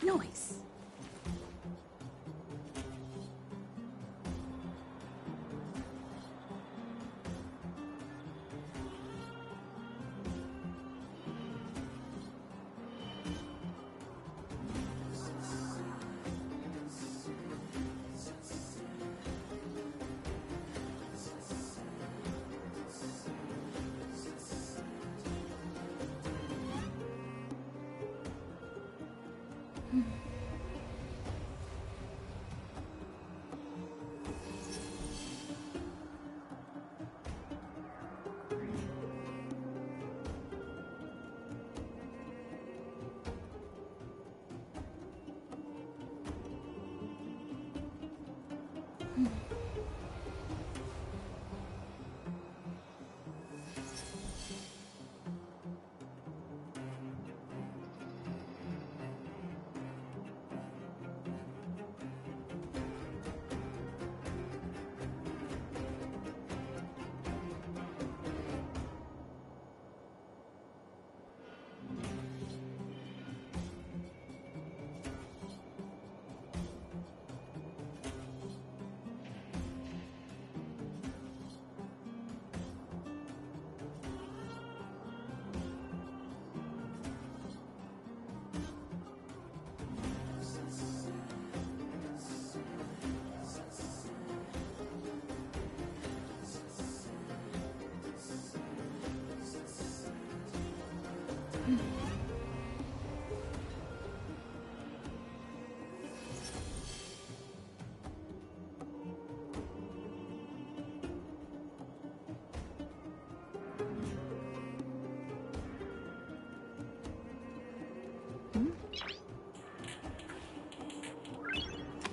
Noise.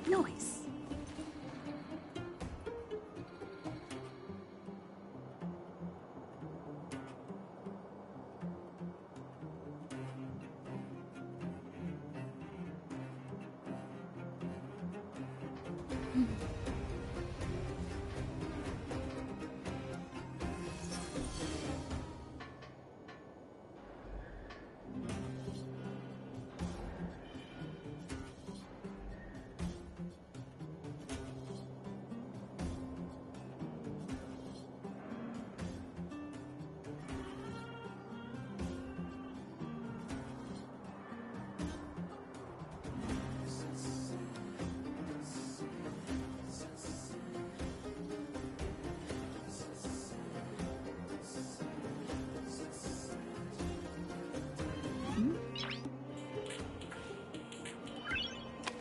Noise.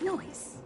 Noise.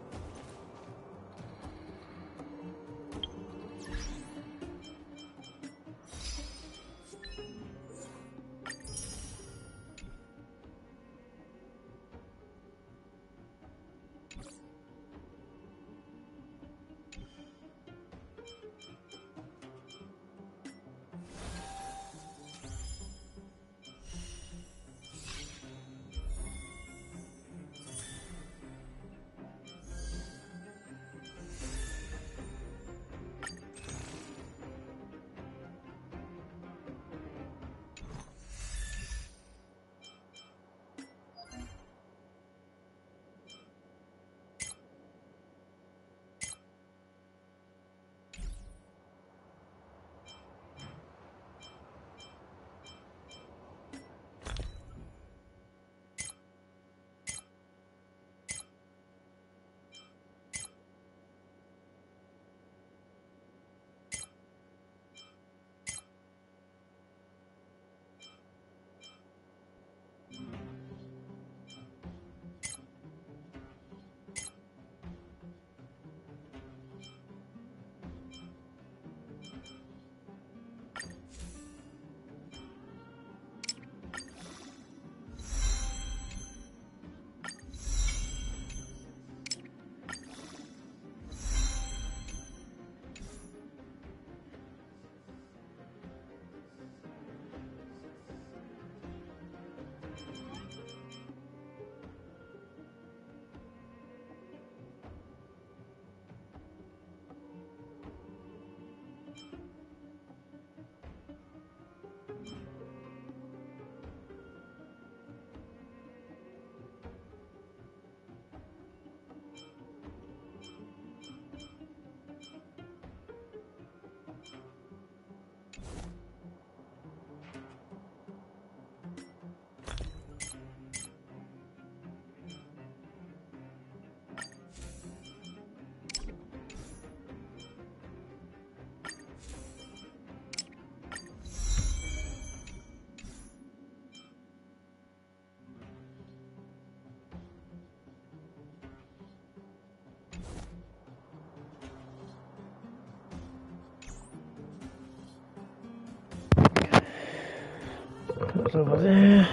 What's over there?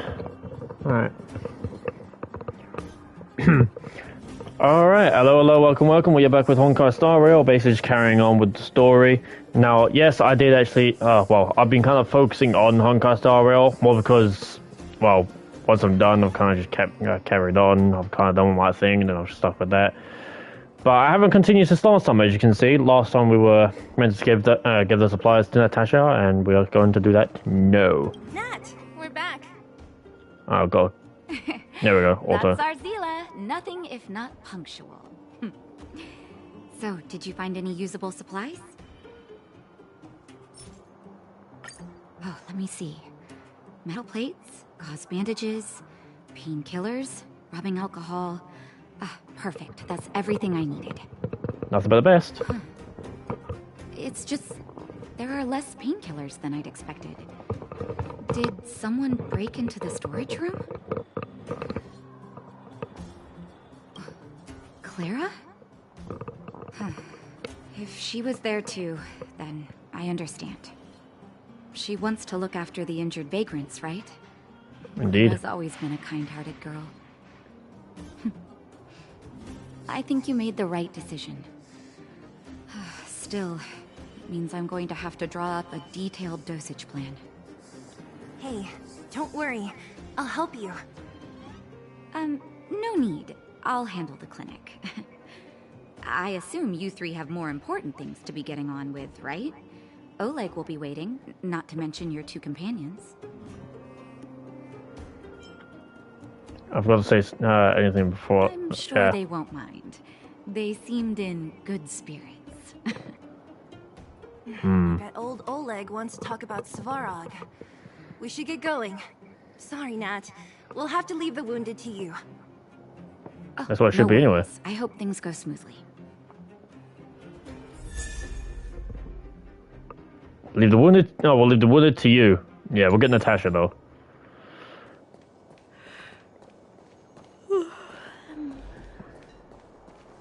Alright. Alright, hello, welcome. We are back with Honkai Star Rail, basically just carrying on with the story. Now, yes, I did actually, I've been kind of focusing on Honkai Star Rail, more because, well, once I'm done, I've kind of just carried on. I've kind of done my thing, and then I've stuck with that. But I haven't continued since last time, as you can see. Last time we were meant to give the supplies to Natasha, and we are going to do that now. Nat, we're back. Oh, God. There we go, auto. That's Arzila. Nothing if not punctual. So, did you find any usable supplies? Oh, let me see. Metal plates, gauze bandages, painkillers, rubbing alcohol. Ah, perfect. That's everything I needed. Nothing but the best. It's just, there are less painkillers than I'd expected. Did someone break into the storage room? Clara? Huh. If she was there too, then I understand. She wants to look after the injured vagrants, right? Indeed. Has always been a kind-hearted girl. I think you made the right decision. Still, it means I'm going to have to draw up a detailed dosage plan. Hey, don't worry. I'll help you. No need. I'll handle the clinic. I assume you three have more important things to be getting on with, right? Oleg will be waiting, not to mention your two companions. I've got to say anything before. I'm sure they won't mind. They seemed in good spirits. I bet old Oleg wants to talk about Svarog. We should get going. Sorry, Nat. We'll have to leave the wounded to you. That's what it should be anyway. I hope things go smoothly. Leave the wounded? No, we'll leave the wounded to you. Yeah, we'll get Natasha though.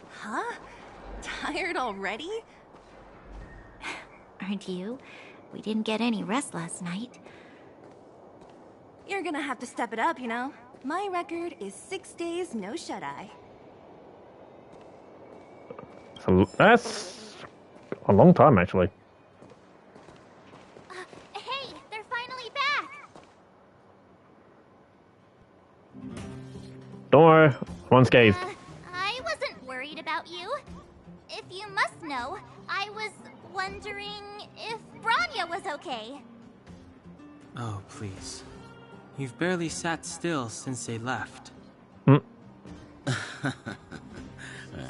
Huh? Tired already? Aren't you? We didn't get any rest last night. You're gonna have to step it up, you know? My record is 6 days, no shut-eye. So that's a long time, actually. Hey, they're finally back! Don't worry, I'm unscathed. I wasn't worried about you. If you must know, I was wondering if Branya was okay. Oh, please. You've barely sat still since they left.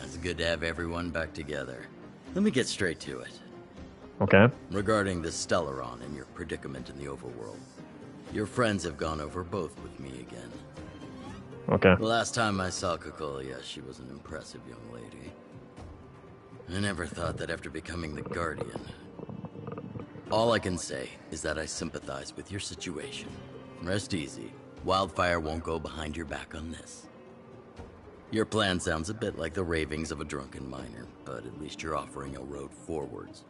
It's good to have everyone back together. Let me get straight to it. Okay. Regarding the Stellaron and your predicament in the overworld, your friends have gone over both with me again. Okay. The last time I saw Kokolia, she was an impressive young lady. I never thought that after becoming the Guardian. All I can say is that I sympathize with your situation. Rest easy. Wildfire won't go behind your back on this. Your plan sounds a bit like the ravings of a drunken miner, but at least you're offering a road forwards.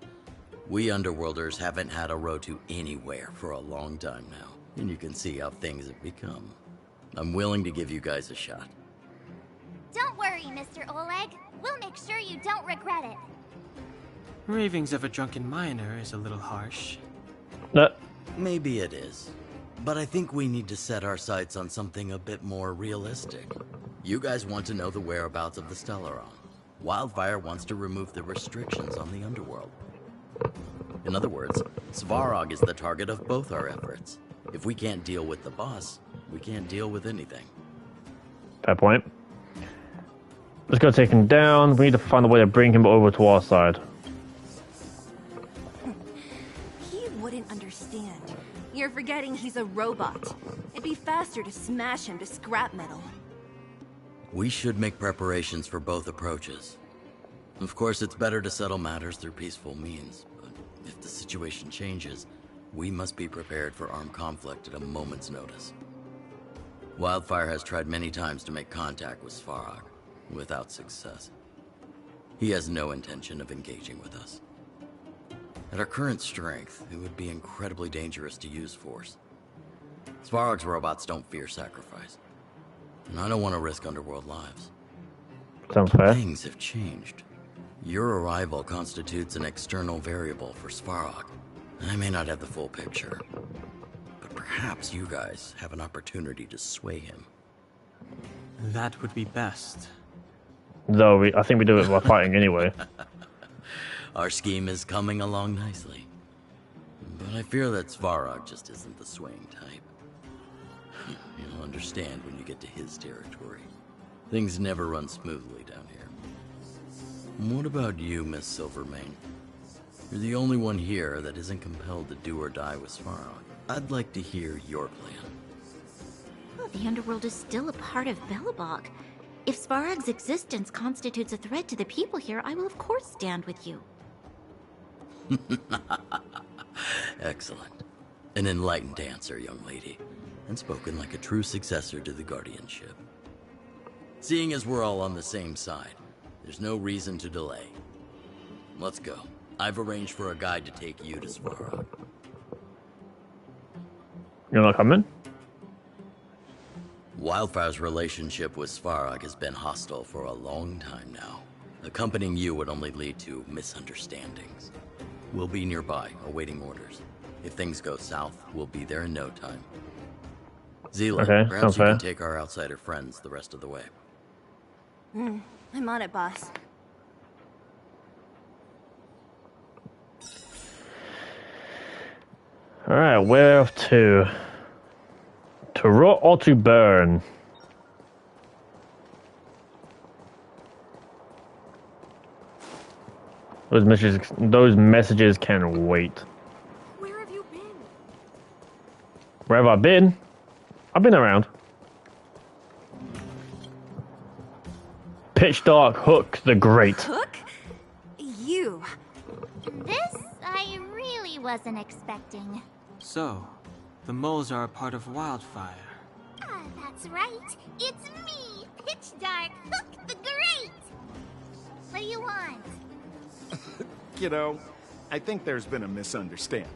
We Underworlders haven't had a road to anywhere for a long time now, and you can see how things have become. I'm willing to give you guys a shot. Don't worry, Mr. Oleg. We'll make sure you don't regret it. Ravings of a drunken miner is a little harsh. Maybe it is. But I think we need to set our sights on something a bit more realistic. You guys want to know the whereabouts of the Stellaron. Wildfire wants to remove the restrictions on the Underworld. In other words, Svarog is the target of both our efforts. If we can't deal with the boss, we can't deal with anything. Fair point. Let's go take him down. We need to find a way to bring him over to our side. He wouldn't understand. You're forgetting he's a robot. It'd be faster to smash him to scrap metal. We should make preparations for both approaches. Of course, it's better to settle matters through peaceful means, but if the situation changes, we must be prepared for armed conflict at a moment's notice. Wildfire has tried many times to make contact with Svarog, without success. He has no intention of engaging with us. At our current strength, it would be incredibly dangerous to use force. Svarog's robots don't fear sacrifice. And I don't want to risk Underworld lives. Sounds fair. Things have changed. Your arrival constitutes an external variable for Svarog. I may not have the full picture, but perhaps you guys have an opportunity to sway him. That would be best. Though I think we do it by fighting anyway. Our scheme is coming along nicely. But I fear that Svarog just isn't the swaying type. You'll understand when you get to his territory. Things never run smoothly down here. What about you, Miss Silvermane? You're the only one here that isn't compelled to do or die with Svarog. I'd like to hear your plan. The Underworld is still a part of Belobog. If Svarog's existence constitutes a threat to the people here, I will of course stand with you. Excellent. An enlightened answer, young lady. And spoken like a true successor to the guardianship. Seeing as we're all on the same side, there's no reason to delay. Let's go. I've arranged for a guide to take you to Svarog. You're not coming? Wildfire's relationship with Svarog has been hostile for a long time now. Accompanying you would only lead to misunderstandings. We'll be nearby, awaiting orders. If things go south, we'll be there in no time. Zila, Okay, perhaps sounds you can fair. take our outsider friends the rest of the way. I'm on it, boss. Alright, where off to? To rot or to burn? Those messages can wait. Where have you been? Where have I been? I've been around. Pitch Dark Hook the Great. Hook? You. This I really wasn't expecting. So, the moles are a part of Wildfire. Ah, that's right. It's me, Pitch Dark Hook the Great. What do you want? Kiddo, I think there's been a misunderstanding.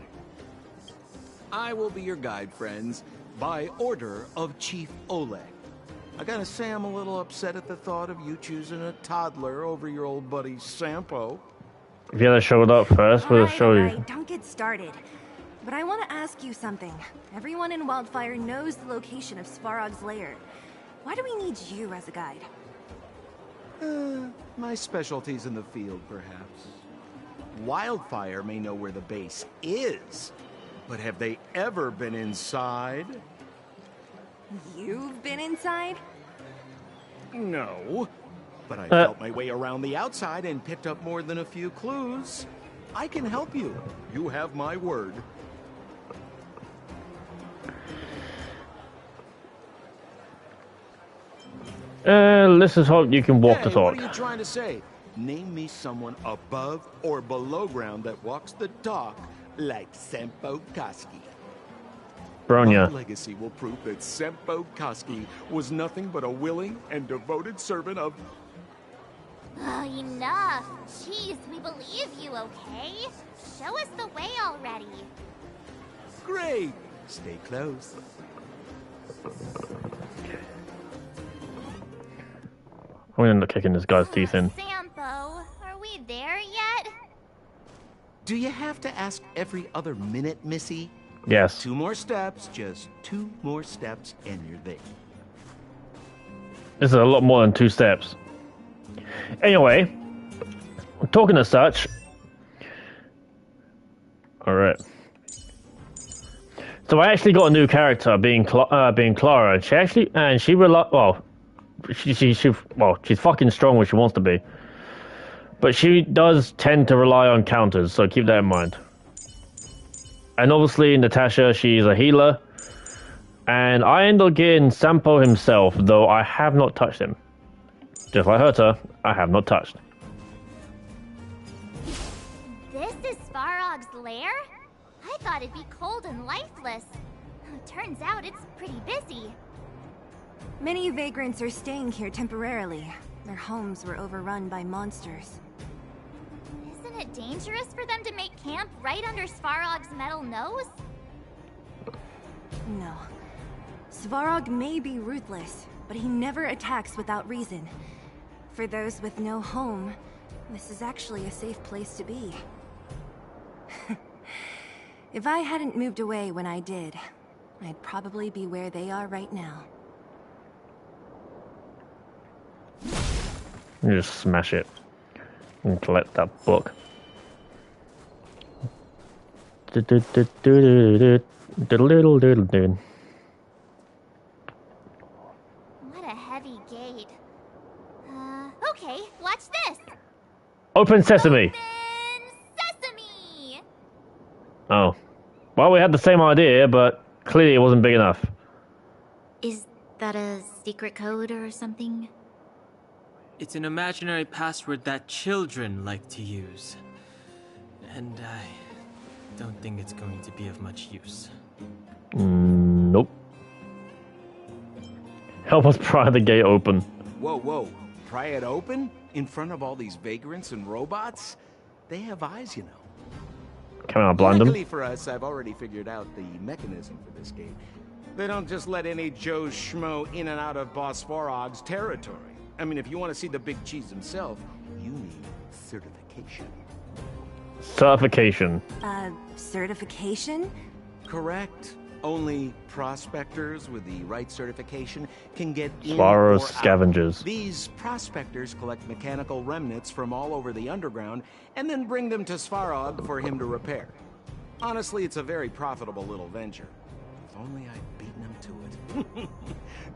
I will be your guide, friends, by order of Chief Oleg. I gotta say I'm a little upset at the thought of you choosing a toddler over your old buddy Sampo. If you had showed up first, we'll show you. Alright, don't get started. But I want to ask you something. Everyone in Wildfire knows the location of Svarog's lair. Why do we need you as a guide? My specialty's in the field, perhaps. Wildfire may know where the base is, but have they ever been inside? You've been inside? No. But I felt my way around the outside and picked up more than a few clues. I can help you. You have my word. Let's just hope you can walk the Hey, talk. what are you trying to say? Name me someone above or below ground that walks the talk like Sempo Koski. My Bronya. legacy will prove that Sempo Koski was nothing but a willing and devoted servant of... Oh, enough. Jeez, we believe you, okay? Show us the way already. Great! Stay close. I'm gonna end up kicking this guy's teeth in. Sampo, are we there yet? Do you have to ask every other minute, Missy? Yes. 2 more steps, just 2 more steps, and you're there. This is a lot more than 2 steps. Anyway, talking as such. Alright. So I actually got a new character, being Clara. She's fucking strong when she wants to be. But she does tend to rely on counters, so keep that in mind. And obviously, Natasha, she's a healer. And I end up getting Sampo himself, though I have not touched him. Just like Herta, I have not touched. This is Svarog's lair? I thought it'd be cold and lifeless. Turns out it's pretty busy. Many vagrants are staying here temporarily. Their homes were overrun by monsters. Isn't it dangerous for them to make camp right under Svarog's metal nose? No. Svarog may be ruthless, but he never attacks without reason. For those with no home, this is actually a safe place to be. If I hadn't moved away when I did, I'd probably be where they are right now. You just smash it and collect that book. What a heavy gate. Okay, watch this. Open sesame. Open sesame. Oh. Well, we had the same idea, but clearly it wasn't big enough. Is that a secret code or something? It's an imaginary password that children like to use. And I don't think it's going to be of much use. Nope. Help us pry the gate open. Whoa. Pry it open? In front of all these vagrants and robots? They have eyes, you know. Can I blind them? Luckily for us, I've already figured out the mechanism for this gate. They don't just let any Joe Schmo in and out of Boss Svarog's territory. I mean, if you want to see the big cheese himself, you need certification. Certification. Certification? Correct. Only prospectors with the right certification can get in Svarog or out. scavengers. These prospectors collect mechanical remnants from all over the underground and then bring them to Svarog for him to repair. Honestly, it's a very profitable little venture. If only I'd beaten him to it.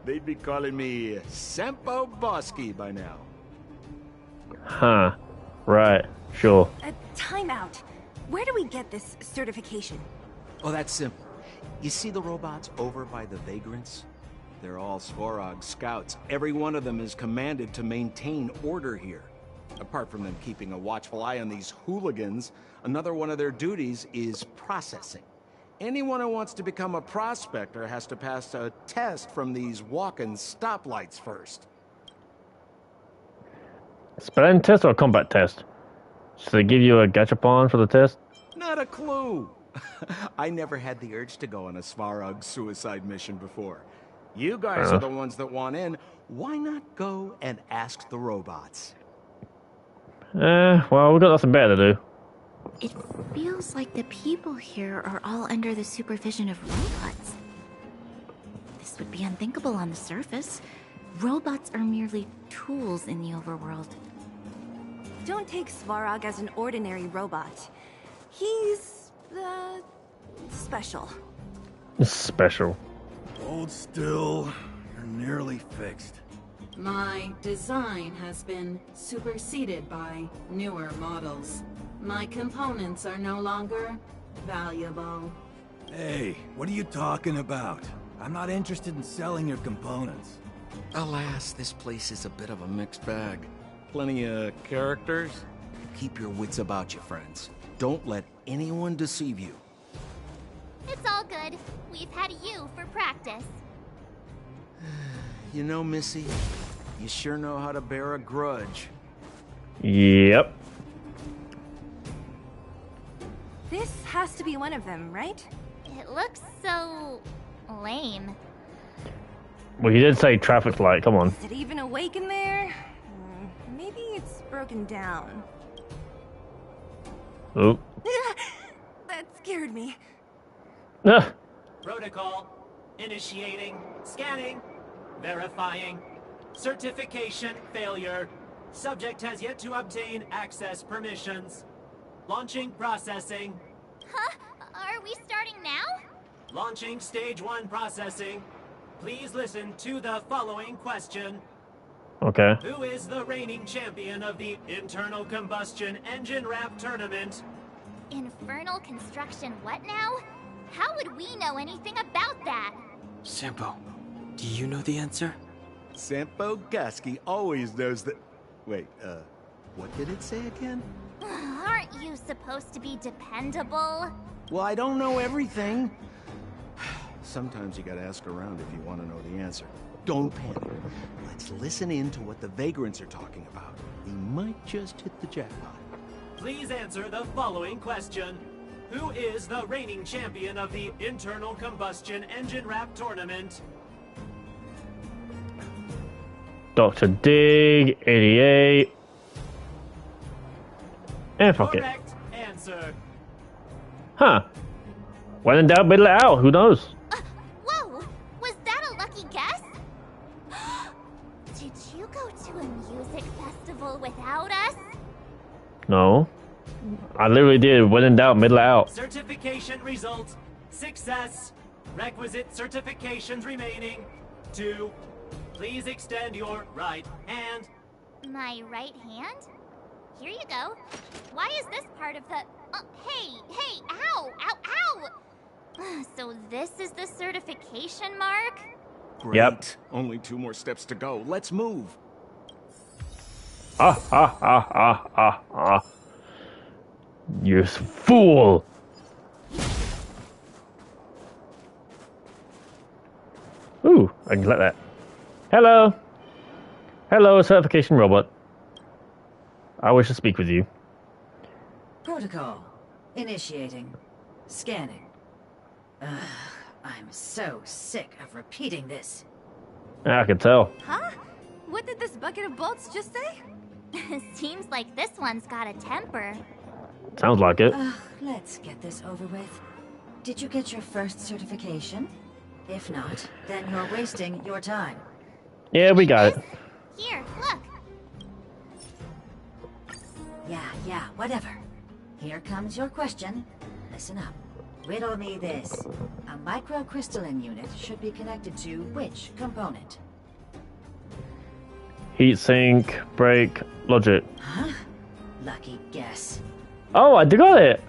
They'd be calling me Sempo Bosky by now. Huh. Right. Sure. Time out. Where do we get this certification? Oh, that's simple. You see the robots over by the vagrants? They're all Svarog scouts. Every one of them is commanded to maintain order here. Apart from them keeping a watchful eye on these hooligans, another one of their duties is processing. Anyone who wants to become a prospector has to pass a test from these walking stoplights first. Spelling test or a combat test? So they give you a gachapon for the test? Not a clue. I never had the urge to go on a Svarog suicide mission before. You guys are the ones that want in. Why not go and ask the robots? Well, we've got nothing better to do. It feels like the people here are all under the supervision of robots. This would be unthinkable on the surface. Robots are merely tools in the overworld. Don't take Svarog as an ordinary robot. He's, special. Special. Hold still. You're nearly fixed. My design has been superseded by newer models. My components are no longer valuable. Hey, what are you talking about? I'm not interested in selling your components. Alas, this place is a bit of a mixed bag. Plenty of characters. Keep your wits about you, friends. Don't let anyone deceive you. It's all good. We've had you for practice. You know, Missy, you sure know how to bear a grudge. Yep. This has to be one of them, right? It looks so lame. Well, you did say traffic light. Come on. Is it even awake in there? Maybe it's broken down. Oop. That scared me. Protocol. Initiating. Scanning. Verifying. Certification failure. Subject has yet to obtain access permissions. Launching processing. Huh? Are we starting now? Launching stage 1 processing. Please listen to the following question. Okay. Who is the reigning champion of the Internal Combustion Engine Rap Tournament? Infernal construction what now? How would we know anything about that? Sampo, do you know the answer? Sempo Bosky always knows that... Wait, what did it say again? Aren't you supposed to be dependable? Well, I don't know everything. Sometimes you gotta ask around if you want to know the answer. Don't panic. Let's listen in to what the vagrants are talking about. They might just hit the jackpot. Please answer the following question. Who is the reigning champion of the Internal Combustion Engine Rap Tournament? Dr. Dig, 88. And fuck it. Correct answer. Huh. When in doubt, middle it out. Who knows? Whoa! Was that a lucky guess? Did you go to a music festival without us? No. I literally did. When in doubt, middle it out. Certification result. Success. Requisite certifications remaining. 2. Please extend your right hand. My right hand? Here you go. Why is this part of the... hey, ow, ow, ow! So this is the certification mark? Great. Yep. Only 2 more steps to go. Let's move. You fool! Ooh, I can let that. Hello! Hello, certification robot. I wish to speak with you. Protocol. Initiating. Scanning. Ugh, I'm so sick of repeating this. I can tell. Huh? What did this bucket of bolts just say? Seems like this one's got a temper. Sounds like it. Let's get this over with. Did you get your first certification? If not, then you're wasting your time. Yeah, we got it. Here, look. Yeah, whatever. Here comes your question. Listen up. Riddle me this. A microcrystalline unit should be connected to which component? Heatsink, brake, logic. Huh? Lucky guess. Oh, I got it!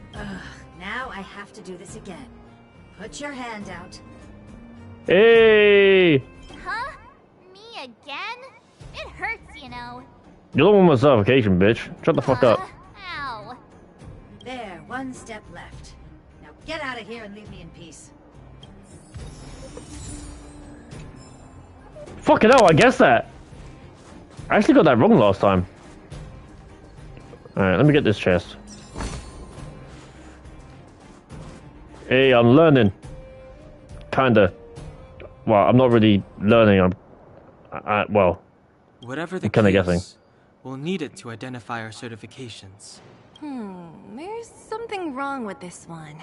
Now I have to do this again. Put your hand out. Hey! Huh? Me again? It hurts, you know. You're the one with certification, bitch. Shut the fuck up. Ow. There, one step left. Now get out of here and leave me in peace. Fucking hell, I guessed that. I actually got that wrong last time. Alright, let me get this chest. Hey, I'm learning. Kinda. Well, I'm not really learning. Well, Whatever the I'm kinda case, guessing. we'll need it to identify our certifications. There's something wrong with this one.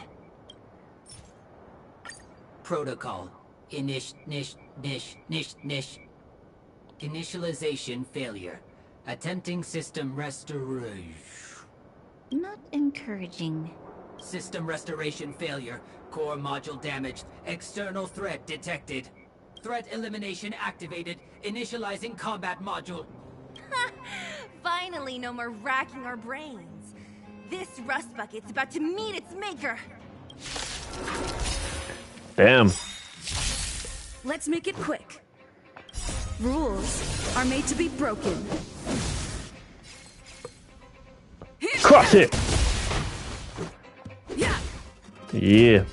Protocol. Initialization failure. Attempting system restoration. Not encouraging. System restoration failure. Core module damaged. External threat detected. Threat elimination activated. Initializing combat module. Finally, no more racking our brains. This rust bucket's about to meet its maker. damn. Let's make it quick. Rules are made to be broken. Crush it! Yeah. Yeah.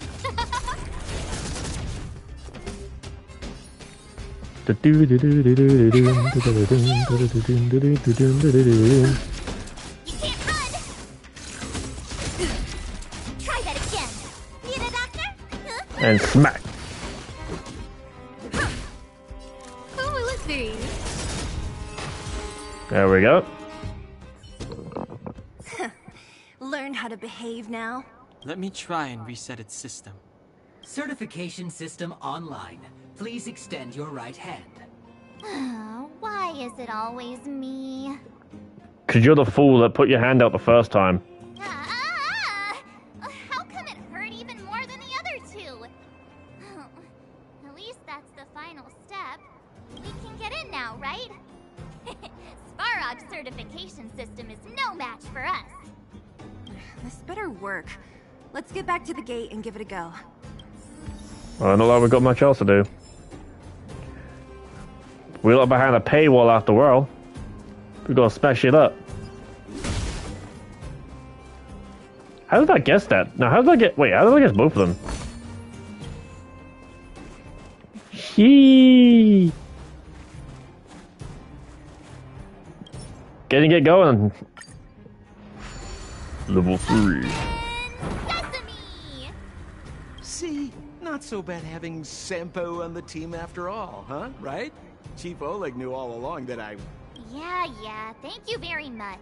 Try that again. Need a doctor? Huh? And smack. Who will it be? There we go. Learn how to behave now. Let me try and reset its system. Certification system online. Please extend your right hand. Why is it always me? Cause you're the fool that put your hand out the first time. How come it hurt even more than the other two? At least that's the final step. We can get in now, right? Svarog's certification system is no match for us. This better work. Let's get back to the gate and give it a go. Well, not like we've got much else to do. We're not behind a paywall after all. We gotta smash it up. How did I guess that? Now, how did I get... Wait, how did I guess both of them? Hee. Getting it going. Level 3. See? Not not so bad having Sampo on the team after all, huh? Right? Chief Oleg knew all along that I... Yeah, thank you very much.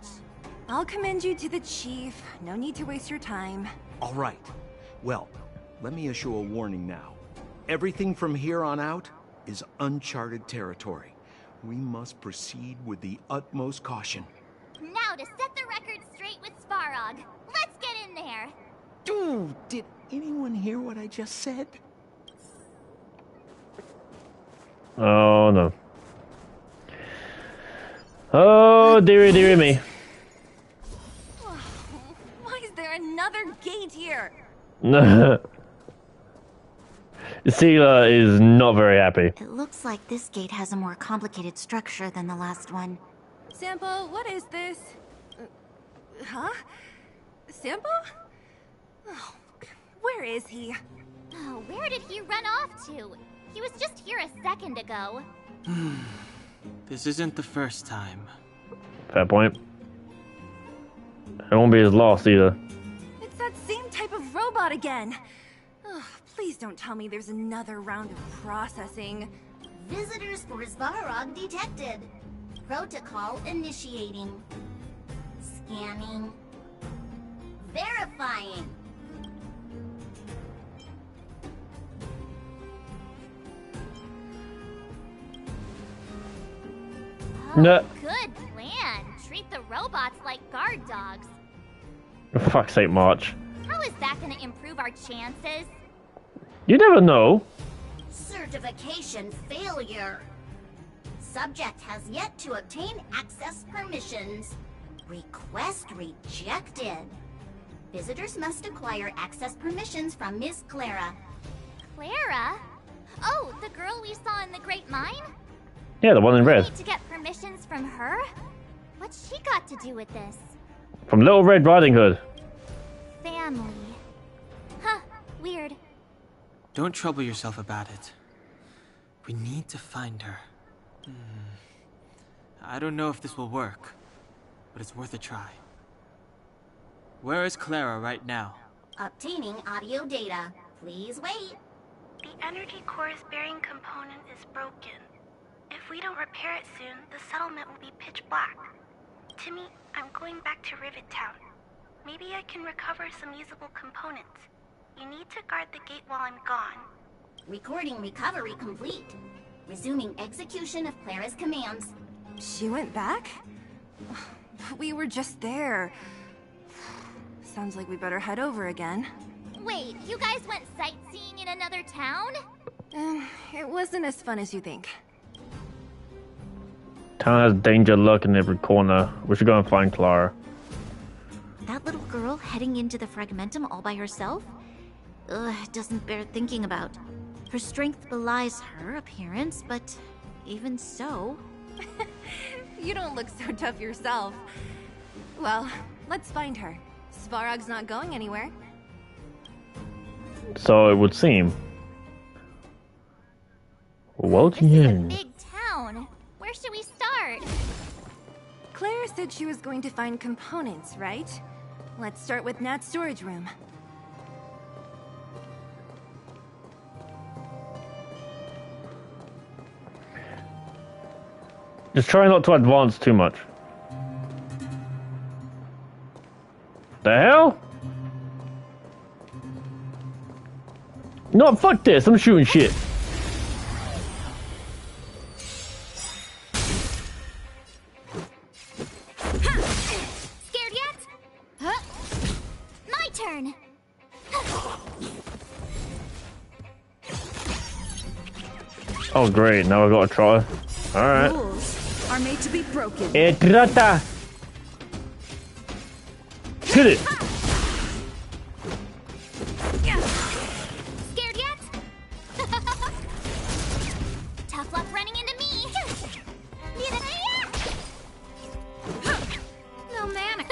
I'll commend you to the chief. No need to waste your time. All right. Well, let me issue a warning now. Everything from here on out is uncharted territory. We must proceed with the utmost caution. Now to set the record straight with Svarog. Let's get in there. Dude, did anyone hear what I just said? Oh no. Oh dearie me. Why is there another gate here? Sela is not very happy. It looks like this gate has a more complicated structure than the last one. Sampo, what is this? Huh? Sampo? Oh, where is he? Oh, where did he run off to? He was just here a second ago. This isn't the first time. Fair point. It won't be as last either. It's that same type of robot again. Oh, please don't tell me there's another round of processing. Visitors for Svarog detected. Protocol initiating. Scanning. Verifying. Oh, No. good plan. Treat the robots like guard dogs. For fuck's sake, March. How is that gonna improve our chances? You never know. Certification failure. Subject has yet to obtain access permissions. Request rejected. Visitors must acquire access permissions from Miss Clara. Clara? Oh, the girl we saw in the Great Mine? Yeah, the one in We red. need to get permissions from her? What's she got to do with this? From Little Red Riding Hood. Family. Huh, weird. Don't trouble yourself about it. We need to find her. I don't know if this will work, but it's worth a try. Where is Clara right now? Obtaining audio data. Please wait. The energy core's bearing component is broken. If we don't repair it soon, the settlement will be pitch black. Timmy, I'm going back to Rivet Town. Maybe I can recover some usable components. You need to guard the gate while I'm gone. Recording recovery complete. Resuming execution of Clara's commands. She went back? We were just there. Sounds like we better head over again. Wait, you guys went sightseeing in another town? It wasn't as fun as you think. Town has danger lurking in every corner. We should go and find Clara. That little girl heading into the Fragmentum all by herself? Ugh, it doesn't bear thinking about. Her strength belies her appearance, but even so... You don't look so tough yourself. Well, let's find her. Svarog's not going anywhere. So it would seem. Well, This is a big town. Where should we start? Claire said she was going to find components, right? Let's start with Nat's storage room. Just try not to advance too much. The hell? No, fuck this. I'm shooting shit. Scared yet? Huh? My turn. Oh, great. Now I gotta try. Alright. Rules are made to be broken. Trata. Hit it. Scared yet? Tough luck running into me. No man.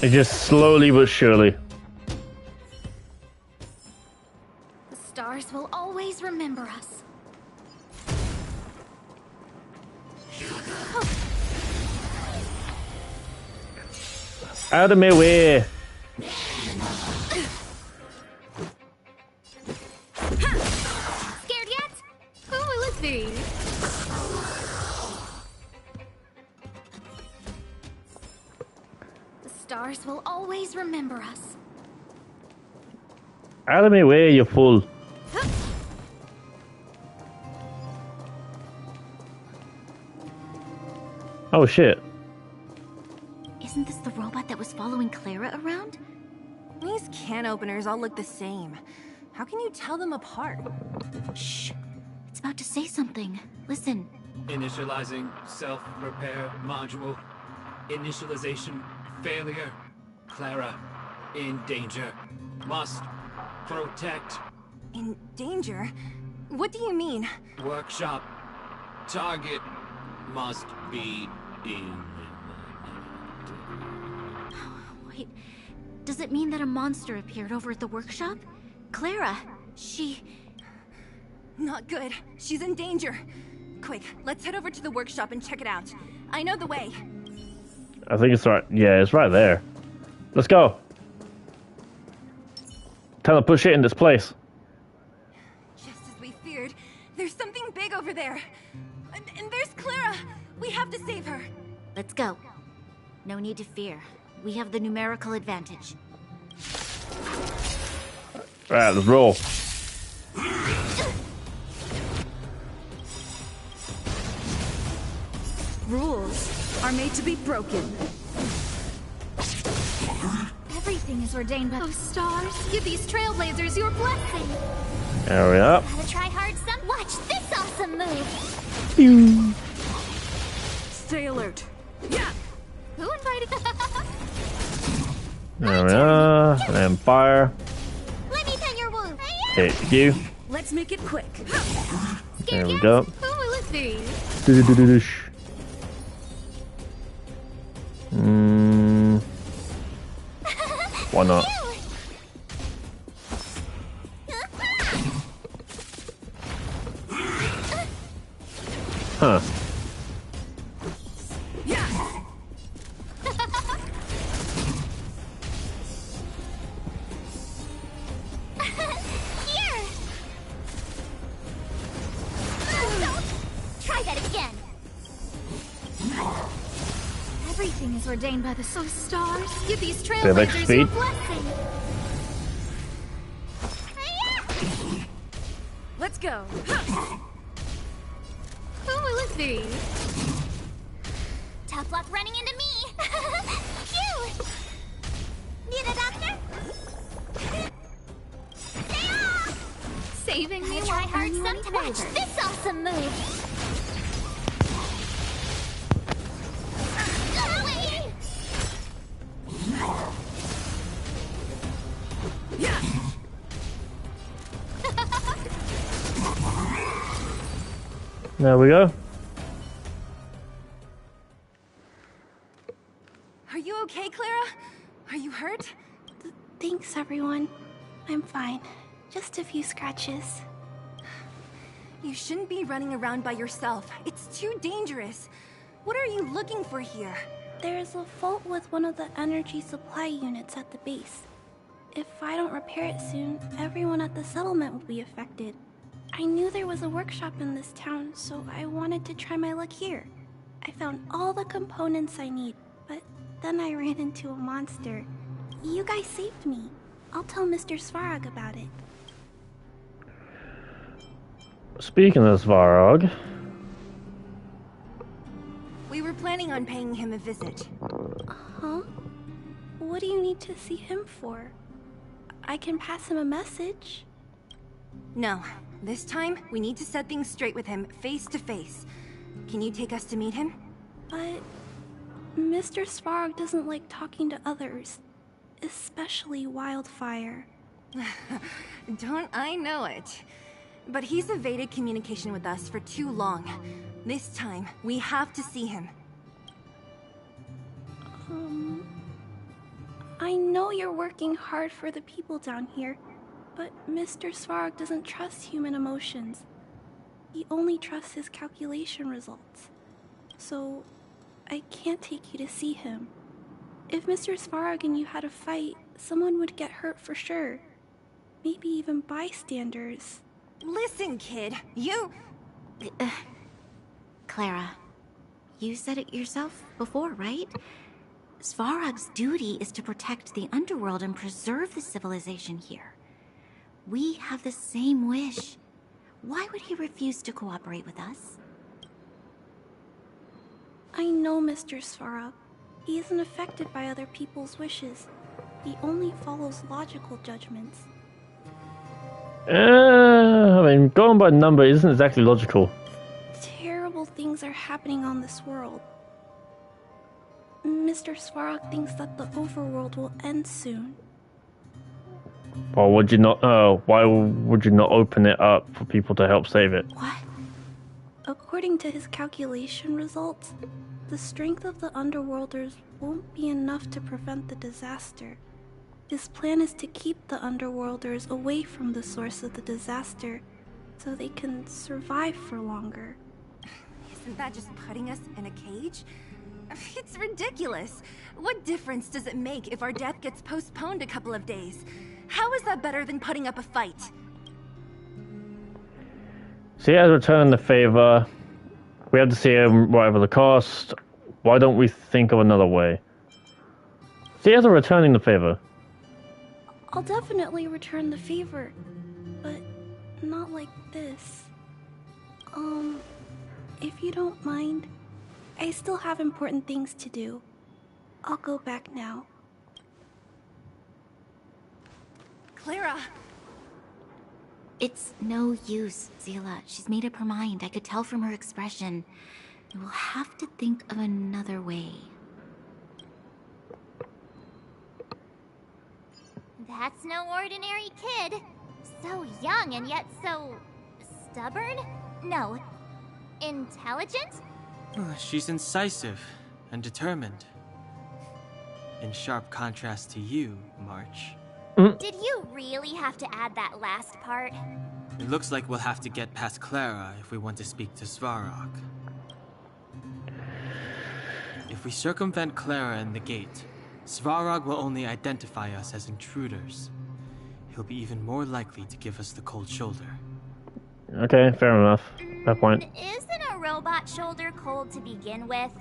It's just slowly but surely. The stars will always remember us. Out of my way. see. The stars will always remember us. Out of my way, you fool. Oh shit. Isn't this the robot that was following Clara around? These can openers all look the same. How can you tell them apart? Shh. It's about to say something. Listen. Initializing self-repair module. Initialization failure. Clara, in danger. Must protect. In danger? What do you mean? Workshop. Target must be in. Wait, does it mean that a monster appeared over at the workshop? Clara, she... Not good. She's in danger. Quick, let's head over to the workshop and check it out. I know the way. I think it's right. Yeah, it's right there. Let's go. Time to push it in this place. Just as we feared, there's something big over there. And there's Clara. We have to save her. Let's go. No need to fear. We have the numerical advantage. Alright, let's roll. Rules are made to be broken. Everything is ordained by those stars. Give these trailblazers your blessing. There we are. Gotta try hard some. Watch this awesome move. Pew. Stay alert. Yeah. Who invited? There we are. And fire. Let me pen your wound. Hit you. Let's make it quick. There we go. Who will it be? Why not? Huh. Here. Try that again. Everything is ordained by the stars. Give these Bit of trailblazers extra your speed. blessing. Let's go. Who will it be? Tough luck running into me. Phew. Need a doctor? Stay off. Saving me Try while hard I'm some running to watch over. this awesome move. There we go. Are you okay, Clara? Are you hurt? Thanks, everyone. I'm fine. Just a few scratches. You shouldn't be running around by yourself. It's too dangerous. What are you looking for here? There's a fault with one of the energy supply units at the base. If I don't repair it soon, everyone at the settlement will be affected. I knew there was a workshop in this town, so I wanted to try my luck here. I found all the components I need, but then I ran into a monster. You guys saved me. I'll tell Mr. Svarog about it. Speaking of Svarog, We were planning on paying him a visit. Huh? What do you need to see him for? I can pass him a message. No. This time, we need to set things straight with him, face to face. Can you take us to meet him? But Mr. Svarog doesn't like talking to others, especially Wildfire. Don't I know it? But he's evaded communication with us for too long. This time, we have to see him. I know you're working hard for the people down here, but Mr. Svarog doesn't trust human emotions. He only trusts his calculation results. So, I can't take you to see him. If Mr. Svarog and you had a fight, someone would get hurt for sure. Maybe even bystanders. Listen, kid, you... Clara, you said it yourself before, right? Svarog's duty is to protect the Underworld and preserve the civilization here. We have the same wish. Why would he refuse to cooperate with us? I know Mr. Svarog. He isn't affected by other people's wishes. He only follows logical judgments. I mean, going by number isn't exactly logical. Terrible things are happening on this world. Mr. Svarog thinks that the overworld will end soon. Well, would you not? Why would you not open it up for people to help save it? What? According to his calculation results, the strength of the Underworlders won't be enough to prevent the disaster. His plan is to keep the Underworlders away from the source of the disaster, so they can survive for longer. Isn't that just putting us in a cage? It's ridiculous. What difference does it make if our death gets postponed a couple of days? How is that better than putting up a fight? See, as return the favor, we have to see him whatever the cost. Why don't we think of another way? See, as returning the favor. I'll definitely return the favor, but not like this. If you don't mind, I still have important things to do. I'll go back now. Clara! It's no use, Zila. She's made up her mind. I could tell from her expression. We'll have to think of another way. That's no ordinary kid. So young and yet so... stubborn? No. Intelligent? She's incisive and determined. In sharp contrast to you, March. Did you really have to add that last part? It looks like we'll have to get past Clara if we want to speak to Svarog. If we circumvent Clara and the gate, Svarog will only identify us as intruders. He'll be even more likely to give us the cold shoulder. Okay, fair enough. Fair point. Isn't a robot shoulder cold to begin with?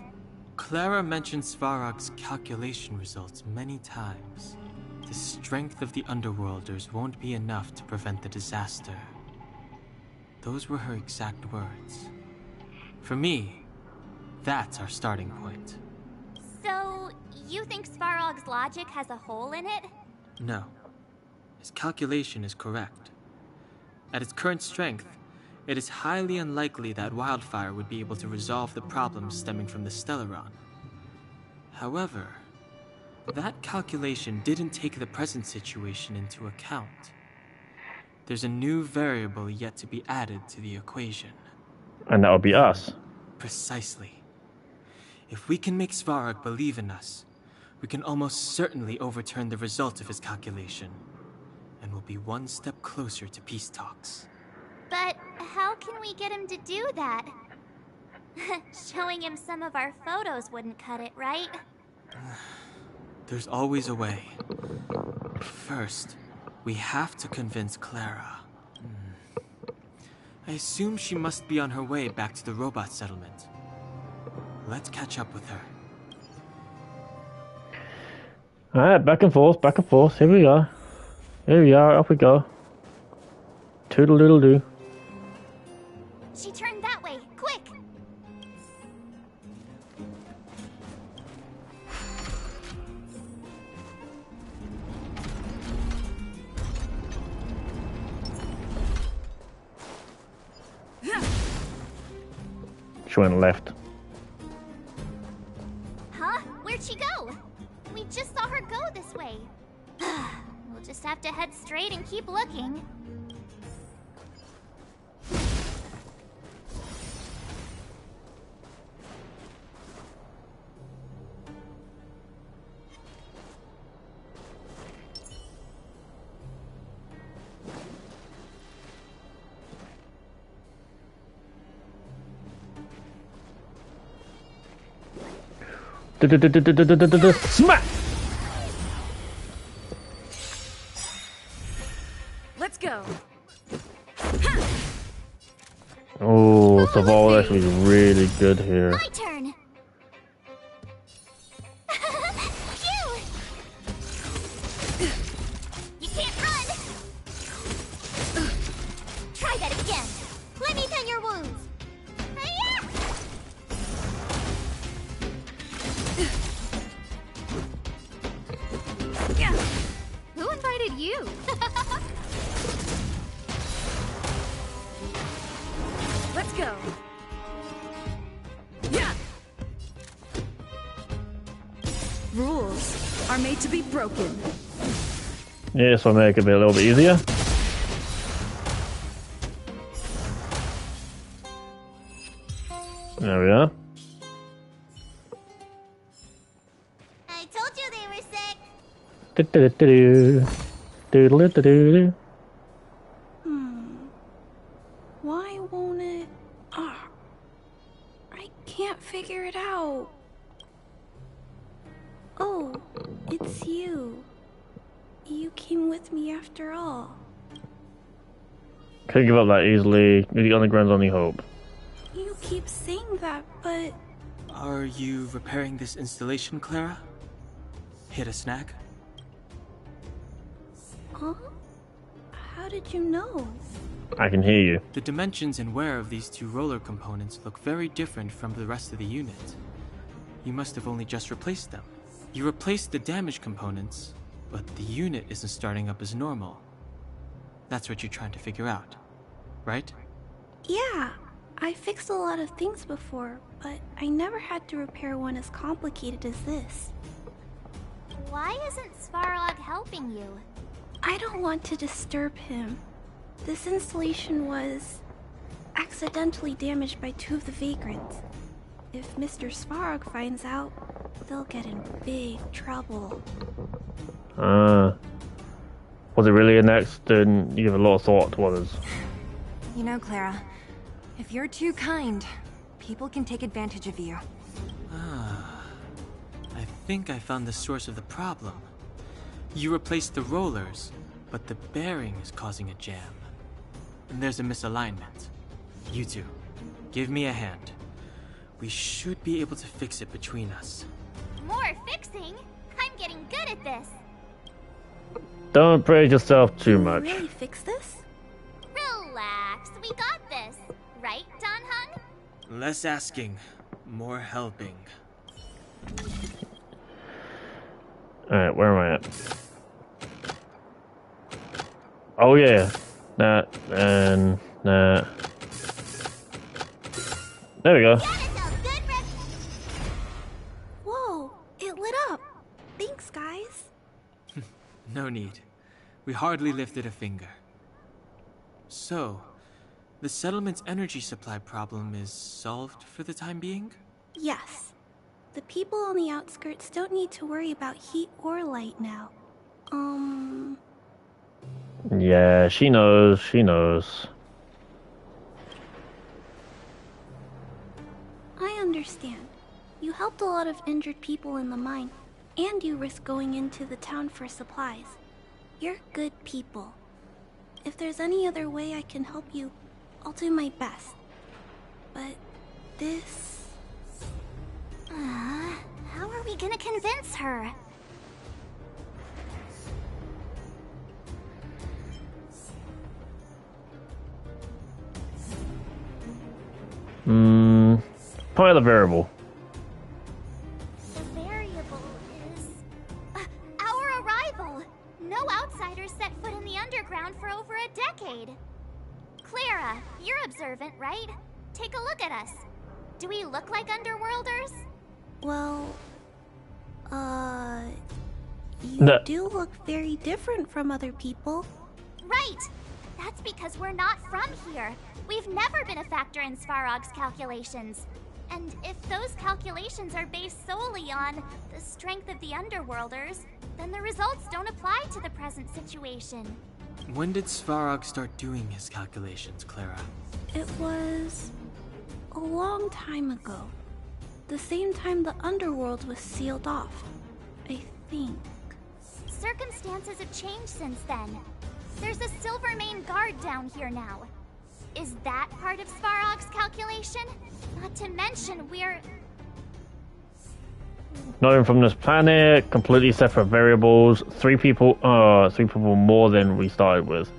Clara mentioned Svarog's calculation results many times. The strength of the Underworlders won't be enough to prevent the disaster. Those were her exact words. For me, that's our starting point. So, you think Svarog's logic has a hole in it? No. His calculation is correct. At its current strength, it is highly unlikely that Wildfire would be able to resolve the problems stemming from the Stellaron. However, that calculation didn't take the present situation into account. There's a new variable yet to be added to the equation. And that would be us. Precisely. If we can make Svarog believe in us, we can almost certainly overturn the result of his calculation, and we'll be one step closer to peace talks. But how can we get him to do that? Showing him some of our photos wouldn't cut it, right? There's always a way. First, we have to convince Clara. I assume she must be on her way back to the robot settlement. Let's catch up with her. Alright, back and forth, back and forth. Here we are. Here we are, up we go. Toodle-doodle-doo. She turned that way, quick! She went left. Huh? Where'd she go? We just saw her go this way. We'll just have to head straight and keep looking. Smack! Let's go. Oh, survival is actually really good here. My turn. Phew! You can't run. Try that again. Let me tend your wounds. Hi-ya! Who invited you? Let's go. Yeah. Rules are made to be broken. Yeah, so make it a little bit easier. There we are. I told you they were sick. Do-do-do-do-do. Do-do-do-do-do. Why won't it? I can't figure it out. Oh, it's you. You came with me after all. Can't give up that easily. The underground's only hope. You keep saying that, but... Are you repairing this installation, Clara? Hit a snag? Huh? How did you know? I can hear you. The dimensions and wear of these two roller components look very different from the rest of the unit. You must have only just replaced them. You replaced the damaged components, but the unit isn't starting up as normal. That's what you're trying to figure out, right? Yeah, I fixed a lot of things before, but I never had to repair one as complicated as this. Why isn't Svarog helping you? I don't want to disturb him. This installation was accidentally damaged by two of the vagrants. If Mr. Svarog finds out, they'll get in big trouble. Was it really an accident? You give a lot of thought to others. You know, Clara, if you're too kind, people can take advantage of you. I think I found the source of the problem. You replaced the rollers, but the bearing is causing a jam. And there's a misalignment. You two, give me a hand. We should be able to fix it between us. More fixing? I'm getting good at this. Don't praise yourself too much. Will you really fix this? Relax, we got this. Right, Don Hung? Less asking, more helping. Alright, where am I at? Oh yeah. That and that. There we go. Whoa, it lit up. Thanks, guys. No need. We hardly lifted a finger. So, the settlement's energy supply problem is solved for the time being? Yes. The people on the outskirts don't need to worry about heat or light now. Yeah, she knows. She knows. I understand. You helped a lot of injured people in the mine, and you risked going into the town for supplies. You're good people. If there's any other way I can help you, I'll do my best. But this... How are we gonna convince her? Probably the variable. The variable is... our arrival! No outsiders set foot in the underground for over a decade. Clara, you're observant, right? Take a look at us. Do we look like Underworlders? Well... You do look very different from other people. Right! That's because we're not from here. We've never been a factor in Svarog's calculations. And if those calculations are based solely on the strength of the Underworlders, then the results don't apply to the present situation. When did Svarog start doing his calculations, Clara? It was... a long time ago. The same time the Underworld was sealed off, I think. Circumstances have changed since then. There's a Silvermane guard down here now. Is that part of Svarog's calculation? Not to mention we're... Not even from this planet, completely separate variables, three people more than we started with.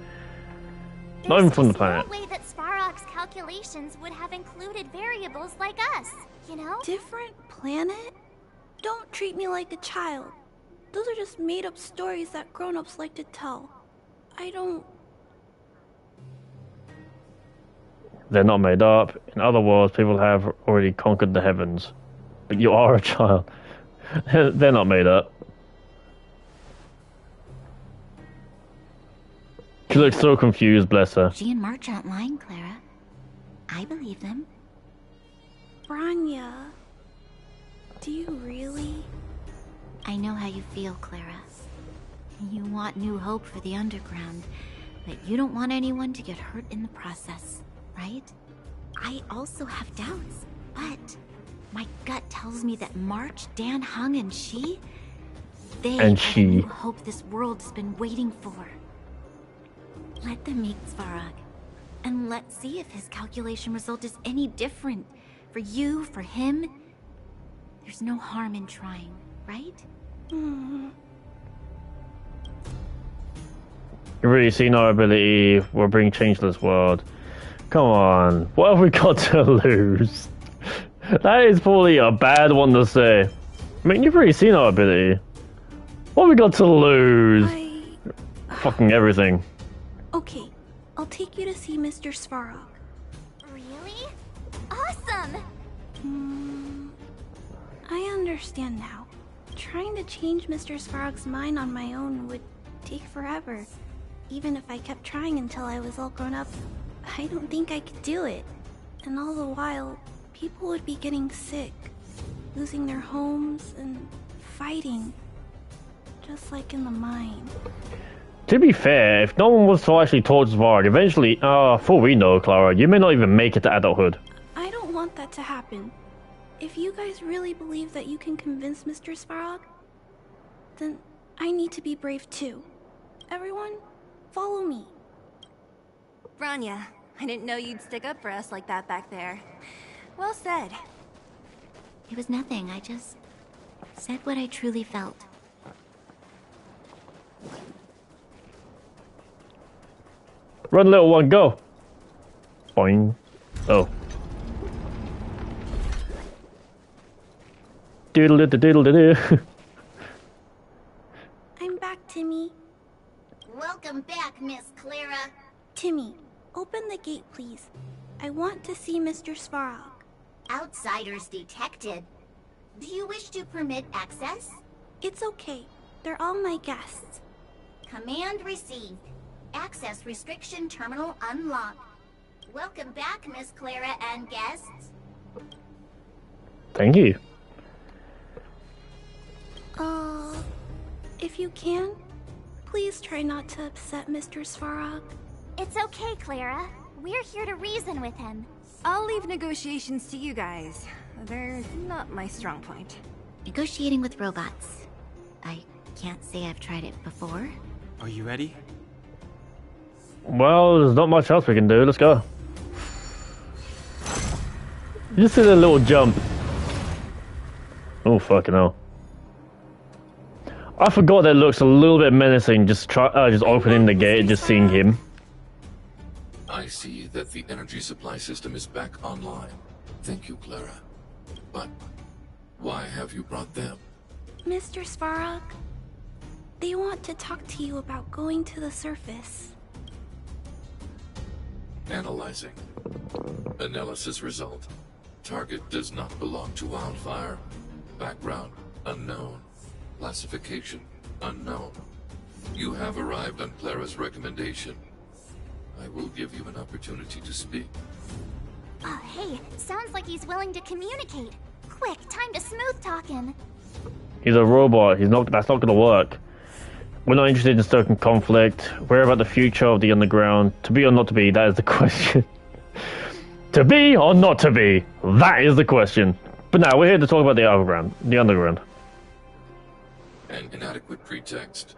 Not even from the planet. There's no way that Svarog's calculations would have included variables like us, you know? Different planet? Don't treat me like a child. Those are just made-up stories that grown-ups like to tell. I don't... They're not made up. In other words, people have already conquered the heavens. But you are a child. They're not made up. She looks so confused, bless her. She and March aren't lying, Clara. I believe them. Branya... Do you really? I know how you feel, Clara. You want new hope for the Underground, but you don't want anyone to get hurt in the process, right? I also have doubts, but my gut tells me that March, Dan Hung, and she... They are the new hope this world's been waiting for. Let them meet Svarog, and let's see if his calculation result is any different. For you, for him, there's no harm in trying, right? You've really seen our ability. We're bringing change to this world. Come on, what have we got to lose? That is probably a bad one to say. I mean, you've already seen our ability. What have we got to lose? Fucking everything. Okay, I'll take you to see Mr. Svarog. Really? Awesome! I understand now. Trying to change Mr. Svarog's mind on my own would take forever. Even if I kept trying until I was all grown up, I don't think I could do it. And all the while, people would be getting sick, losing their homes, and fighting. Just like in the mine. To be fair, if no one was to actually torture Svarog, eventually, for we know, Clara, you may not even make it to adulthood. I don't want that to happen. If you guys really believe that you can convince Mr. Svarog, then I need to be brave too. Everyone, follow me. Branya, I didn't know you'd stick up for us like that back there. Well said. It was nothing, I just said what I truly felt. Run, little one, go! Boing. Oh. Doodle-doodle-doodle-doo. I'm back, Timmy. Welcome back, Miss Clara. Timmy, open the gate, please. I want to see Mr. Svarog. Outsiders detected. Do you wish to permit access? It's okay. They're all my guests. Command received. Access restriction terminal unlocked. Welcome back, Miss Clara and guests. Thank you. If you can, please try not to upset Mr. Svarog. It's okay, Clara. We're here to reason with him. I'll leave negotiations to you guys. They're not my strong point. Negotiating with robots. I can't say I've tried it before. Are you ready? Well, there's not much else we can do. Let's go. Just did a little jump. Oh, fucking hell. I forgot that it looks a little bit menacing, just opening the gate and just seeing him. I see that the energy supply system is back online. Thank you, Clara. But why have you brought them? Mr. Svarog, they want to talk to you about going to the surface. Analyzing. Analysis result. Target does not belong to Wildfire. Background unknown. Classification unknown. You have arrived on Clara's recommendation. I will give you an opportunity to speak. Oh, hey, sounds like he's willing to communicate. Quick, time to smooth talk him. He's a robot. That's not gonna work. We're not interested in stoking conflict. We're about the future of the Underground. To be or not to be, that is the question. To be or not to be? That is the question. But now, we're here to talk about the Underground. An inadequate pretext.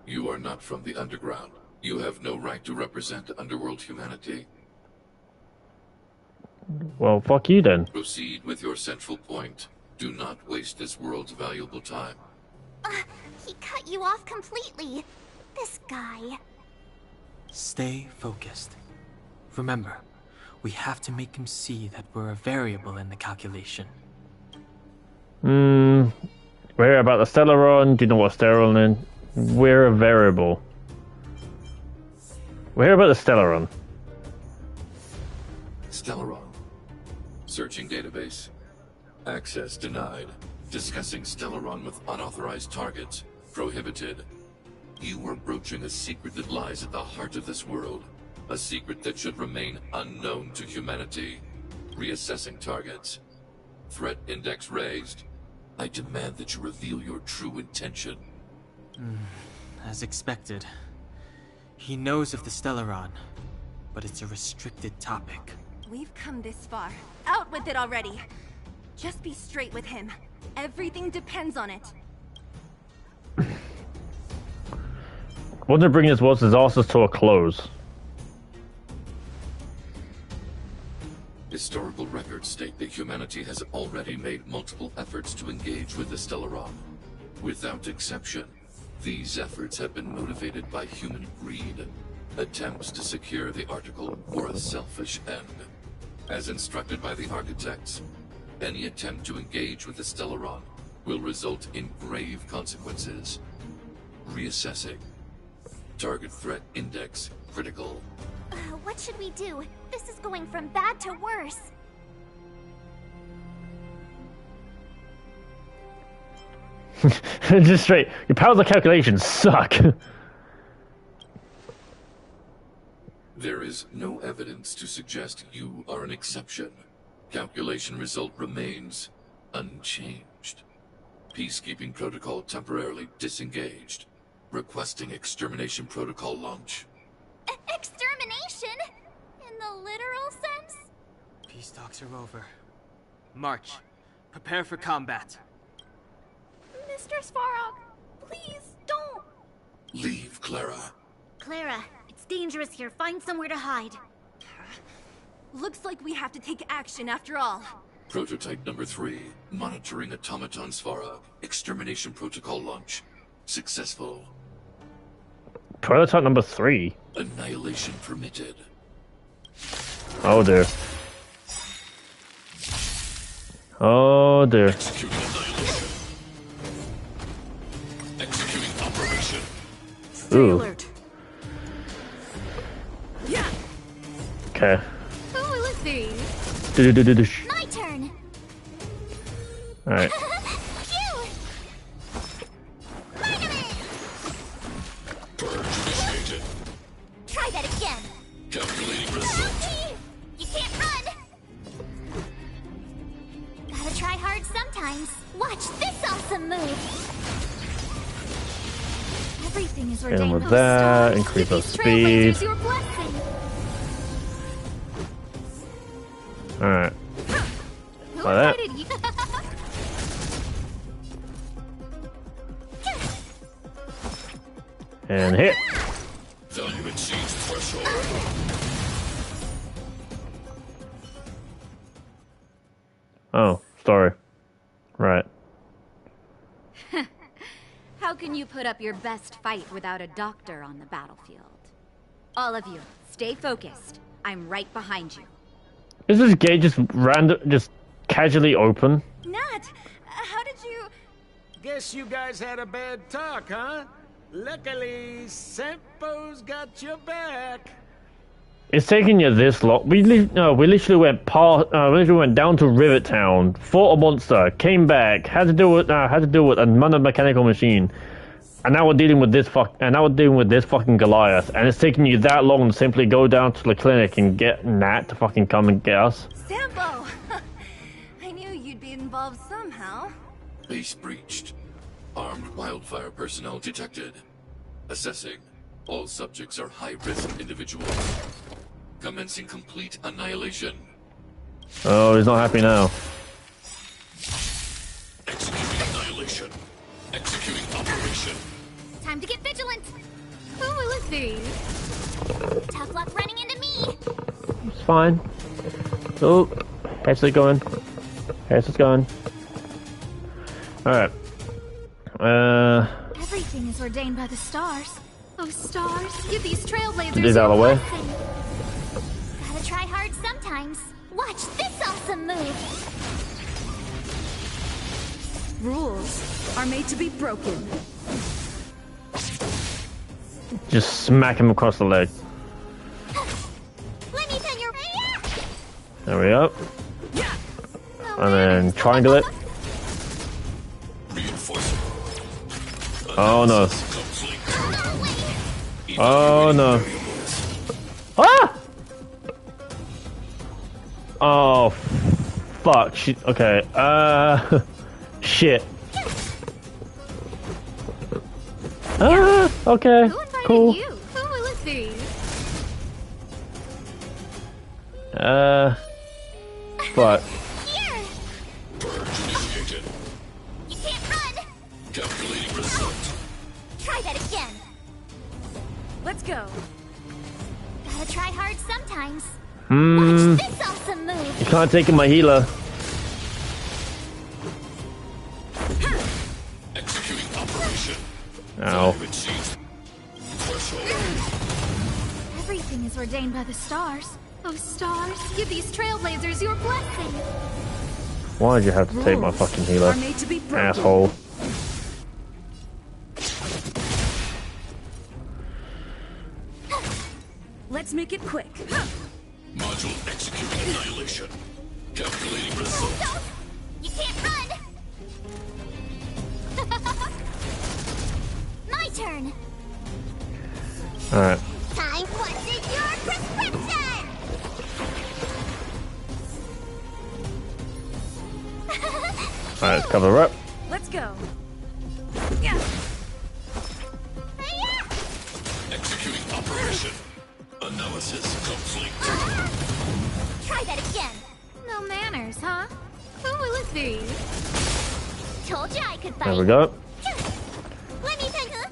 You are not from the Underground. You have no right to represent Underworld humanity. Well, fuck you then. Proceed with your central point. Do not waste this world's valuable time. He cut you off completely. This guy. Stay focused. Remember, we have to make him see that we're a variable in the calculation. We're here about the Stellaron. Do you know what Stellaron is? We're a variable. We're here about the Stellaron. Stellaron. Searching database. Access denied. Discussing Stellaron with unauthorized targets. Prohibited. You are broaching a secret that lies at the heart of this world. A secret that should remain unknown to humanity. Reassessing targets. Threat index raised. I demand that you reveal your true intention. As expected. He knows of the Stellaron, but it's a restricted topic. We've come this far. Out with it already. Just be straight with him. Everything depends on it. Wouldn't it bring this world's disasters to a close? Historical records state that humanity has already made multiple efforts to engage with the Stellaron. Without exception, these efforts have been motivated by human greed, attempts to secure the article for a selfish end. As instructed by the architects, any attempt to engage with the Stellaron will result in grave consequences. Reassessing. Target threat index critical. What should we do? This is going from bad to worse. Just straight. Your powers of calculation suck. There is no evidence to suggest you are an exception. Calculation result remains unchanged. Peacekeeping protocol temporarily disengaged. Requesting extermination protocol launch. Extermination? In the literal sense? Peace talks are over. March. Prepare for combat. Mistress Farog, please don't. Leave, Clara. Clara, it's dangerous here. Find somewhere to hide. Looks like we have to take action after all. Prototype number 3. Monitoring automaton Svarog. Extermination protocol launch. Successful. Prototype number 3. Annihilation permitted. Oh dear. Oh dear. Executing annihilation. Executing operation. Ooh. Alert. Yeah. Okay. Oh, let's see. My turn. All right. Try that again. Calculating result. You can't run. Gotta try hard sometimes. Watch this awesome move. Everything is And ordained with by that, stars. increase Give our these trailblazers speed. your blessing. All right. Who Like that. invited you? And hit. Value exceeds threshold. Oh, sorry. Right. How can you put up your best fight without a doctor on the battlefield? All of you, stay focused. I'm right behind you. Is this gate just just casually open? Nat, how did you... Guess you guys had a bad talk, huh? Luckily, Sempo's got your back. It's taking you this long. We literally went down to Rivet Town, fought a monster, came back, had to deal with a mechanical machine, and now we're dealing with this fucking Goliath, and it's taking you that long to simply go down to the clinic and get Nat to fucking come and get us. Sampo! I knew you'd be involved somehow. Base breached. Armed wildfire personnel detected. Assessing. All subjects are high-risk individuals. Commencing complete annihilation. Oh, he's not happy now. Executing annihilation. Executing operation. Time to get vigilant. Oh, let's see. Tough luck running into me. It's fine. Oh, Headset going. Headset's going. Alright. Everything is ordained by the stars. Oh, stars, give these trailblazers Get these out of the way. blessing. Gotta try hard sometimes. Watch this awesome move. Rules are made to be broken. Just smack him across the leg. Let me pin your... There we go. And then triangle it. Oh no. Oh no. Ah! Oh fuck. Okay. Shit. Ah, okay. Cool. You? Who will it be? But Here! You can't run! Calculating result. Try that again. Let's go. Gotta try hard sometimes. Hmm. Watch this awesome move. You can't take in my healer. Executing operation. Ow. Everything is ordained by the stars. Oh, stars, give these trailblazers your blessing. Why'd you have to take my fucking healer? Are made to be broken. Asshole. Let's make it quick. Module executing annihilation. Calculating result. You can't run! My turn! Alright. Time what's in your prescription! Alright, cover her up. Let's go. Executing operation. Analysis complete. Try that again! No manners, huh? Who will it be? Told you I could fight! There we go. Let me take a...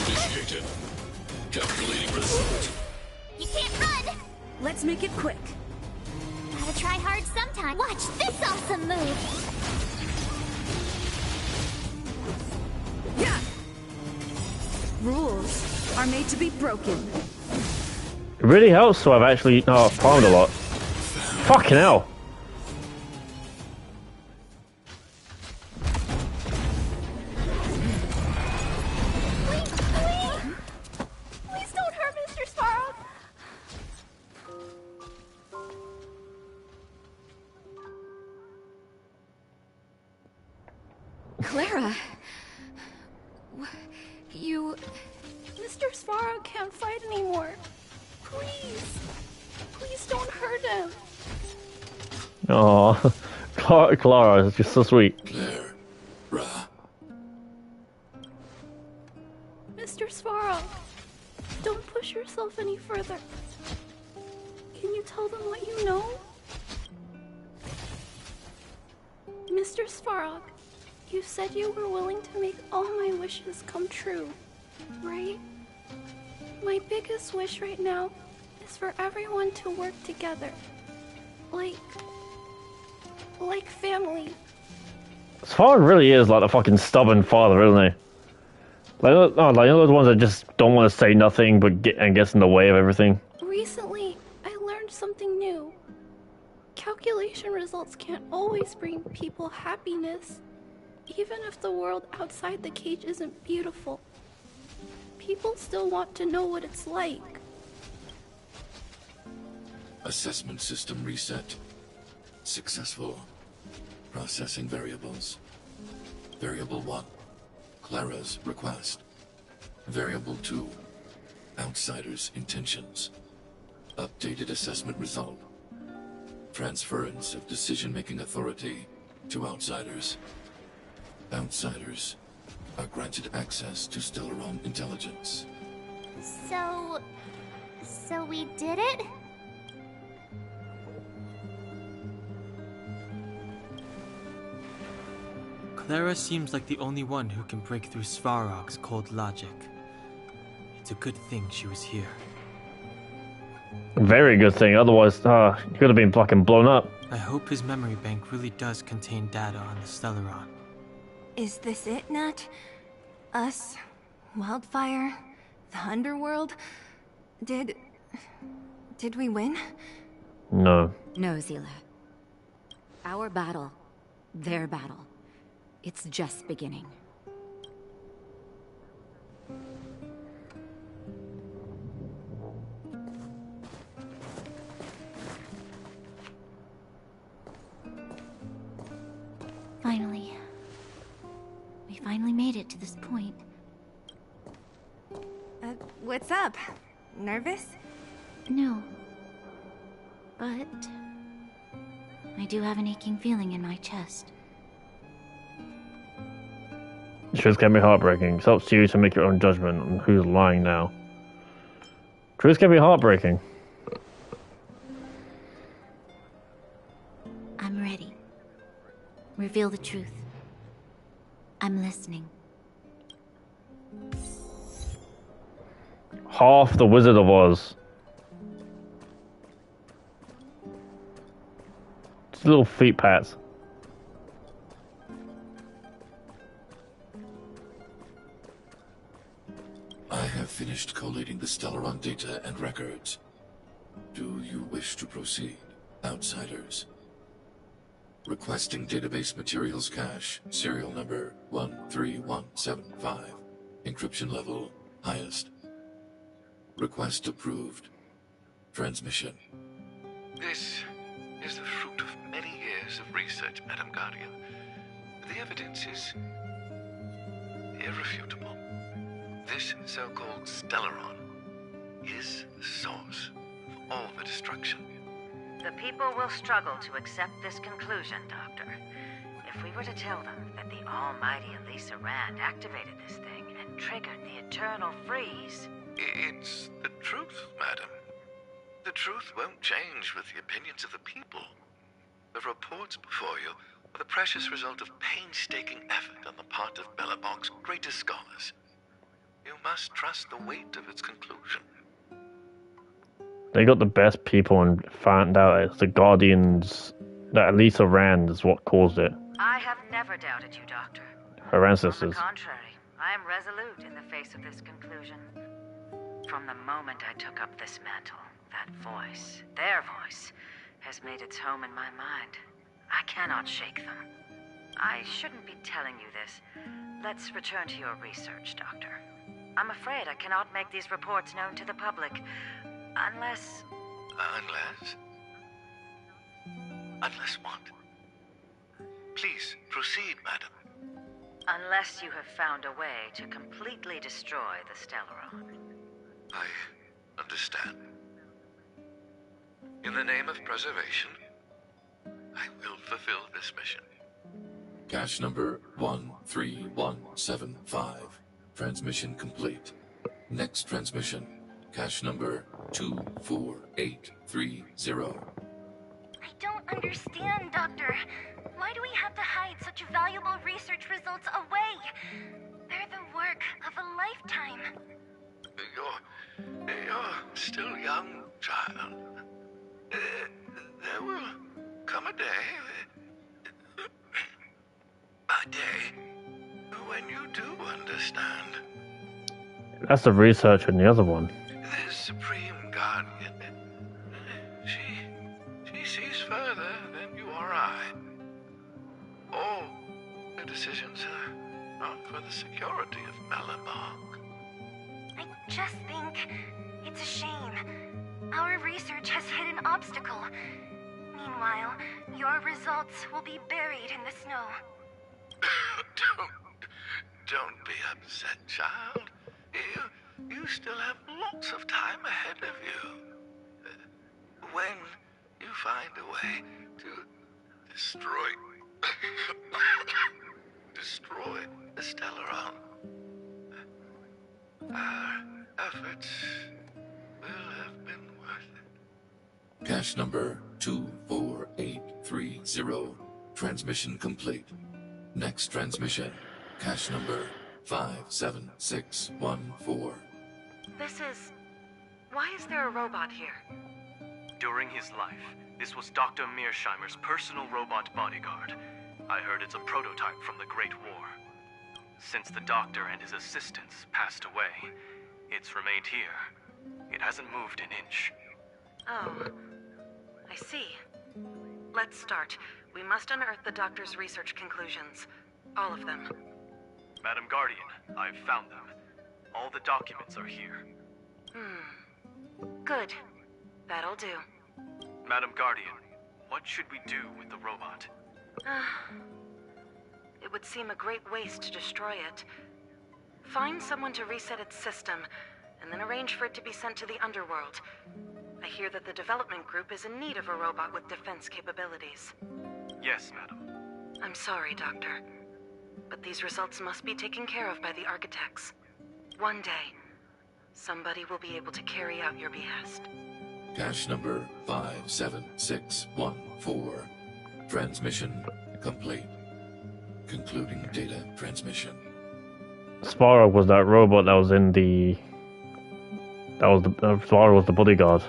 Initiated. Calculating result. You can't run! Let's make it quick. Gotta try hard sometime. Watch this awesome move! Yeah. Rules are made to be broken. It really helps to have actually farmed a lot. Fucking hell. Please don't hurt Mr. Sparrow. Clara. You... Mr. Sparrow can't fight anymore. Please. Please don't hurt him. Oh, Clara is just so sweet. Mr. Sparrow, don't push yourself any further. Can you tell them what you know? Mr. Sparrow, you said you were willing to make all my wishes come true, right? My biggest wish right now is for everyone to work together. Like family. Svarog really is like a fucking stubborn father, isn't he? Like those ones that just don't want to say nothing but gets in the way of everything. Recently, I learned something new. Calculation results can't always bring people happiness, even if the world outside the cage isn't beautiful. People still want to know what it's like. Assessment system reset. Successful. Processing variables. Variable 1. Clara's request. Variable 2. Outsider's intentions. Updated assessment result. Transference of decision-making authority to outsiders. Outsiders are granted access to Stellaron intelligence. So we did it? Clara seems like the only one who can break through Svarog's cold logic. It's a good thing she was here. Very good thing, otherwise, he could have been fucking blown up. I hope his memory bank really does contain data on the Stellaron. Is this it, Nat? Us? Wildfire? The Underworld? Did we win? No. No, Zila. Our battle, their battle, it's just beginning. Finally. We finally made it to this point. What's up? Nervous? No. But I do have an aching feeling in my chest. Truth can be heartbreaking. It's up to you to make your own judgment on who's lying now. Truth can be heartbreaking. I'm ready. Reveal the truth. I'm listening. Half the Wizard of Oz. Just little feet pats. I have finished collating the Stellaron data and records. Do you wish to proceed, outsiders? Requesting database materials cache, serial number 13175. Encryption level highest. Request approved. Transmission. This is the fruit of many years of research, Madam Guardian. The evidence is irrefutable. This so-called Stellaron is the source of all the destruction. The people will struggle to accept this conclusion, Doctor. If we were to tell them that the almighty Elisa Rand activated this thing and triggered the eternal freeze... It's the truth, madam. The truth won't change with the opinions of the people. The reports before you are the precious result of painstaking effort on the part of Bellabong's greatest scholars. You must trust the weight of its conclusion. They got the best people and found out it's the Guardians, that Elisa Rand is what caused it. I have never doubted you, Doctor. Her On ancestors. the contrary, I am resolute in the face of this conclusion. From the moment I took up this mantle, that voice, their voice, has made its home in my mind. I cannot shake them. I shouldn't be telling you this. Let's return to your research, Doctor. I'm afraid I cannot make these reports known to the public, unless... Unless what? Please, proceed, madam. Unless you have found a way to completely destroy the Stellaron. I understand. In the name of preservation, I will fulfill this mission. Cache number 13175. Transmission complete. Next transmission. Cache number 24830. I don't understand, Doctor. Why do we have to hide such valuable research results away? They're the work of a lifetime. You're still young, child. There will come a day, when you do understand. That's the researcher in the other one. This Supreme Guardian, she sees further than you or I. All her decisions are not for the security of Bellabong. I just think it's a shame. Our research has hit an obstacle. Meanwhile, your results will be buried in the snow. Don't be upset, child. You still have lots of time ahead of you. When you find a way to destroy the Stellaron, our efforts will have been worth it. Cache number 24830. Transmission complete. Next transmission. Cache number 57614. This is... Why is there a robot here? During his life, this was Dr. Mearsheimer's personal robot bodyguard. I heard it's a prototype from the Great War. Since the doctor and his assistants passed away, it's remained here. It hasn't moved an inch. Oh, I see. Let's start. We must unearth the doctor's research conclusions. All of them. Madam Guardian, I've found them. All the documents are here. Good. That'll do. Madam Guardian, what should we do with the robot? It would seem a great waste to destroy it. Find someone to reset its system, and then arrange for it to be sent to the Underworld. I hear that the development group is in need of a robot with defense capabilities. Yes, madam. I'm sorry, Doctor, but these results must be taken care of by the architects. One day, somebody will be able to carry out your behest. Cache number 57614. Transmission complete. Concluding data transmission. Svarog was that robot that was in the... Svarog was the bodyguard.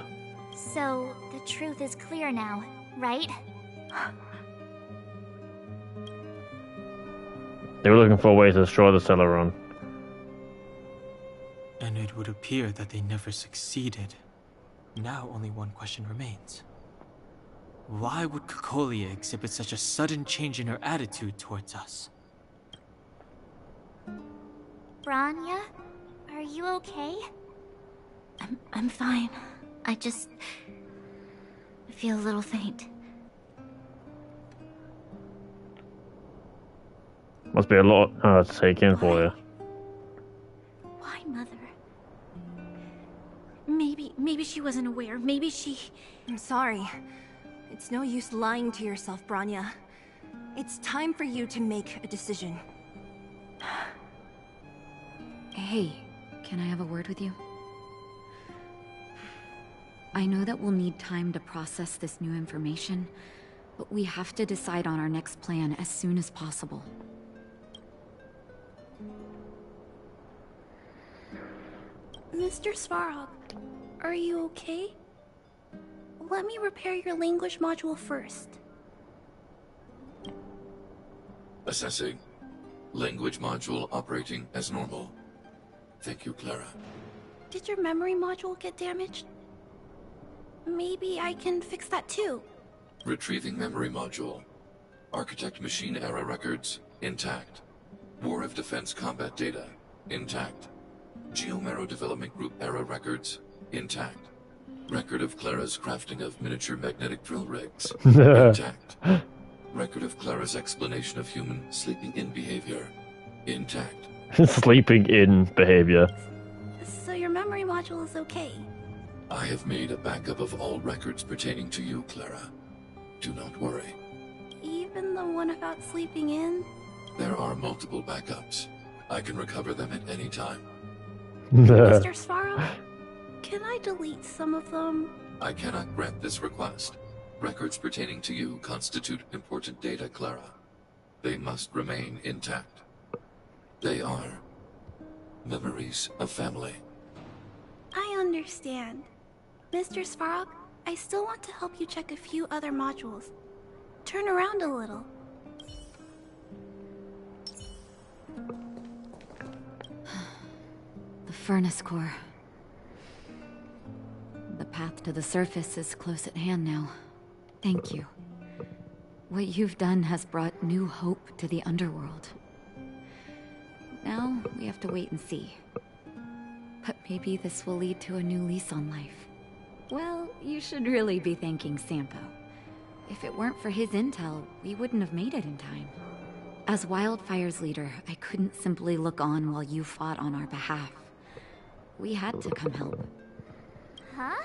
So, the truth is clear now, right? They were looking for a way to destroy the Celeron. And it would appear that they never succeeded. Now only one question remains. Why would Cocolia exhibit such a sudden change in her attitude towards us? Branya, are you okay? I'm fine. I feel a little faint. Must be a lot to take in for you. Why, Mother? Maybe she wasn't aware. Maybe she... I'm sorry. It's no use lying to yourself, Branya. It's time for you to make a decision. Hey, can I have a word with you? I know that we'll need time to process this new information, but we have to decide on our next plan as soon as possible. Mr. Svarog, are you okay? Let me repair your language module first. Assessing. Language module operating as normal. Thank you, Clara. Did your memory module get damaged? Maybe I can fix that too. Retrieving memory module. Architect machine error records intact. War of Defense combat data intact. Geomero Development Group error records intact. Record of Clara's crafting of miniature magnetic drill rigs intact. Record of Clara's explanation of human sleeping in behavior intact. Sleeping in behavior. So your memory module is okay? I have made a backup of all records pertaining to you, Clara. Do not worry. Even the one about sleeping in? There are multiple backups. I can recover them at any time. Mr. Svarog, can I delete some of them? I cannot grant this request. Records pertaining to you constitute important data, Clara. They must remain intact. They are memories of family. I understand. Mr. Svarog, I still want to help you check a few other modules. Turn around a little. The furnace core. The path to the surface is close at hand now. Thank you. What you've done has brought new hope to the Underworld. Now, we have to wait and see. But maybe this will lead to a new lease on life. Well, you should really be thanking Sampo. If it weren't for his intel, we wouldn't have made it in time. As Wildfire's leader, I couldn't simply look on while you fought on our behalf. We had to come help. Huh?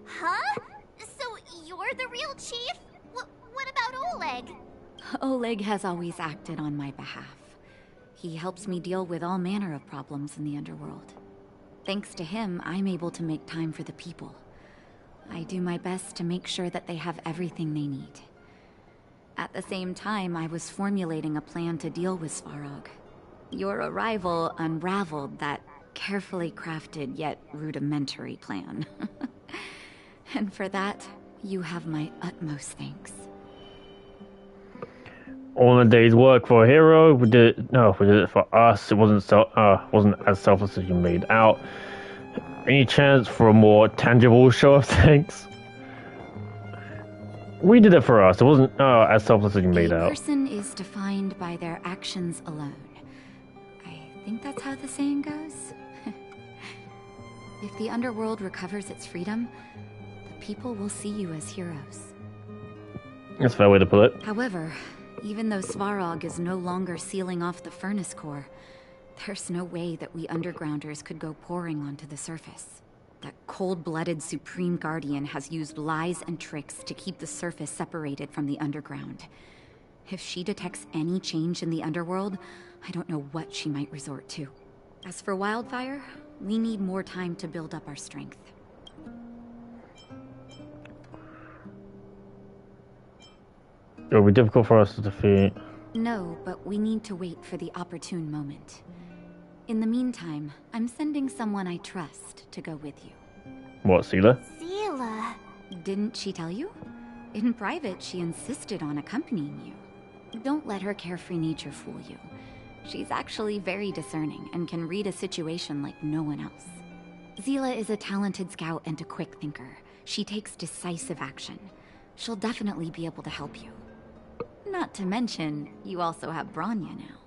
Huh? So you're the real chief? What about Oleg? Oleg has always acted on my behalf. He helps me deal with all manner of problems in the Underworld. Thanks to him, I'm able to make time for the people. I do my best to make sure that they have everything they need. At the same time, I was formulating a plan to deal with Svarog. Your arrival unraveled that carefully crafted yet rudimentary plan. And for that, you have my utmost thanks. All in a day's work for a hero. We did it. No, we did it for us. It wasn't as selfless as you made out. Any chance for a more tangible show of thanks? We did it for us. It wasn't as selfless as you made out. A person is defined by their actions alone. I think that's how the saying goes. If the Underworld recovers its freedom, the people will see you as heroes. That's a fair way to put it. However, even though Svarog is no longer sealing off the furnace core, there's no way that we undergrounders could go pouring onto the surface. That cold-blooded Supreme Guardian has used lies and tricks to keep the surface separated from the underground. If she detects any change in the Underworld, I don't know what she might resort to. As for Wildfire, we need more time to build up our strength. It will be difficult for us to defeat. No, but we need to wait for the opportune moment. In the meantime, I'm sending someone I trust to go with you. What, Seela? Seela. Didn't she tell you? In private, she insisted on accompanying you. Don't let her carefree nature fool you. She's actually very discerning and can read a situation like no one else. Seela is a talented scout and a quick thinker. She takes decisive action. She'll definitely be able to help you. Not to mention, you also have Branya now.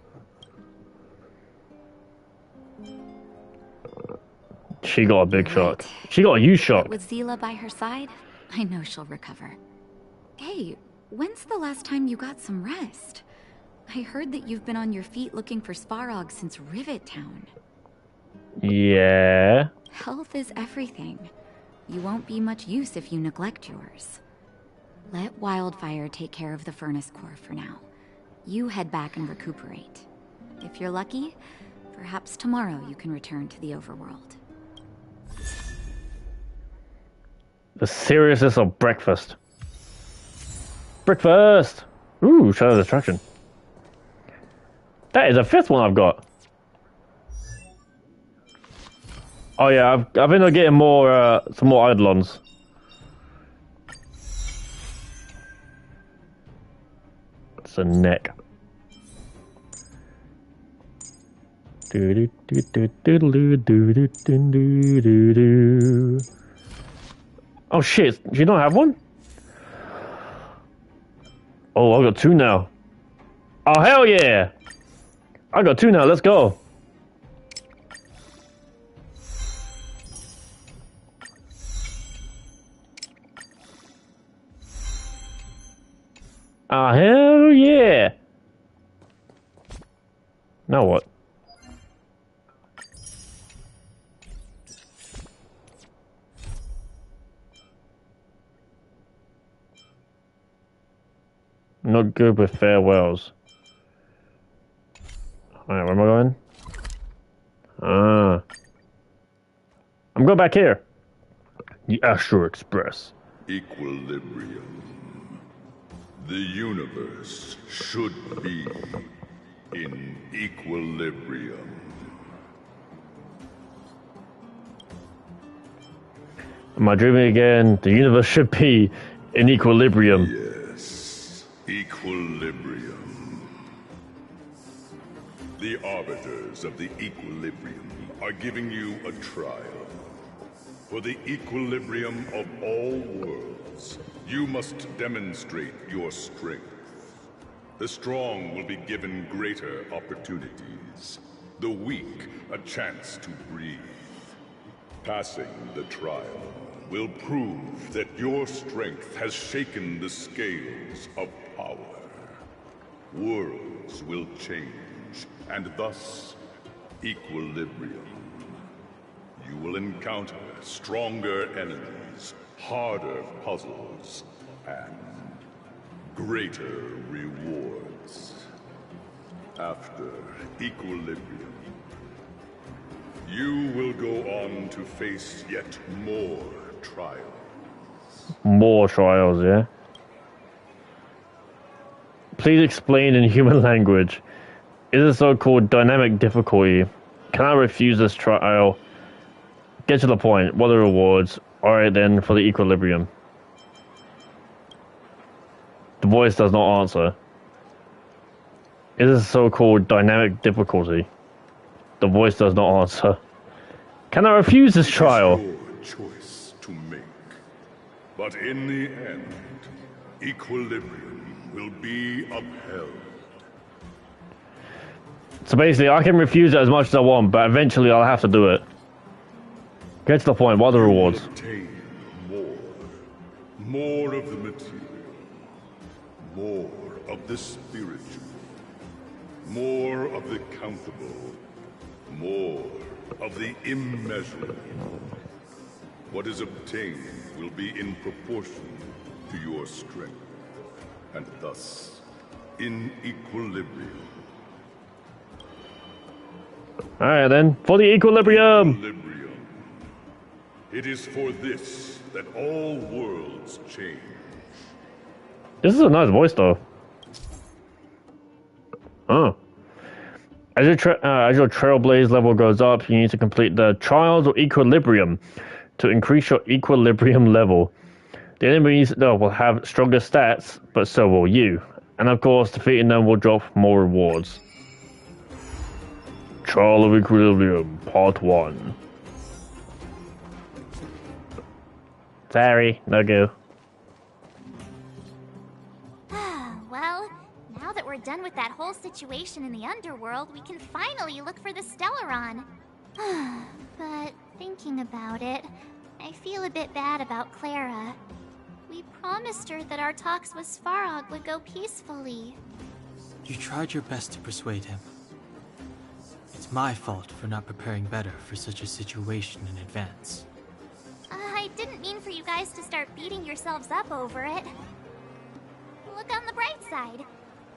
She got a big shock. She got a huge shock. With Seela by her side, I know she'll recover. Hey, when's the last time you got some rest? I heard that you've been on your feet looking for Svarog since Rivet Town. Yeah. Health is everything. You won't be much use if you neglect yours. Let Wildfire take care of the furnace core for now. You head back and recuperate. If you're lucky, perhaps tomorrow you can return to the overworld. The seriousness of breakfast. Breakfast! Ooh, shadow destruction. That is a fifth one I've got. Oh yeah, I've ended up getting more, some more Eidolons. It's a neck. Oh shit, you don't have one? Oh, I got two now. Oh hell yeah! I got two now, let's go. Ah, hell yeah! Now what? Not good with farewells. Alright, where am I going? I'm going back here. The Astro Express. Equilibrium. The universe should be in equilibrium. Am I dreaming again? The universe should be in equilibrium. Yes, equilibrium. The arbiters of the equilibrium are giving you a trial. For the equilibrium of all worlds, you must demonstrate your strength. The strong will be given greater opportunities. The weak, a chance to breathe. Passing the trial will prove that your strength has shaken the scales of power. Worlds will change, and thus, equilibrium. You will encounter stronger enemies, harder puzzles, and greater rewards. After equilibrium, you will go on to face yet more trials. More trials, yeah? Please explain in human language. Is a so-called dynamic difficulty? Can I refuse this trial? Get to the point. What are the rewards? Alright then, for the equilibrium. The voice does not answer. It is a so-called dynamic difficulty. The voice does not answer. Can I refuse this trial? It's your choice to make. But in the end, equilibrium will be upheld. So basically, I can refuse it as much as I want, but eventually I'll have to do it. Get to the point. What are the rewards? Obtain more. More of the material. More of the spiritual. More of the countable. More of the immeasurable. What is obtained will be in proportion to your strength, and thus in equilibrium. Alright then, for the equilibrium! It is for this that all worlds change. This is a nice voice though. Oh. As your Trailblaze level goes up, you need to complete the Trials of Equilibrium to increase your equilibrium level. The enemies will have stronger stats, but so will you. And of course, defeating them will drop more rewards. Trial of Equilibrium, Part 1. Sorry, no go. Well, now that we're done with that whole situation in the Underworld, we can finally look for the Stellaron. But thinking about it, I feel a bit bad about Clara. We promised her that our talks with Svarog would go peacefully. You tried your best to persuade him. It's my fault for not preparing better for such a situation in advance. I didn't mean for you guys to start beating yourselves up over it. Look on the bright side.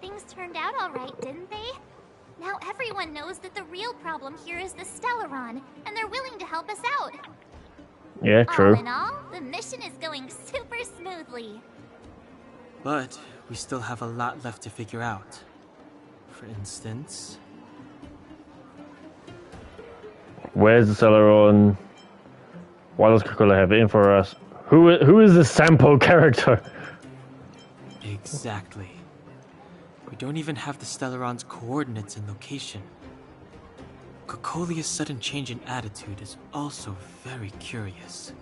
Things turned out alright, didn't they? Now everyone knows that the real problem here is the Stellaron, and they're willing to help us out. Yeah, true. All in all, the mission is going super smoothly. But we still have a lot left to figure out. For instance... Where's the Stellaron? Why does Coca-Cola have it in for us? Who is this Sampo character? Exactly. We don't even have the Stellaron's coordinates and location. Cocolia's sudden change in attitude is also very curious.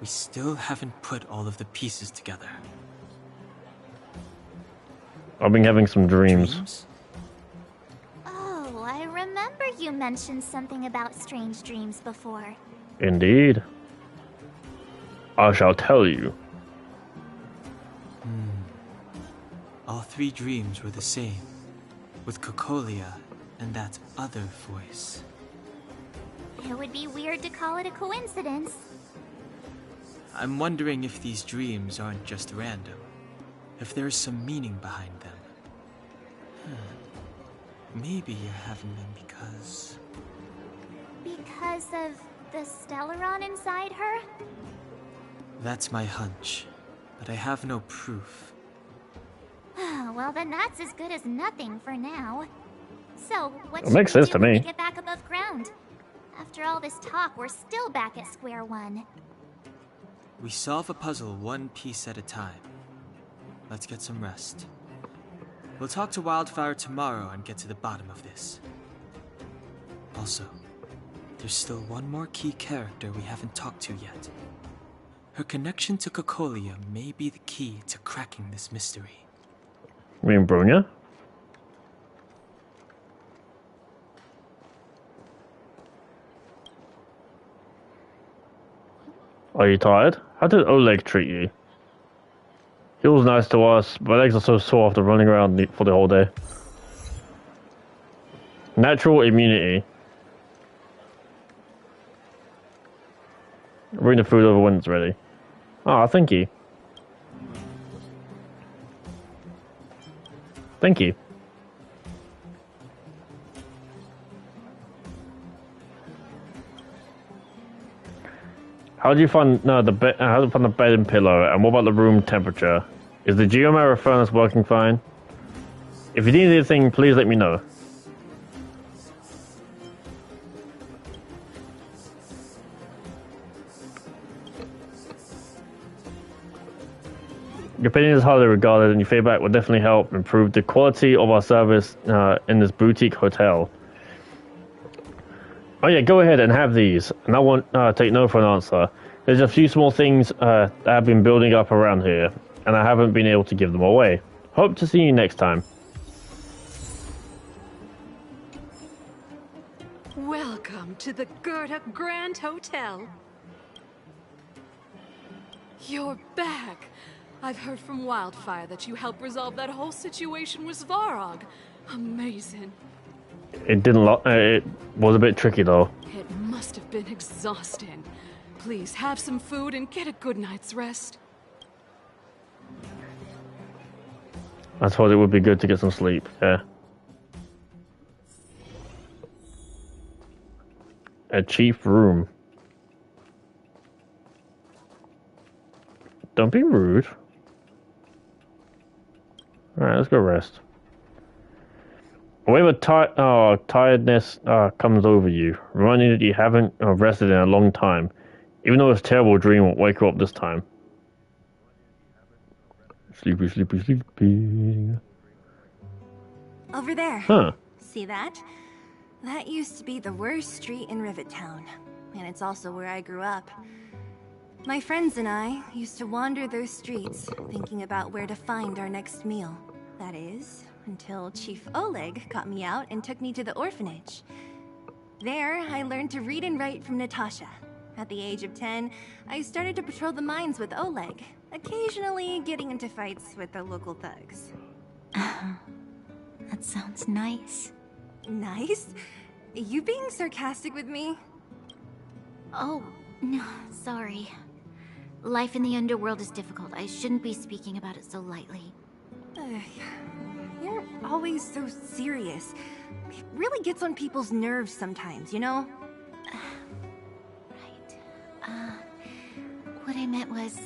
We still haven't put all of the pieces together. I've been having some dreams. Oh, I remember you mentioned something about strange dreams before. Indeed. I shall tell you. All three dreams were the same, with Cocolia and that other voice. It would be weird to call it a coincidence. I'm wondering if these dreams aren't just random, if there is some meaning behind them. Maybe you're having them because... Because of the Stellaron inside her? That's my hunch, but I have no proof. Well, then that's as good as nothing for now. So, what It makes sense to when me. we get back above ground? After all this talk, we're still back at square one. We solve a puzzle one piece at a time. Let's get some rest. We'll talk to Wildfire tomorrow and get to the bottom of this. Also, there's still one more key character we haven't talked to yet. Her connection to Cocolia may be the key to cracking this mystery. You mean Brunia? Are you tired? How did Oleg treat you? He was nice to us, but my legs are so sore after running around for the whole day. Natural immunity. Bring the food over when it's ready. Ah, thank you. Thank you. How do you find the bed? How do you find the bed and pillow? And what about the room temperature? Is the Geomera furnace working fine? If you need anything, please let me know. Your opinion is highly regarded, and your feedback will definitely help improve the quality of our service in this boutique hotel. Oh yeah, go ahead and have these, and I won't take no for an answer. There's a few small things that have been building up around here, and I haven't been able to give them away. Hope to see you next time. Welcome to the Gerda Grand Hotel. You're back. I've heard from Wildfire that you helped resolve that whole situation with Svarog. Amazing. It didn't. It was a bit tricky though. It must have been exhausting. Please have some food and get a good night's rest. I thought it would be good to get some sleep. Yeah. A chief room. Don't be rude. Alright, let's go rest. A wave of tiredness comes over you, reminding you that you haven't rested in a long time. Even though this terrible dream won't wake you up this time. Sleepy, sleepy, sleepy. Over there. Huh. See that? That used to be the worst street in Rivet Town, and it's also where I grew up. My friends and I used to wander those streets, thinking about where to find our next meal. That is, until Chief Oleg got me out and took me to the orphanage. There, I learned to read and write from Natasha. At the age of 10, I started to patrol the mines with Oleg, occasionally getting into fights with the local thugs. That sounds nice. Nice? You being sarcastic with me? Oh, no, sorry. Life in the Underworld is difficult. I shouldn't be speaking about it so lightly. You're always so serious. It really gets on people's nerves sometimes, you know? What I meant was...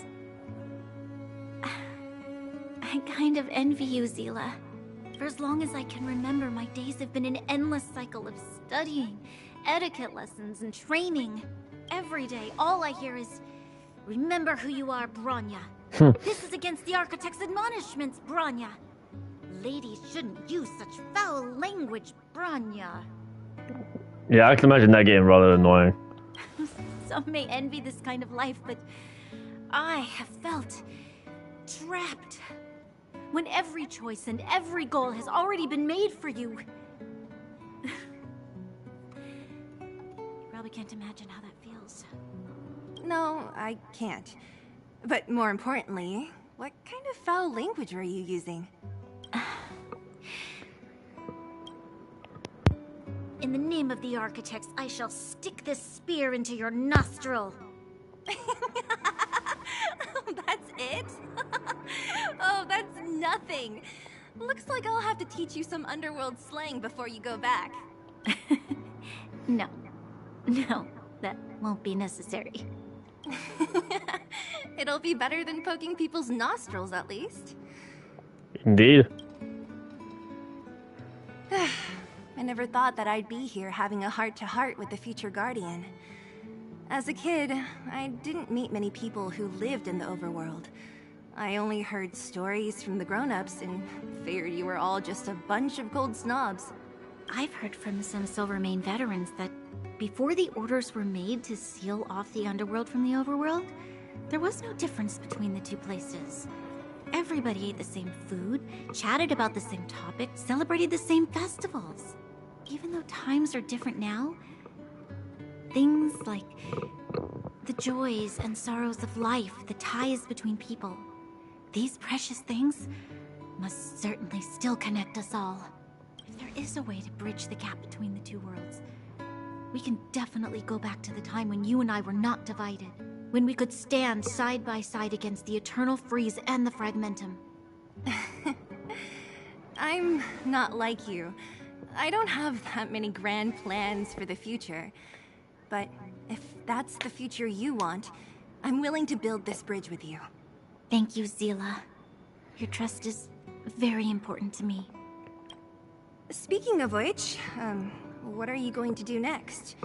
I kind of envy you, Zila. For as long as I can remember, my days have been an endless cycle of studying, etiquette lessons, and training. Every day, all I hear is, remember who you are, Bronya. This is against the Architect's admonishments, Bronya. Ladies shouldn't use such foul language, Bronya. Yeah, I can imagine that getting rather annoying. Some may envy this kind of life, but I have felt trapped. When every choice and every goal has already been made for you. You probably can't imagine how that feels. No, I can't. But more importantly, what kind of foul language were you using? In the name of the Architects, I shall stick this spear into your nostril. That's it? Oh, that's nothing. Looks like I'll have to teach you some Underworld slang before you go back. No, that won't be necessary. It'll be better than poking people's nostrils, at least. Indeed. I never thought that I'd be here having a heart-to-heart with the future Guardian. As a kid, I didn't meet many people who lived in the overworld. I only heard stories from the grown-ups and figured you were all just a bunch of cold snobs. I've heard from some Silvermane veterans that before the orders were made to seal off the Underworld from the overworld, there was no difference between the two places. Everybody ate the same food, chatted about the same topics, celebrated the same festivals. Even though times are different now, things like the joys and sorrows of life, the ties between people, these precious things must certainly still connect us all. If there is a way to bridge the gap between the two worlds, we can definitely go back to the time when you and I were not divided, when we could stand side by side against the Eternal Freeze and the Fragmentum. I'm not like you. I don't have that many grand plans for the future. But if that's the future you want, I'm willing to build this bridge with you. Thank you, Zila. Your trust is very important to me. Speaking of which, what are you going to do next?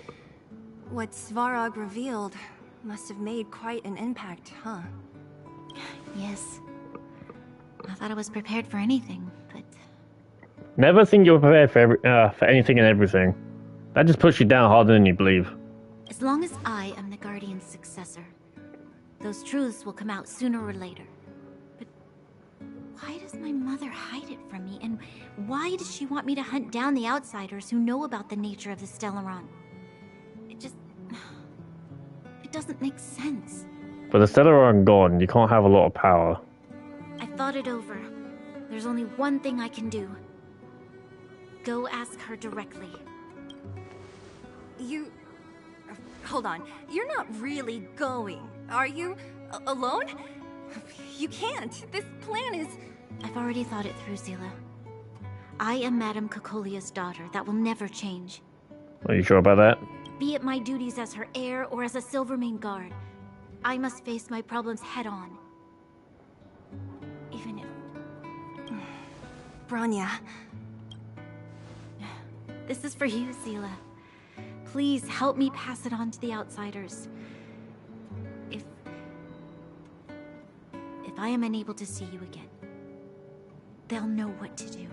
What Svarog revealed must have made quite an impact, huh? Yes. I thought I was prepared for anything, but... Never think you're prepared for anything and everything. That just puts you down harder than you believe. As long as I am the Guardian's successor, those truths will come out sooner or later. But why does my mother hide it from me? And why does she want me to hunt down the outsiders who know about the nature of the Stellaron? It doesn't make sense. But the Stellaron gone, you can't have a lot of power. I thought it over. There's only one thing I can do. Go ask her directly. You... Hold on. You're not really going, are you? Alone? You can't. This plan is... I've already thought it through, Zila. I am Madame Cocolia's daughter. That will never change. Are you sure about that? Be it my duties as her heir or as a Silvermane guard, I must face my problems head-on. Even if... Bronya. This is for you, Zila. Please help me pass it on to the outsiders. If I am unable to see you again, they'll know what to do.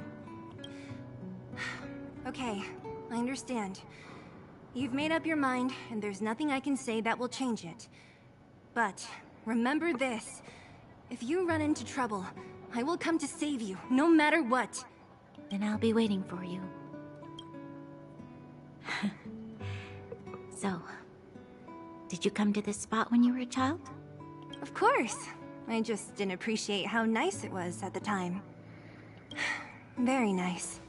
Okay, I understand. You've made up your mind, and there's nothing I can say that will change it. But remember this. If you run into trouble, I will come to save you, no matter what. Then I'll be waiting for you. So, did you come to this spot when you were a child? Of course. I just didn't appreciate how nice it was at the time. Very nice.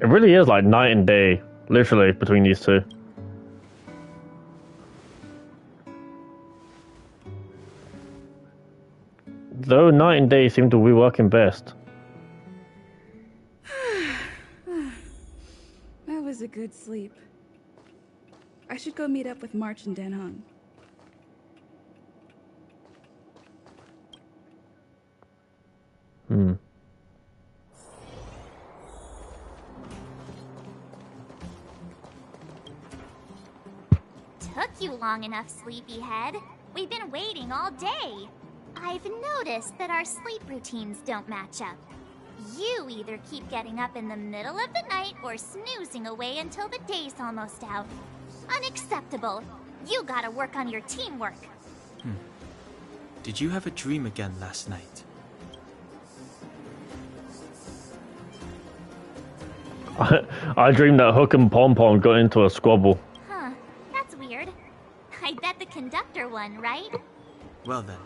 It really is like night and day, literally, between these two. Though night and day seem to be working best. That was a good sleep. I should go meet up with March and Dan Hung. Took you long enough, sleepyhead. We've been waiting all day. I've noticed that our sleep routines don't match up. You either keep getting up in the middle of the night or snoozing away until the day's almost out. Unacceptable. You gotta work on your teamwork. Did you have a dream again last night? I dreamed that Hook and Pom Pom got into a squabble. Huh, that's weird. I bet the conductor won, right? Well then,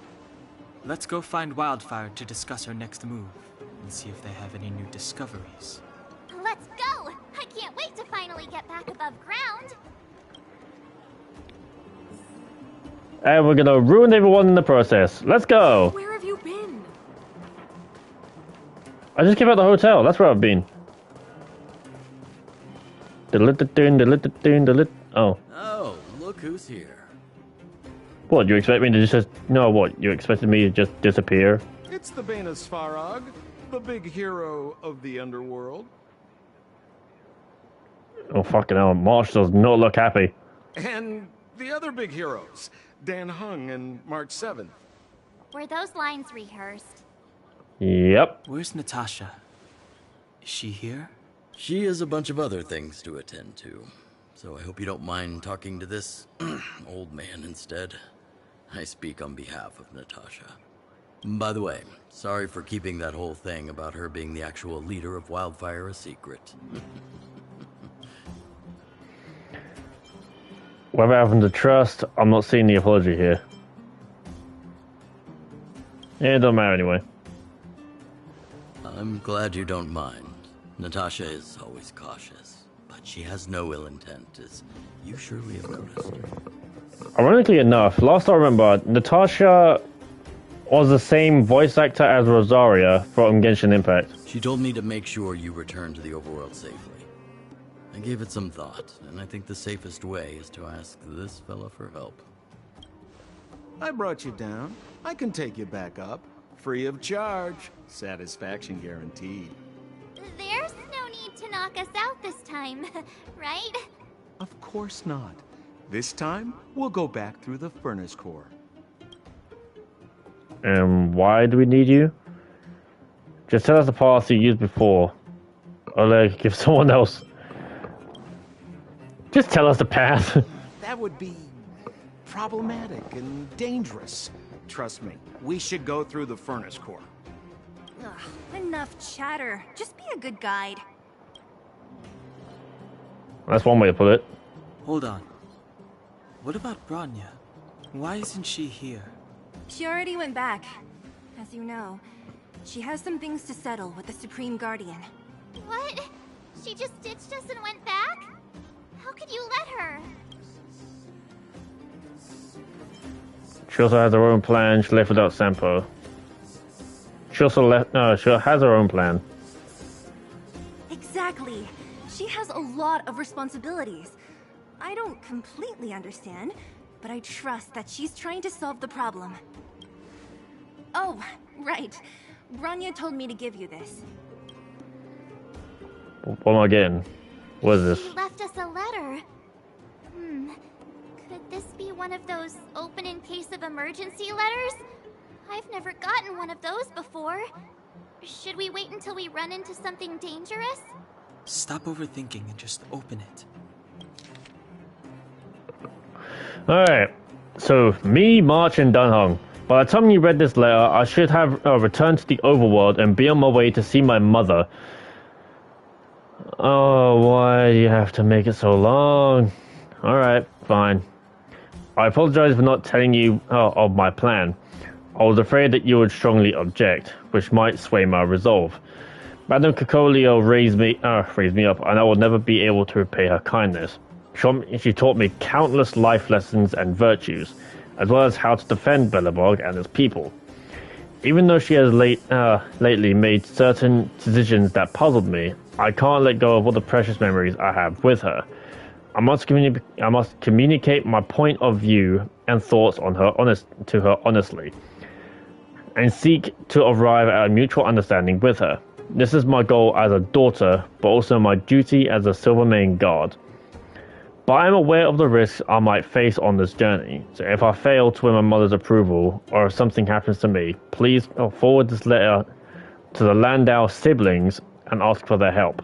let's go find Wildfire to discuss her next move and see if they have any new discoveries. Let's go! I can't wait to finally get back above ground. And we're gonna ruin everyone in the process. Let's go! Where have you been? I just came out the hotel. That's where I've been. Oh. Oh, look who's here. What, you expect me to just... No, what? You expected me to just disappear? It's the Bane of Svarog, the big hero of the Underworld. Oh, fucking hell. Marsh does not look happy. And the other big heroes, Dan Hung and March 7th. Were those lines rehearsed? Yep. Where's Natasha? Is she here? She has a bunch of other things to attend to, so I hope you don't mind talking to this old man instead. I speak on behalf of Natasha. By the way, sorry for keeping that whole thing about her being the actual leader of Wildfire a secret. Whatever happened to trust, I'm not seeing the apology here. Yeah, it doesn't matter anyway. I'm glad you don't mind. Natasha is always cautious, but she has no ill intent, as you surely have noticed. Ironically enough, last I remember, Natasha was the same voice actor as Rosaria from Genshin Impact. She told me to make sure you return to the overworld safely. I gave it some thought, and I think the safest way is to ask this fella for help. I brought you down. I can take you back up. Free of charge. Satisfaction guaranteed. There's no need to knock us out this time, right? Of course not. This time, we'll go back through the furnace core. And why do we need you? Just tell us the path you used before. Oleg, give someone else. Just tell us the path. That would be problematic and dangerous. Trust me, we should go through the furnace core. Ugh, enough chatter. Just be a good guide. That's one way to put it. Hold on. What about Bronya? Why isn't she here? She already went back. As you know, she has some things to settle with the Supreme Guardian. What? She just ditched us and went back? How could you let her? She also has her own plan. She left without Sampo. She also left. No, she has her own plan. Exactly. She has a lot of responsibilities. I don't completely understand, but I trust that she's trying to solve the problem. Oh, right. Bronya told me to give you this. What am I getting? What is this? She left us a letter. Could this be one of those open in case of emergency letters? I've never gotten one of those before. Should we wait until we run into something dangerous? Stop overthinking and just open it. Alright, so me, March, and Dunhong. By the time you read this letter, I should have returned to the overworld and be on my way to see my mother. Oh, why do you have to make it so long? Alright, fine. I apologize for not telling you of my plan. I was afraid that you would strongly object, which might sway my resolve. Madame Cacolio raised me up, and I will never be able to repay her kindness. She taught me countless life lessons and virtues, as well as how to defend Belobog and its people. Even though she has lately made certain decisions that puzzled me, I can't let go of all the precious memories I have with her. I must communicate my point of view and thoughts on her to her honestly, and seek to arrive at a mutual understanding with her. This is my goal as a daughter, but also my duty as a Silvermane guard. But I am aware of the risks I might face on this journey, so if I fail to win my mother's approval, or if something happens to me, please forward this letter to the Landau siblings and ask for their help.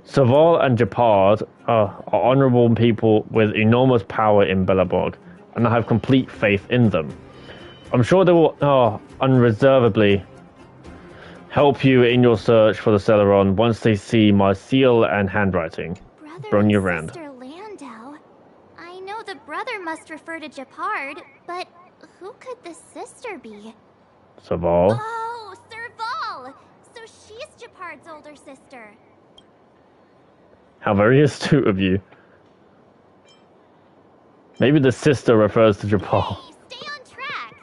Saval and Japard are honorable people with enormous power in Belobog, and I have complete faith in them. I'm sure they will unreservedly help you in your search for the Celeron once they see my seal and handwriting. Bronya Rand. Sister Landau. I know the brother must refer to Japard, but who could the sister be? Saval. Oh, Serval! So she's Japard's older sister. How very astute of you. Maybe the sister refers to Japard. Hey, stay on track!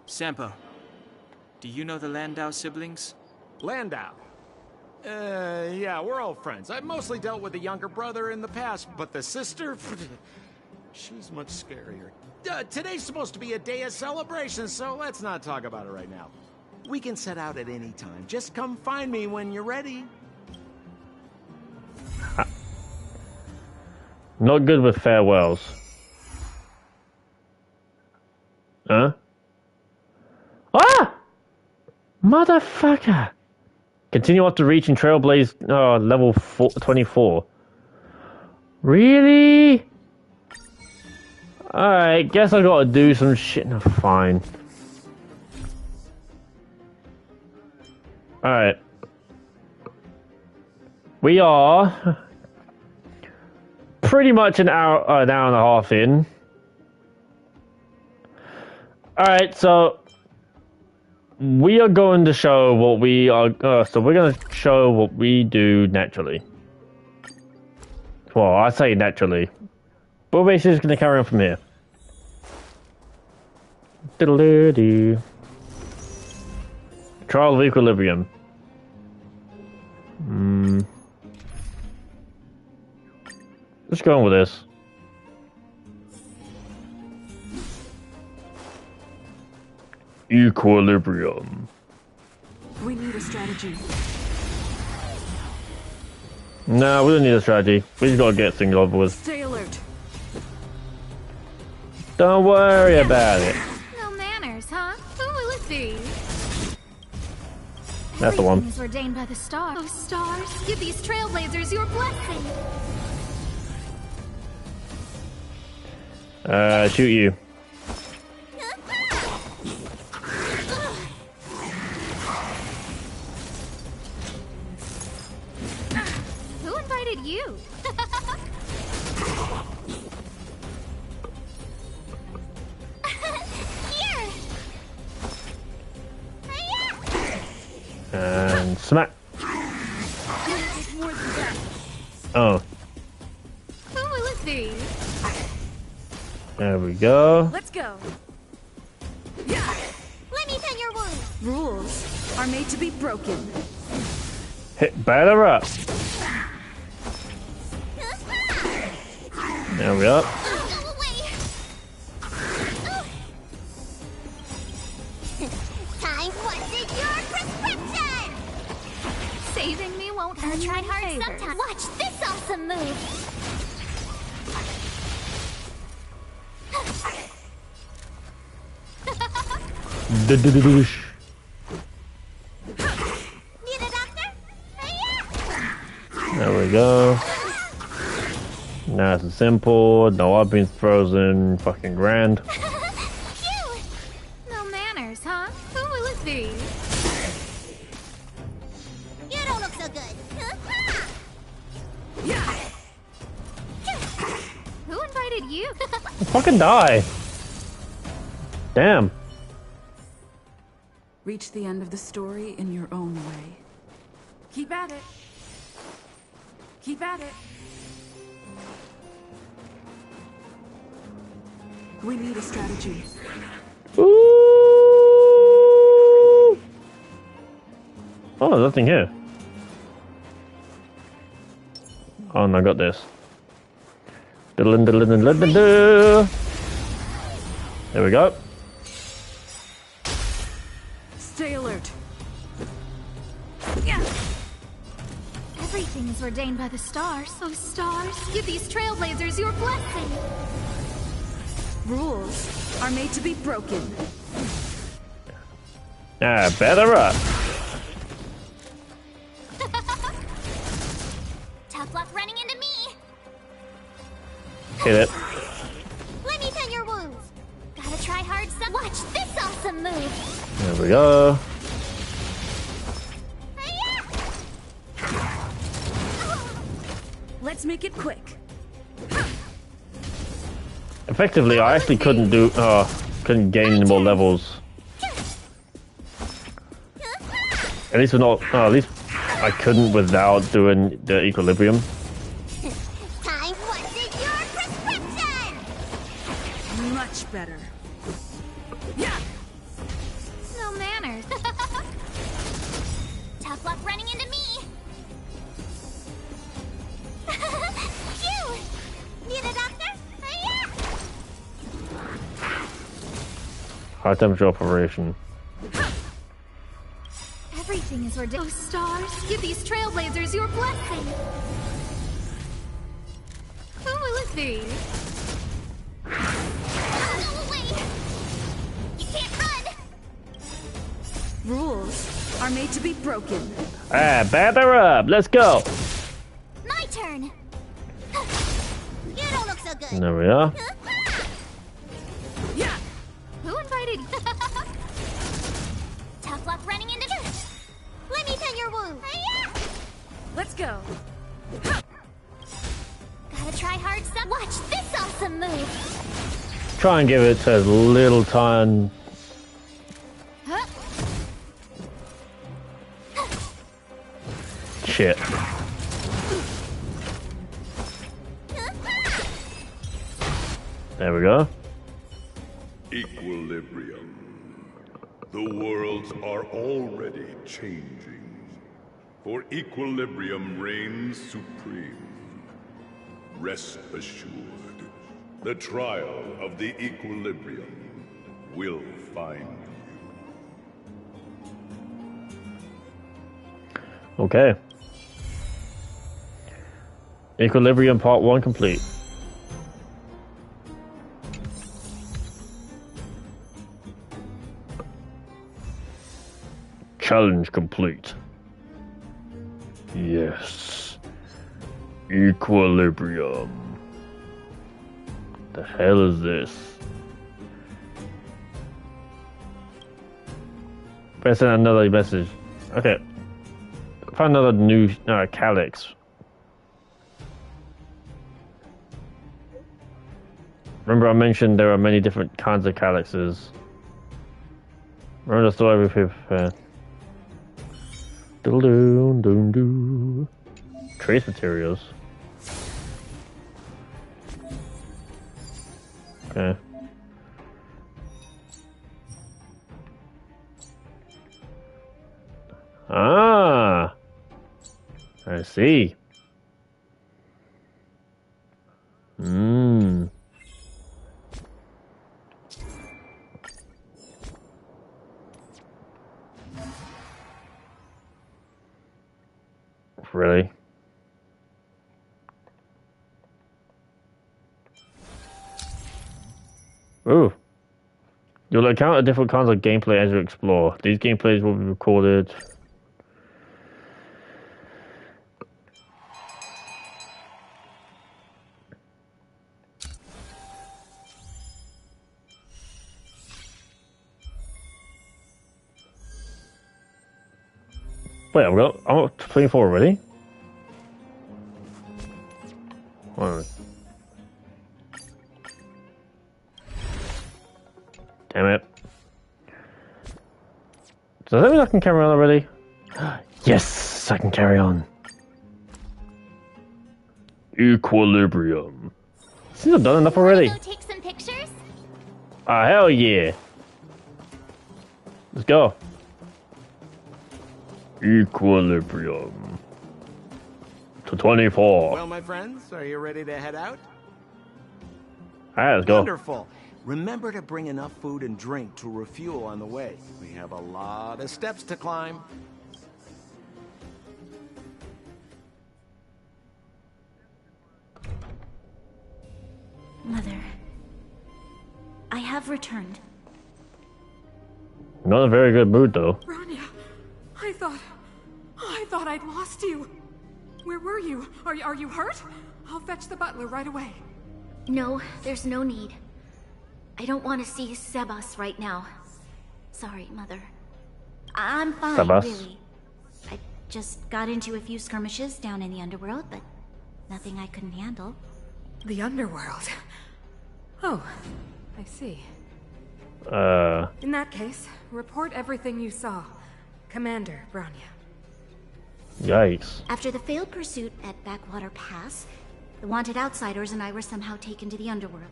Sampo, do you know the Landau siblings? Landau? Yeah, we're all friends. I've mostly dealt with the younger brother in the past, but the sister? She's much scarier. Today's supposed to be a day of celebration, so let's not talk about it right now. We can set out at any time. Just come find me when you're ready. Not good with farewells. Huh? Ah! Motherfucker! Continue up to reach and Trailblaze level 24. Really? Alright, guess I gotta do some shit. No, fine. Alright. We are pretty much an hour and a half in. Alright, so we are going to show what we are. So we're going to show what we do naturally. Well, I say naturally, but we're basically just going to carry on from here. Diddle-doo-doo. Trial of Equilibrium. Let's go on with this. Equilibrium. We need a strategy. No, we don't need a strategy. We just gotta get things over with. Stay alert. Don't worry about it. No manners, huh? Who will it be? That's the one. Everything is ordained by the stars. Oh, stars, give these trailblazers your blessing. Shoot you. Who invited you? Here! And smack. More than that. Oh, Who will it be? there we go. Let's go. Let me tend your wounds. Rules are made to be broken. Hit batter up. There we are. Go away. Time wasted your prescription. Saving me won't earn Try you hard any favors. sometime. Watch this awesome move. Doosh. Need a doctor? There we go. Nice and simple. No, I've been frozen. Fucking grand. No manners, huh? Who will it be? You don't look so good. Who invited you? Fucking die. Damn. Reach the end of the story in your own way. Keep at it. Keep at it. We need a strategy. Ooh. Oh, there's nothing here. Oh, no, I got this. Diddlin, diddlin, diddlin, diddlin. There we go. Stay alert. Everything is ordained by the stars. Oh, stars, give these trailblazers your blessing. Rules are made to be broken. Ah, better up. Tough luck running into me. Hit it. Let me tend your wounds. Gotta try hard some. Watch this awesome move. There we go. Let's make it quick. Effectively, I actually couldn't couldn't gain any more levels. At least not. At least I couldn't without doing the equilibrium. Time wasted your prescription. Much better. No manners. Tough luck running into me. Phew! Need a doctor? High temperature operation. Everything is ordained. Oh, stars, give these trailblazers your blessing. Who will it be? Go away! You can't run! Rules are made to be broken. Ah, batter up. Let's go. My turn! You don't look so good. There we are. Who invited you? Tough luck running into me. Let me tend your wounds. Let's go. Gotta try hard some. Watch this awesome move. Try and give it as little time. Shit. There we go. Equilibrium. The worlds are already changing. For equilibrium reigns supreme. Rest assured, the trial of the equilibrium will find you. Okay. Equilibrium Part 1 complete. Challenge complete. Yes. Equilibrium. The hell is this? Better send another message. Okay. Found another new calyx. Remember I mentioned there are many different kinds of calyxes. Remember the story with Doom. Trace materials. Okay. Ah, I see. Really? Ooh. You'll encounter different kinds of gameplay as you explore. These gameplays will be recorded. Wait, I'm up to 24 already? Damn it. Does that mean I can carry on already? Yes, I can carry on. Equilibrium. Seems I've done enough already. Go take some pictures? Ah, hell yeah. Let's go. Equilibrium. To 24. Well, my friends, are you ready to head out? Alright, let's go. Wonderful. Remember to bring enough food and drink to refuel on the way. We have a lot of steps to climb. Mother, I have returned. Not in a very good mood, though. Bronya, I thought I'd lost you. Where were you? Are you hurt? I'll fetch the butler right away. No, there's no need. I don't want to see Sebas right now. Sorry, Mother. I'm fine, Sebas? really. I just got into a few skirmishes down in the Underworld, but nothing I couldn't handle. The Underworld? Oh, I see. In that case, report everything you saw. Commander Bronya. Yikes. After the failed pursuit at Backwater Pass, the wanted outsiders and I were somehow taken to the Underworld.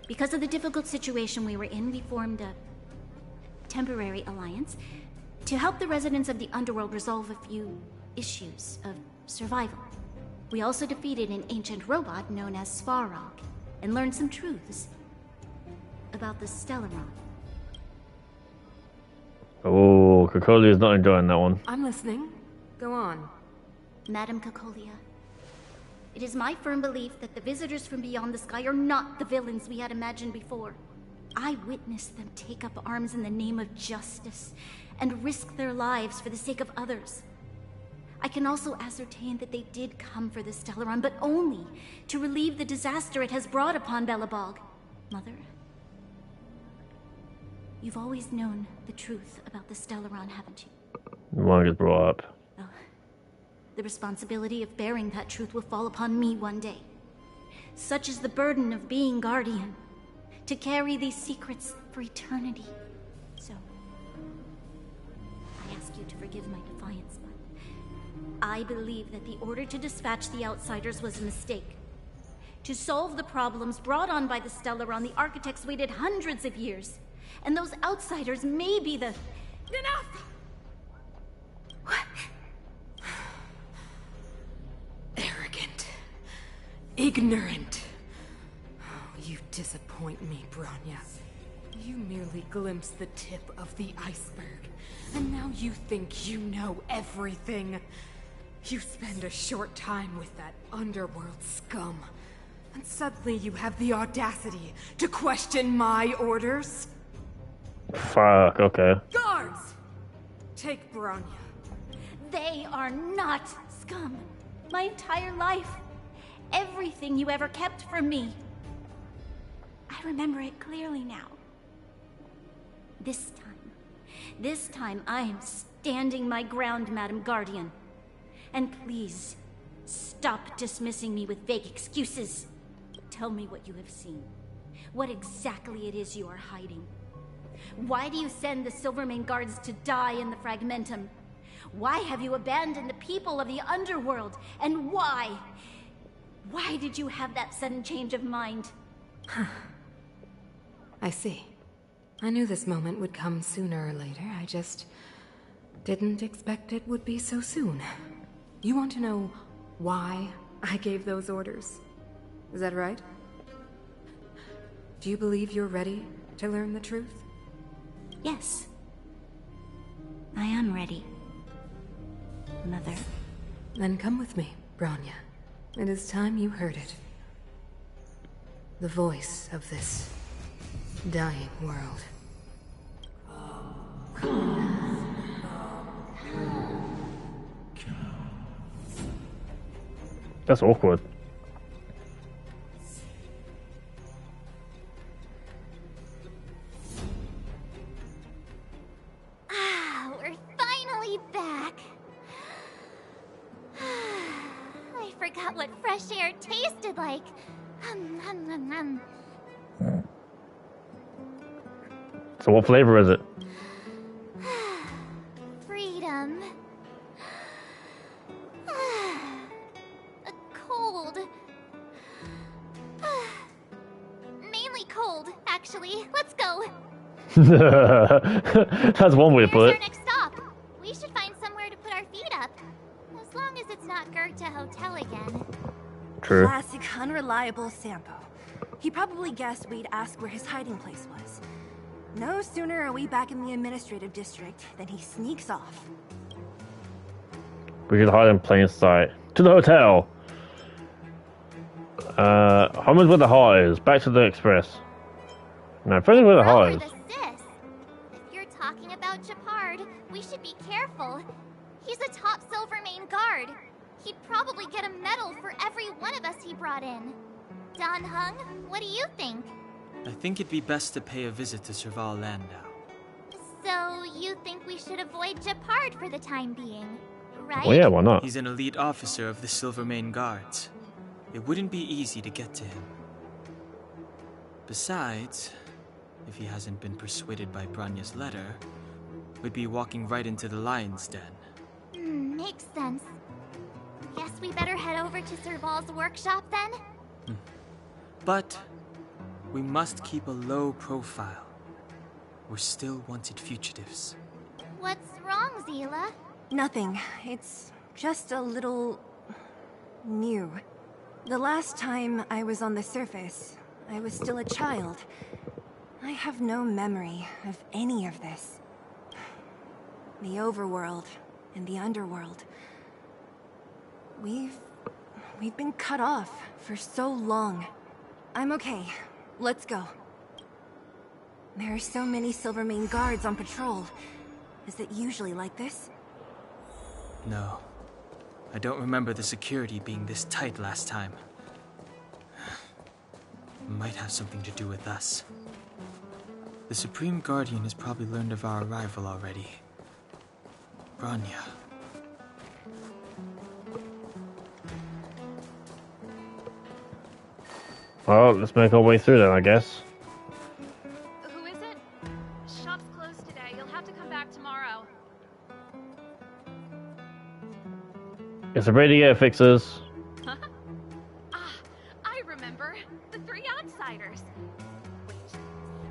Because of the difficult situation we were in, we formed a temporary alliance to help the residents of the Underworld resolve a few issues of survival. We also defeated an ancient robot known as Svarog and learned some truths about the Stellaron. Oh, Kokolia is not enjoying that one. I'm listening. Go on. Madam Kokolia, it is my firm belief that the visitors from beyond the sky are not the villains we had imagined before. I witnessed them take up arms in the name of justice and risk their lives for the sake of others. I can also ascertain that they did come for the Stellaron, but only to relieve the disaster it has brought upon Belobog. Mother, you've always known the truth about the Stellaron, haven't you? The one gets brought up. The responsibility of bearing that truth will fall upon me one day. Such is the burden of being Guardian, to carry these secrets for eternity. So, I ask you to forgive my defiance, but I believe that the order to dispatch the outsiders was a mistake. To solve the problems brought on by the Stellaron, the architects waited hundreds of years. And those outsiders may be the... Enough! What? Arrogant. Ignorant. Oh, you disappoint me, Bronya. You merely glimpsed the tip of the iceberg, and now you think you know everything. You spend a short time with that Underworld scum, and suddenly you have the audacity to question my orders? Fuck, okay. Guards! Take Bronya. They are not scum. My entire life. Everything you ever kept from me. I remember it clearly now. This time I am standing my ground, Madam Guardian. And please, stop dismissing me with vague excuses. Tell me what you have seen. What exactly it is you are hiding. Why do you send the Silvermane guards to die in the Fragmentum? Why have you abandoned the people of the Underworld? And why? Why did you have that sudden change of mind? I see. I knew this moment would come sooner or later. I just didn't expect it would be so soon. You want to know why I gave those orders? Is that right? Do you believe you're ready to learn the truth? Yes. I am ready, Mother. Then come with me, Bronya. It is time you heard it. The voice of this dying world. That's awkward. We're finally back. I forgot what fresh air tasted like. So what flavor is it? Freedom. Cold. Mainly cold, actually. Let's go. That's one way to put Here's it. our next stop. We should find somewhere to put our feet up. As long as it's not Goethe Hotel again. True. Classic unreliable Sampo. He probably guessed we'd ask where his hiding place was. No sooner are we back in the administrative district than he sneaks off. We should hide in plain sight. To the hotel! Homer's where the heart is. Back to the express. No, Freddy's where the heart is. If you're talking about Japard, we should be careful. He's a top Silvermane guard. He'd probably get a medal for every one of us he brought in. Don Hung, what do you think? I think it'd be best to pay a visit to Serval Landau. So, you think we should avoid Japard for the time being, right? Well, yeah, why not? He's an elite officer of the Silvermane Guards. It wouldn't be easy to get to him. Besides, if he hasn't been persuaded by Branya's letter, we'd be walking right into the Lion's Den. Makes sense. Guess we better head over to Serval's workshop then? But we must keep a low profile. We're still wanted fugitives. What's wrong, Zila? Nothing. It's just a little... new. The last time I was on the surface, I was still a child. I have no memory of any of this. The overworld and the underworld. We've been cut off for so long. I'm okay. Let's go. There are so many Silvermane guards on patrol. Is it usually like this? No. I don't remember the security being this tight last time. Might have something to do with us. The Supreme Guardian has probably learned of our arrival already. Bronya. Well, let's make our way through then, I guess. Who is it? Shop's closed today. You'll have to come back tomorrow. It's a radio fixers. I remember. The three outsiders. Wait,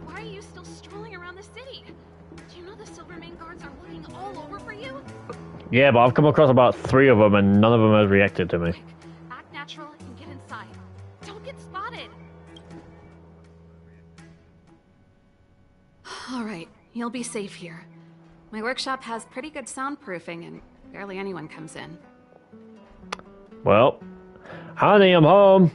why are you still strolling around the city? Do you know the Silvermane guards are looking all over for you? Yeah, but I've come across about 3 of them and none of them has reacted to me. Act natural and get inside. Don't get spotted. All right, you'll be safe here. My workshop has pretty good soundproofing and barely anyone comes in. Well, honey, I'm home.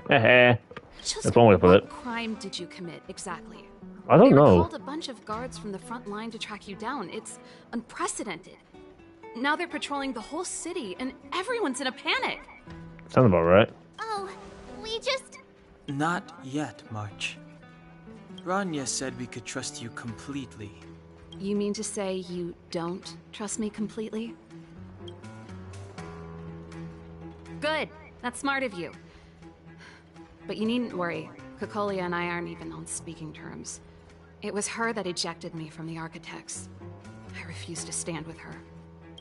Heh. Just That's one way to put what it. crime did you commit exactly? I don't They know. recalled a bunch of guards from the front line to track you down. It's unprecedented. Now they're patrolling the whole city, and everyone's in a panic. Sounds about right. Oh, we just... Not yet, March. Rania said we could trust you completely. You mean to say you don't trust me completely? Good. That's smart of you. But you needn't worry. Kokolia and I aren't even on speaking terms. It was her that ejected me from the Architects. I refused to stand with her.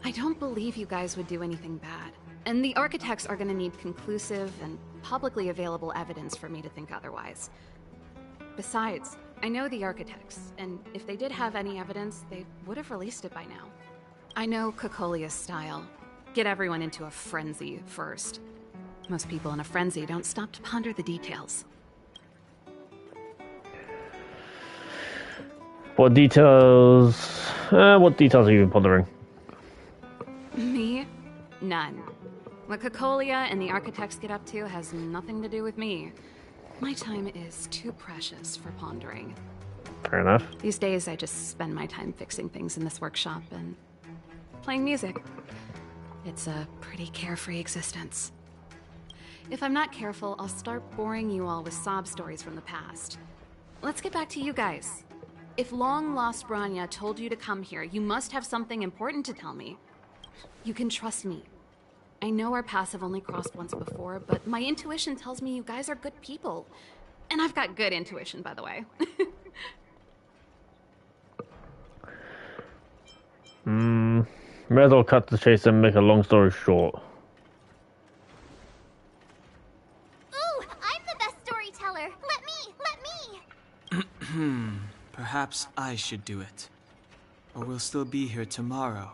I don't believe you guys would do anything bad. And the Architects are gonna need conclusive and publicly available evidence for me to think otherwise. Besides, I know the Architects, and if they did have any evidence, they would have released it by now. I know Kokolia's style. Get everyone into a frenzy first. Most people in a frenzy don't stop to ponder the details. What details? What details are you pondering? Me? None. What Kokolia and the Architects get up to has nothing to do with me. My time is too precious for pondering. Fair enough. These days, I just spend my time fixing things in this workshop and playing music. It's a pretty carefree existence. If I'm not careful, I'll start boring you all with sob stories from the past. Let's get back to you guys. If long-lost Branya told you to come here, you must have something important to tell me. You can trust me. I know our paths have only crossed once before, but my intuition tells me you guys are good people. And I've got good intuition, by the way. May as well cut the chase and make a long story short. Ooh, I'm the best storyteller. Let me. Perhaps I should do it. Or we'll still be here tomorrow.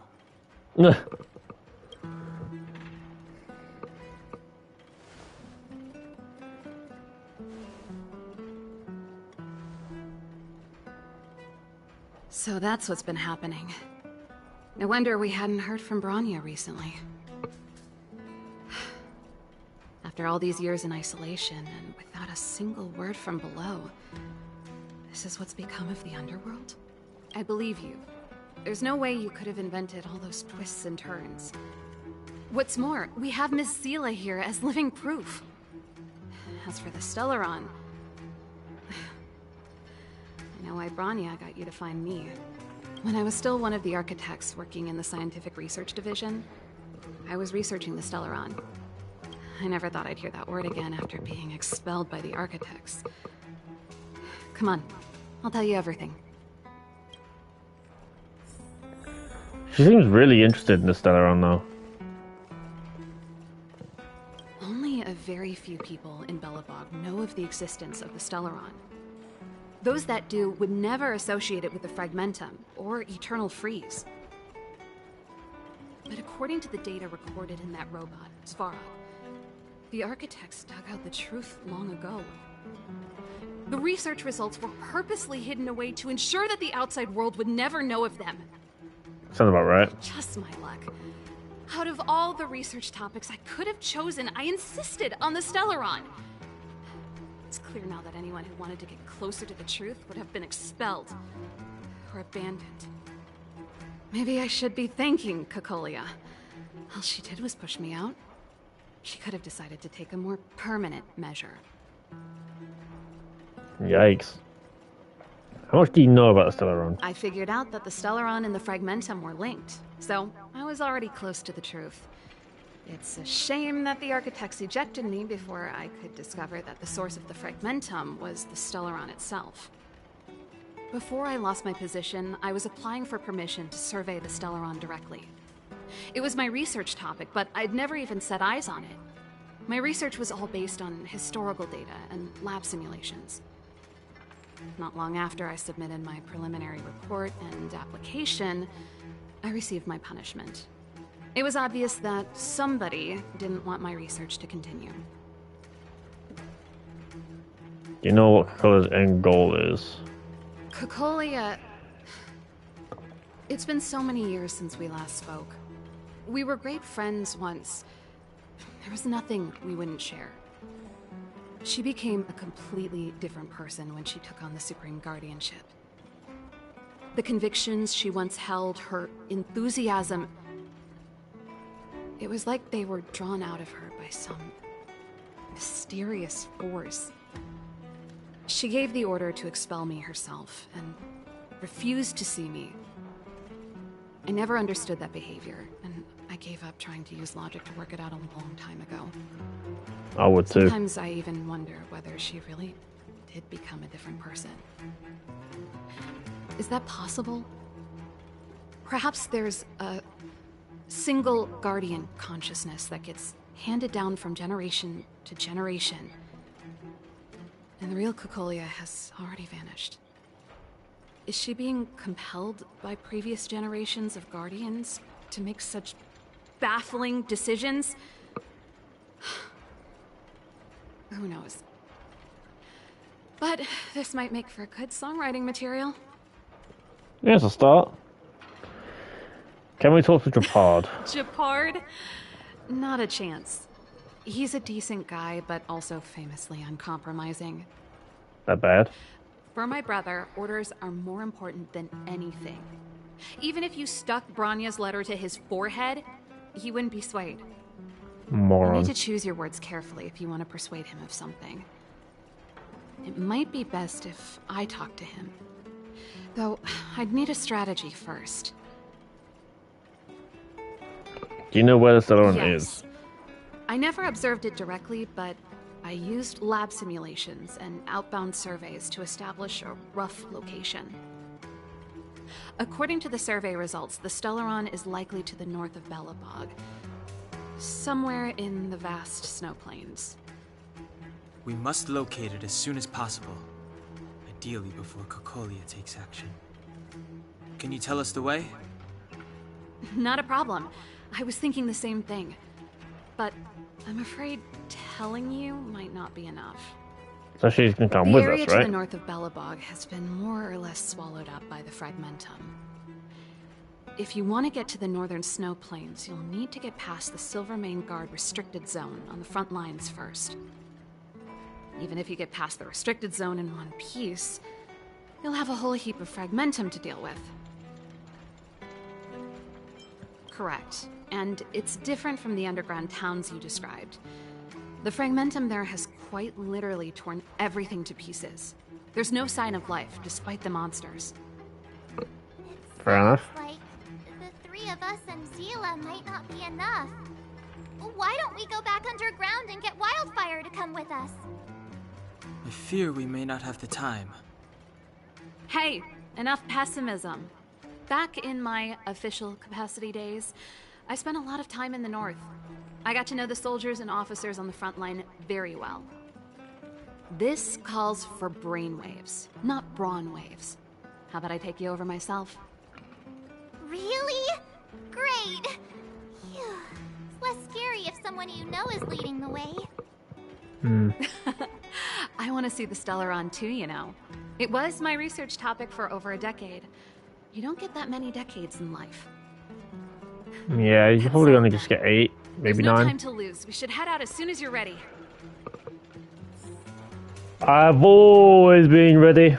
So that's what's been happening. No wonder we hadn't heard from Branya recently. After all these years in isolation, and without a single word from below, this is what's become of the Underworld? I believe you. There's no way you could have invented all those twists and turns. What's more, we have Miss Zila here as living proof. As for the Stellaron, I know why Branya got you to find me. When I was still one of the Architects working in the Scientific Research Division, I was researching the Stellaron. I never thought I'd hear that word again after being expelled by the Architects. Come on, I'll tell you everything. She seems really interested in the Stellaron now. Only a very few people in Belobog know of the existence of the Stellaron. Those that do would never associate it with the Fragmentum or Eternal Freeze. But according to the data recorded in that robot, Svarog, the Architects dug out the truth long ago. The research results were purposely hidden away to ensure that the outside world would never know of them. Sounds about right. Just my luck. Out of all the research topics I could have chosen, I insisted on the Stellaron. It's clear now that anyone who wanted to get closer to the truth would have been expelled or abandoned. Maybe I should be thanking Kokolia. All she did was push me out. She could have decided to take a more permanent measure. Yikes. How much do you know about the Stellaron? I figured out that the Stellaron and the Fragmentum were linked, so I was already close to the truth. It's a shame that the Architects ejected me before I could discover that the source of the Fragmentum was the Stellaron itself. Before I lost my position, I was applying for permission to survey the Stellaron directly. It was my research topic, but I'd never even set eyes on it. My research was all based on historical data and lab simulations. Not long after I submitted my preliminary report and application, I received my punishment. It was obvious that somebody didn't want my research to continue. You know what Kokola's end goal is? Kokolia... It's been so many years since we last spoke. We were great friends once. There was nothing we wouldn't share. She became a completely different person when she took on the Supreme Guardianship. The convictions she once held, her enthusiasm, it was like they were drawn out of her by some mysterious force. She gave the order to expel me herself and refused to see me. I never understood that behavior, and I gave up trying to use logic to work it out a long time ago. I would too. Sometimes I even wonder whether she really did become a different person. Is that possible? Perhaps there's a single guardian consciousness that gets handed down from generation to generation, and the real Cocolia has already vanished. Is she being compelled by previous generations of guardians to make such baffling decisions? Who knows? But this might make for good songwriting material. Here's a start. Can we talk to Japard? Japard? Not a chance. He's a decent guy, but also famously uncompromising. That bad? For my brother, orders are more important than anything. Even if you stuck Bronya's letter to his forehead, he wouldn't be swayed. Moron. You need to choose your words carefully if you want to persuade him of something. It might be best if I talk to him. Though, I'd need a strategy first. Do you know where the Stellarun Yes. is? I never observed it directly, but I used lab simulations and outbound surveys to establish a rough location. According to the survey results, the Stellarun is likely to the north of Belobog, somewhere in the vast snow plains. We must locate it as soon as possible, ideally before Cocolia takes action. Can you tell us the way? Not a problem. I was thinking the same thing. But I'm afraid telling you might not be enough. So she's gonna come The with area us, to the right? north of Belobog has been more or less swallowed up by the Fragmentum. If you want to get to the northern snow plains, you'll need to get past the Silvermane Guard restricted zone on the front lines first. Even if you get past the restricted zone in one piece, you'll have a whole heap of Fragmentum to deal with. Correct. And it's different from the underground towns you described. The Fragmentum there has quite literally torn everything to pieces. There's no sign of life, despite the monsters. Fair enough. Like the three of us and Zila might not be enough. Why don't we go back underground and get Wildfire to come with us? I fear we may not have the time. Hey, enough pessimism. Back in my official capacity days, I spent a lot of time in the north. I got to know the soldiers and officers on the front line very well. This calls for brainwaves, not brawn waves. How about I take you over myself? Really? Great! Phew. It's less scary if someone you know is leading the way. I want to see the Stellarun too, you know. It was my research topic for over a decade. You don't get that many decades in life. Yeah, you probably only just get 8, maybe There's no 9. time to lose. We should head out as soon as you're ready. I've always been ready.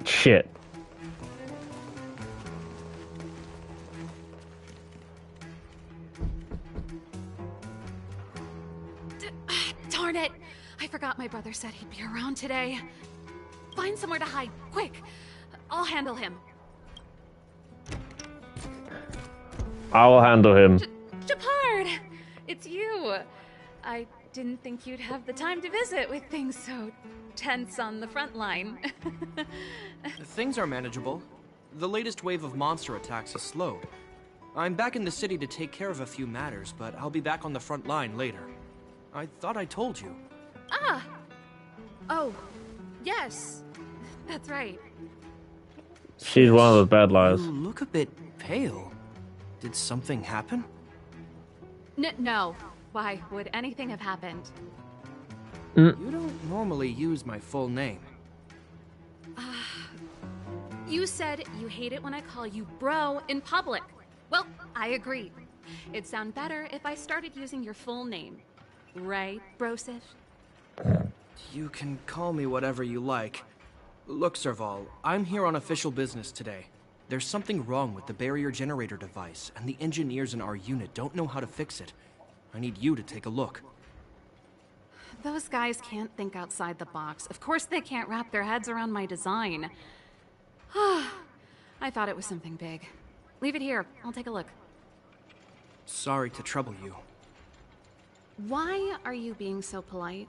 Shit. Darn it! I forgot my brother said he'd be around today. Find somewhere to hide, quick! I'll handle him. I will handle him. Japard! It's you! I didn't think you'd have the time to visit with things so tense on the front line. Things are manageable. The latest wave of monster attacks has slowed. I'm back in the city to take care of a few matters, but I'll be back on the front line later. I thought I told you. Ah! Oh, yes. That's right. She's one of those bad liars. You look a bit pale. Did something happen? No. Why would anything have happened? You don't normally use my full name. You said you hate it when I call you bro in public. Well, I agree. It'd sound better if I started using your full name. Right, Brosif? You can call me whatever you like. Look, Serval, I'm here on official business today. There's something wrong with the barrier generator device, and the engineers in our unit don't know how to fix it. I need you to take a look. Those guys can't think outside the box. Of course they can't wrap their heads around my design. I thought it was something big. Leave it here. I'll take a look. Sorry to trouble you. Why are you being so polite?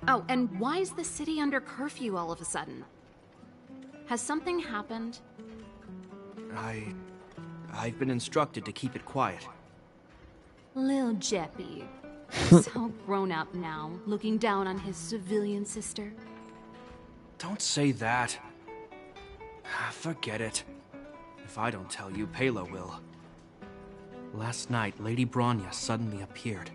Oh, and why is the city under curfew all of a sudden? Has something happened? I've been instructed to keep it quiet. Lil Jeppy. So grown up now, looking down on his civilian sister. Don't say that. Forget it. If I don't tell you, Pela will. Last night, Lady Bronya suddenly appeared.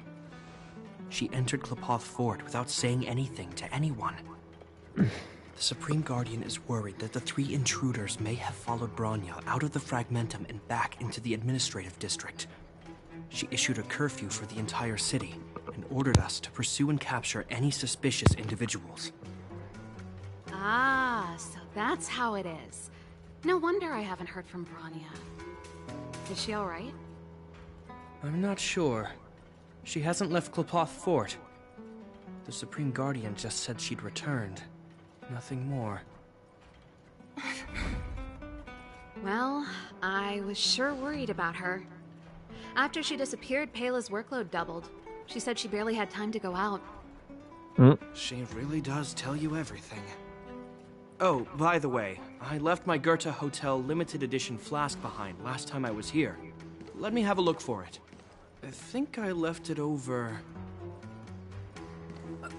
She entered Klepoth Fort without saying anything to anyone. The Supreme Guardian is worried that the 3 intruders may have followed Bronya out of the Fragmentum and back into the administrative district. She issued a curfew for the entire city and ordered us to pursue and capture any suspicious individuals. Ah, so that's how it is. No wonder I haven't heard from Bronya. Is she all right? I'm not sure. She hasn't left Klepoth Fort. The Supreme Guardian just said she'd returned. Nothing more. Well, I was sure worried about her. After she disappeared, Pela's workload doubled. She said she barely had time to go out. She really does tell you everything. Oh, by the way, I left my Goethe Hotel limited edition flask behind last time I was here. Let me have a look for it. I think I left it over...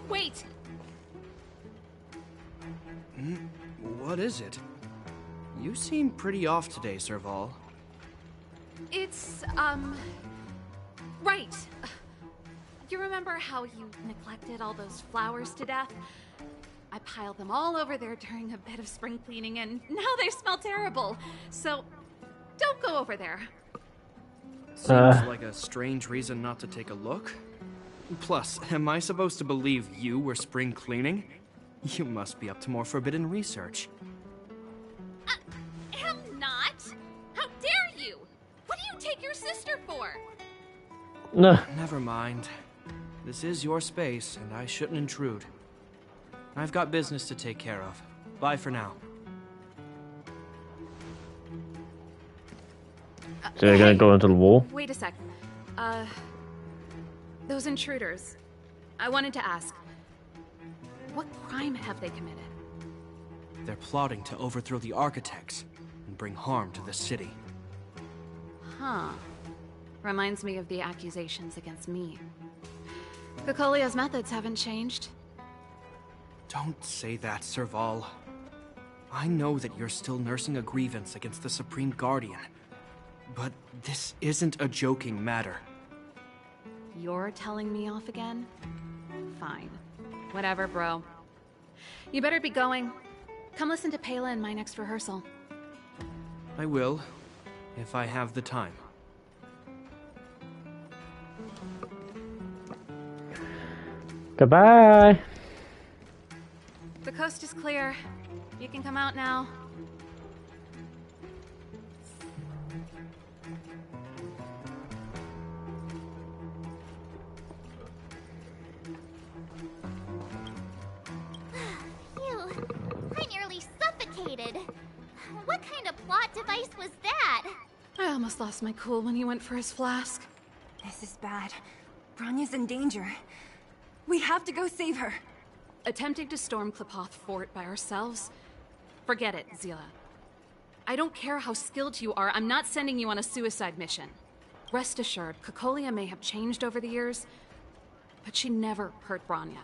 Wait! What is it? You seem pretty off today, Serval. It's, right. You remember how you neglected all those flowers to death? I piled them all over there during a bit of spring cleaning, and now they smell terrible. So, don't go over there. Seems like a strange reason not to take a look. Plus, am I supposed to believe you were spring cleaning? You must be up to more forbidden research. Am not? How dare you? What do you take your sister for? No. Never mind. This is your space, and I shouldn't intrude. I've got business to take care of. Bye for now. So you're gonna go into the wall? Wait a sec. Those intruders. I wanted to ask, what crime have they committed? They're plotting to overthrow the architects and bring harm to the city. Huh. Reminds me of the accusations against me. Kokolia's methods haven't changed. Don't say that, Serval. I know that you're still nursing a grievance against the Supreme Guardian, but this isn't a joking matter. You're telling me off again? Fine. Whatever, bro. You better be going. Come listen to Pela in my next rehearsal. I will, if I have the time. Goodbye. The coast is clear. You can come out now. Phew, I nearly suffocated. What kind of plot device was that? I almost lost my cool when he went for his flask. This is bad. Bronya's in danger. We have to go save her. Attempting to storm Klepoth Fort by ourselves? Forget it, Zila. I don't care how skilled you are, I'm not sending you on a suicide mission. Rest assured, Kokolia may have changed over the years, but she never hurt Bronya.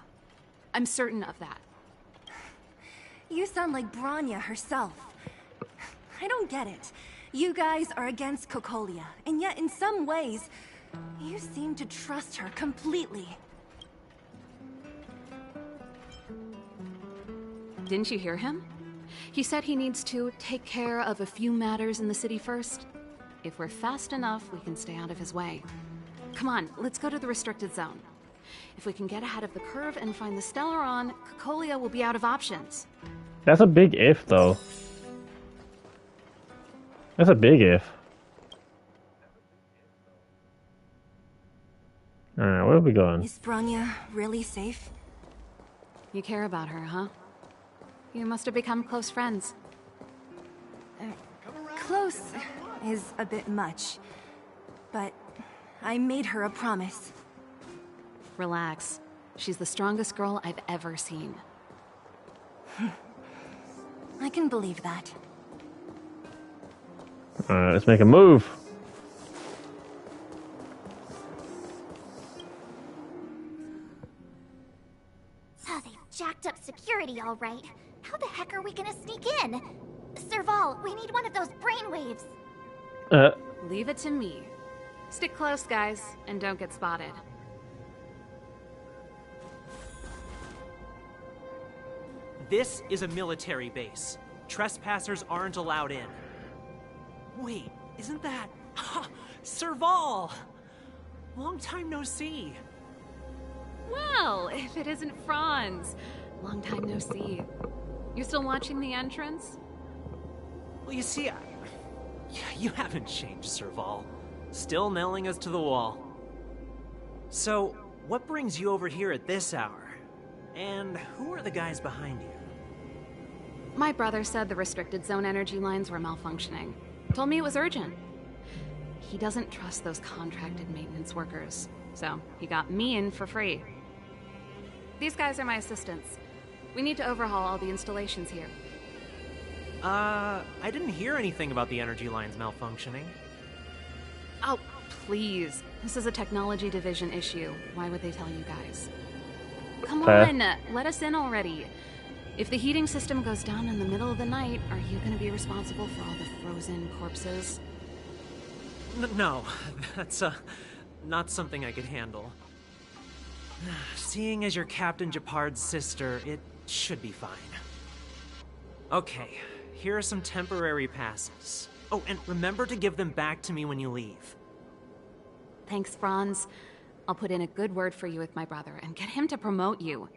I'm certain of that. You sound like Bronya herself. I don't get it. You guys are against Kokolia, and yet in some ways, you seem to trust her completely. Didn't you hear him? He said he needs to take care of a few matters in the city first. If we're fast enough, we can stay out of his way. Come on, let's go to the restricted zone. If we can get ahead of the curve and find the Stellaron, Cocolia will be out of options. That's a big if, though. That's a big if. Alright, where are we going? Is Bronya really safe? You care about her, huh? You must have become close friends. Close is a bit much, but I made her a promise. Relax. She's the strongest girl I've ever seen. I can believe that. Alright, let's make a move. Oh, they jacked up security, all right. How the heck are we gonna sneak in? Serval, we need one of those brainwaves. Leave it to me. Stick close, guys, and don't get spotted. This is a military base. Trespassers aren't allowed in. Wait, isn't that... Serval! Long time no see. Well, if it isn't Franz. Long time no see. You still watching the entrance? Well, you see, you haven't changed, Serval. Still nailing us to the wall. So, what brings you over here at this hour? And who are the guys behind you? My brother said the restricted zone energy lines were malfunctioning. Told me it was urgent. He doesn't trust those contracted maintenance workers, so he got me in for free. These guys are my assistants. We need to overhaul all the installations here. I didn't hear anything about the energy lines malfunctioning. Oh, please. This is a technology division issue. Why would they tell you guys? Come on, let us in already. If the heating system goes down in the middle of the night, are you going to be responsible for all the frozen corpses? No, that's not something I could handle. Seeing as you're Captain Japard's sister, it should be fine. Okay, here are some temporary passes. Oh, and remember to give them back to me when you leave. Thanks, Franz. I'll put in a good word for you with my brother and get him to promote you.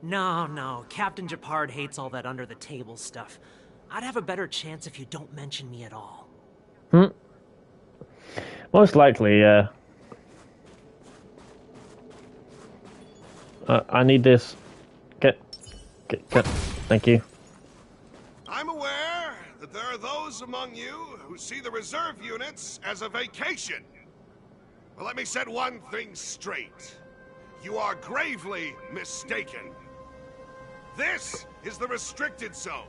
No, Captain Japard hates all that under-the-table stuff. I'd have a better chance if you don't mention me at all. Most likely, yeah. I need this. Get. Thank you. I'm aware that there are those among you who see the reserve units as a vacation. Well, let me set one thing straight. You are gravely mistaken. This is the restricted zone.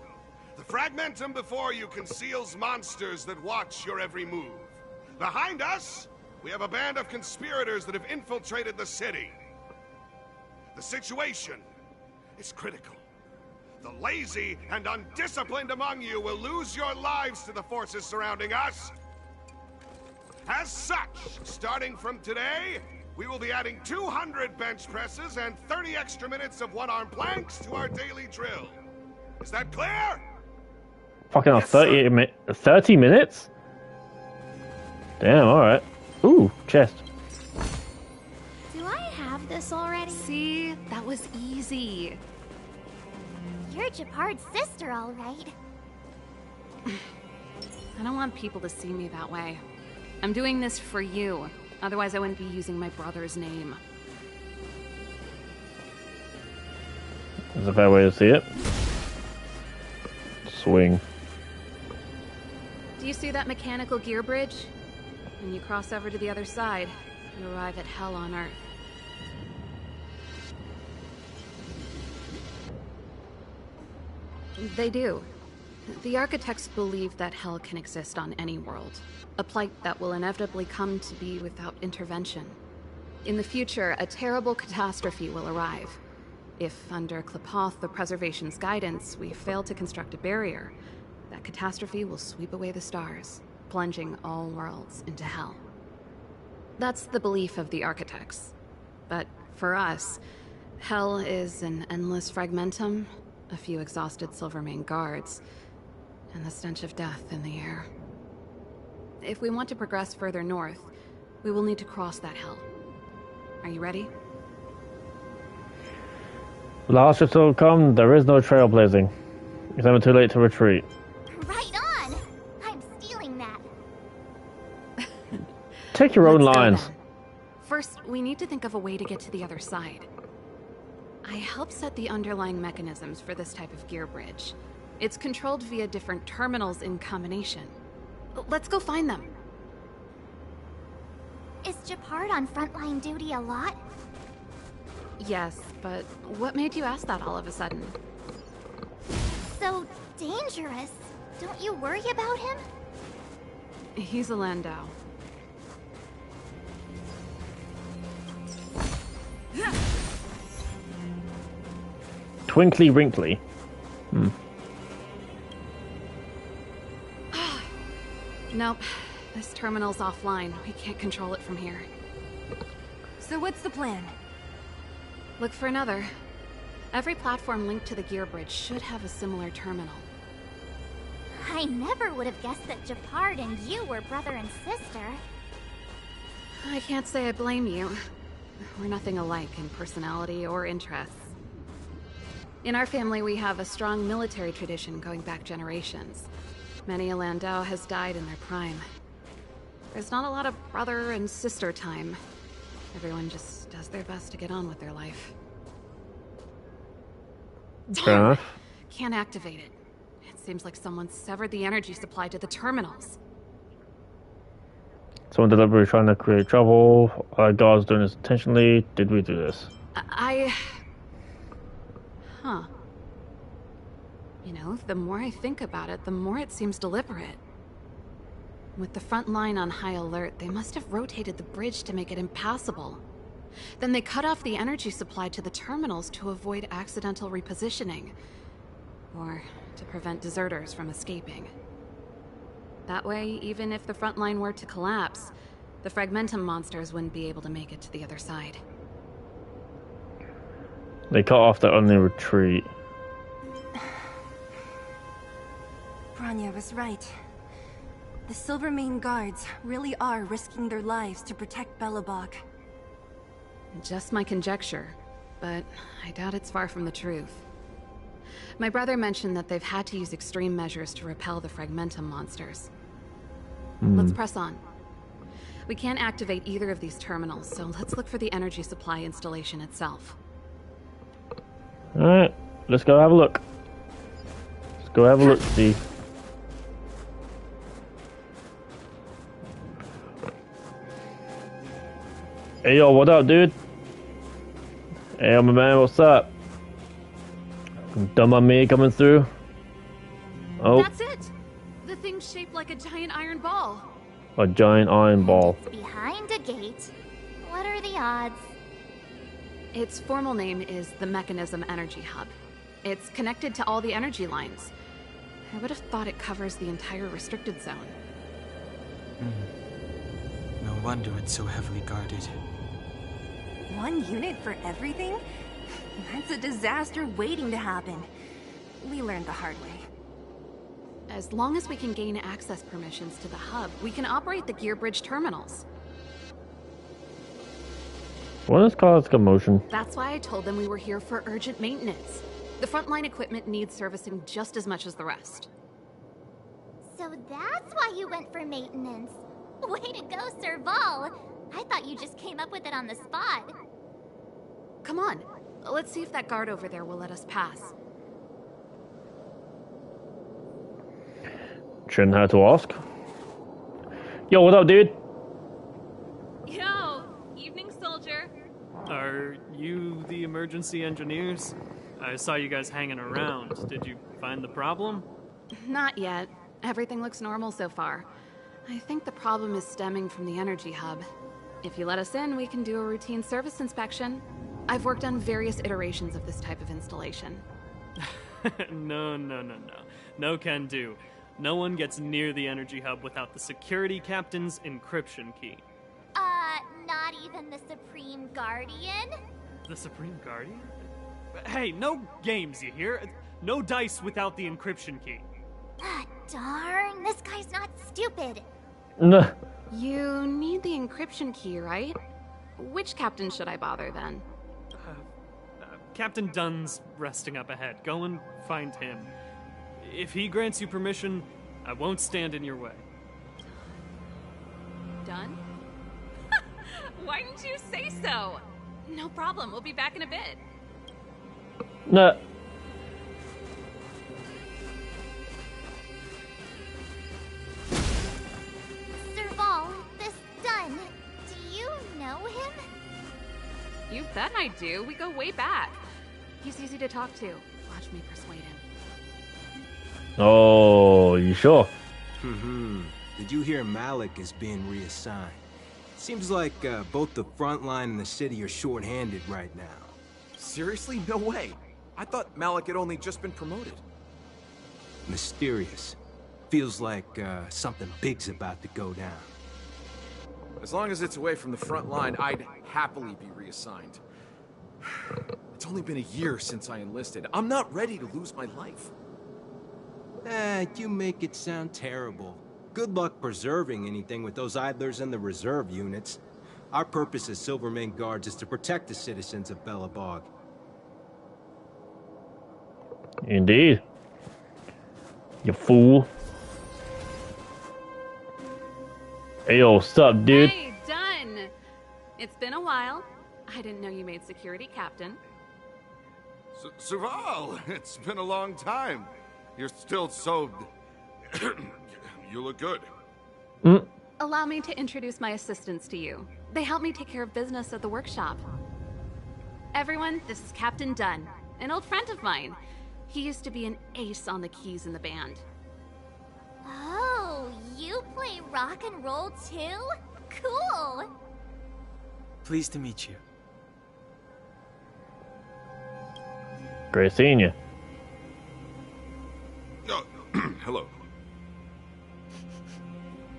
The fragmentum before you conceals monsters that watch your every move. Behind us, we have a band of conspirators that have infiltrated the city. The situation is critical. The lazy and undisciplined among you will lose your lives to the forces surrounding us. As such, starting from today, we will be adding 200 bench presses and 30 extra minutes of one-arm planks to our daily drill. Is that clear? Fucking yes, 30 minutes? Damn, alright. Ooh, chest. Do I have this already? See? That was easy. You're Japard's sister, all right. I don't want people to see me that way. I'm doing this for you. Otherwise, I wouldn't be using my brother's name. That's a fair way to see it. Swing. Do you see that mechanical gear bridge? When you cross over to the other side, you arrive at Hell on Earth. They do. The architects believe that Hell can exist on any world. A plight that will inevitably come to be without intervention. In the future, a terrible catastrophe will arrive. If, under Klapoth, the Preservation's guidance, we fail to construct a barrier, that catastrophe will sweep away the stars, plunging all worlds into Hell. That's the belief of the architects. But for us, Hell is an endless fragmentum, a few exhausted Silvermane guards, and the stench of death in the air. If we want to progress further north, we will need to cross that Hell. Are you ready? Last ship still come, there is no trailblazing. It's never too late to retreat. Right on! I'm stealing that. Take your own Let's go lines. then. First, we need to think of a way to get to the other side. I helped set the underlying mechanisms for this type of gear bridge. It's controlled via different terminals in combination. Let's go find them. Is Japard on frontline duty a lot? Yes, but what made you ask that all of a sudden? So dangerous. Don't you worry about him? He's a Landau. Twinkly wrinkly. Nope. This terminal's offline. We can't control it from here. So what's the plan? Look for another. Every platform linked to the gear bridge should have a similar terminal. I never would have guessed that Japard and you were brother and sister. I can't say I blame you. We're nothing alike in personality or interests. In our family, we have a strong military tradition going back generations. Many a Landau has died in their prime. There's not a lot of brother and sister time. Everyone just does their best to get on with their life. Fair enough. Can't activate it. It seems like someone severed the energy supply to the terminals. Someone deliberately trying to create trouble. Guards doing this intentionally. Did we do this? Huh. You know, the more I think about it, the more it seems deliberate. With the front line on high alert, they must have rotated the bridge to make it impassable. Then they cut off the energy supply to the terminals to avoid accidental repositioning. Or to prevent deserters from escaping. That way, even if the front line were to collapse, the Fragmentum monsters wouldn't be able to make it to the other side. They cut off their only retreat. Bronya was right. The Silvermane guards really are risking their lives to protect Belobog. Just my conjecture, but I doubt it's far from the truth. My brother mentioned that they've had to use extreme measures to repel the Fragmentum monsters. Let's press on. We can't activate either of these terminals, so let's look for the energy supply installation itself. Alright, let's go have a look. Let's go have a look, Steve. Hey yo, what up, dude? Hey, my man, what's up? Dumb on me coming through. Oh, That's it! The thing's shaped like a giant iron ball. a giant iron ball. It's behind a gate. What are the odds? Its formal name is the Mechanism Energy Hub. It's connected to all the energy lines. I would have thought it covers the entire restricted zone. No wonder it's so heavily guarded. One unit for everything? That's a disaster waiting to happen. We learned the hard way. As long as we can gain access permissions to the hub, we can operate the gear bridge terminals. What is cause commotion? That's why I told them we were here for urgent maintenance. The frontline equipment needs servicing just as much as the rest. So that's why you went for maintenance. Way to go, Serval. I thought you just came up with it on the spot. Come on, let's see if that guard over there will let us pass. Shouldn't have to ask. Yo, what up, dude? Yo, evening, soldier. Are you the emergency engineers? I saw you guys hanging around. Did you find the problem? Not yet. Everything looks normal so far. I think the problem is stemming from the energy hub. If you let us in, we can do a routine service inspection. I've worked on various iterations of this type of installation. No. No can do. No one gets near the energy hub without the security captain's encryption key. Not even the Supreme Guardian? The Supreme Guardian? Hey, no games, you hear? No dice without the encryption key. Darn, this guy's not stupid. Nah. You need the encryption key, right? which captain should I bother then? Captain Dunn's resting up ahead. Go and find him. If he grants you permission, I won't stand in your way. Dunn? Why didn't you say so? No problem, we'll be back in a bit. No. Serval, this Dunn, do you know him? You bet I do. We go way back. He's easy to talk to. Watch me persuade him. Oh, you sure? Did you hear Malik is being reassigned? Seems like both the front line and the city are short-handed right now. Seriously? No way. I thought Malik had only just been promoted. Mysterious. Feels like something big's about to go down. As long as it's away from the front line, I'd happily be reassigned. It's only been a year since I enlisted. I'm not ready to lose my life. You make it sound terrible. Good luck preserving anything with those idlers and the reserve units. Our purpose as Silvermane Guards is to protect the citizens of Belobog. Indeed. You fool. Hey, yo, what's up, dude? Hey, Dunn! It's been a while. I didn't know you made security captain. Serval, it's been a long time. You're still so... You look good. Allow me to introduce my assistants to you. They help me take care of business at the workshop. Everyone, this is Captain Dunn, an old friend of mine. He used to be an ace on the keys in the band. Oh, you play rock and roll too? Cool! Pleased to meet you. Great seeing you. Oh, hello.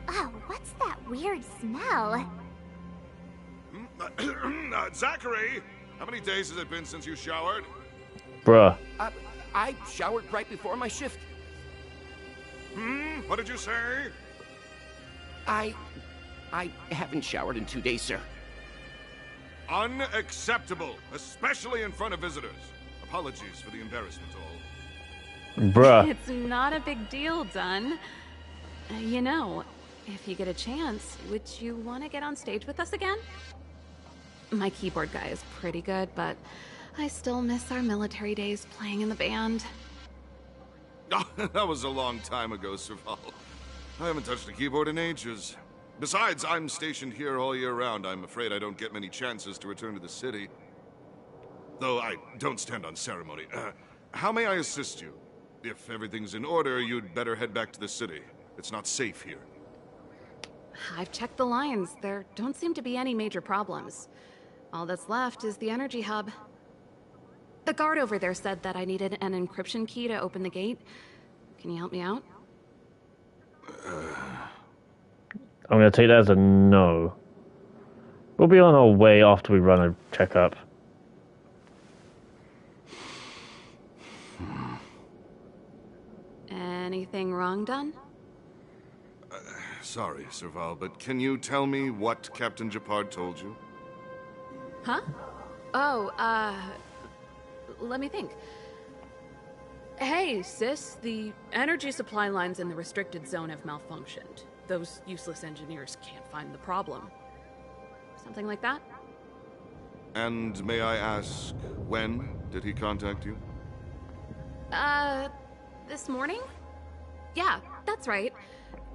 Oh, what's that weird smell? Zachary, how many days has it been since you showered? Bruh. I showered right before my shift. What did you say? I haven't showered in 2 days, sir. Unacceptable, especially in front of visitors. Apologies for the embarrassment, all. Bruh. It's not a big deal, Dunn. You know, if you get a chance, would you want to get on stage with us again? My keyboard guy is pretty good, but I still miss our military days playing in the band. That was a long time ago, Serval. I haven't touched a keyboard in ages. Besides, I'm stationed here all year round. I'm afraid I don't get many chances to return to the city. Though I don't stand on ceremony. How may I assist you? If everything's in order, you'd better head back to the city. It's not safe here. I've checked the lines. There don't seem to be any major problems. All that's left is the energy hub. The guard over there said that I needed an encryption key to open the gate. Can you help me out? I'm gonna take that as a no. We'll be on our way after we run a checkup. Anything wrong, Dunn? Sorry, Serval, but can you tell me what Captain Japard told you? Huh? Oh, let me think. Hey, sis, the energy supply lines in the restricted zone have malfunctioned. Those useless engineers can't find the problem. Something like that? And may I ask, when did he contact you? This morning? Yeah, that's right.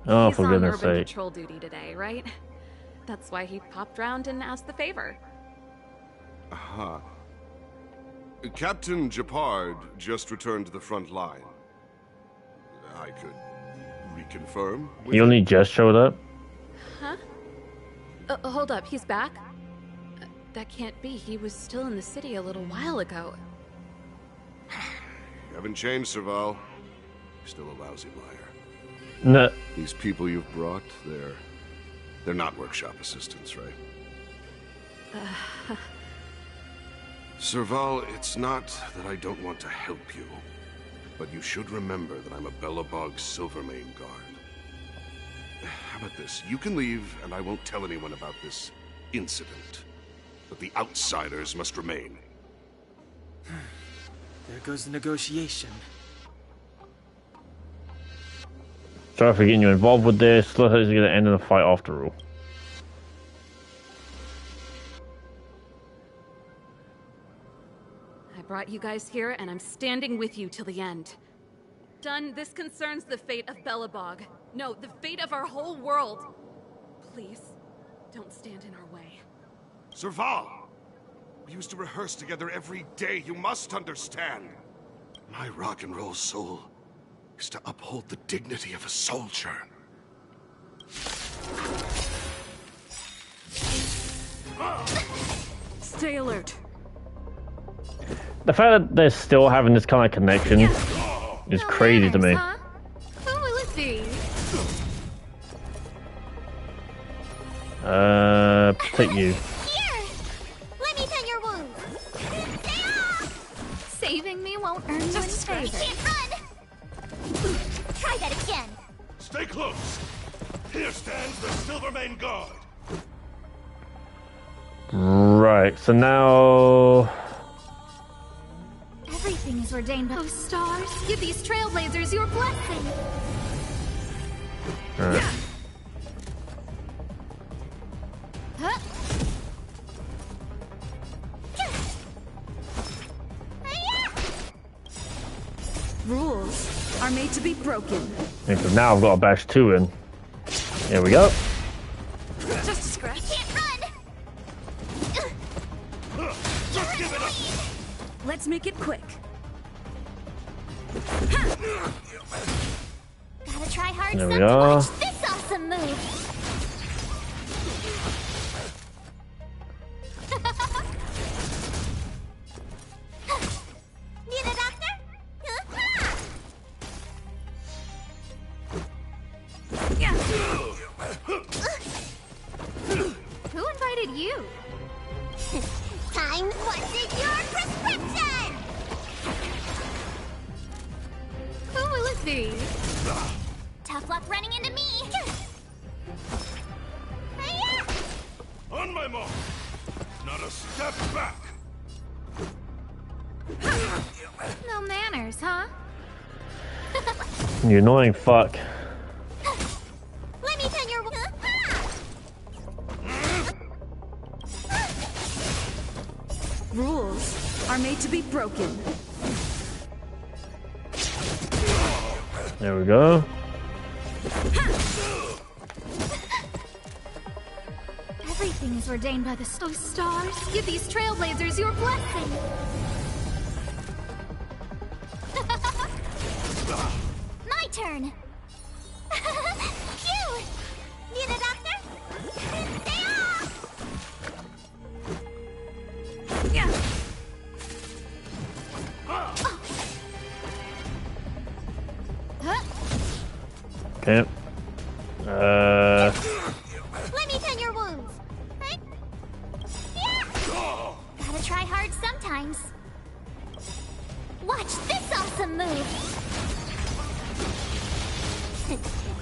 Oh, He's for on goodness urban sake. patrol duty today, right? That's why he popped round and asked the favor. Aha. Captain Japard just returned to the front line. I could reconfirm. He only just showed up? Huh? Hold up, he's back? That can't be. He was still in the city a little while ago. You haven't changed, Serval. You're still a lousy liar. No. These people you've brought, they're not workshop assistants, right? Serval, it's not that I don't want to help you, but you should remember that I'm a Belobog Silvermane Guard. How about this? You can leave, and I won't tell anyone about this incident. but the outsiders must remain. There goes the negotiation. Sorry for getting you involved with this. Looks like it's going to end in a fight after all. I brought you guys here, and I'm standing with you till the end. Done, this concerns the fate of Belobog. No, the fate of our whole world. Please, don't stand in our way. Serval! We used to rehearse together every day, you must understand. My rock and roll soul is to uphold the dignity of a soldier. Stay alert. The fact that they're still having this kind of connection is crazy to me. Who will it be? Take you. Here! Let me tend your wounds. Saving me won't earn you any favor. Can't run! Try that again. Stay close. Here stands the Silvermane Guard. Right, so now... Everything is ordained by... Oh, stars, give these trailblazers your blessing. Alright. Huh? Rules are made to be broken. And so now I've got a bash 2 in. Here we go. Just a scratch. Can't run! Just give it up! Let's make it quick. Gotta try hard There we some to are. watch this awesome move! Need a doctor? Who invited you? Time, what's in your prescription? Who will it be? Tough luck running into me! On my mark! Not a step back! No manners, huh? You annoying fuck. Let me tend your... Rules are made to be broken. There we go. Everything is ordained by the stars. Give these trailblazers your blessing. My turn! Phew! Need a doctor? Stay off! Okay. Let me tend your wounds. Gotta try hard sometimes. Watch this awesome move.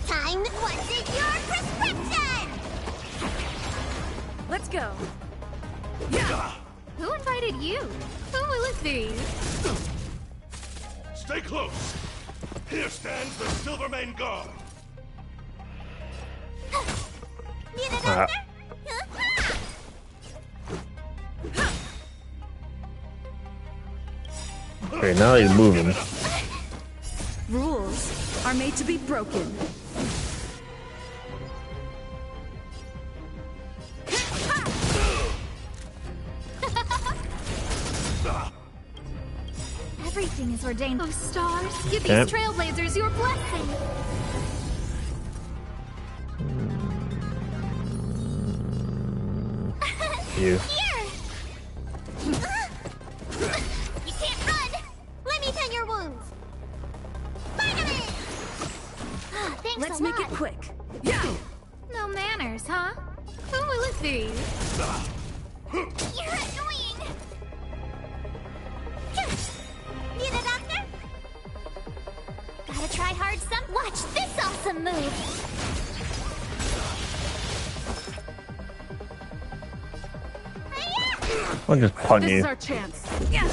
Time, what's in your prescription? Let's go. Who invited you? Who will it be? Stay close! Here stands the Silvermane Guard. Need a doctor? Okay, now he's moving. Rules are made to be broken. Everything is ordained. Oh, stars, give Okay. these trailblazers your blessing. You. Here! You can't run! Let me tend your wounds. Spider-Man! Thanks Let's a make lot. it quick. No manners, huh? Who will it be? You're annoying! Need a doctor? Gotta try hard some. Watch this awesome move! I'll just punt This you. is our chance. Yeah.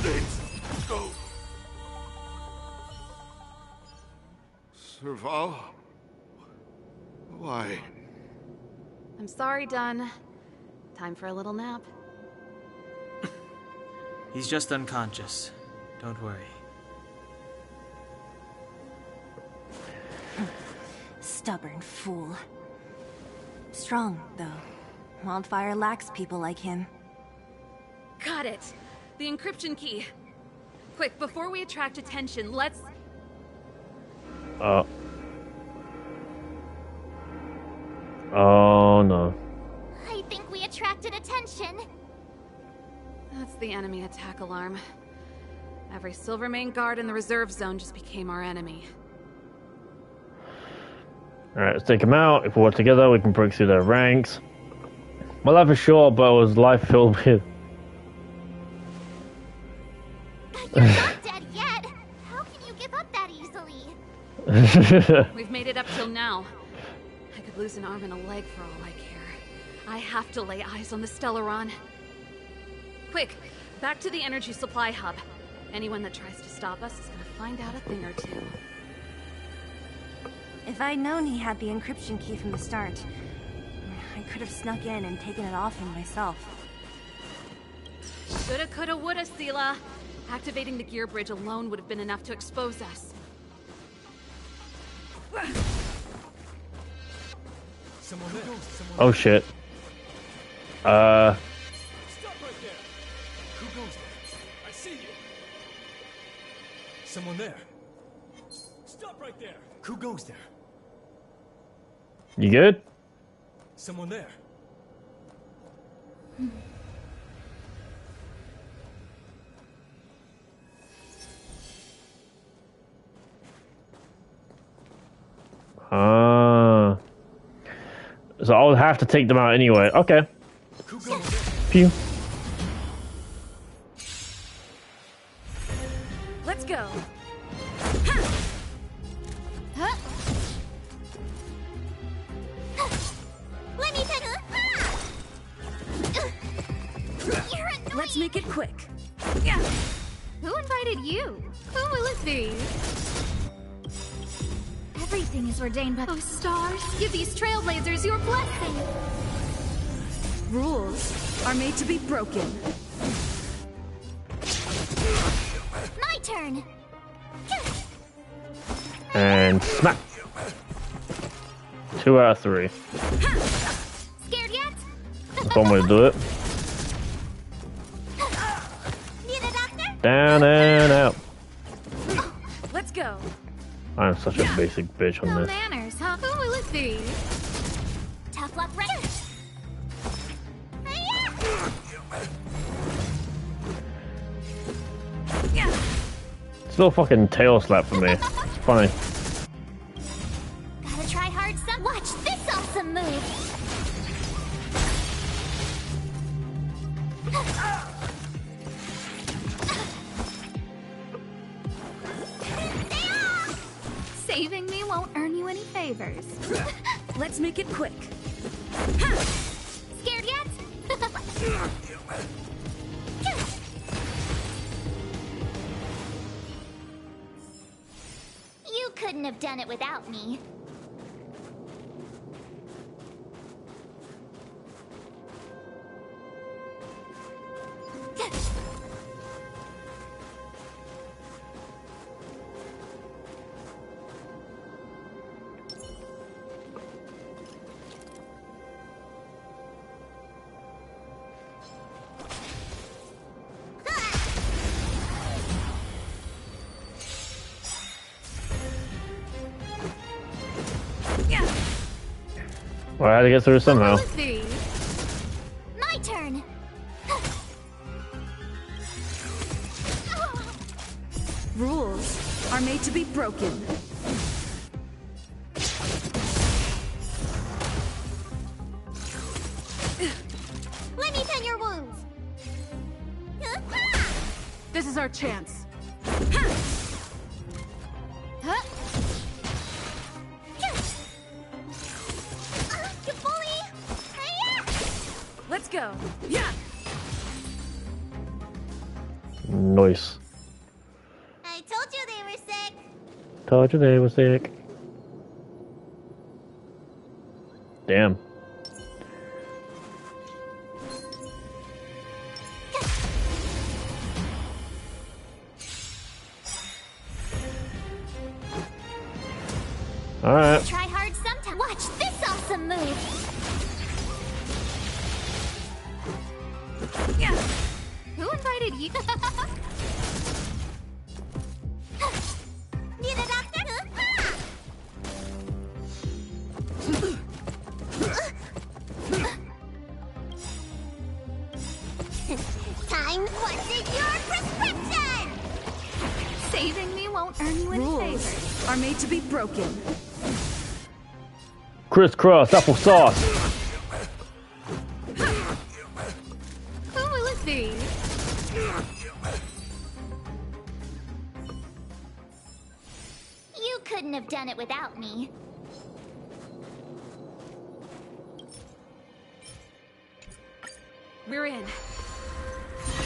Let's go. Serval? Why? I'm sorry, Dunn. Time for a little nap. He's just unconscious. Don't worry. Stubborn fool. Strong, though. Wildfire lacks people like him. Got it. The encryption key. Quick, before we attract attention, let's... Oh no. I think we attracted attention. That's the enemy attack alarm. Every Silvermane guard in the reserve zone just became our enemy. Alright, let's take them out. If we work together, we can break through their ranks. My life is short, but it was life filled with... You're not dead yet. How can you give up that easily? We've made it up till now. I could lose an arm and a leg for all I care. I have to lay eyes on the Stellaron. Quick, back to the energy supply hub. Anyone that tries to stop us is gonna find out a thing or two. If I'd known he had the encryption key from the start, I could have snuck in and taken it off him myself. Shoulda, coulda, woulda, Sela. Activating the gear bridge alone would have been enough to expose us. Oh shit. Stop right there. Who goes there? I see you. Someone there. Stop right there. Who goes there? You good? Someone there. So I'll have to take them out anyway. Okay. Pew. Let's go. Huh? Let me take You're annoying. Let's make it quick. Yeah. Who invited you? Who will it be? Everything is ordained by those stars. Give these trailblazers your blessing. Rules are made to be broken. My turn. And smack. 2 out of 3. Scared yet? That's one way to do it. Need a doctor? Down and out. Let's go. I'm such a basic bitch on No this. manners, huh? Who will it be? Tough luck, right? Still fucking tail slap for me. It's funny. Gotta try hard some. Watch this awesome move. Saving me won't earn you any favors. Let's make it quick. Scared yet? You couldn't have done it without me. Well, I had to get through somehow. My turn. Rules are made to be broken. Let me tend your wounds. This is our chance. Huh? You bully! Hiya! go. Yeah. Nice. I told you they were sick. Told you they were sick. Damn. Alright. Try hard sometime. Watch this awesome move. Yeah. Who invited you? Need a doctor? Ha! Time. What's in your prescription? Saving me won't earn you any favors. Are made to be broken. Crisscross applesauce. Who will it be? You couldn't have done it without me. We're in.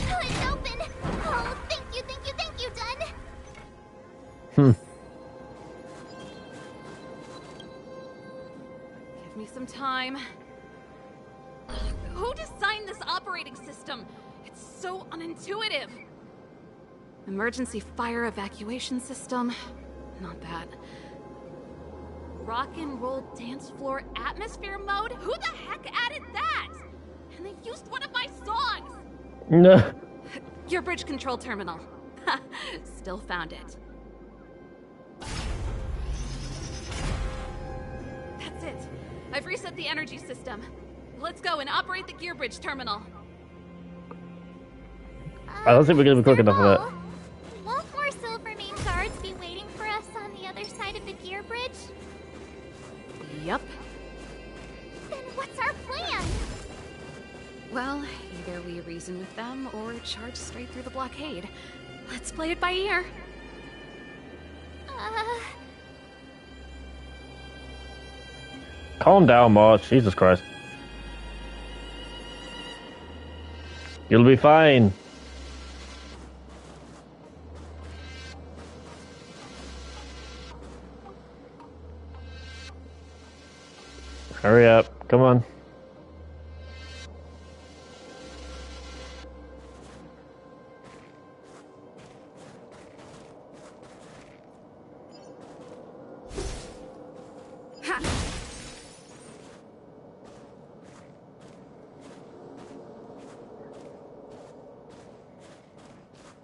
Oh, it's open. Oh, thank you, Dun. Give me some time. Who designed this operating system? It's so unintuitive. Emergency fire evacuation system? Not that. Rock and roll dance floor atmosphere mode? Who the heck added that? And they used one of my songs! No. Gear bridge control terminal. Still found it. That's it. I've reset the energy system. Let's go and operate the gear bridge terminal. I don't think we're gonna be quick enough for that. Won't more Silvermane guards be waiting for us on the other side of the gear bridge? Yup. Then what's our plan? Well, either we reason with them or charge straight through the blockade. Let's play it by ear. Calm down, March. Jesus Christ. You'll be fine. Hurry up. Come on.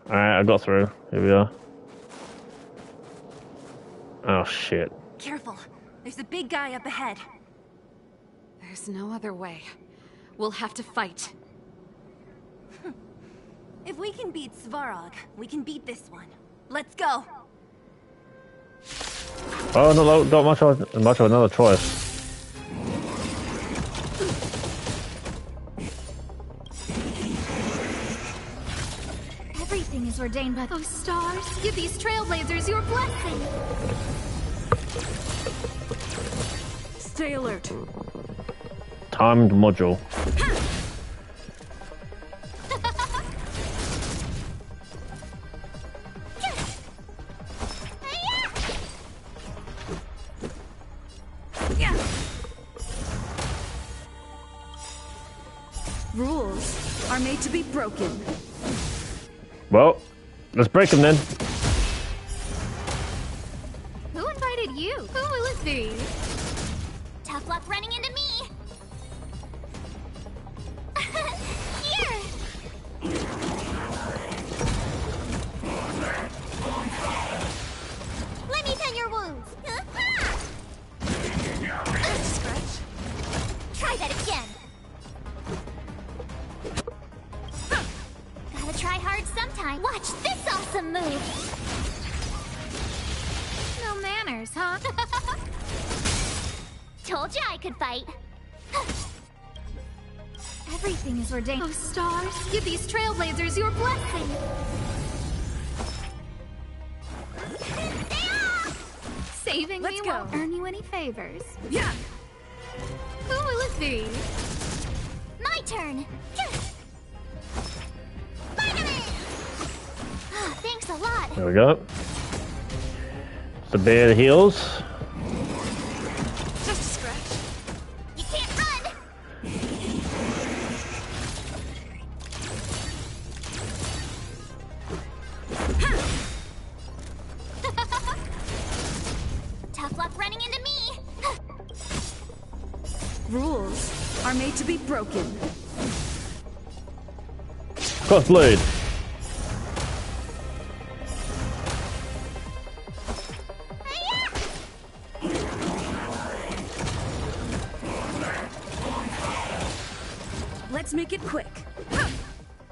Alright, I got through. Here we are. Oh, shit. Careful. There's a big guy up ahead. There's no other way. We'll have to fight. If we can beat Svarog, we can beat this one. Let's go. Oh, no, not much of another choice. Everything is ordained by those stars. Give these trailblazers your blessing. Stay alert. Timed module. Rules are made to be broken. Well, let's break them then. Who invited you? Who will it be? Tough luck running into me. Here. Let me tend your wounds. Scratch. Try that again. Gotta try hard sometime. Watch this awesome move. No manners, huh? Told you I could fight. Everything is ordained. Oh, stars, give these trailblazers your blessing. Saving Let's me go. won't earn you any favors. Yeah. Who will it be? My turn. Thanks a lot. There we go. The bear heals. Just a scratch. You can't run. Tough luck running into me. Rules are made to be broken. Crossblade. Let's make it quick.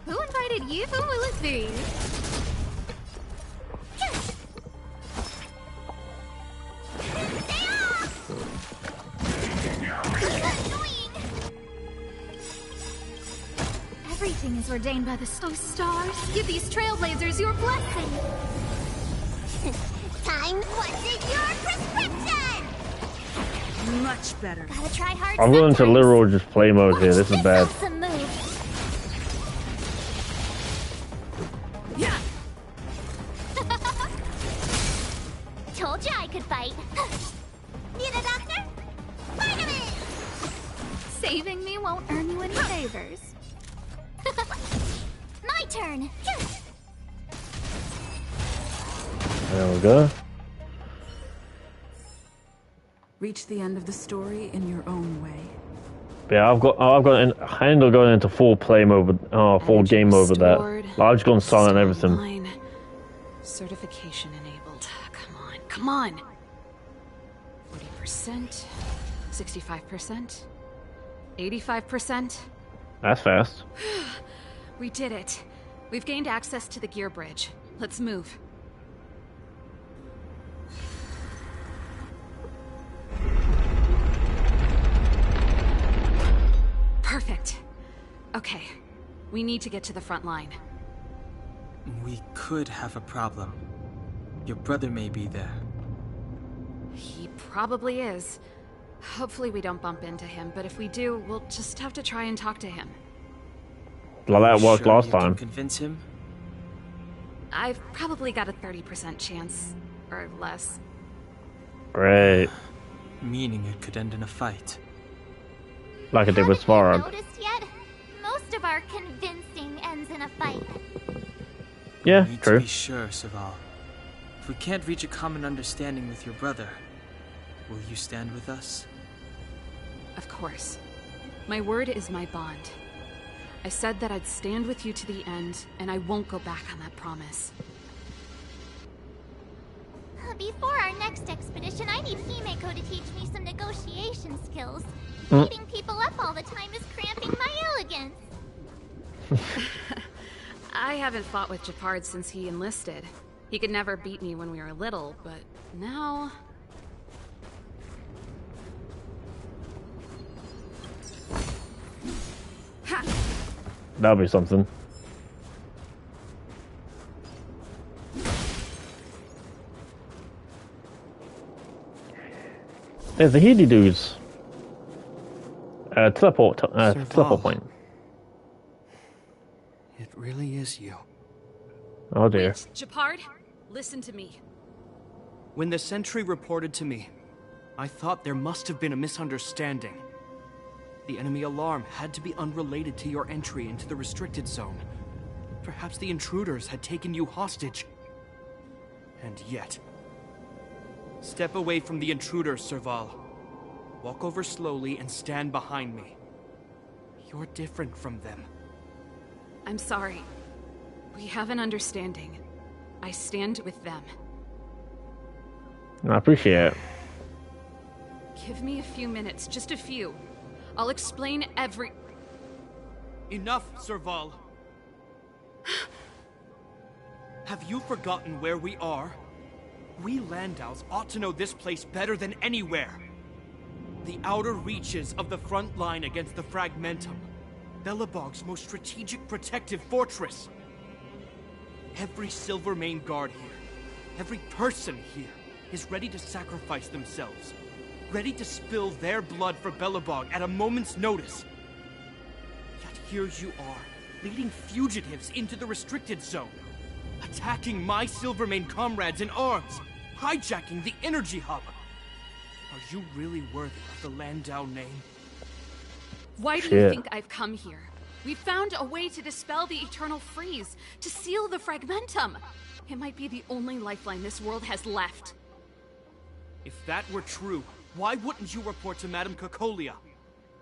Who invited you? Who will it be? Everything is ordained by the stars. Give these trailblazers your blessing. Time, what's in your prescription? Much better. Gotta try hard. I'm going to literal just play mode here. This is bad. Some move. Yeah. Told you I could fight. Need a doctor? Vitamin. Saving me won't earn you any favors. My turn. There we go. Reach the end of the story in your own way. Yeah, I've got I ended up going into full play mode, full game mode with that. I've just gone silent and everything. Online. Certification enabled. Come on. 40%, 65%, 85%. That's fast. We did it. We've gained access to the gear bridge. Let's move. Perfect. Okay. We need to get to the front line. We could have a problem. Your brother may be there. He probably is. Hopefully we don't bump into him, but if we do, we'll just have to try and talk to him. Like that worked Sure last you can time. Convince him? I've probably got a 30% chance, or less. Great. Meaning it could end in a fight. Like I did with Svarog. Noticed yet? Most of our convincing ends in a fight. Yeah, We need true. to be sure, Saval. If we can't reach a common understanding with your brother, will you stand with us? Of course. My word is my bond. I said that I'd stand with you to the end, and I won't go back on that promise. Before our next expedition, I need Himeko to teach me some negotiation skills. Mm. Beating people up all the time is cramping my elegance. I haven't fought with Japard since he enlisted. He could never beat me when we were little, but now... Ha! That'll be something. There's the Healy dudes. Teleport point. It really is you. Oh dear. Japard, listen to me. When the sentry reported to me, I thought there must have been a misunderstanding. The enemy alarm had to be unrelated to your entry into the restricted zone. Perhaps the intruders had taken you hostage. And yet... Step away from the intruders, Serval. Walk over slowly and stand behind me. You're different from them. I'm sorry. We have an understanding. I stand with them. I appreciate it. Give me a few minutes, just a few. I'll explain every... Enough, Serval. Have you forgotten where we are? We Landaus ought to know this place better than anywhere. The outer reaches of the front line against the Fragmentum. Belobog's most strategic protective fortress. Every Silvermane guard here, every person here, is ready to sacrifice themselves. Ready to spill their blood for Belobog at a moment's notice. Yet here you are, leading fugitives into the restricted zone, attacking my Silvermane comrades in arms, hijacking the energy hub. Are you really worthy of the Landau name? Why do you think I've come here? We found a way to dispel the eternal freeze, to seal the fragmentum. It might be the only lifeline this world has left. If that were true, why wouldn't you report to Madame Cocolia?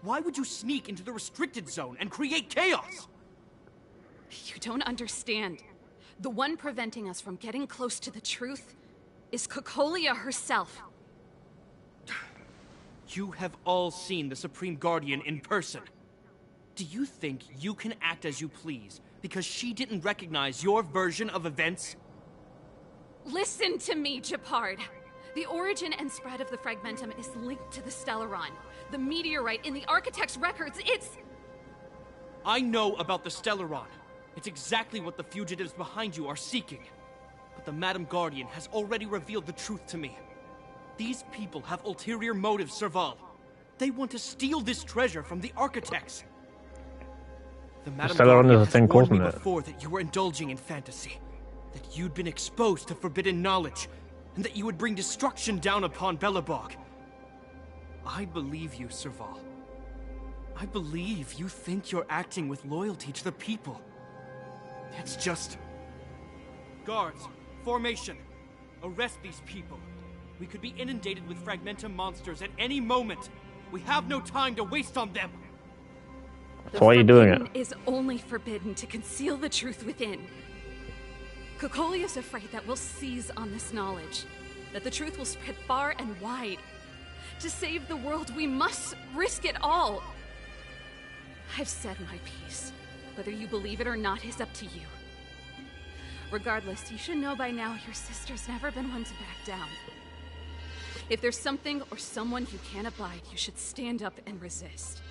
Why would you sneak into the restricted zone and create chaos? You don't understand. The one preventing us from getting close to the truth is Cocolia herself. You have all seen the Supreme Guardian in person. Do you think you can act as you please because she didn't recognize your version of events? Listen to me, Gepard. The origin and spread of the Fragmentum is linked to the Stellaron. The meteorite in the Architect's records, it's... I know about the Stellaron. It's exactly what the fugitives behind you are seeking. But the Madam Guardian has already revealed the truth to me. These people have ulterior motives, Serval. They want to steal this treasure from the Architects. The Madam Guardian has warned me before that you were indulging in fantasy, that you'd been exposed to forbidden knowledge, and that you would bring destruction down upon Belobog. I believe you, Serval. I believe you think you're acting with loyalty to the people. It's just... Guards, formation. Arrest these people. We could be inundated with Fragmentum monsters at any moment. We have no time to waste on them. So why are you doing it? Is only forbidden to conceal the truth within. Cocolia's afraid that we'll seize on this knowledge, that the truth will spread far and wide. To save the world, we must risk it all. I've said my piece. Whether you believe it or not is up to you. Regardless, you should know by now your sister's never been one to back down. If there's something or someone you can't abide, you should stand up and resist.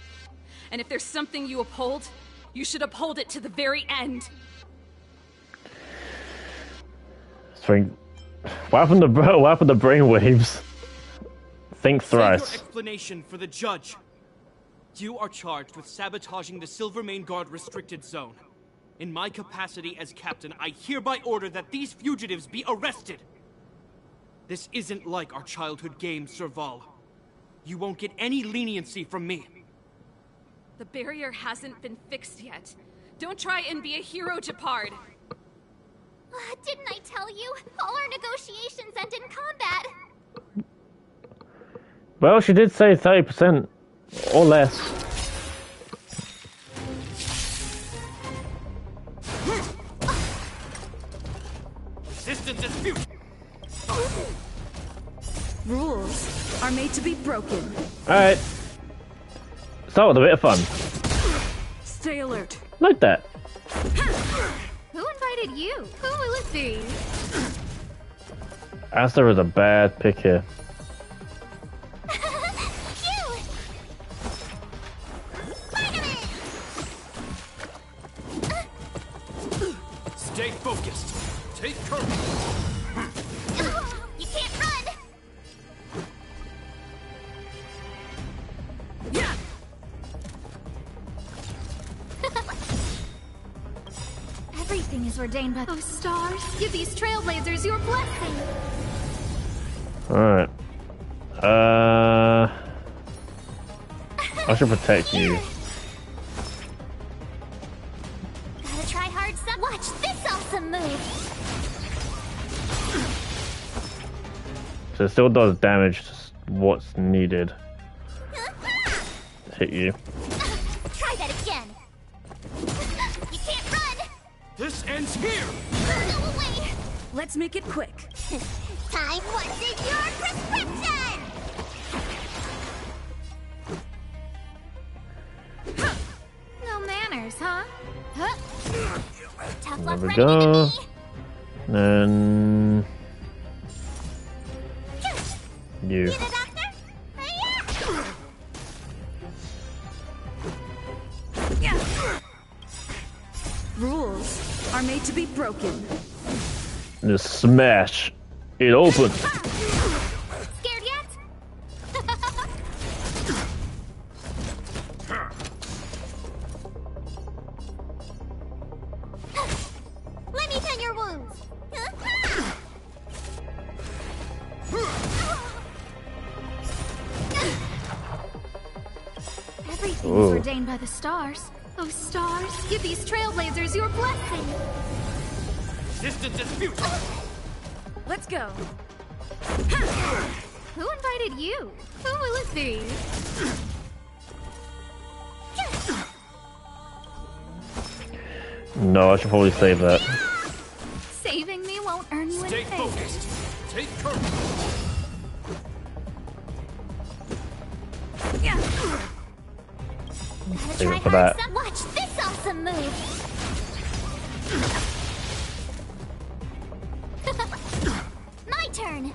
And if there's something you uphold, you should uphold it to the very end. What happened to brainwaves? Think thrice. Save your explanation for the judge. You are charged with sabotaging the Silvermane Guard restricted zone. In my capacity as captain, I hereby order that these fugitives be arrested. This isn't like our childhood game, Serval. You won't get any leniency from me. The barrier hasn't been fixed yet. Don't try and be a hero, Gepard. Didn't I tell you? All our negotiations end in combat. Well, she did say 30% or less. Resistance is futile. Rules are made to be broken. Alright. Start with a bit of fun. Stay alert. Like that. Who invited you? Who will it be? Asta is a bad pick here. Stay focused. Take courage. You can't run. Yeah. Everything is ordained by those stars. Give these trailblazers your blessing. Alright. I should protect you. Gotta try hard some. Watch this awesome move. So it still does damage to what's needed to hit you. Try that again. You can't run. This ends here. Go away. Let's make it quick. Time what's in your prescription. No manners, huh? Tough luck There we running into go. me. Then you. You the doctor? Rules are made to be broken. Just smash it open. Scared yet? Everything Ooh. is ordained by the stars. Oh, stars, give these trailblazers your blessing. Distance is futile. Let's go. Who invited you? Who will it be? No, I should probably save that. Saving me won't earn you Stay any favors. focused. Take courage. Save it for that. Watch this awesome move. My turn.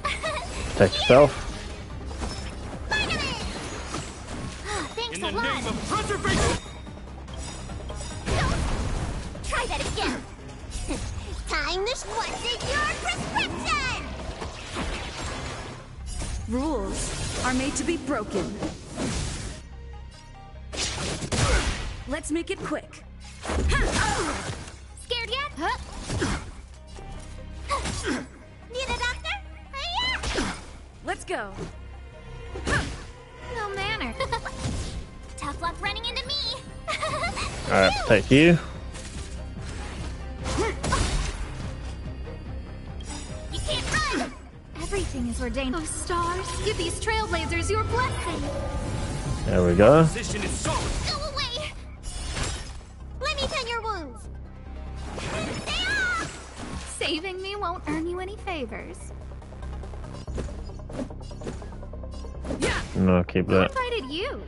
Protect yourself. Thanks In a the lot. name of preservation. Try that again. Time to what's in your prescription. Rules are made to be broken. Let's make it quick. Scared yet? Huh? Need a doctor? Hiya! Let's go. No manner. Tough luck running into me. Alright, protect you. You can't run. Everything is ordained. Oh, stars, give these trailblazers your blessing. There we go. Position is solid. Go away. Let me tend your wounds. Stay off. Saving me won't earn you any favors. No, keep Who that. invited you?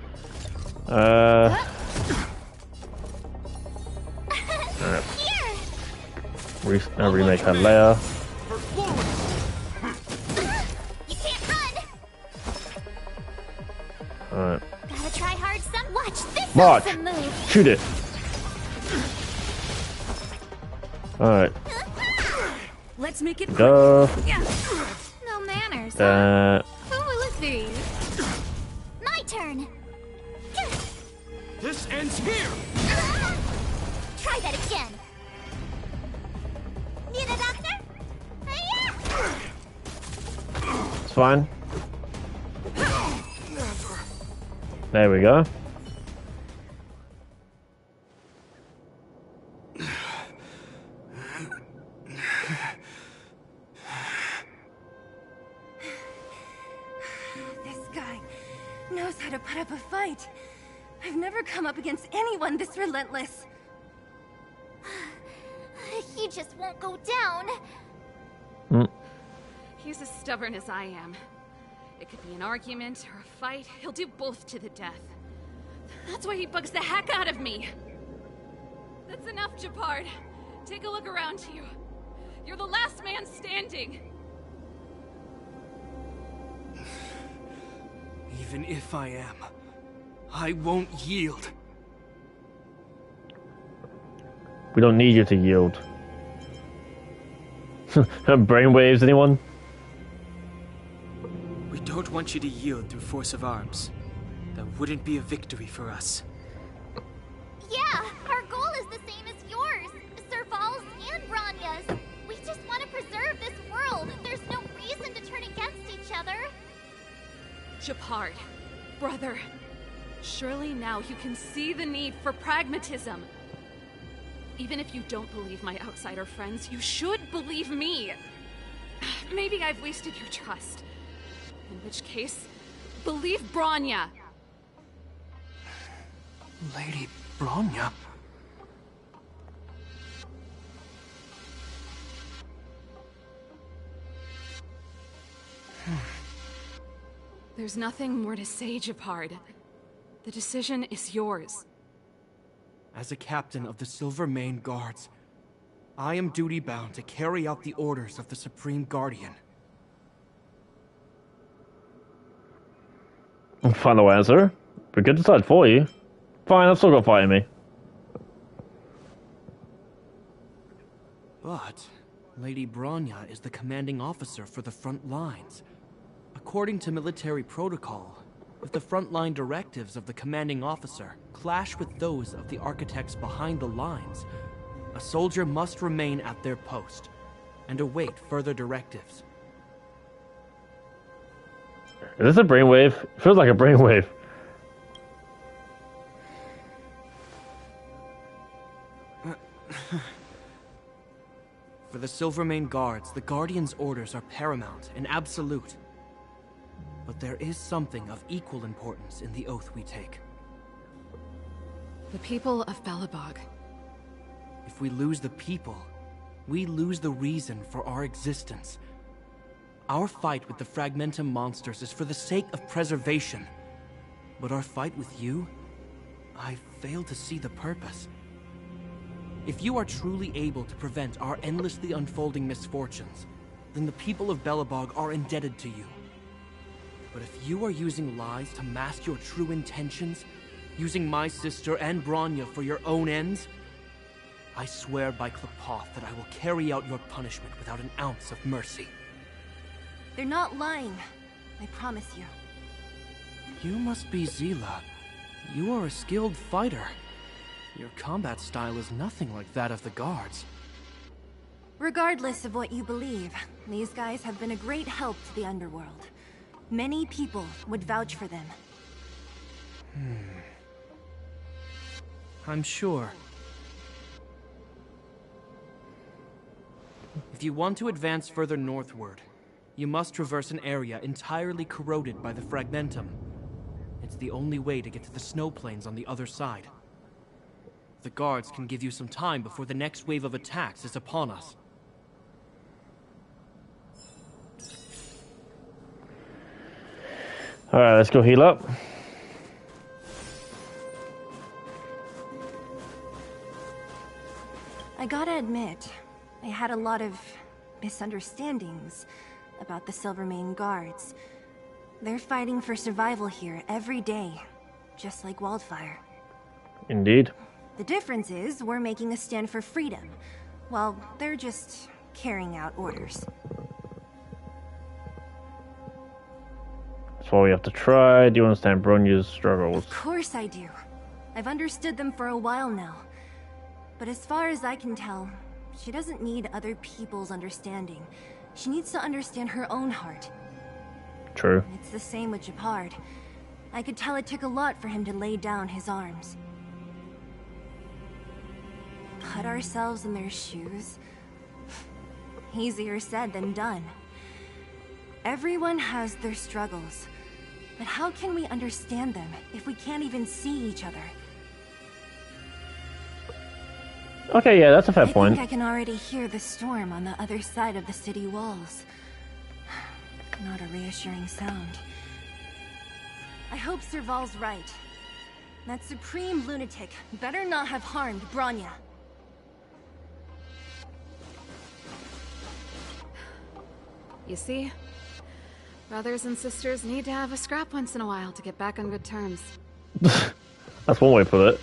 Alright. Here. Remake her layer. You can't run. Alright. Gotta try hard some. Watch this March. awesome move. Shoot it. Alright. Let's make it Go. quick. Yeah. No manners. Who will it be? My turn. This ends here. Try that again. Need a doctor? Hiya! It's fine. There we go. This guy knows how to put up a fight. I've never come up against anyone this relentless. He just won't go down. He's as stubborn as I am. It could be an argument or a fight. He'll do both to the death. That's why he bugs the heck out of me. That's enough, Japard. Take a look around you. You're the last man standing. Even if I am, I won't yield. We don't need you to yield. Brainwaves, anyone? We don't want you to yield through force of arms. That wouldn't be a victory for us. Yeah, our goal is the same as yours, Serval's and Branya's. We just want to preserve this world. There's no reason to turn against each other. Japard, brother, surely now you can see the need for pragmatism. Even if you don't believe my outsider friends, you should believe me. Maybe I've wasted your trust. In which case, believe Branya. Lady Branya? There's nothing more to say, Japard. The decision is yours. As a captain of the Silvermane Guards, I am duty-bound to carry out the orders of the Supreme Guardian. Final answer. We could decide for you. Fine, I've still got fighting me. But Lady Branya is the commanding officer for the front lines. According to military protocol, if the frontline directives of the commanding officer clash with those of the architects behind the lines, a soldier must remain at their post and await further directives. Is this a brainwave? It feels like a brainwave. the Silvermane Guards, the Guardian's orders are paramount and absolute. But there is something of equal importance in the oath we take. The people of Belobog. If we lose the people, we lose the reason for our existence. Our fight with the Fragmentum monsters is for the sake of preservation. But our fight with you, I fail to see the purpose. If you are truly able to prevent our endlessly unfolding misfortunes, then the people of Belobog are indebted to you. But if you are using lies to mask your true intentions, using my sister and Bronya for your own ends, I swear by Klepoth that I will carry out your punishment without an ounce of mercy. They're not lying. I promise you. You must be Zila. You are a skilled fighter. Your combat style is nothing like that of the guards. Regardless of what you believe, these guys have been a great help to the Underworld. Many people would vouch for them. I'm sure. If you want to advance further northward, you must traverse an area entirely corroded by the Fragmentum. It's the only way to get to the snow plains on the other side. The guards can give you some time before the next wave of attacks is upon us. Alright, let's go heal up. I gotta admit, I had a lot of misunderstandings about the Silvermane Guards. They're fighting for survival here every day, just like Wildfire. Indeed. The difference is we're making a stand for freedom, while they're just carrying out orders. That's what we have to try. Do you understand Bronya's struggles? Of course I do. I've understood them for a while now. But as far as I can tell, she doesn't need other people's understanding. She needs to understand her own heart. True. It's the same with Japard. I could tell it took a lot for him to lay down his arms. Put ourselves in their shoes? Easier said than done. Everyone has their struggles. But how can we understand them if we can't even see each other? Okay, yeah, that's a fair point. I think I can already hear the storm on the other side of the city walls. Not a reassuring sound. I hope Serval's right. That supreme lunatic better not have harmed Bronya. You see? Brothers and sisters need to have a scrap once in a while to get back on good terms. That's one way to put it.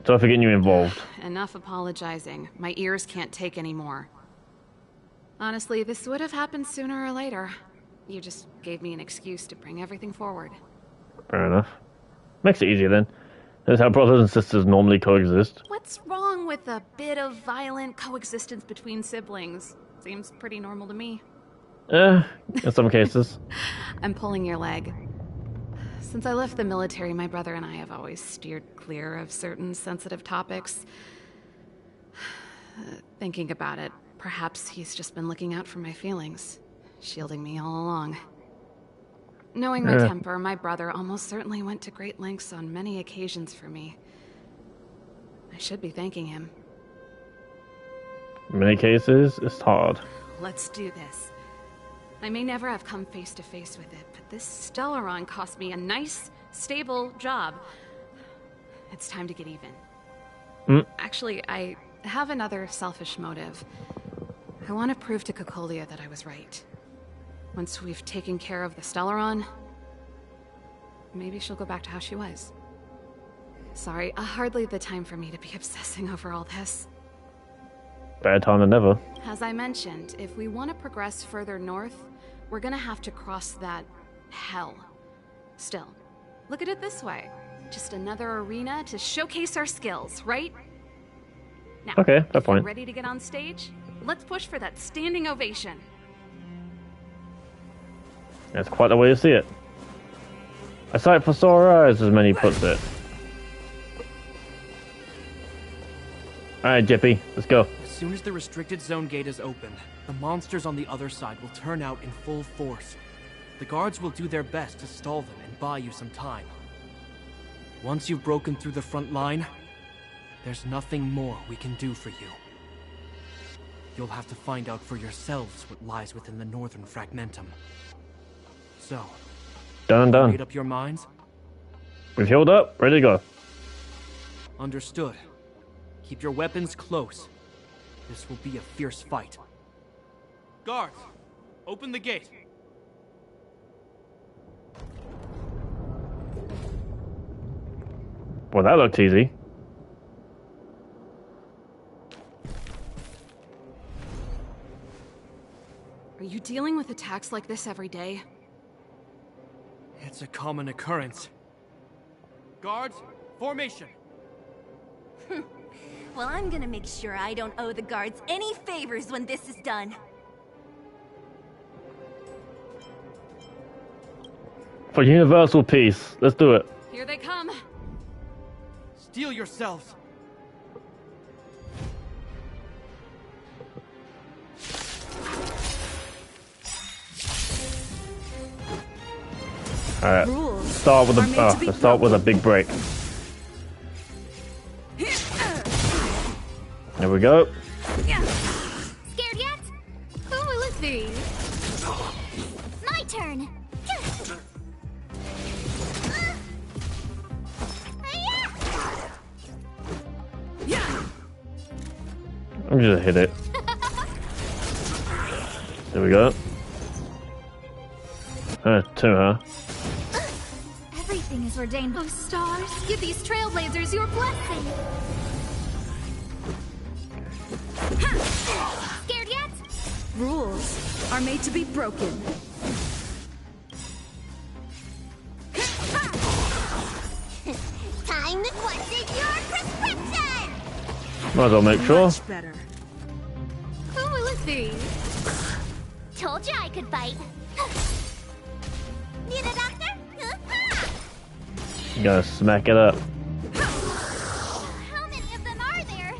Sorry for getting you involved. Enough apologizing. My ears can't take any more. Honestly, this would have happened sooner or later. You just gave me an excuse to bring everything forward. Fair enough. Makes it easier then. That's how brothers and sisters normally coexist. What's wrong with a bit of violent coexistence between siblings? Seems pretty normal to me. In some cases. I'm pulling your leg. Since I left the military, my brother and I have always steered clear of certain sensitive topics. Thinking about it, perhaps he's just been looking out for my feelings, shielding me all along. Knowing my temper, my brother almost certainly went to great lengths on many occasions for me. I should be thanking him. In many cases, it's hard. Let's do this. I may never have come face to face with it, but this Stellaron cost me a nice, stable job. It's time to get even. Actually, I have another selfish motive. I want to prove to Cocolia that I was right. Once we've taken care of the Stellaron, maybe she'll go back to how she was. Sorry, hardly the time for me to be obsessing over all this. Better time than never. As I mentioned, if we want to progress further north, we're gonna have to cross that hell. Still, look at it this way. Just another arena to showcase our skills, right? Now, okay, fair if you're point. ready to get on stage? Let's push for that standing ovation. That's quite the way to see it. A sight for sore eyes, as many puts it. Alright, Jippy, let's go. The soon as the restricted zone gate is opened, the monsters on the other side will turn out in full force. The guards will do their best to stall them and buy you some time. Once you've broken through the front line, there's nothing more we can do for you. You'll have to find out for yourselves what lies within the northern fragmentum. So, Done. made up your minds? We've healed up, ready to go. Understood. Keep your weapons close. This will be a fierce fight. Guards, open the gate. Well, that looked easy. Are you dealing with attacks like this every day? It's a common occurrence. Guards, formation. Well, I'm gonna make sure I don't owe the guards any favors when this is done. For universal peace. Let's do it. Here they come. Steel yourselves. Alright. Start with let's start with a big break. There we go. Scared yet? Who will it be? My turn. I'm just hit it. There we go. Two, huh? Everything is ordained. Oh, stars, give these trailblazers your blessing. Scared yet? Rules are made to be broken. Time to question your prescription! Might as well make sure. Much better. Who will it be? Told you I could fight. Need a doctor? You gotta smack it up. How many of them are there?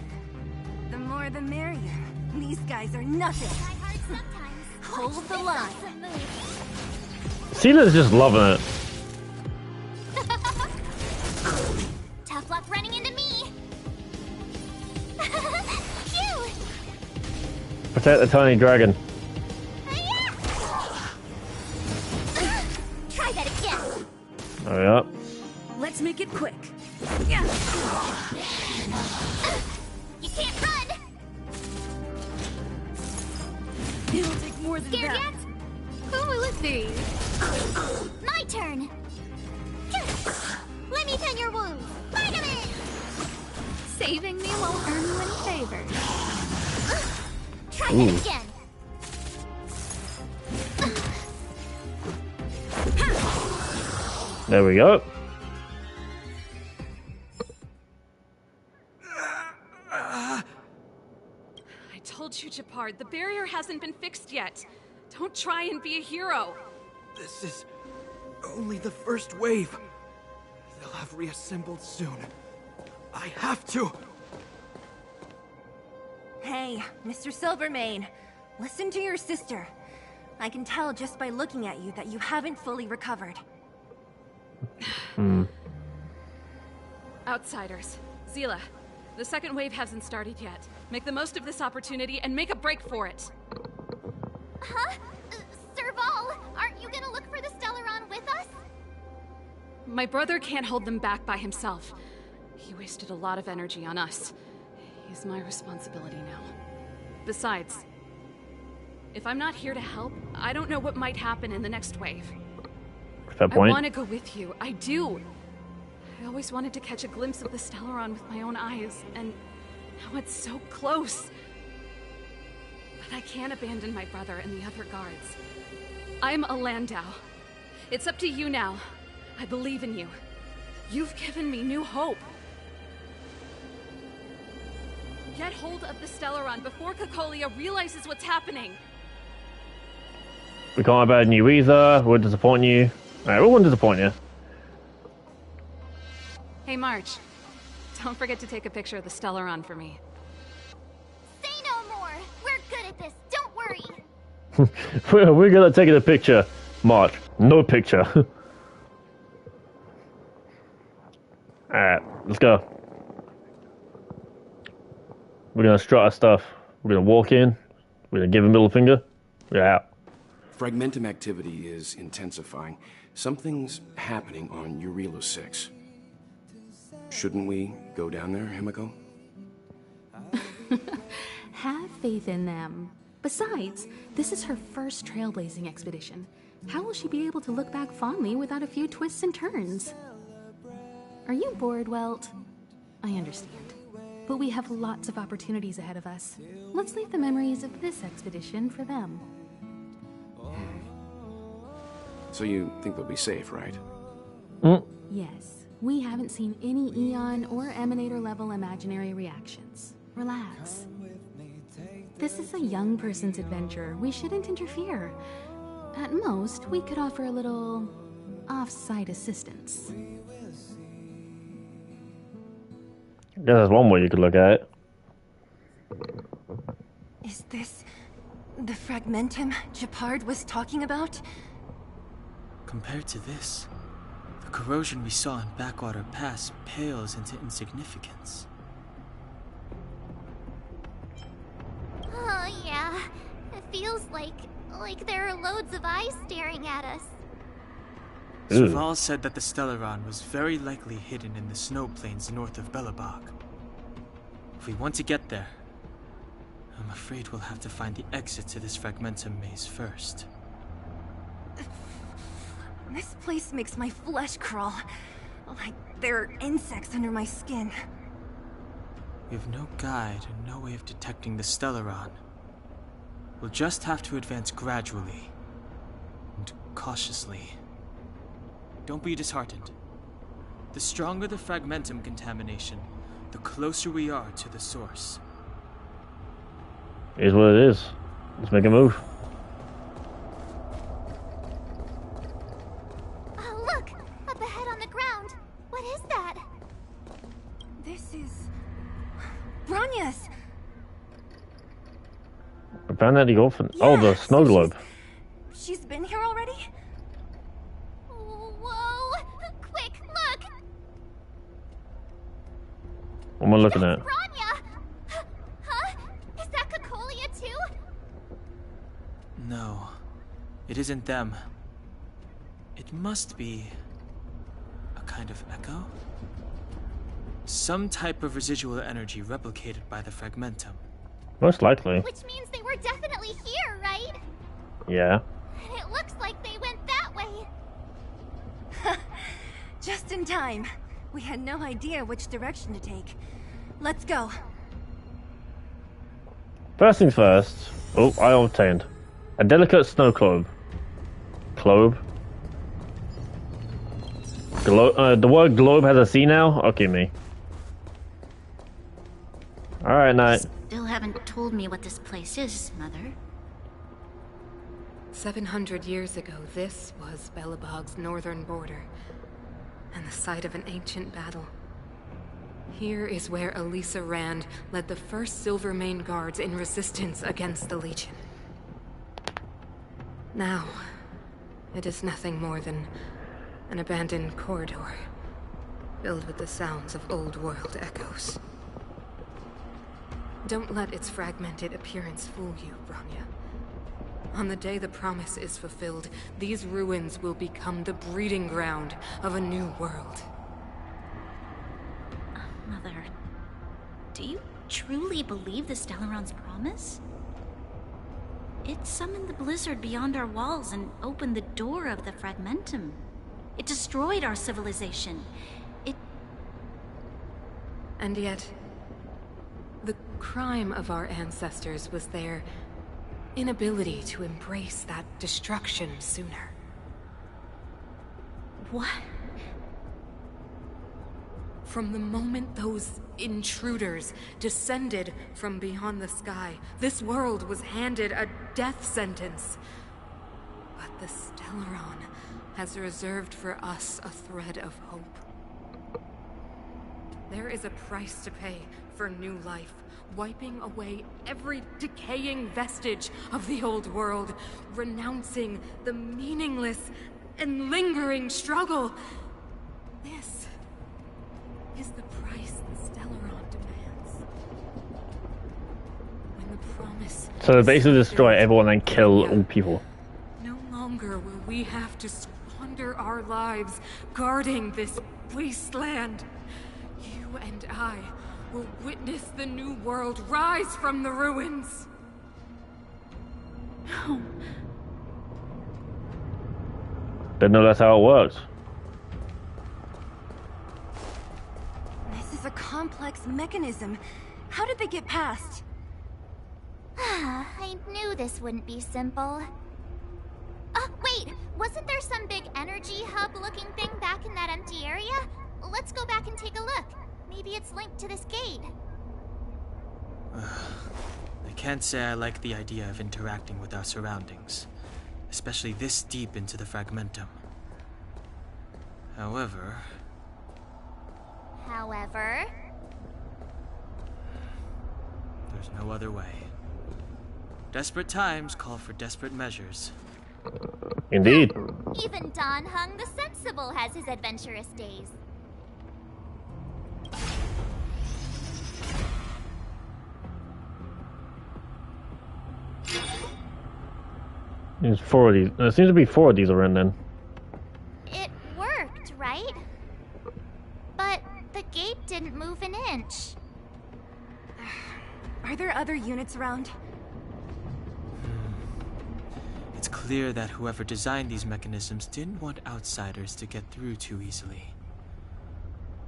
The more the merrier. These guys are nothing. Hold the line. Sela's just loving it. Tough luck running into me. Phew! Protect the tiny dragon. Try that again. There we are. Let's make it quick. You can't run. It'll take more than Scared that. yet? Who will it be? My turn. Let me tend your wounds. Vitamin. Saving me won't earn you any favors. Try that again. There we go. I told you, Japard, the barrier hasn't been fixed yet. Don't try and be a hero. This is only the first wave. They'll have reassembled soon. I have to. Hey, Mr. Silvermane, listen to your sister. I can tell just by looking at you that you haven't fully recovered. Outsiders. Zila, the second wave hasn't started yet. Make the most of this opportunity and make a break for it. Huh? Serval, aren't you gonna look for the Stellaron with us? My brother can't hold them back by himself. He wasted a lot of energy on us. He's my responsibility now. Besides, if I'm not here to help, I don't know what might happen in the next wave. Fair point. I want to go with you. I do. I always wanted to catch a glimpse of the Stellaron with my own eyes, and now it's so close. But I can't abandon my brother and the other guards. I'm a Landau. It's up to you now. I believe in you. You've given me new hope. Get hold of the Stellaron before Cocolia realizes what's happening. We can't abandon you either. We'll disappoint you. Alright, we won't disappoint you. Hey, March. Don't forget to take a picture of the Stellaron for me. Say no We're gonna take a picture. March. No picture. Alright, let's go. We're gonna strut our stuff. We're gonna walk in. We're gonna give a middle finger. We're out. Fragmentum activity is intensifying. Something's happening on Eurilo 6. Shouldn't we go down there, Himiko? Have faith in them. Besides, this is her first trailblazing expedition. How will she be able to look back fondly without a few twists and turns? Are you bored, Welt? I understand. But we have lots of opportunities ahead of us. Let's leave the memories of this expedition for them. So you think they'll be safe, right? Yes. We haven't seen any Eon or Emanator level imaginary reactions. Relax. This is a young person's adventure. We shouldn't interfere. At most, we could offer a little off-site assistance. Yeah, there's one way you could look at it. Is this the Fragmentum Japard was talking about? Compared to this, the corrosion we saw in Backwater Pass pales into insignificance. Oh yeah, it feels like there are loads of eyes staring at us. Serval said that the Stellaron was very likely hidden in the snow plains north of Belobog. If we want to get there, I'm afraid we'll have to find the exit to this Fragmentum maze first. This place makes my flesh crawl. Like there are insects under my skin. We have no guide and no way of detecting the Stellaron. We'll just have to advance gradually and cautiously. Don't be disheartened. The stronger the Fragmentum contamination, the closer we are to the source. It is what it is. Let's make a move. Oh look! Up ahead on the ground! What is that? This is... Bronya's! I found that the orphan. Oh, the snow globe. She's been here already? Whoa! Quick, look! What am I looking at? Bronya! Huh? Is that Cocolia too? No, it isn't them. It must be a kind of echo? Some type of residual energy replicated by the Fragmentum. Most likely. Which means they were definitely here, right? Yeah. And it looks like they went that way. Just in time. We had no idea which direction to take. Let's go. First things first. Oh, I obtained a delicate snow globe. Globe. The word globe has a C now? Okay, me. Alright, Knight. Still haven't told me what this place is, Mother. 700 years ago, this was Belobog's northern border, and the site of an ancient battle. Here is where Elisa Rand led the first Silvermane Guards in resistance against the Legion. Now, it is nothing more than an abandoned corridor, filled with the sounds of old world echoes. Don't let its fragmented appearance fool you, Bronya. On the day the promise is fulfilled, these ruins will become the breeding ground of a new world. Mother, do you truly believe the Stellaron's promise? It summoned the blizzard beyond our walls and opened the door of the Fragmentum. It destroyed our civilization. And yet, the crime of our ancestors was their inability to embrace that destruction sooner. What? From the moment those intruders descended from beyond the sky, this world was handed a death sentence. But the Stellaron has reserved for us a thread of hope. There is a price to pay for new life, wiping away every decaying vestige of the old world, renouncing the meaningless and lingering struggle. This is the price the Stellaron demands. When the promise... So basically destroy everyone and kill all people. No longer will we have to squander our lives guarding this wasteland. You and I will witness the new world rise from the ruins. No. Didn't know that's how it works. This is a complex mechanism. How did they get past? I knew this wouldn't be simple. Wait! Wasn't there some big energy hub-looking thing back in that empty area? Let's go back and take a look. Maybe it's linked to this gate. I can't say I like the idea of interacting with our surroundings, especially this deep into the fragmentum. However... There's no other way. Desperate times call for desperate measures. Indeed. Even Don Hung the Sensible has his adventurous days. There's 4 of these. There seems to be 4 of these around then. It worked, right? But the gate didn't move an inch. Are there other units around? It's clear that whoever designed these mechanisms didn't want outsiders to get through too easily.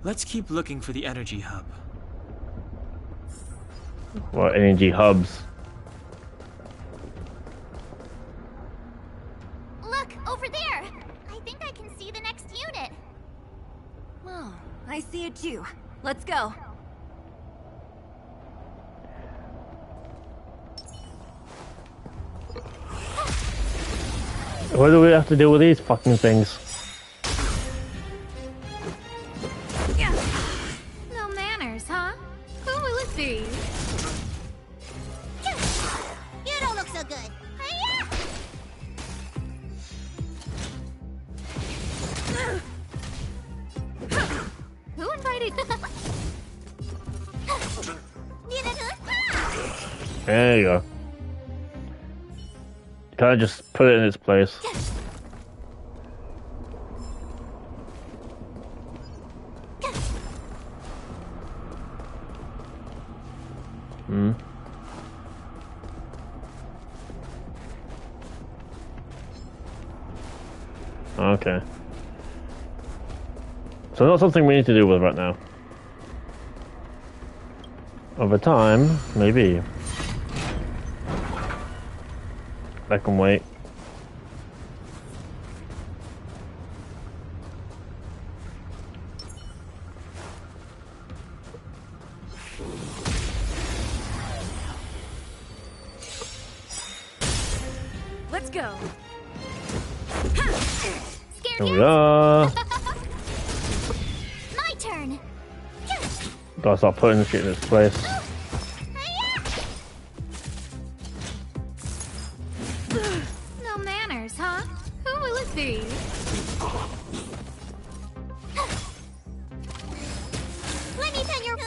Let's keep looking for the energy hub. What energy hubs? Look, over there! I think I can see the next unit. Oh, I see it too. Let's go. What do we have to do with these fucking things? No manners, huh? Who will it be? You don't look so good. Who invited? There you go. Kind of just put it in its place. Hmm. Okay. So not something we need to deal with right now. Over time, maybe. I can wait. Let's go. Here we are. My turn. Gotta start putting shit in its place. No manners, huh? Who will it be? Let me pen your...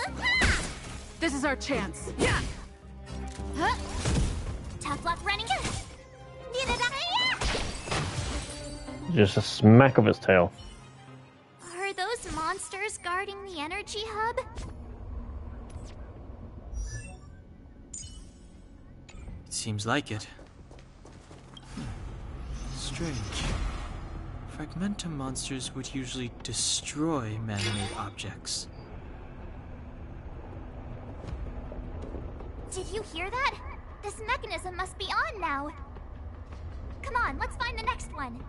This is our chance. Huh? Tough luck running. Just a smack of its tail. Are those monsters guarding the energy hub? It seems like it. Strange. Fragmentum monsters would usually destroy man-made objects. Did you hear that? This mechanism must be on now. Come on, let's find the next one.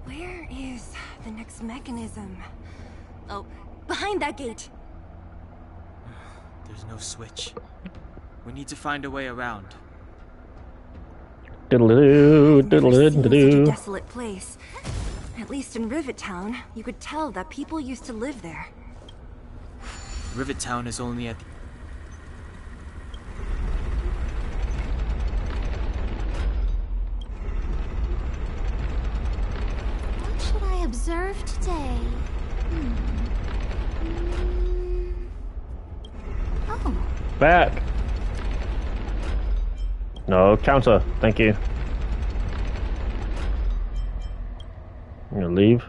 Where is the next mechanism? Oh, behind that gate. There's no switch. We need to find a way around. Diddle-doo, Never seen such a diddle-doo. desolate place. At least in Rivet Town, you could tell that people used to live there. Rivet Town is only at the... What should I observe today? Oh. Back. No, counter. Thank you. I'm gonna leave.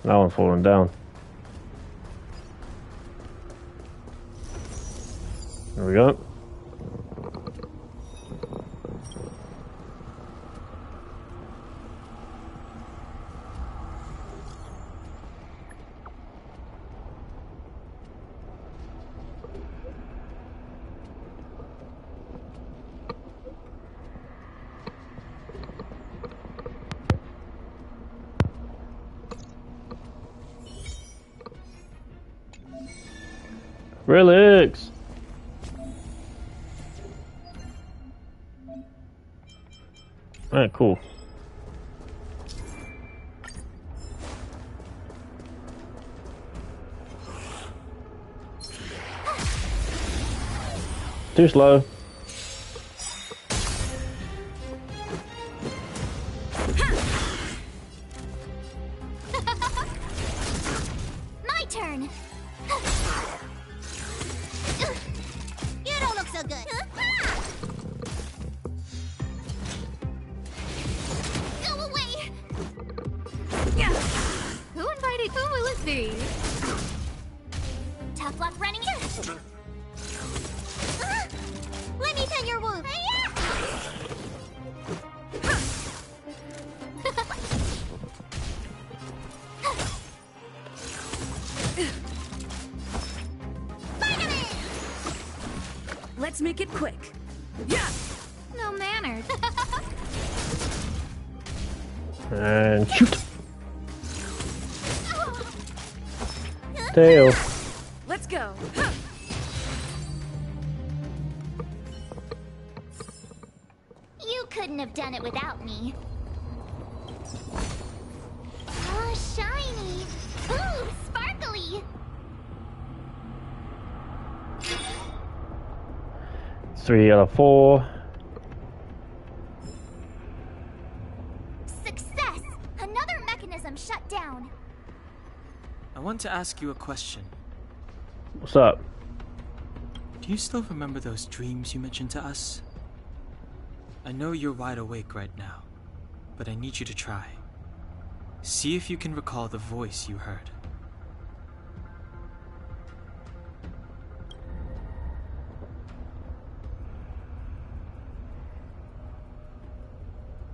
That one's falling down. There we go. Relax. Alright, cool. Too slow. My turn. You don't look so good. Go away. Who invited? Who will it be? Tough luck running in. Let me tend your wound. Let's make it quick. Yeah. No manners. And shoot. Tail. Let's go. You couldn't have done it without me. Oh, shiny. Ooh, sparkly. 3 out of 4. Success! Another mechanism shut down. I want to ask you a question. What's up? Do you still remember those dreams you mentioned to us? I know you're wide awake right now, but I need you to try. See if you can recall the voice you heard.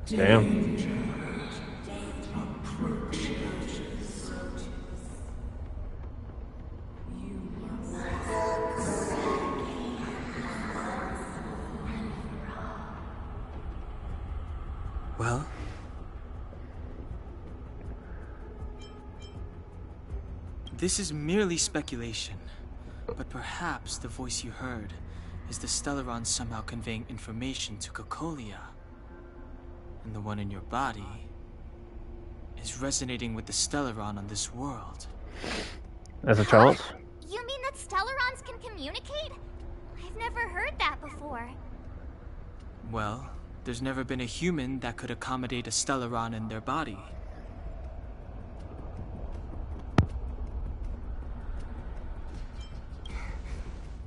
Damn. Well? This is merely speculation, but perhaps the voice you heard is the Stellaron somehow conveying information to Cocolia. And the one in your body is resonating with the Stellaron on this world. There's a chance. You mean that Stellarons can communicate? I've never heard that before. Well, there's never been a human that could accommodate a Stellaron in their body.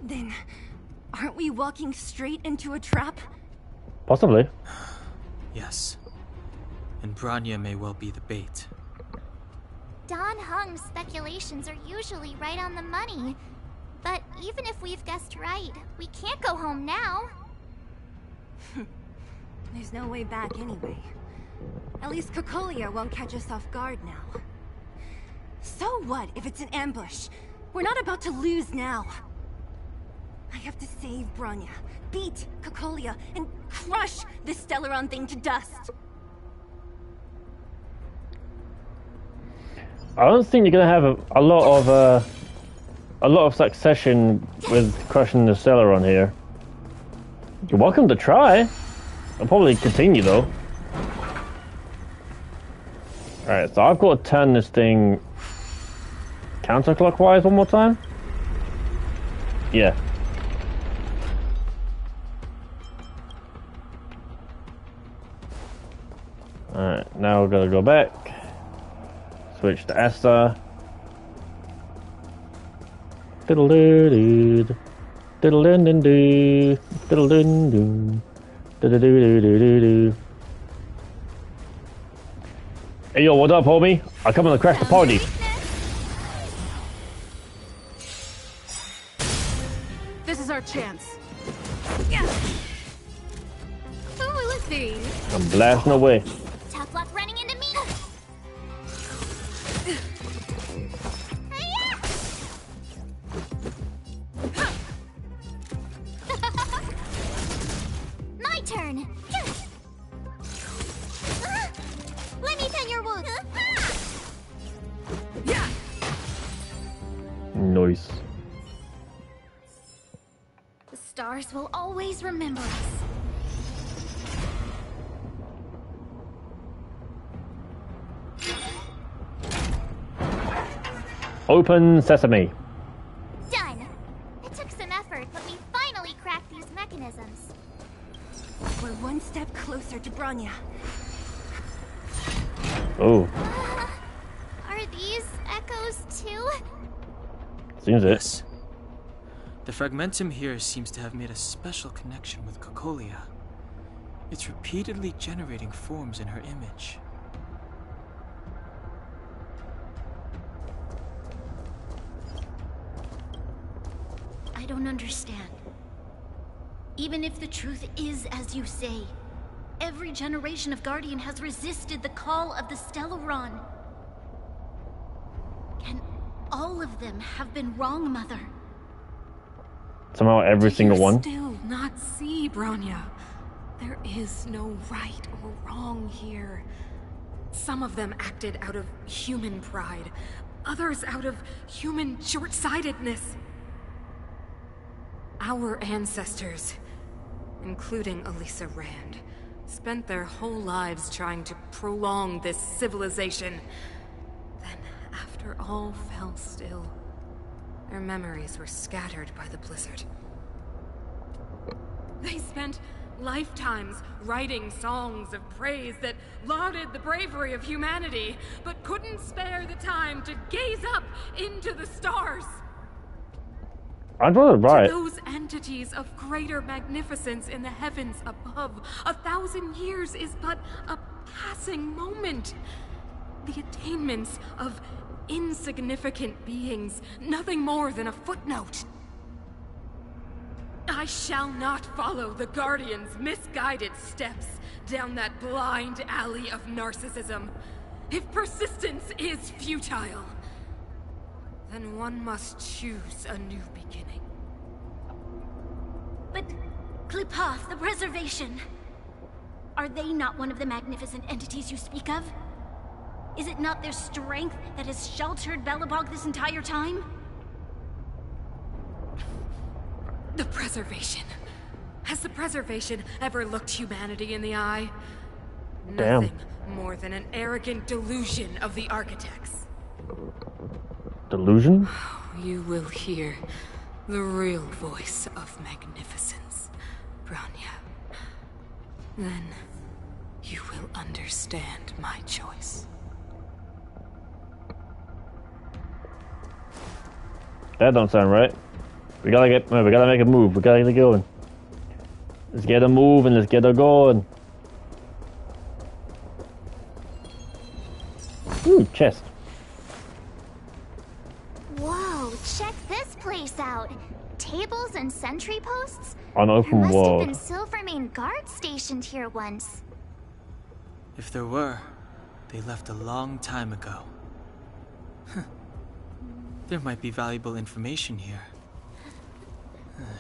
Then, aren't we walking straight into a trap? Possibly. Yes. And Branya may well be the bait. Don Hung's speculations are usually right on the money. But even if we've guessed right, we can't go home now. There's no way back anyway. At least Cocolia won't catch us off guard now. So what if it's an ambush? We're not about to lose now. I have to save Branya, beat Cocolia, and crush this Stellaron thing to dust. I don't think you're gonna have a lot of succession with crushing the Stellaron here. You're welcome to try. I'll probably continue though. Alright, so I've got to turn this thing counterclockwise one more time. Yeah. Alright, now we're gonna go back. Switch to Esther. Diddle-doo-doo. Diddle-dun-dun-doo. Diddle-dun-doo. Diddle-doo-doo-doo-doo. Hey yo, what up, homie? I come to crash the party. This is our chance. Oh, let's see. I'm blasting away. Tough luck running into me. My turn. Let me tend your wounds. Nice. The stars will always remember us. Open sesame. Done. It took some effort, but we finally cracked these mechanisms. We're one step closer to Bronya. Oh, Are these echoes too? seems it. Yes. The fragmentum here seems to have made a special connection with Cocolia. It's repeatedly generating forms in her image. I don't understand. Even if the truth is as you say, every generation of Guardian has resisted the call of the Stellaron. Can all of them have been wrong, Mother? Somehow every single one. Still not see, Bronya. There is no right or wrong here. Some of them acted out of human pride, others out of human short-sightedness. Our ancestors, including Elisa Rand, spent their whole lives trying to prolong this civilization. Then, after all fell still, their memories were scattered by the blizzard. They spent lifetimes writing songs of praise that lauded the bravery of humanity, but couldn't spare the time to gaze up into the stars. I'm right. To those entities of greater magnificence in the heavens above, 1,000 years is but a passing moment. The attainments of insignificant beings, nothing more than a footnote. I shall not follow the Guardian's misguided steps down that blind alley of narcissism. If persistence is futile, then one must choose a new beginning. But Klipoth, the Preservation, are they not one of the magnificent entities you speak of? Is it not their strength that has sheltered Belobog this entire time? The Preservation. Has the Preservation ever looked humanity in the eye? Damn. Nothing more than an arrogant delusion of the architects. Delusion? You will hear the real voice of magnificence, Bronya. Then you will understand my choice. That don't sound right. We gotta make a move. We gotta get going. Let's get a move and let's get her going. Ooh, chest. Whoa, check this place out. Tables and sentry posts? On open There must world. have been Silvermane guards stationed here once. If there were, they left a long time ago. There might be valuable information here.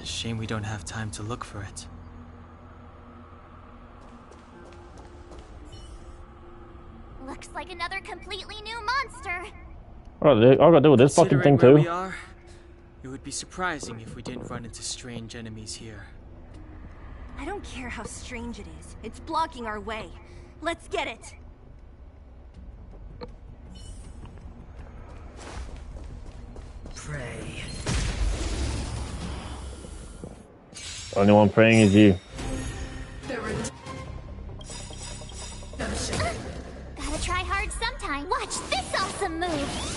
Shame we don't have time to look for it. Looks like another completely new monster. Oh, I gotta do with this fucking thing Considering where too. we are, it would be surprising if we didn't run into strange enemies here. I don't care how strange it is. It's blocking our way. Let's get it. Pray. Only one praying is you. Gotta try hard sometime. Watch this awesome move.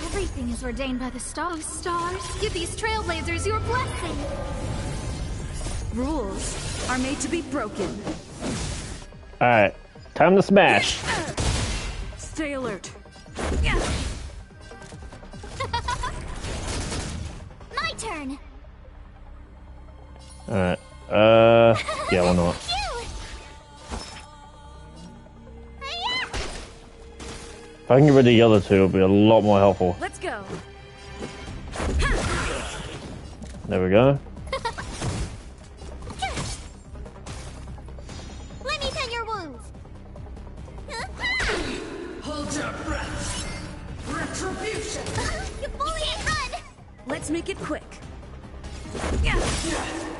Everything is ordained by the stars. Stars, give these trailblazers your blessing. Rules are made to be broken. Alright, time to smash. Stay alert. My turn. Alright, yeah, why not? If I can get rid of the other two, it'll be a lot more helpful. Let's go. There we go. Let me tend your wounds. Hold your breath. Retribution. You fully can't run. Let's make it quick.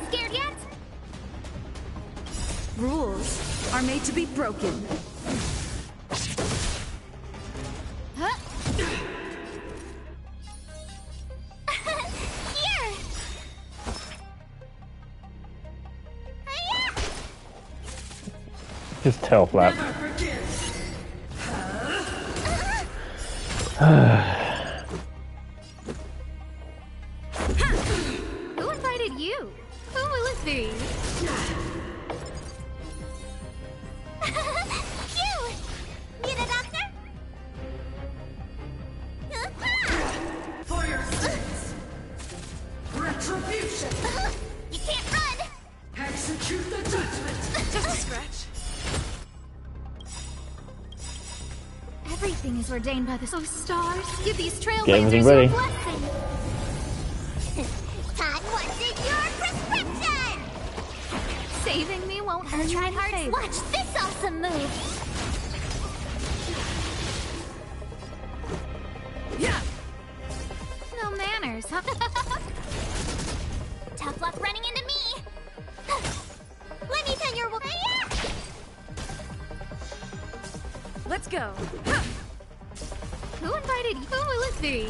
Scared yet? Rules are made to be broken. Here. Just tail flap. Who invited you? Who will it be? Phew! Need a doctor? For your sins. Retribution. You can't run. Execute the judgment. Just a scratch. Everything is ordained by the stars. Give these Get everything trailblazers ready. your blessing. Todd wanted your prescription. Saving me won't earn you Try any hard. favor. Watch this awesome move. No manners, huh? Tough luck running into me. Let me tend your wounds. Let's go. Who invited you? Who will it be?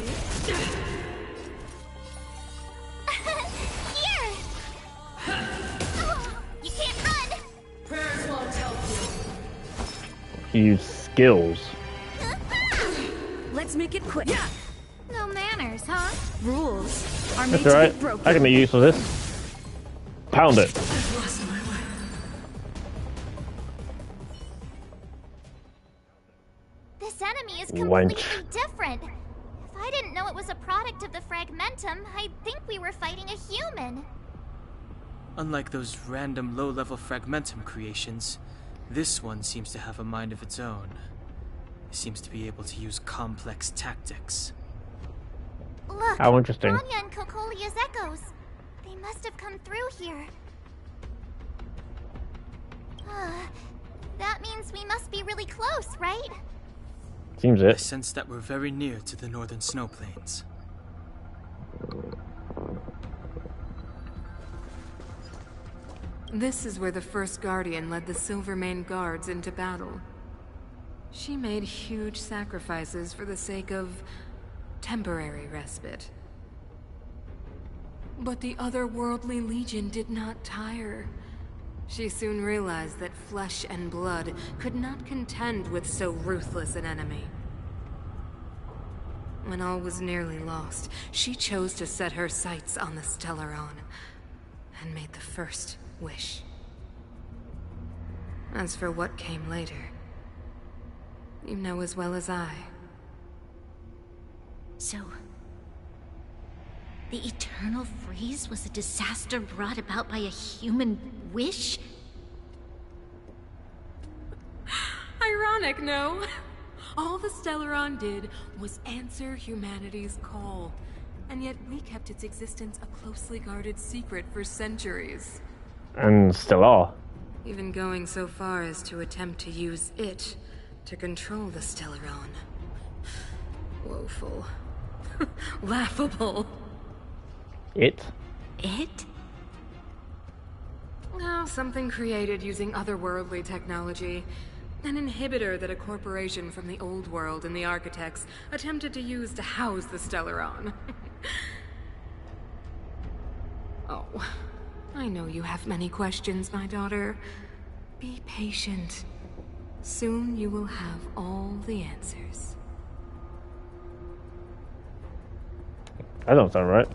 Here. You can't run. Prayers won't help you. Use skills. Let's make it quick. No manners, huh? Rules are made That's to alright. be broken. I can make use of this. Pound it. I've lost my way. This enemy is Wench. completely different. If I didn't know it was a product of the Fragmentum, I'd think we were fighting a human. Unlike those random low-level Fragmentum creations, this one seems to have a mind of its own. It seems to be able to use complex tactics. Look, How interesting. Anya and Cocolia's echoes. They must have come through here. That means we must be really close, right? Seems I it. sense that we're very near to the northern snow plains. This is where the first Guardian led the Silvermane Guards into battle. She made huge sacrifices for the sake of temporary respite. But the otherworldly Legion did not tire. She soon realized that flesh and blood could not contend with so ruthless an enemy. When all was nearly lost, she chose to set her sights on the Stellaron and made the first wish. As for what came later, you know as well as I. So, the eternal freeze was a disaster brought about by a human wish? Ironic, no? All the Stellaron did was answer humanity's call, and yet we kept its existence a closely guarded secret for centuries. And still are. Even going so far as to attempt to use it to control the Stellaron. Woeful. Laughable. It? It? Oh, something created using otherworldly technology. An inhibitor that a corporation from the old world and the architects attempted to use to house the Stellaron. Oh, I know you have many questions, my daughter. Be patient. Soon you will have all the answers. That don't sound right.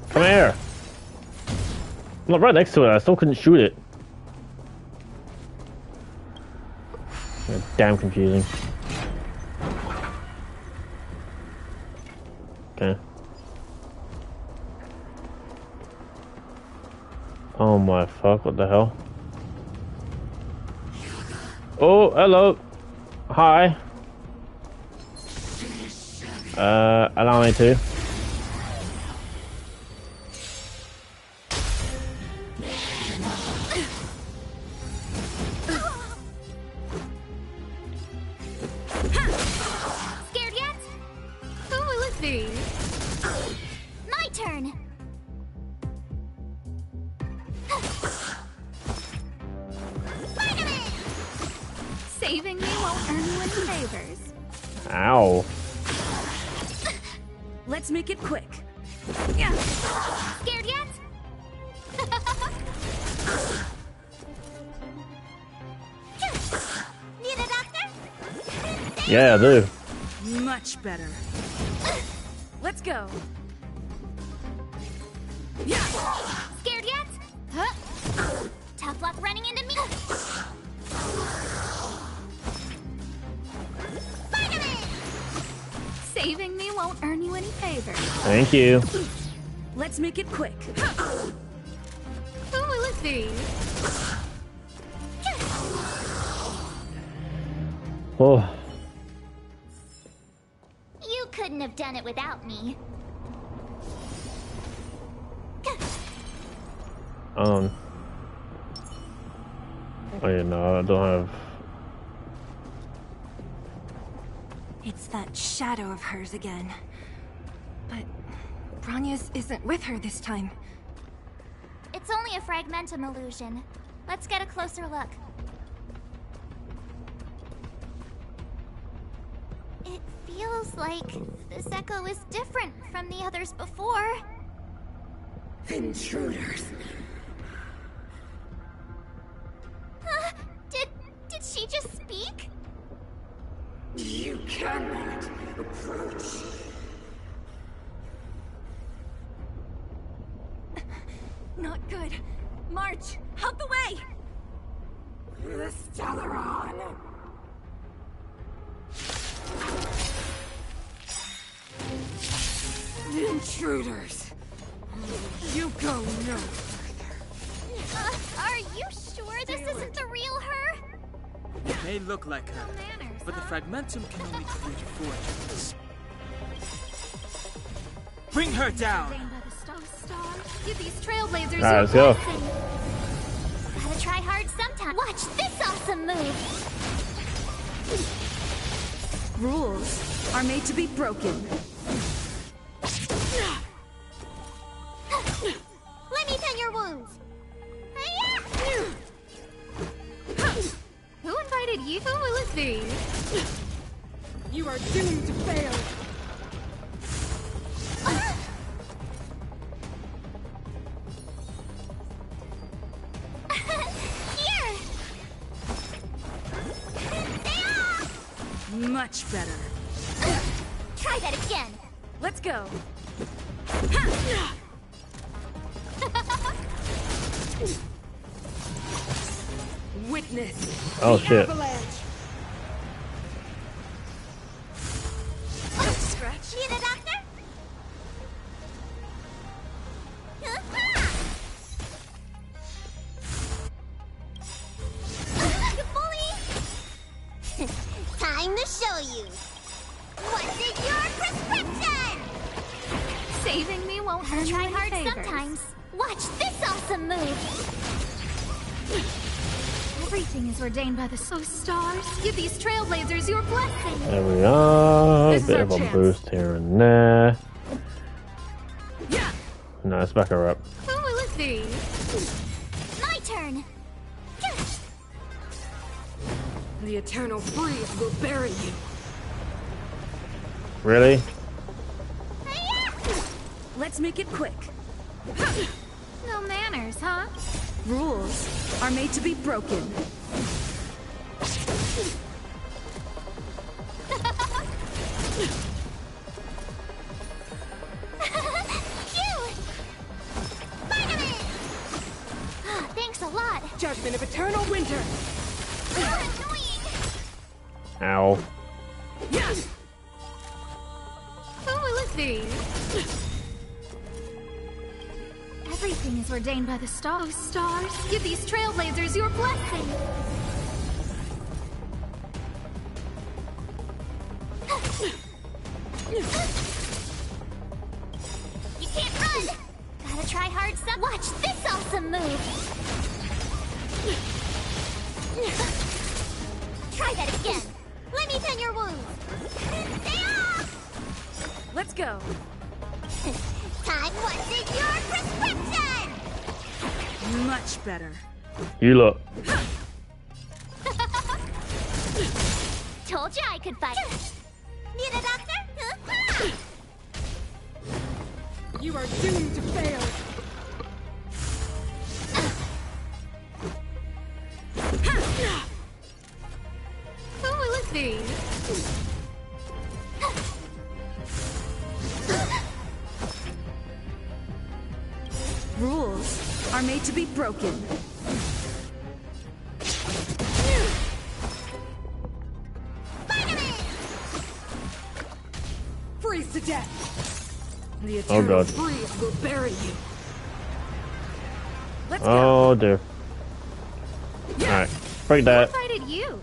Come here. I'm not right next to it. I still couldn't shoot it. Damn confusing. Okay. Oh my fuck, what the hell? Oh, hello. Hi. Allow me to. Scared yet? Who will it be? My turn. Saving me won't earn you any favors. Ow. Let's make it quick. Scared yet? Need a doctor? Yeah, I do. Much better. Let's go. Scared yet? Huh? Tough luck running into me. Saving me won't earn you any favors. Thank you. Let's make it quick. Who will it be? Oh. You couldn't have done it without me. Oh yeah, no, I don't have. It's that shadow of hers again. But Bronya's isn't with her this time. It's only a fragmentum illusion. Let's get a closer look. It feels like this echo is different from the others before. Intruders. Did she just speak? You cannot approach. Not good. March, out the way! The Stellaron. Intruders. You go no further. Are you sure this isn't the real her? It may look like her, but the fragmentum can only create fortunes. Bring her down! Give these trailblazers Alright, your let's go. blessing. Gotta try hard sometime. Watch this awesome move! Rules are made to be broken. Let me tend your wounds. Who invited you? Who will it be? You are doomed to fail. Here! Much better. Try that again. Let's go. Witness. Oh the shit. Avalanche. Scratch. Need a doctor? You bully! Time to show you. What's in your prescription? Saving me won't earn you Try any hard favors. sometimes. Watch this awesome move. Everything is ordained by the stars. Give these trailblazers your blessing. There we are. This is Bit our of a chance. boost here and there. No, let's back her up. Who will it be? My turn. The eternal freeze will bury you. Really? Let's make it quick. No manners, huh? Rules are made to be broken. Thanks a lot. Judgment of eternal winter. Ow. Yes. Who will it be? Everything is ordained by the stars. Oh, stars, give these trailblazers your blessing. You can't run. Gotta try hard some. Watch this awesome move. Try that again. Let me tend your wounds. Stay off. Let's go. Time wasted your prescription. Much better. You look. Told you I could fight. Need a doctor? You are doomed to fail. Who will it be? Rules are made to be broken. Freeze to death. The Oh eternal god. freeze will bury you. Let's Oh dear. Alright. Break that. Who invited you?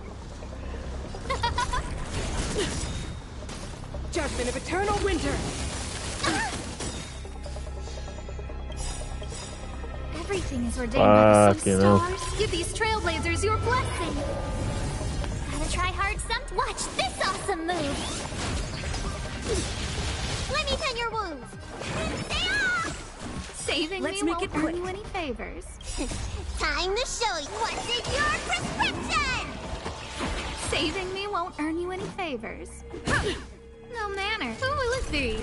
Judgment of eternal winter. Everything is ordained by the Fucking hell. stars. Give these trailblazers your blessing. Gotta try hard some. Watch this awesome move. Let me tend your wounds. Stay off. Saving Let's me make won't it earn quick. you any favors. Time to show you what's in your prescription. Saving me won't earn you any favors. No manner. Who will it be?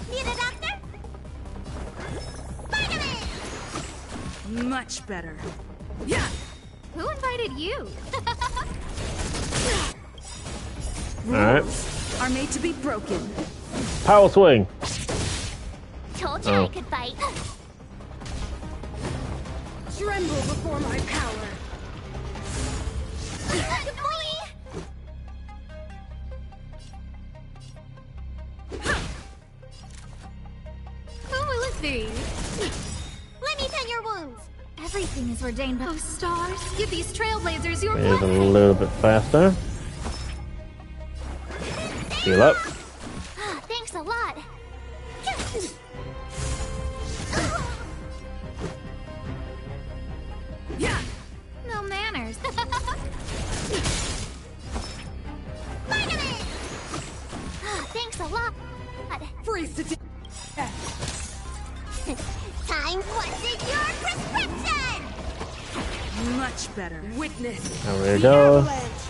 Need a doctor? Vitamin. Much better. Yeah. Who invited you? Alright. Are made to be broken. Power swing. Told you Oh. I could fight. Tremble before my power. Who will it be? Let me tend your wounds. Everything is ordained by the stars. Give these trailblazers your Here's a blessing. little bit faster. Heal up. Thanks a lot. Yeah. No manners. Vitamin. Thanks a lot. Freeze to death. Time wasted your prescription. Much better. Witness. There we go. Avalanche.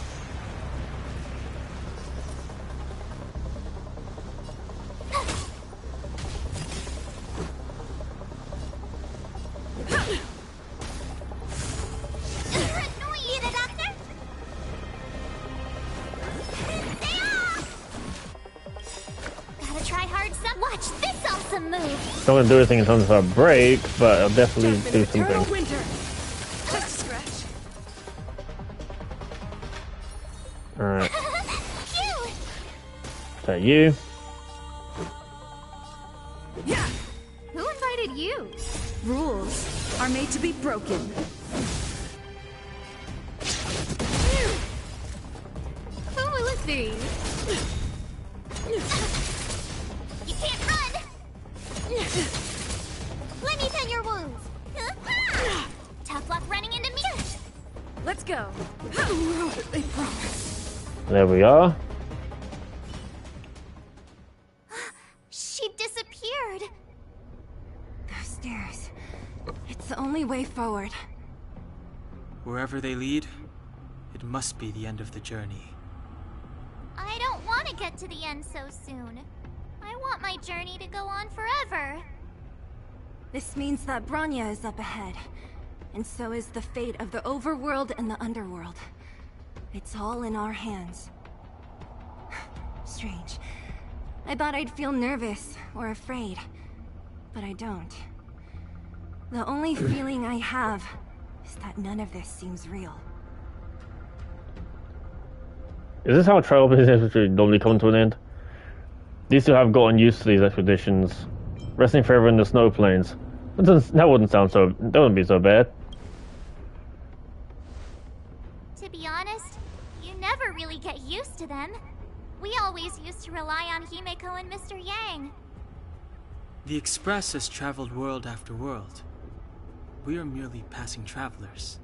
Need a doctor? Stay off. Gotta try hard some. Watch this awesome move. Not gonna do anything in terms of a break, but I'll definitely Judgment do of eternal something. winter. Just a scratch. Alright. Phew. Is that you? Yeah. Who invited you? Rules are made to be broken. Who will it be? You can't run. Let me tend your wounds. Tough luck running into me. Let's go. They promise. There we are. stairs. It's the only way forward. Wherever they lead, it must be the end of the journey. I don't want to get to the end so soon. I want my journey to go on forever. This means that Bronya is up ahead. And so is the fate of the overworld and the underworld. It's all in our hands. Strange. I thought I'd feel nervous or afraid, but I don't. The only feeling I have is that none of this seems real. Is this how trailblazers normally come to an end? These two have gotten used to these expeditions, resting forever in the snow plains. That wouldn't sound so. That wouldn't be so bad. To be honest, you never really get used to them. We always used to rely on Himeko and Mr. Yang. The Express has traveled world after world. We are merely passing travelers,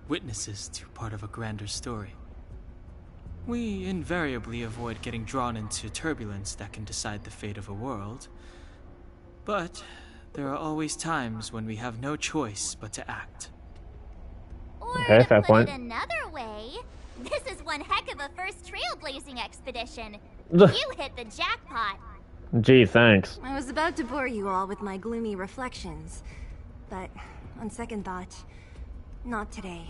witnesses to part of a grander story. We invariably avoid getting drawn into turbulence that can decide the fate of a world. But there are always times when we have no choice but to act. Or okay, fair to put point. it another way, this is one heck of a first trailblazing expedition. Ugh. You hit the jackpot. Gee, thanks. I was about to bore you all with my gloomy reflections, but on second thought, not today.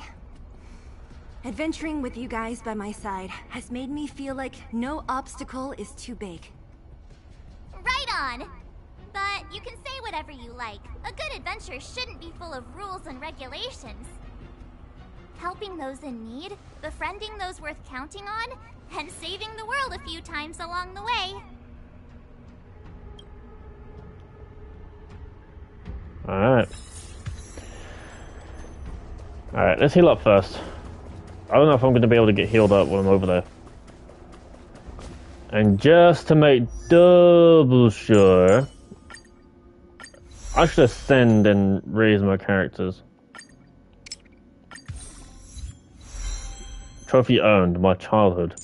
Adventuring with you guys by my side has made me feel like no obstacle is too big. Right on. But you can say whatever you like. A good adventure shouldn't be full of rules and regulations. Helping those in need, befriending those worth counting on, and saving the world a few times along the way. Alright. Alright, let's heal up first. I don't know if I'm going to be able to get healed up when I'm over there. And just to make double sure, I should ascend and raise my characters. Trophy earned, my childhood.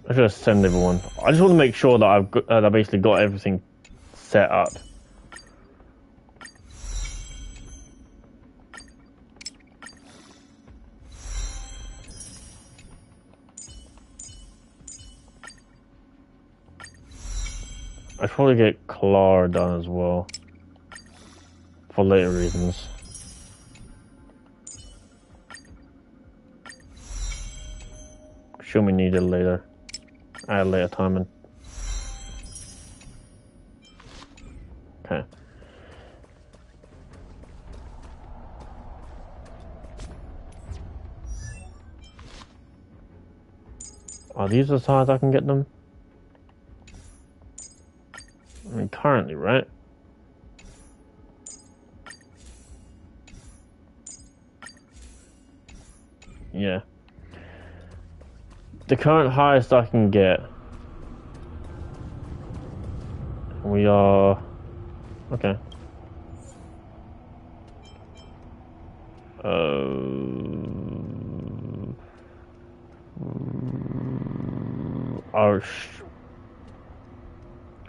I should ascend everyone. I just want to make sure that I've got, I basically got everything set up. I should probably get Clara done as well. For later reasons. She'll be needed later. At a later timing. Okay. Are these as high as I can get them? I mean, currently, right? Yeah. The current highest I can get. We are... Okay.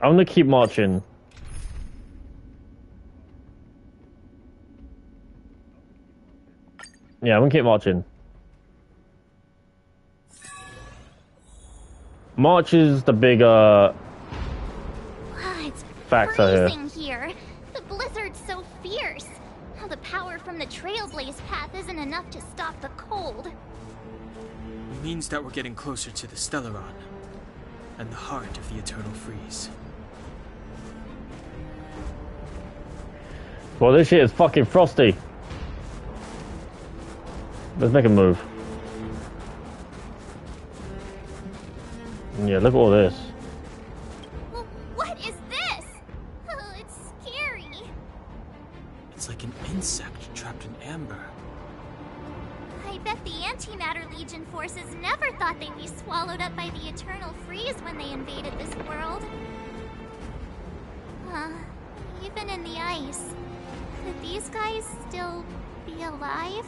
I'm gonna keep marching. Yeah, I'm gonna keep marching. March is the bigger It's factor here. freezing here. The blizzard's so fierce. The power from the Trailblaze path isn't enough to stop the cold. It means that we're getting closer to the Stellaron, and the heart of the Eternal Freeze. Well, this shit is fucking frosty. Let's make a move. Yeah, look at all this. What is this? Oh, it's scary. It's like an insect trapped in amber. I bet the Antimatter Legion forces never thought they'd be swallowed up by the Eternal Freeze when they invaded this world. Even in the ice, could these guys still be alive?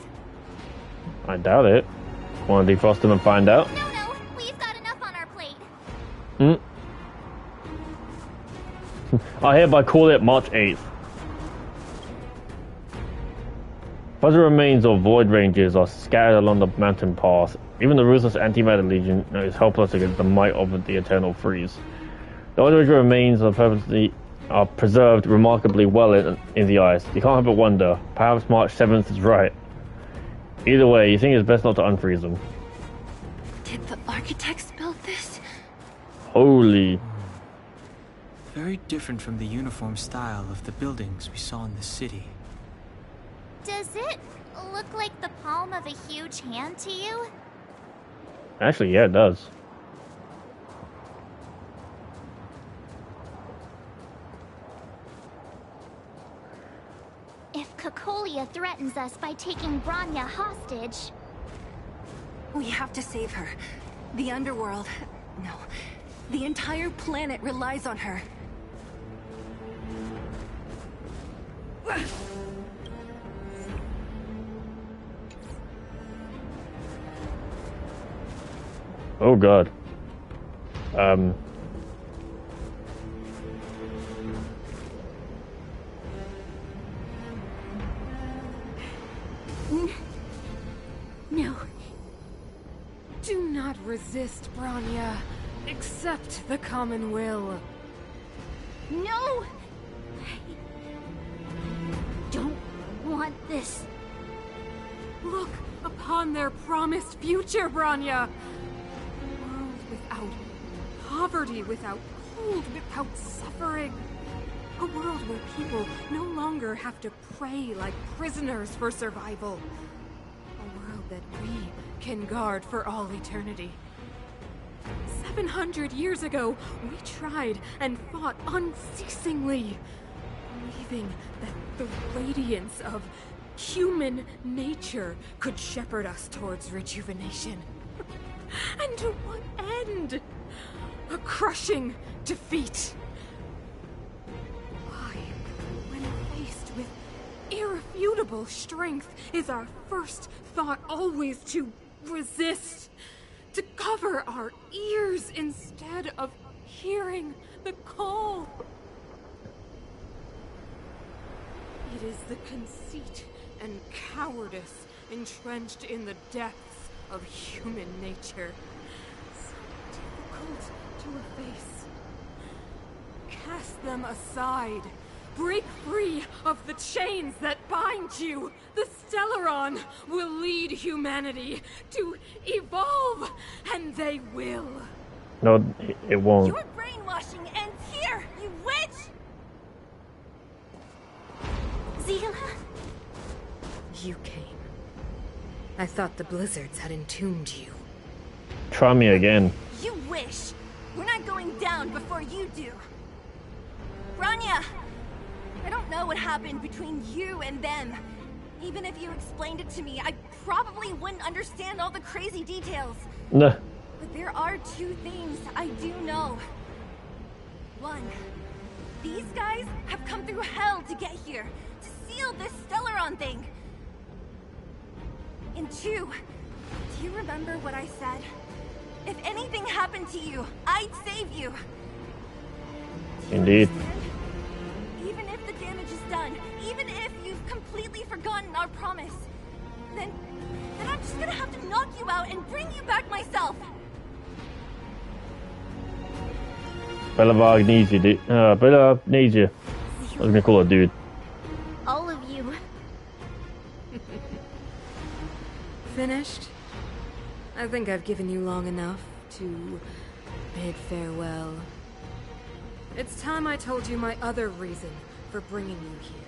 I doubt it. Want to defrost them and find out? No, we've got enough on our plate. Hmm? I hereby call it March 8th. Fuzzy remains of Void Rangers are scattered along the mountain path. Even the ruthless Antimatter Legion is helpless against the might of the Eternal Freeze. The Void Ranger remains are preserved remarkably well in the ice. You can't help but wonder, perhaps March 7th is right. Either way, you think it's best not to unfreeze them. Did the architects build this? Holy. Very different from the uniform style of the buildings we saw in the city. Does it look like the palm of a huge hand to you? Actually, yeah, it does. If Cocolia threatens us by taking Bronya hostage... We have to save her. The Underworld... No. The entire planet relies on her. Oh god. No. Do not resist, Bronya. Accept the common will. No! I don't want this. Look upon their promised future, Bronya. A world without poverty, without cold, without suffering. A world where people no longer have to pray like prisoners for survival. A world that we can guard for all eternity. 700 years ago, we tried and fought unceasingly, believing that the radiance of human nature could shepherd us towards rejuvenation. And to what end? A crushing defeat. Why, when faced with irrefutable strength, is our first thought always to resist? To cover our ears instead of hearing the call? It is the conceit and cowardice entrenched in the depths of human nature, so difficult to efface. Cast them aside. Break free of the chains that bind you. The Stellaron will lead humanity to evolve, and they will. No, it won't. Your brainwashing ends here, you witch! Zila? You came. I thought the blizzards had entombed you. Try me again. You wish. We're not going down before you do. Bronya! I don't know what happened between you and them. Even if you explained it to me, I probably wouldn't understand all the crazy details. Nah. But there are two things I do know. One, these guys have come through hell to get here, to seal this Stellaron thing. And two, do you remember what I said? If anything happened to you, I'd save you. Indeed. Even if the damage is done, even if you've completely forgotten our promise, then I'm just gonna have to knock you out and bring you back myself. Bellavog needs you, dude. Bella needs you. I was gonna call her dude. All of you. Finished? I think I've given you long enough to bid farewell. It's time I told you my other reason for bringing you here.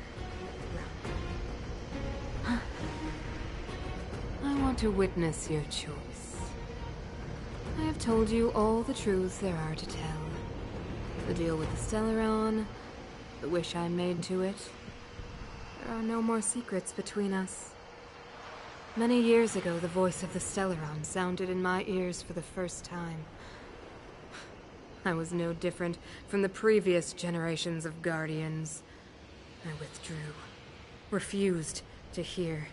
I want to witness your choice. I have told you all the truths there are to tell. The deal with the Stellaron, the wish I made to it. There are no more secrets between us. Many years ago, the voice of the Stellaron sounded in my ears for the first time. I was no different from the previous generations of Guardians. I withdrew, refused to hear.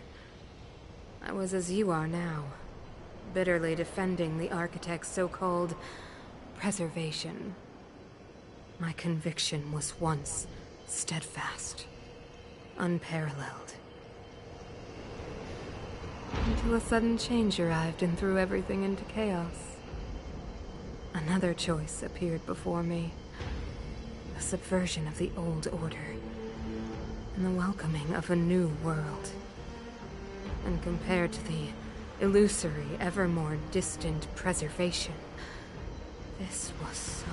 I was as you are now, bitterly defending the Architect's so-called preservation. My conviction was once steadfast, unparalleled. Until a sudden change arrived and threw everything into chaos. Another choice appeared before me. The subversion of the old order, and the welcoming of a new world. And compared to the illusory, ever more distant preservation, this was so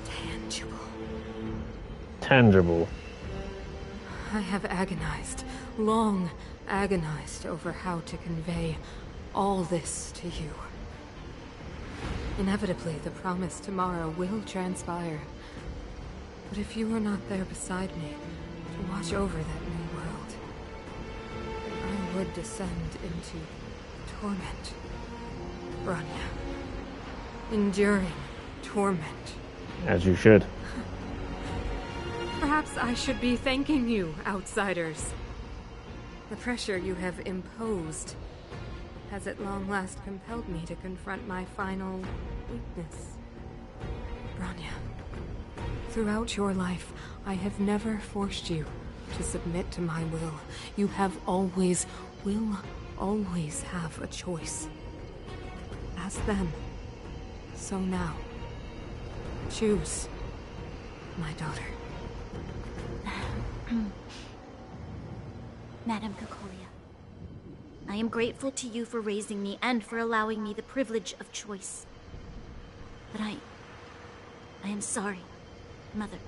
tangible. Tangible. I have agonized, long agonized over how to convey all this to you. Inevitably, the promised tomorrow will transpire. But if you were not there beside me to watch over that new world, I would descend into torment. Bronya. Enduring torment. As you should. Perhaps I should be thanking you, outsiders. The pressure you have imposed has at long last compelled me to confront my final weakness. Bronya, throughout your life, I have never forced you to submit to my will. You have always, will always have a choice. As then, so now. Choose, my daughter. Madame Cocolia, I am grateful to you for raising me and for allowing me the privilege of choice. But I am sorry, Mother.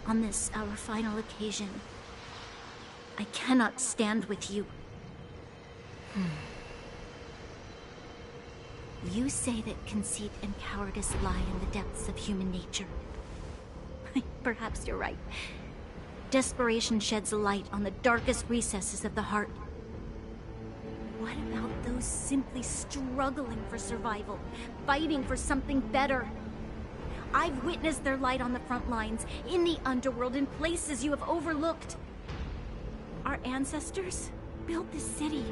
On this, our final occasion, I cannot stand with you. You say that conceit and cowardice lie in the depths of human nature. Perhaps you're right. Desperation sheds a light on the darkest recesses of the heart. What about those simply struggling for survival, fighting for something better? I've witnessed their light on the front lines, in the underworld, in places you have overlooked. Our ancestors built this city,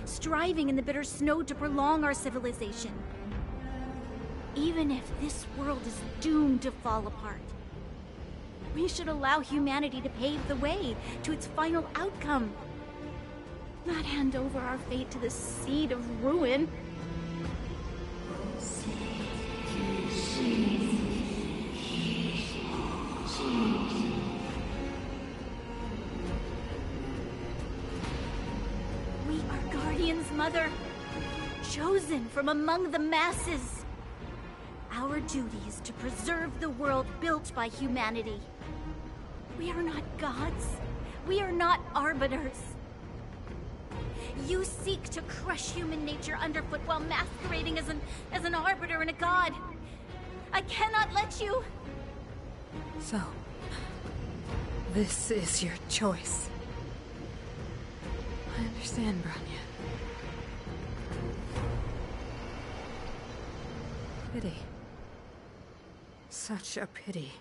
striving in the bitter snow to prolong our civilization. Even if this world is doomed to fall apart, we should allow humanity to pave the way to its final outcome. Not hand over our fate to the seed of ruin. We are guardians, Mother. Chosen from among the masses. Our duty is to preserve the world built by humanity. We are not gods. We are not arbiters. You seek to crush human nature underfoot while masquerading as an arbiter and a god. I cannot let you. So, this is your choice. I understand, Bronya. Pity. Such a pity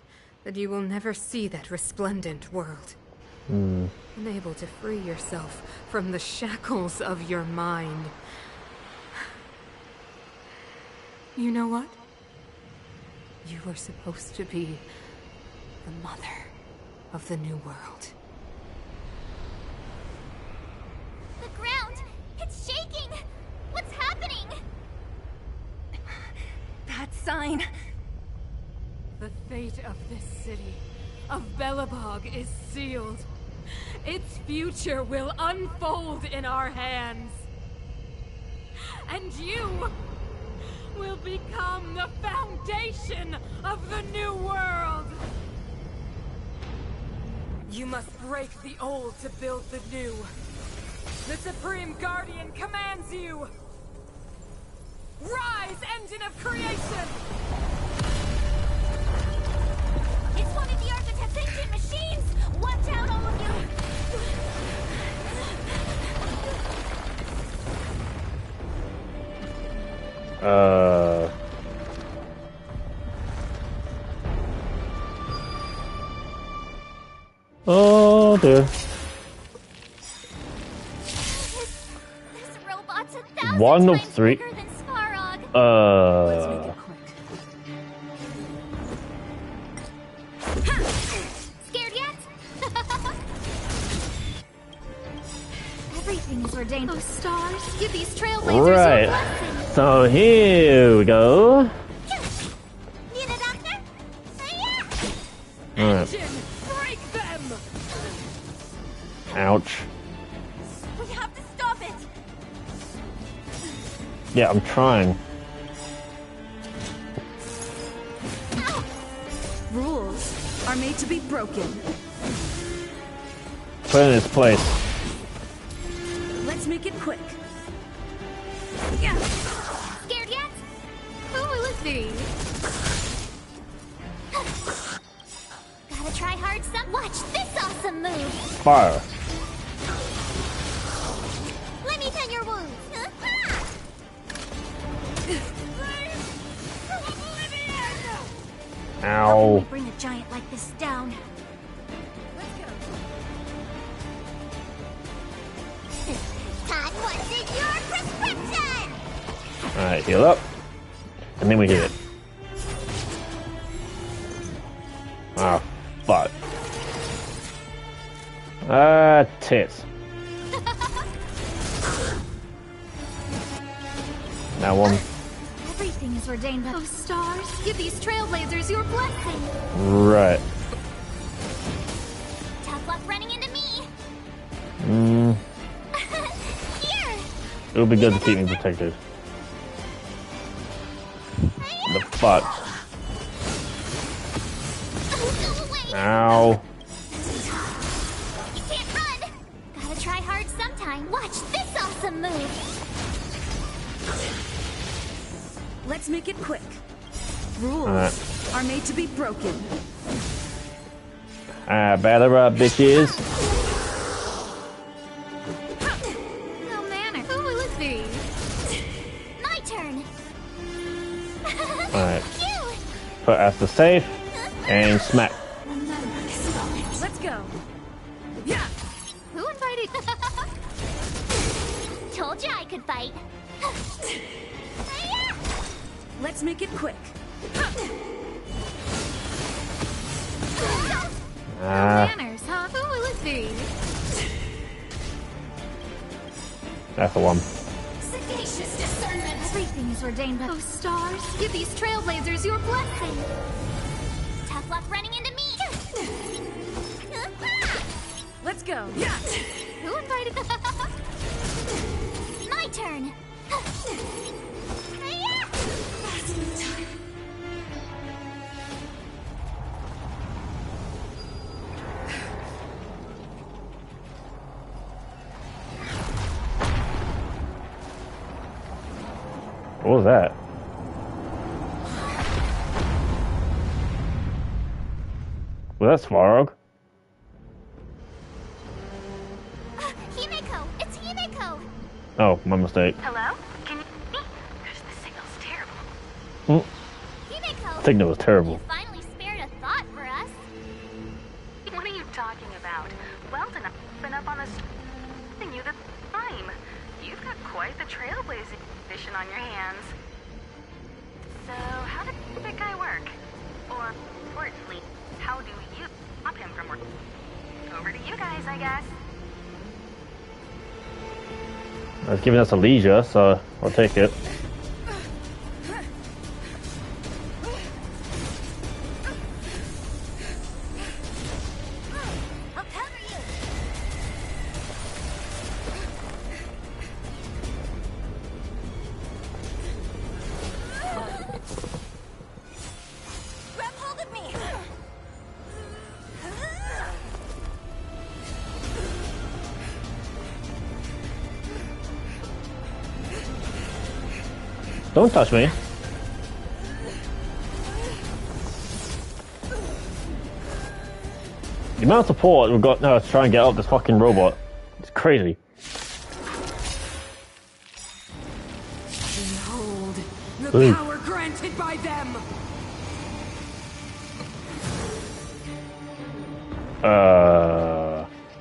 that you will never see that resplendent world. Unable to free yourself from the shackles of your mind. You know what? You were supposed to be the mother of the new world. The ground! It's shaking! What's happening? That sign. The fate of this city, of Belobog, is sealed. Its future will unfold in our hands. And you will become the foundation of the new world. You must break the old to build the new. The Supreme Guardian commands you. Rise, engine of creation! It's one of the Architect's ancient machines! Watch out, all of you! Oh dear. This robot's 1,000 One of times three. bigger than Svarog. Let's make it quick. Scared yet? Everything is ordained. Oh, stars, give these trailblazers All your right. blessing. So here we go. Need a doctor? All right. Break them! Ouch. We have to stop it. Yeah, I'm trying. Rules are made to be broken. Put it in its place. Let's make it quick. Scared yet? Who will it be? Gotta try hard some. Watch this awesome move. Fire. Let me tend your wounds. How can we Ow. bring a giant like this down? Todd wants in your prescription! Alright, heal up. And then we hit it. Ah, fuck. Tits. That one. Everything is ordained by... Oh, stars, give these trailblazers your blessing. Right. Tough luck running into me! Here! It would be good to keep me protected. The fuck? Ow. You can't run! Gotta try hard sometime. Watch this awesome move! Let's make it quick. Rules Alright. are made to be broken. Batter up, bitches. No manner. Who will it be? My turn! Alright. Cute! Put us to safe and smack. Let's go. Yeah. Who invited? Told you I could fight. Let's make it quick. Manners, huh? Who will it be? That's the one. Sagacious discernment! Everything is ordained by... Oh, stars, give these trailblazers your blessing. Tough luck running into me! Let's go. Yeah. Who invited? My turn! What was that? Was that Svarog? Himeko! It's Himeko! Oh, my mistake. Hello? Can you hear me? Gosh, the signal's terrible. Himeko! Signal was terrible. You finally spared a thought for us. What are you talking about? Weldon, I've been up on this and you the time. You've got quite the trailblazing mission on your hands. So, how did that guy work? Or, importantly, how do you stop him from working? Over to you guys, I guess. It's giving us a leisure, so I'll take it. I'll cover you! Grab hold of me! Don't touch me. The amount of support we've got now to try and get up this fucking robot. It's crazy. Behold the Ooh. power granted by them.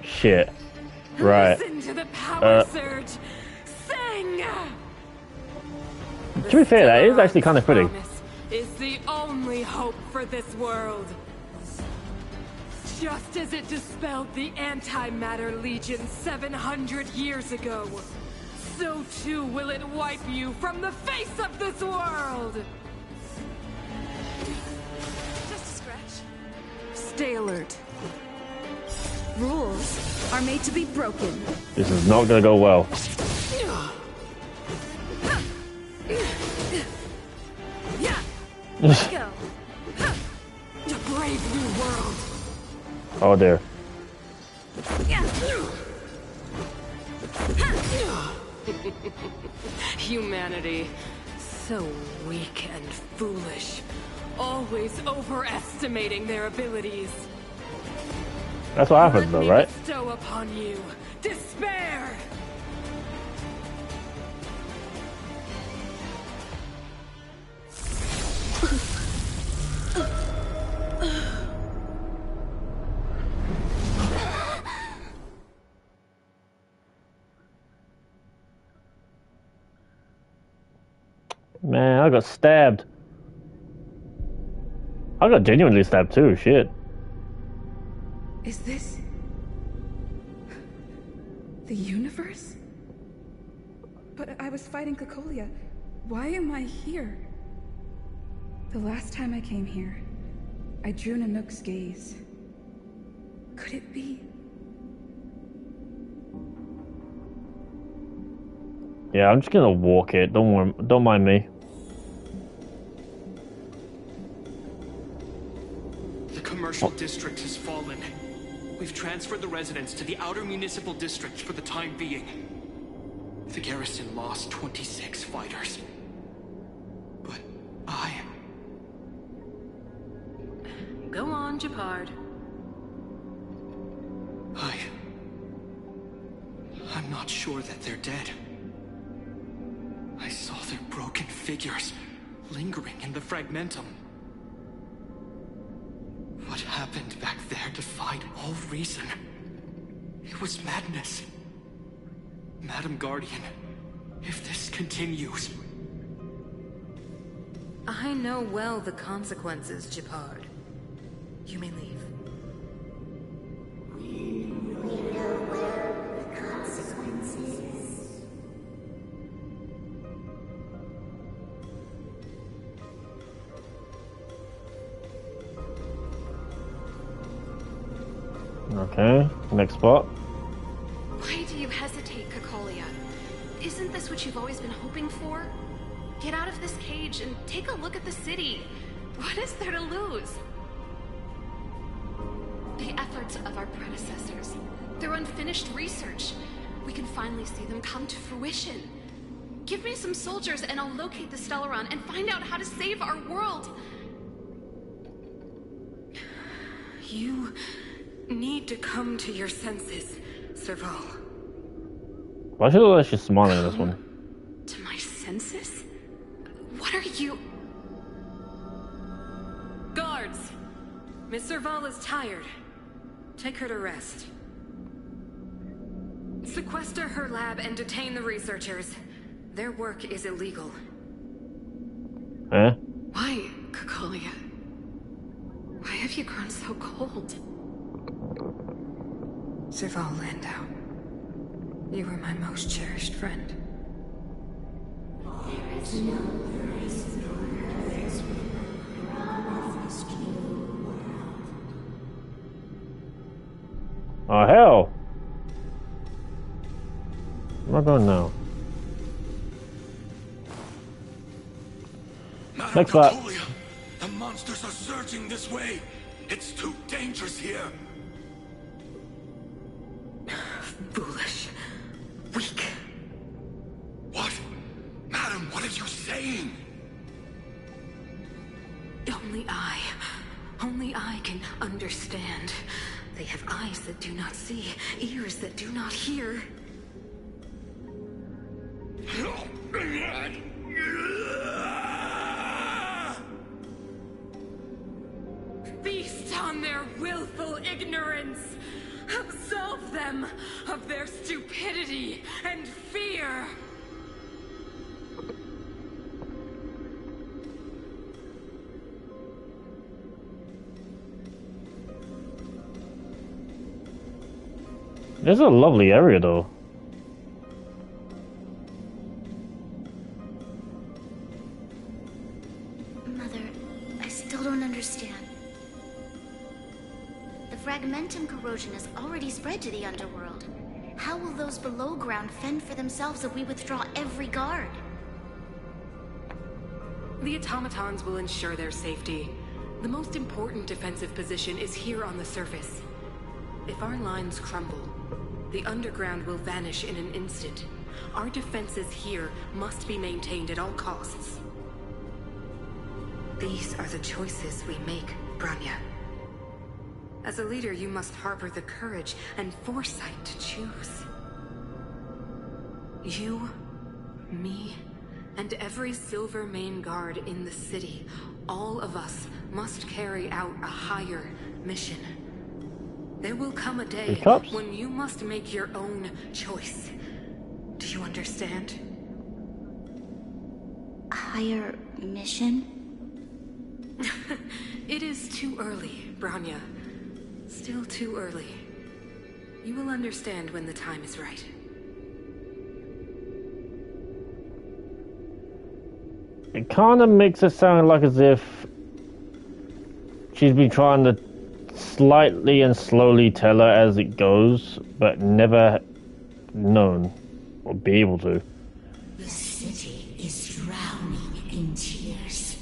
Shit. Right. Listen to the power surge. Sing. to be fair, that is actually kind of pretty. Is the only hope for this world. Just as it dispelled the Antimatter Legion 700 years ago, so too will it wipe you from the face of this world! Just a scratch. Stay alert. Rules are made to be broken. This is not gonna go well. Let's go. To brave new world. Oh dear. Humanity, so weak and foolish, always overestimating their abilities. That's what happens, though, right? Bestow upon you despair. Man, I got stabbed. I got genuinely stabbed too, shit. Is this the universe? But I was fighting Cocolia. Why am I here? The last time I came here, I drew Nanook's gaze. Could it be? Yeah, I'm just gonna walk it. Don't worry, don't mind me. The commercial district has fallen. We've transferred the residents to the outer municipal district for the time being. The garrison lost 26 fighters. But Go on, Japard. I'm not sure that they're dead. I saw their broken figures lingering in the fragmentum. What happened back there defied all reason. It was madness. Madam Guardian, if this continues... I know well the consequences, Japard. You may leave. Okay, next spot. Why do you hesitate, Cocolia? Isn't this what you've always been hoping for? Get out of this cage and take a look at the city. What is there to lose? The efforts of our predecessors, their unfinished research. We can finally see them come to fruition. Give me some soldiers and I'll locate the Stellaron and find out how to save our world. You need to come to your senses, Serval. Why should I let you smiling in this one? To my senses? What are you... Guards! Miss Serval is tired. Take her to rest. Sequester her lab and detain the researchers. Their work is illegal. Eh? Why, Cocolia? Why have you grown so cold? Serval Landau. You were my most cherished friend. Oh hell! Where am I going now? Next spot. The monsters are surging this way. It's too dangerous here. Foolish. Weak. What? Madam, what are you saying? Only I can understand. They have eyes that do not see, ears that do not hear. Feast on their willful ignorance! Absolve them of their stupidity and fear! This is a lovely area, though. Mother, I still don't understand. The fragmentum corrosion has already spread to the Underworld. How will those below ground fend for themselves if we withdraw every guard? The automatons will ensure their safety. The most important defensive position is here on the surface. If our lines crumble, the underground will vanish in an instant. Our defenses here must be maintained at all costs. These are the choices we make, Bronya. As a leader, you must harbor the courage and foresight to choose. You, me, and every Silver Main Guard in the city, all of us must carry out a higher mission. There will come a day when you must make your own choice. Do you understand? A higher mission? It is too early, Bronya. Still too early. You will understand when the time is right. It kind of makes it sound like as if she's been trying to slightly and slowly tell her as it goes, but never known or be able to. The city is drowning in tears.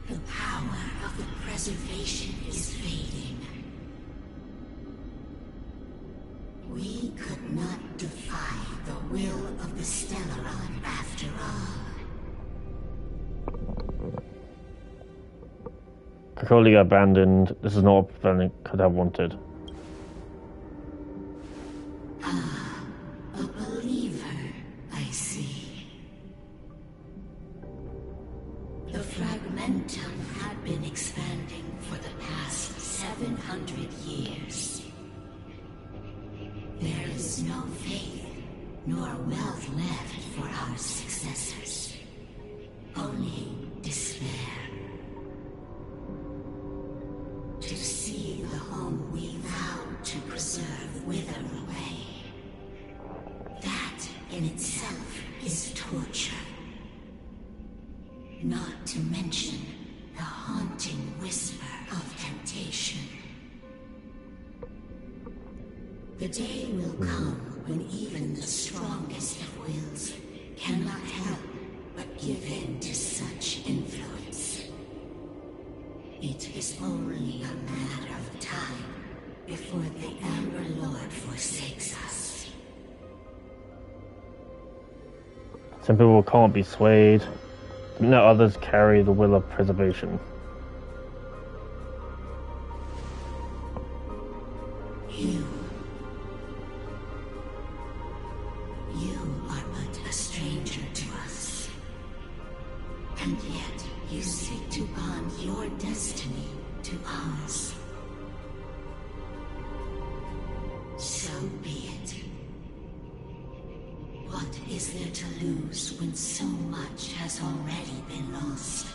The power of the preservation is fading. We could not defy the will of the Stellaron after all. Krakolia abandoned. This is not what I could have wanted. Ah, a believer, I see. The fragmentum had been expanding for the past 700 years. There is no faith nor wealth left for our successors. Only despair. To see the home we vowed to preserve wither away. That in itself is torture. Not to mention the haunting whisper of temptation. The day will come when even the strongest of wills cannot help but give in to such influence. It is only a matter of time before the Amber Lord forsakes us. Some people can't be swayed. No others carry the will of preservation. You are but a stranger to us. And yet you seek to bond your destiny to ours. So be it. What is there to lose when so much has already been lost?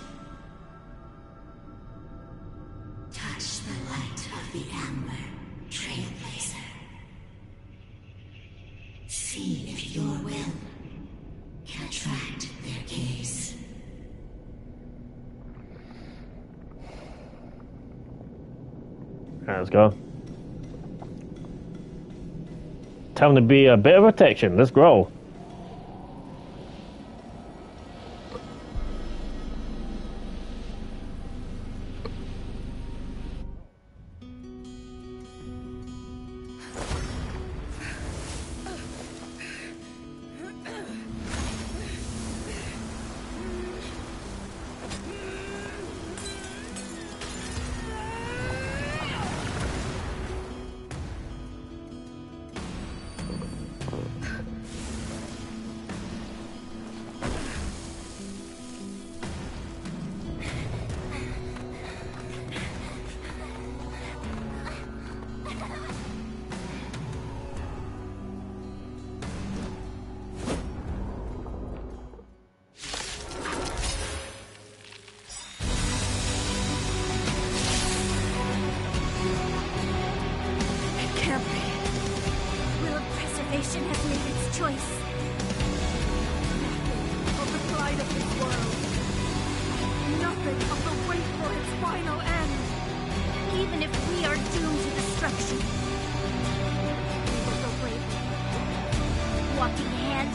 Touch the light of the Amber, Trailblazer. See if your will can attract their gaze. Alright, let's go. Time to be a bit of protection. Let's grow.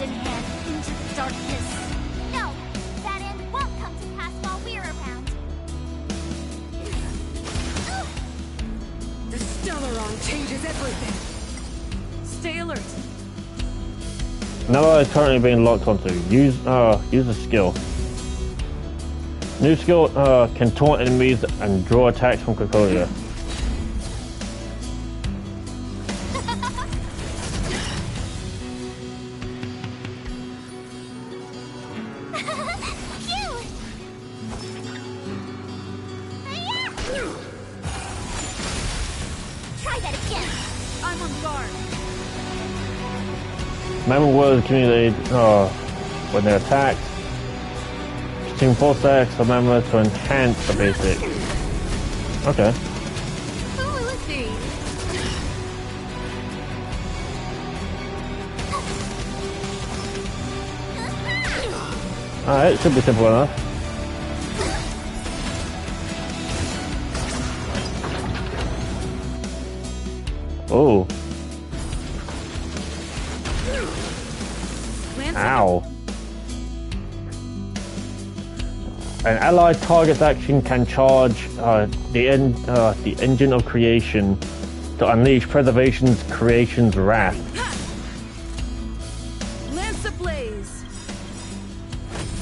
hand in hand into the darkness. No, that end won't come to pass while we're around. The Stellaron changes everything. Stay alert. Now that it's currently being locked onto, use a skill. New skill can taunt enemies and draw attacks from Cocolia. Remember words communicated when they're attacked. Team full stacks, remember to enhance the basic. Okay. Who will it be? Alright, it should be simple enough. Oh. Ow. An allied target's action can charge the engine of creation to unleash creation's wrath. Lance ablaze.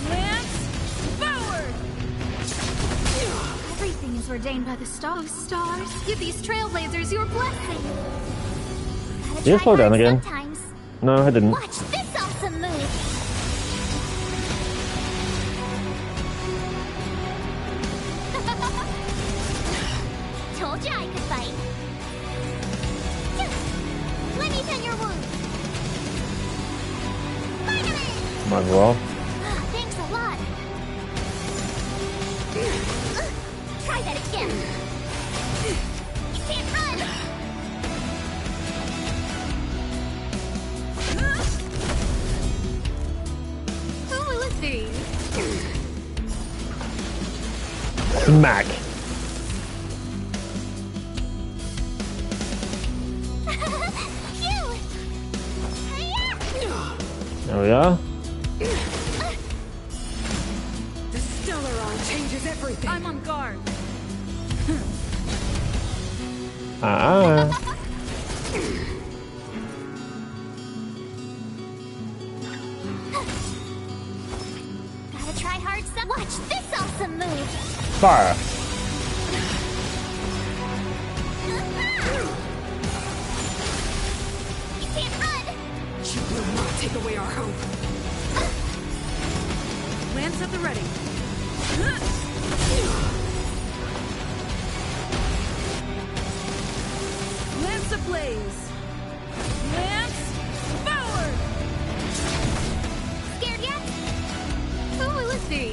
Lance forward. Everything is ordained by the stars. Stars, give these trailblazers your blessing. Did you slow down again? Sometimes. No, I didn't. Watch this awesome move. Told you I could fight. Let me pen your wound. Finally! Might as well. Thanks a lot. Try that again. You can't run. Who will it be? Smack. There we are. The Stellaron changes everything. I'm on guard. Gotta try hard some. Watch this awesome move. Fire. You can't run. You will not take away our hope. Lance at the ready. Lance ablaze. Lance forward. Scared yet? Who will it be?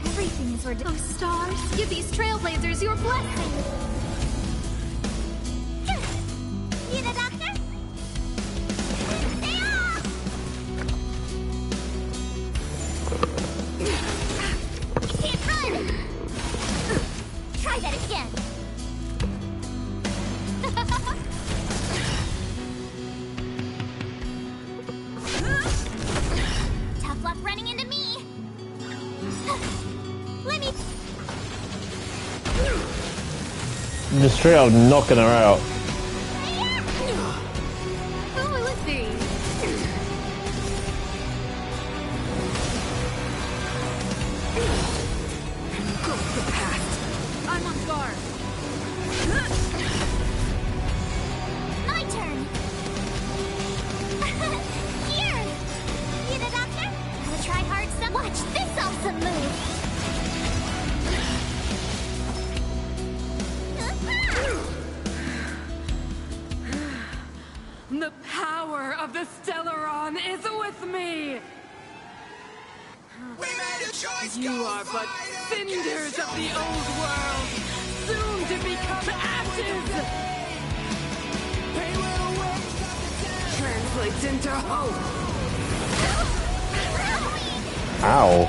Everything is ordained. Oh, stars, give these trailblazers your blessing. Need a doctor? Stay off! Can't run! Try that again. Tough luck running into me. Let me. Just straight up knocking her out. Who will it be? Go with the past. I'm on guard. My turn. Here. Need a doctor? Gotta try hard some. Watch this awesome move. The power of the Stellaron is with me! You are but cinders of the old world, soon to become ashes! Translates into hope! Ow.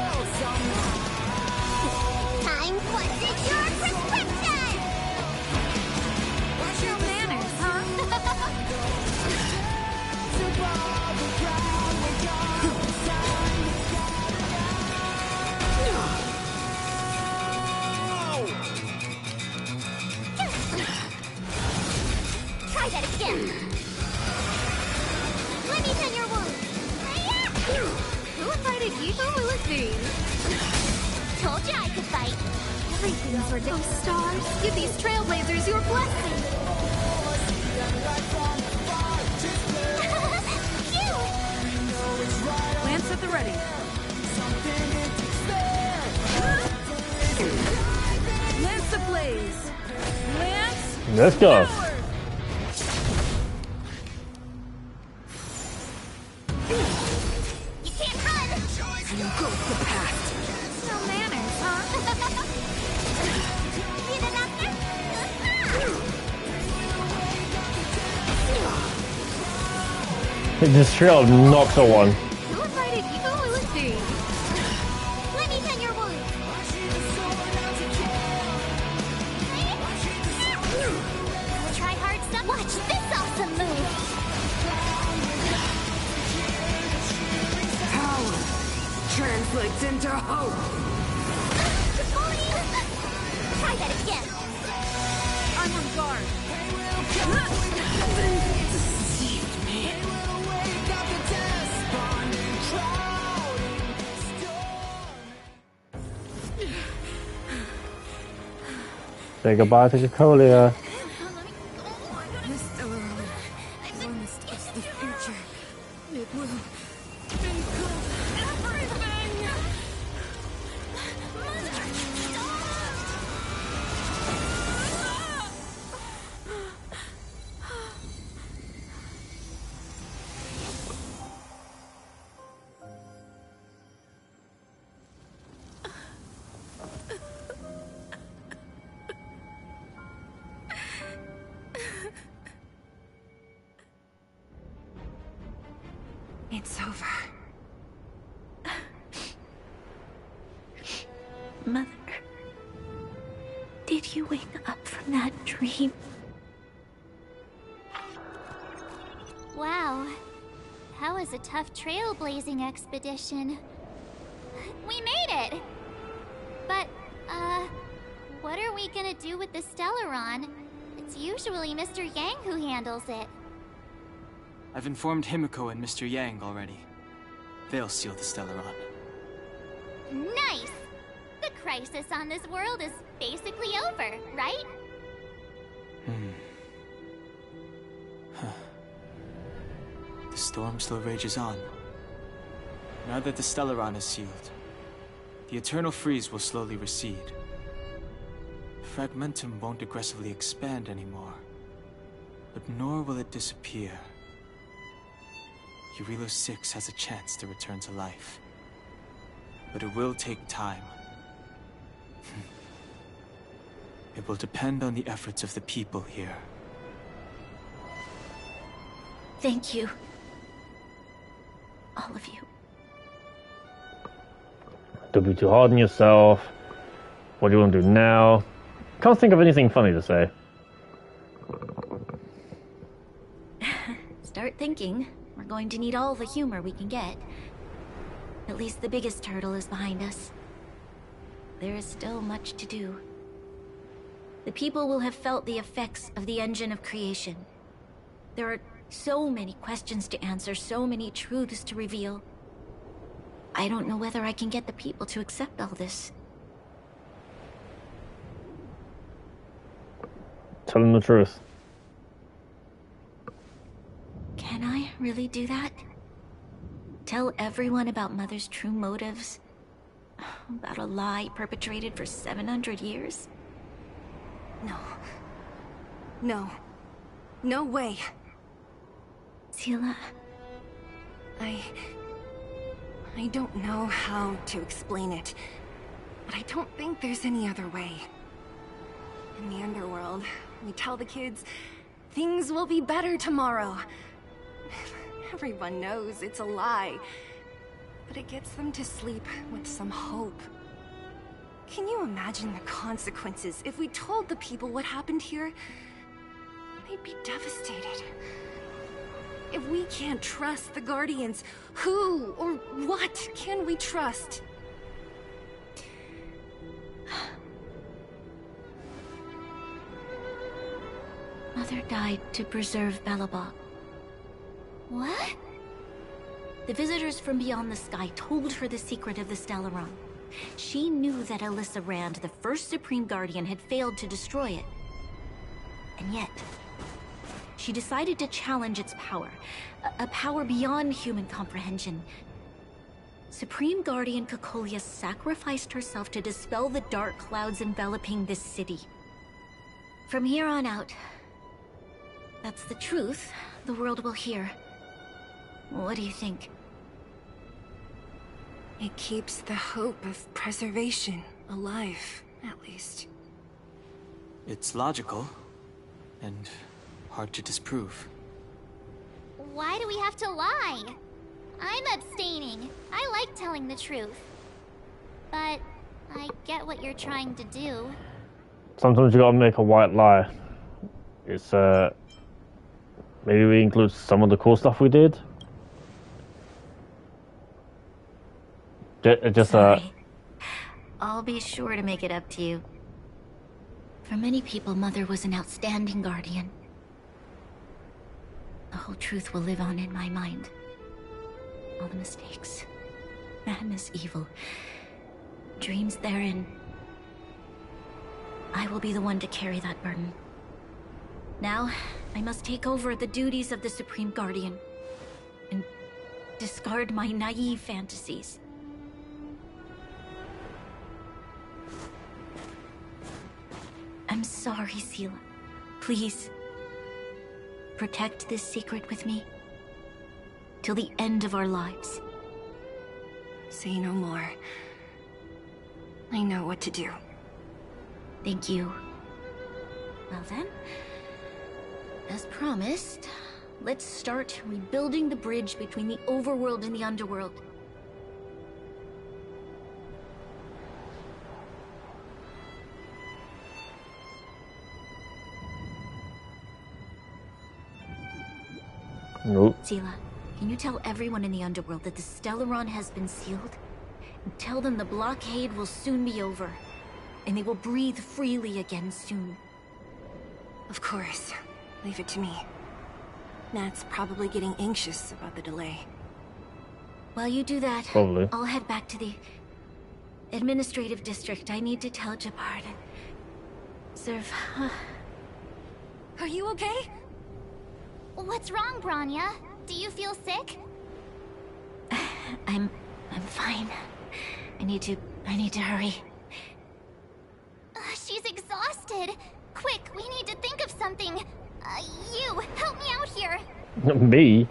Time what's in your prescription? What's your manners, huh? Try that again. Let me tend your wound. Who invited you? Who will it be? Told you I could fight. Everything's for those stars. Give these trailblazers your blessing. Lance at the ready. Lance ablaze. Lance. Let's go. Forward. You can't run. You go to the past. No manners, huh? Need an This trail knocks a one. Who invited you? Who will it be? Let me tend your wound. Try hard stuff. Watch this awesome move. Power translates into hope. Try that again. I'm on guard. Deceived me. Say goodbye to Jacolia. This Stellaron promised us the future. It will include everything. It's over. Mother, did you wake up from that dream? Wow. That was a tough trailblazing expedition. We made it! But, what are we gonna do with the Stellaron? It's usually Mr. Yang who handles it. I've informed Himiko and Mr. Yang already. They'll seal the Stellaron. Nice! The crisis on this world is basically over, right? The storm still rages on. Now that the Stellaron is sealed, the eternal freeze will slowly recede. Fragmentum won't aggressively expand anymore, but nor will it disappear. Eurilo 6 has a chance to return to life, but it will take time. It will depend on the efforts of the people here. Thank you. All of you. Don't be too hard on yourself. What do you want to do now? Can't think of anything funny to say. Start thinking. We're going to need all the humor we can get. At least the biggest hurdle is behind us. There is still much to do. The people will have felt the effects of the engine of creation. There are so many questions to answer, so many truths to reveal. I don't know whether I can get the people to accept all this. Tell them the truth. Can I really do that? Tell everyone about Mother's true motives? About a lie perpetrated for 700 years? No. No. No way. Sila... I don't know how to explain it, but I don't think there's any other way. In the Underworld, we tell the kids, things will be better tomorrow. Everyone knows it's a lie, but it gets them to sleep with some hope. Can you imagine the consequences if we told the people what happened here? They'd be devastated. If we can't trust the Guardians, who or what can we trust? Mother died to preserve Belobog. What? The visitors from beyond the sky told her the secret of the Stellaron. She knew that Alyssa Rand, the first Supreme Guardian, had failed to destroy it. And yet, she decided to challenge its power. A power beyond human comprehension. Supreme Guardian Cocolia sacrificed herself to dispel the dark clouds enveloping this city. From here on out, that's the truth the world will hear. What do you think? It keeps the hope of preservation alive, at least. It's logical, and hard to disprove. Why do we have to lie? I'm abstaining. I like telling the truth. But I get what you're trying to do. Sometimes you gotta make a white lie. It's, maybe we include some of the cool stuff we did. Just, Sorry. I'll be sure to make it up to you. For many people, Mother was an outstanding guardian. The whole truth will live on in my mind. All the mistakes, madness, evil, dreams therein. I will be the one to carry that burden. Now, I must take over the duties of the Supreme Guardian and discard my naive fantasies. I'm sorry, Seela. Please, protect this secret with me till the end of our lives. Say no more. I know what to do. Thank you. Well then, as promised, let's start rebuilding the bridge between the overworld and the underworld. Nope. Seela, can you tell everyone in the underworld that the Stellaron has been sealed? And tell them the blockade will soon be over, and they will breathe freely again soon. Of course. Leave it to me. Nat's probably getting anxious about the delay. While you do that, Probably. I'll head back to the administrative district. I need to tell Jabbar to serve. Are you okay? What's wrong, Branya? Do you feel sick? I'm fine. I need to hurry. She's exhausted. Quick, we need to think of something. You, help me out here. Me?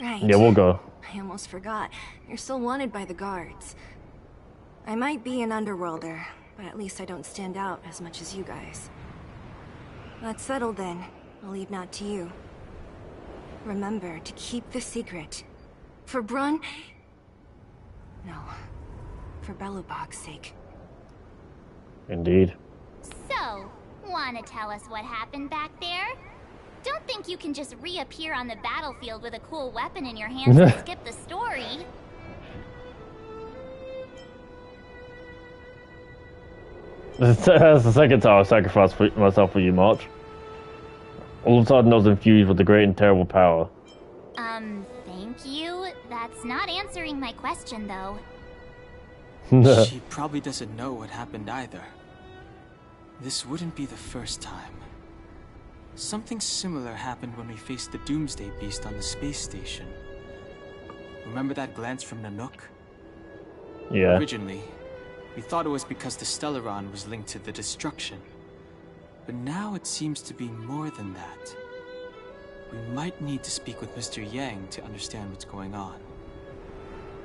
Right. Yeah, we'll go. I almost forgot. You're still wanted by the guards. I might be an underworlder, but at least I don't stand out as much as you guys. That's settled then. I'll leave Nat to you. Remember to keep the secret. For Brun... No. For Belobog's sake. Indeed. So, wanna tell us what happened back there? Don't think you can just reappear on the battlefield with a cool weapon in your hands and skip the story. That's the second time I've sacrificed myself for you, March. All of a sudden I was infused with the great and terrible power. Thank you. That's not answering my question, though. She probably doesn't know what happened either. This wouldn't be the first time. Something similar happened when we faced the Doomsday Beast on the space station. Remember that glance from Nanook? Yeah. Originally, we thought it was because the Stellaron was linked to the destruction. But now it seems to be more than that. We might need to speak with Mr. Yang to understand what's going on.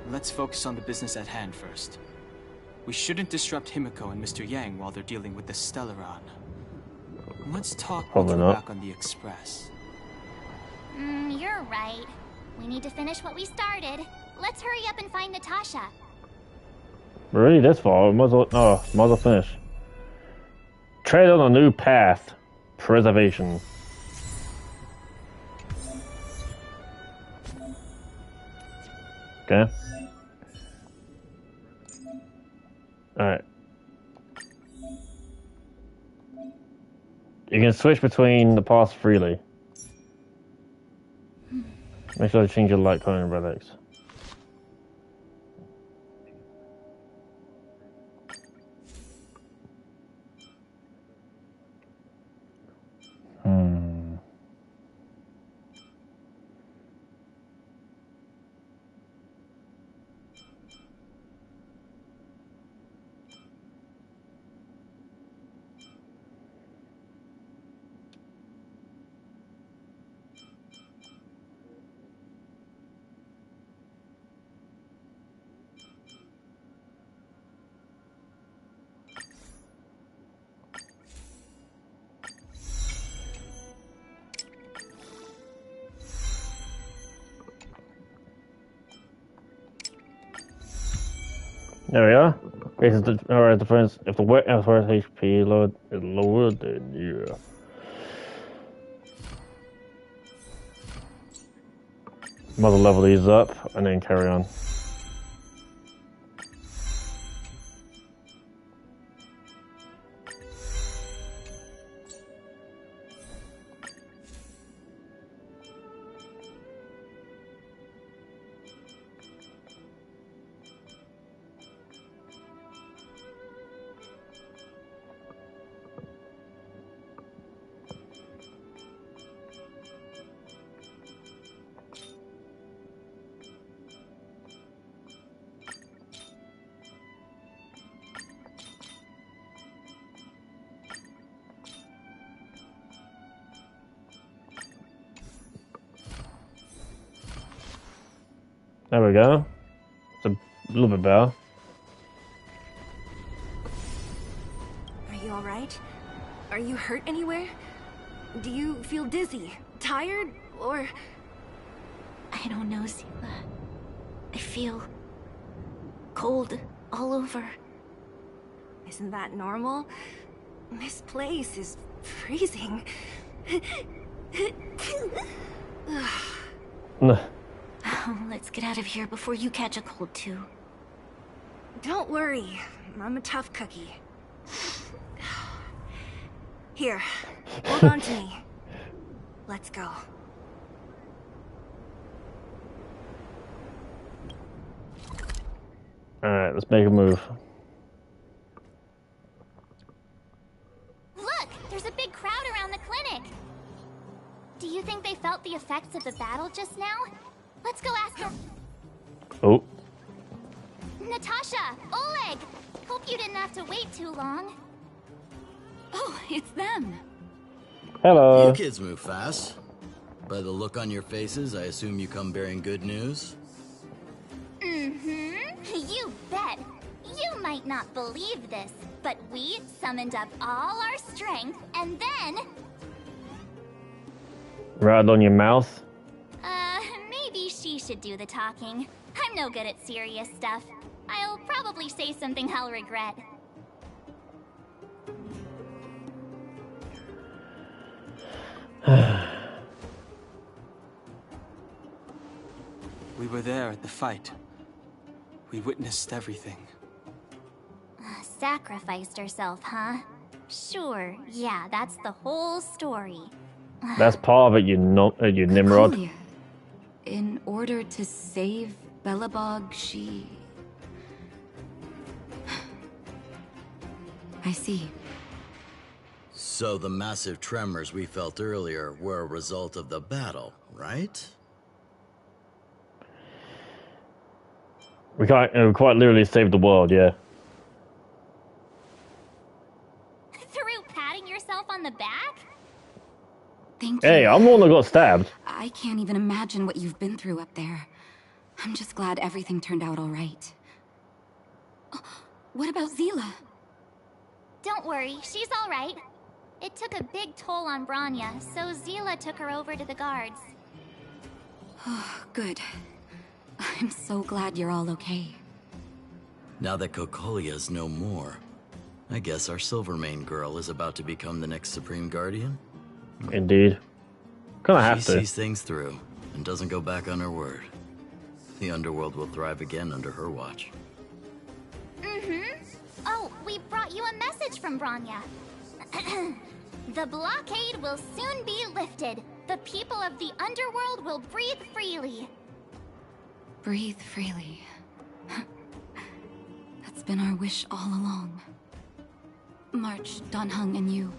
Let's focus on the business at hand first. We shouldn't disrupt Himiko and Mr. Yang while they're dealing with the Stellaron. Let's talk when Probably we're not. back on the Express. You're right. We need to finish what we started. Let's hurry up and find Natasha. We're already this far. We might as well, might as well finish. Tread on a new path. preservation. Okay. Alright. You can switch between the paths freely. Make sure to change your light cone and relics. There we are. Alright, defense. If the wet as far as HP load is lower, then yeah. Might as well level these up and then carry on. There we go. It's a little bit better. Are you alright? Are you hurt anywhere? Do you feel dizzy, tired, or... I don't know, Zila. I feel... cold all over. Isn't that normal? This place is freezing. Oh, let's get out of here before you catch a cold too. Don't worry, I'm a tough cookie. Here, hold on to me. Let's go. Alright, let's make a move. Look! There's a big crowd around the clinic! Do you think they felt the effects of the battle just now? Let's go ask them. Oh. Natasha! Oleg! Hope you didn't have to wait too long. Oh, it's them. Hello. You kids move fast. By the look on your faces, I assume you come bearing good news? Mm-hmm. You bet. You might not believe this, but we summoned up all our strength, and then... Right on your mouth? Maybe she should do the talking. I'm no good at serious stuff. I'll probably say something I'll regret. We were there at the fight. We witnessed everything. Sacrificed herself, huh? Sure, yeah, that's the whole story. That's part of it, you Nimrod. Colia. In order to save Belobog, she... I see. So the massive tremors we felt earlier were a result of the battle, right? We quite literally saved the world, yeah. Through patting yourself on the back? Thank you. Hey, I'm the one that got stabbed. I can't even imagine what you've been through up there. I'm just glad everything turned out all right. What about Zila? Don't worry, she's all right. It took a big toll on Branya, so Zila took her over to the guards. Oh, good. I'm so glad you're all okay. Now that Kokolia's no more, I guess our Silvermane girl is about to become the next Supreme Guardian? Indeed. Gonna have She to. sees things through and doesn't go back on her word. The Underworld will thrive again under her watch. Mm-hmm. Oh, we brought you a message from Bronya. The blockade will soon be lifted. The people of the Underworld will breathe freely. Breathe freely. That's been our wish all along. March, Donhung, and you,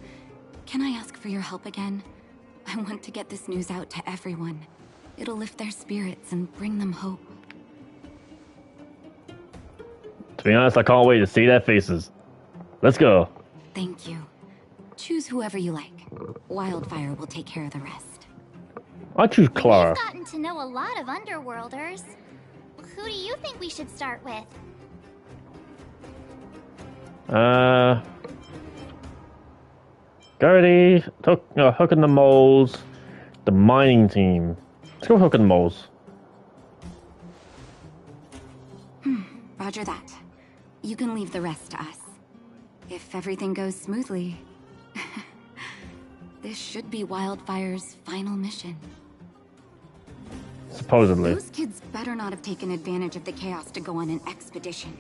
can I ask for your help again? I want to get this news out to everyone. It'll lift their spirits and bring them hope. To be honest, I can't wait to see their faces. Let's go. Thank you. Choose whoever you like. Wildfire will take care of the rest. I choose Clara. We've gotten to know a lot of Underworlders. Who do you think we should start with? Garrity, Hook and the Moles, the mining team. Let's go with Hook and the Moles. Roger that. You can leave the rest to us. If everything goes smoothly, this should be Wildfire's final mission. Supposedly. Those kids better not have taken advantage of the chaos to go on an expedition.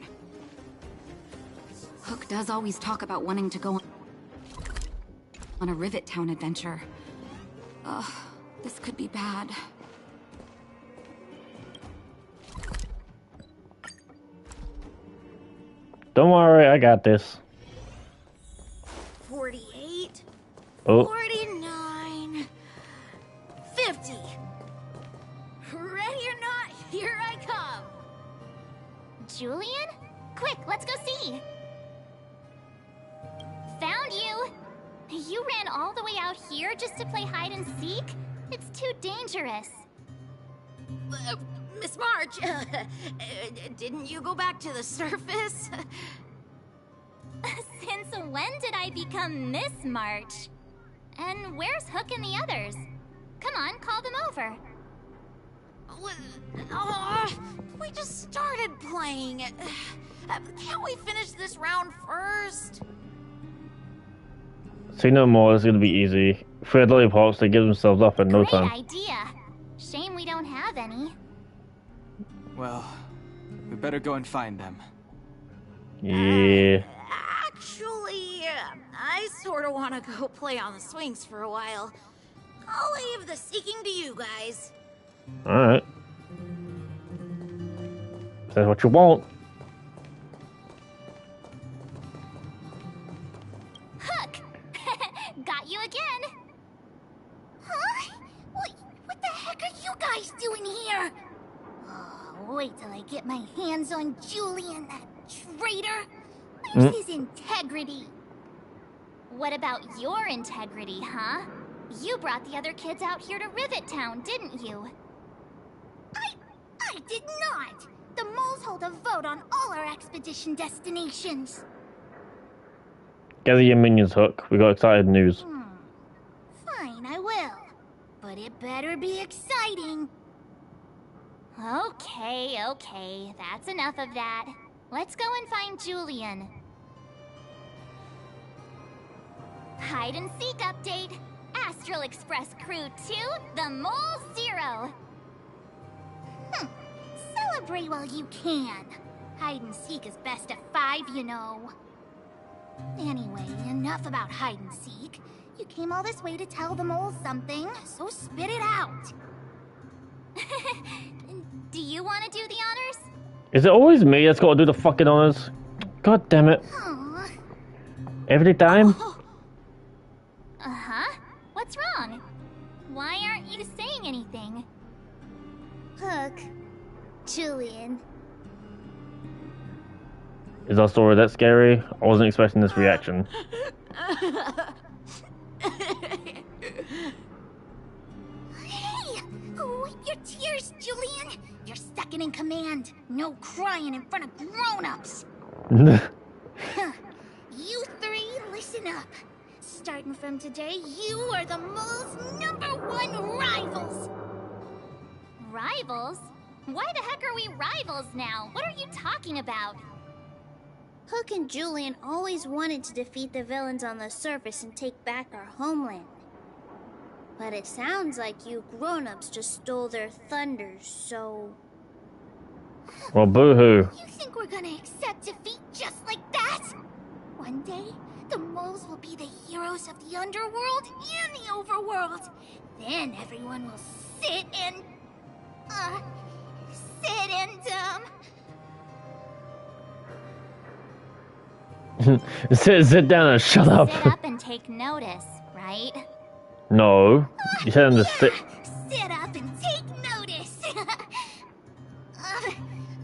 Hook does always talk about wanting to go on a Rivet Town adventure. Ugh, this could be bad. Don't worry, I got this. 48. Oh. 49. 50. Ready or not, here I come. Julian? Quick, let's go see. Found you. You ran all the way out here just to play hide and seek? It's too dangerous. Miss March, didn't you go back to the surface? Since when did I become Miss March? And where's Hook and the others? Come on, call them over. We just started playing it. Can't we finish this round first? See no more, it's gonna be easy. Fred lollipops, they give themselves up in no Great time. idea. Shame we don't have any. Well, we better go and find them. Yeah. Actually, I sort of want to go play on the swings for a while. I'll leave the seeking to you guys. Alright. That's what you want. Hook! Got you again! Huh? What the heck are you guys doing here? Oh, wait till I get my hands on Julian, that traitor. Where's his integrity? What about your integrity, huh? You brought the other kids out here to Rivet Town, didn't you? I did not! The moles hold a vote on all our expedition destinations. Gather your minions, Hook. We got excited news. Fine, I will. But it better be exciting. Okay, that's enough of that. Let's go and find Julian. Hide and seek update. Astral Express Crew 2, the Mole 0. Celebrate while you can. Hide and seek is best of 5, you know. Anyway, enough about hide and seek. You came all this way to tell the moles something, so spit it out. Do you want to do the honors? Is it always me that's got to do the fucking honors? God damn it. Aww. Every time? Uh-huh. What's wrong? Why aren't you saying anything? Hook. Julian. Is our story that scary? I wasn't expecting this reaction. Hey! Wipe your tears, Julian! You're second in command. No crying in front of grown-ups. You three, listen up. Starting from today, you are the mole's #1 rivals. Rivals? Why the heck are we rivals now? What are you talking about? Hook and Julian always wanted to defeat the villains on the surface and take back our homeland. But it sounds like you grown-ups just stole their thunder, so... Well, boo-hoo. You think we're gonna accept defeat just like that? One day, the moles will be the heroes of the Underworld and the Overworld. Then everyone will sit and... sit down and shut up. Sit up and take notice, right? No. You said on the sit. Sit up and take notice!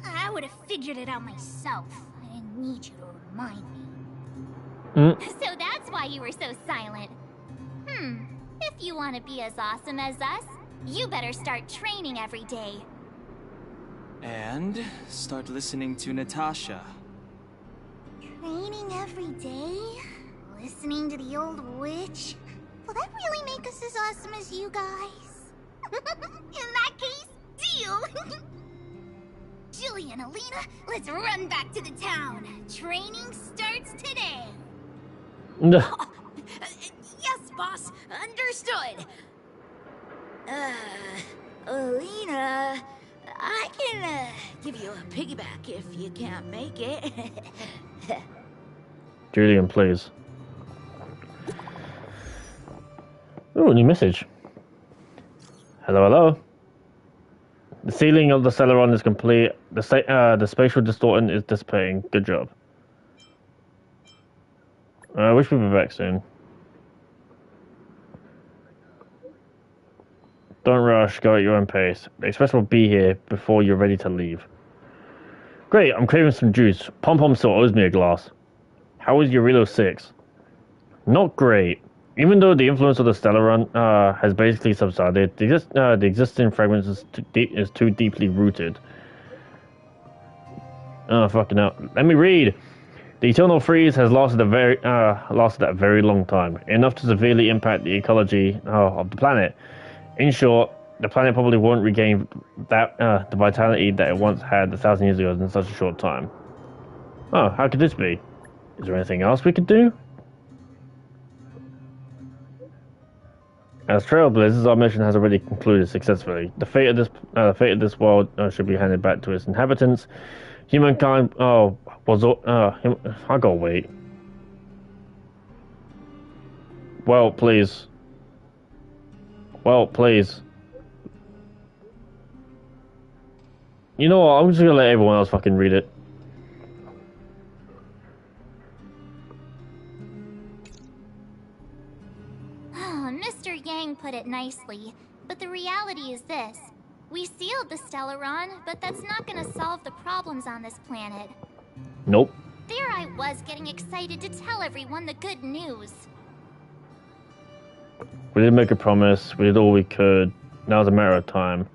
I would have figured it out myself. I didn't need you to remind me. So that's why you were so silent. If you want to be as awesome as us, you better start training every day. And start listening to Natasha. Training every day? Listening to the old witch? Will that really make us as awesome as you guys? In that case, deal! Jilly and Alina, let's run back to the town. Training starts today. Yes, boss. Understood. Alina, I can give you a piggyback if you can't make it. Julian, please. Ooh, new message. Hello, hello. The sealing of the Celeron is complete. The spatial distortion is dissipating. Good job. I wish we'd be back soon. Don't rush, go at your own pace. The express will be here before you're ready to leave. Great, I'm craving some juice. Pom-Pom still owes me a glass. How is Eurilo 6? Not great. Even though the influence of the Stellaron has basically subsided, the existing fragments is too deeply rooted. Oh, fucking hell. Let me read! The eternal freeze has lasted a very long time, enough to severely impact the ecology of the planet. In short, the planet probably won't regain the vitality that it once had 1,000 years ago in such a short time. Oh, how could this be? Is there anything else we could do? As Trailblazers, our mission has already concluded successfully. The fate of this world should be handed back to its inhabitants. Humankind, I gotta wait. Well, please. Well, please. You know what? I'm just gonna let everyone else fucking read it. Mr. Yang put it nicely, but the reality is this. We sealed the Stellaron, but that's not gonna solve the problems on this planet. Nope. There I was getting excited to tell everyone the good news. We did make a promise. We did all we could. Now it's a matter of time.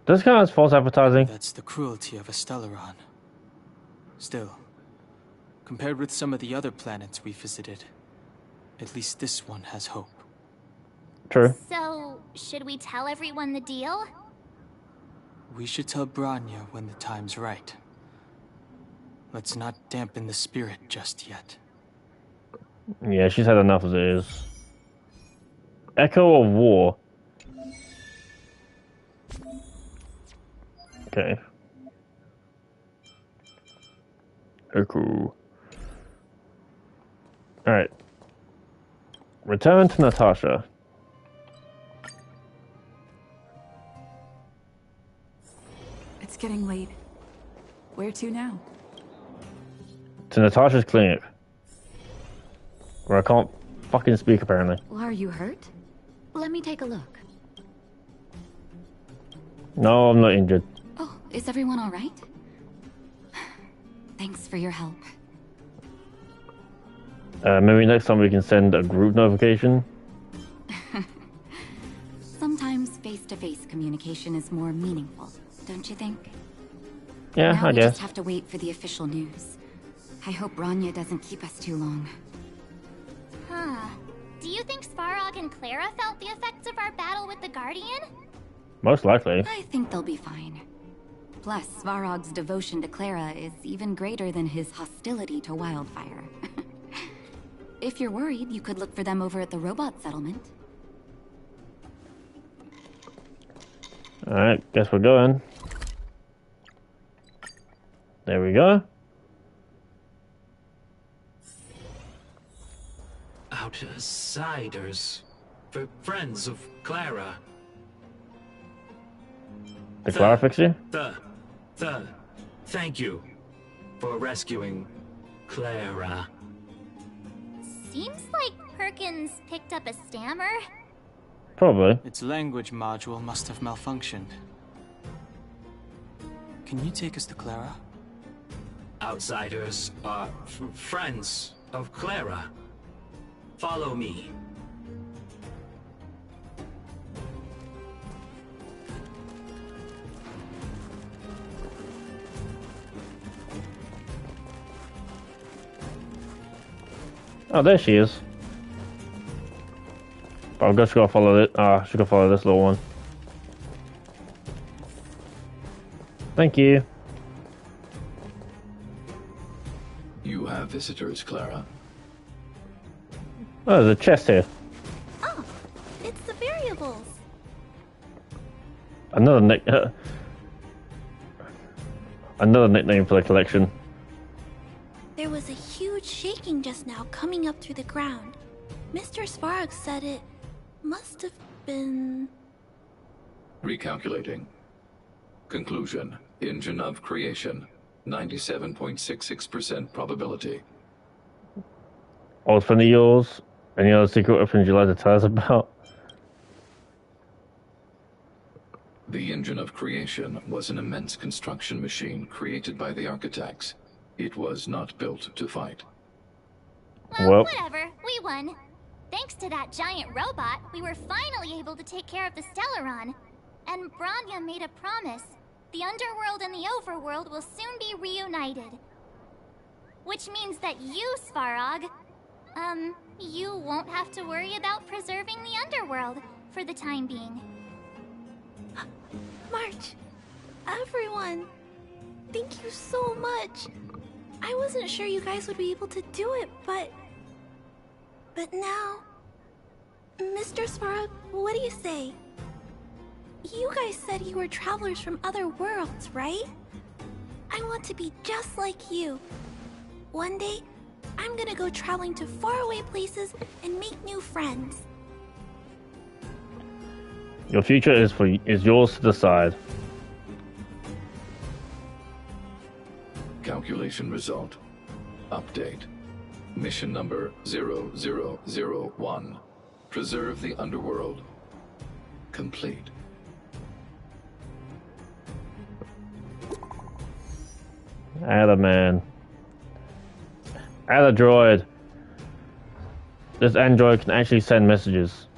Does this count as false advertising? That's the cruelty of a Stellaron. Still, compared with some of the other planets we visited, at least this one has hope. True. So, should we tell everyone the deal? We should tell Branya when the time's right. Let's not dampen the spirit just yet. Yeah, she's had enough as it is. Echo of War. Okay. Echo. Alright. Return to Natasha. It's getting late. Where to now? To Natasha's clinic. Where I can't fucking speak, apparently. Well, are you hurt? Let me take a look. No, I'm not injured. Oh, is everyone all right? Thanks for your help. Maybe next time we can send a group notification. Sometimes face-to-face communication is more meaningful, don't you think? Yeah, now I we guess. just have to wait for the official news. I hope Branya doesn't keep us too long. Huh. Do you think Svarog and Clara felt the effects of our battle with the Guardian? Most likely. I think they'll be fine. Plus, Svarog's devotion to Clara is even greater than his hostility to Wildfire. If you're worried, you could look for them over at the robot settlement. Alright, guess we're going. There we go. Outsiders. For friends of Clara. The Clara fixer? Thank you for rescuing Clara. Seems like Perkins picked up a stammer. Probably. Its language module must have malfunctioned. Can you take us to Clara? Outsiders are friends of Clara. Follow me. Oh, there she is. But I've just got to follow it. Ah, should go follow this little one. Thank you. You have visitors, Clara. Oh, there's a chest here. Oh, it's the variables. Another nickname for the collection. There was a huge shaking just now coming up through the ground. Mr. Svarog said it must have been... Recalculating. Conclusion. Engine of creation. 97.66% probability. Old friend of yours? Any other secret weapons you'd like to tell us about? The engine of creation was an immense construction machine created by the architects. It was not built to fight. Well, Whatever, we won. Thanks to that giant robot, we were finally able to take care of the Stellaron. And Bronya made a promise. The Underworld and the Overworld will soon be reunited. Which means that you, Svarog, you won't have to worry about preserving the Underworld for the time being. March, everyone, thank you so much. I wasn't sure you guys would be able to do it, but now... Mr. Svarog, what do you say? You guys said you were travelers from other worlds, right? I want to be just like you. One day, I'm gonna go traveling to faraway places and make new friends. your future is yours to decide. Calculation result. Update. Mission number 0001. Preserve the Underworld. Complete. Atta man. Atta droid. This android can actually send messages.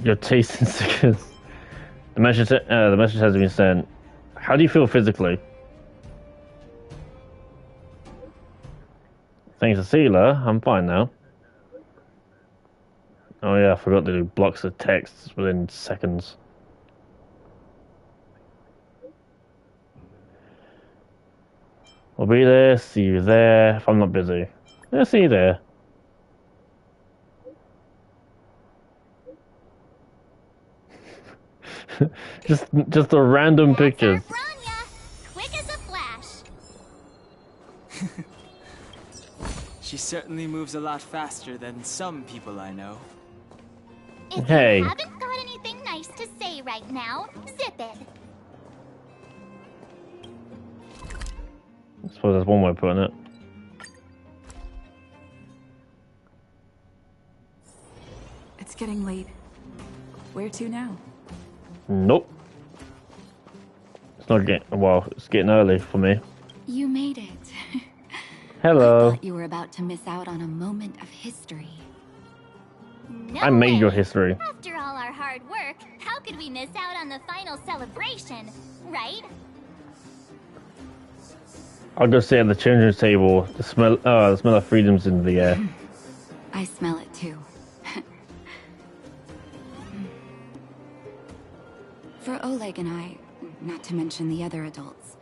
Your taste in stickers. The message has been sent. How do you feel physically? Thanks to Sealer, I'm fine now. Oh yeah, I forgot to do blocks of text within seconds. I'll be there, see you there, if I'm not busy. Yeah, see you there. just the random pictures. Quick as a flash. She certainly moves a lot faster than some people I know. If hey. you haven't got anything nice to say right now, zip it. I suppose that's one way of putting it. It's getting late. Where to now? Nope. It's not getting, well, it's getting early for me. You made it. Hello. I thought you were about to miss out on a moment of history. No I made way. your history. After all our hard work, how could we miss out on the final celebration, right? I'll go sit at the children's table. The smell of freedom's in the air. I smell it too. For Oleg and I, not to mention the other adults,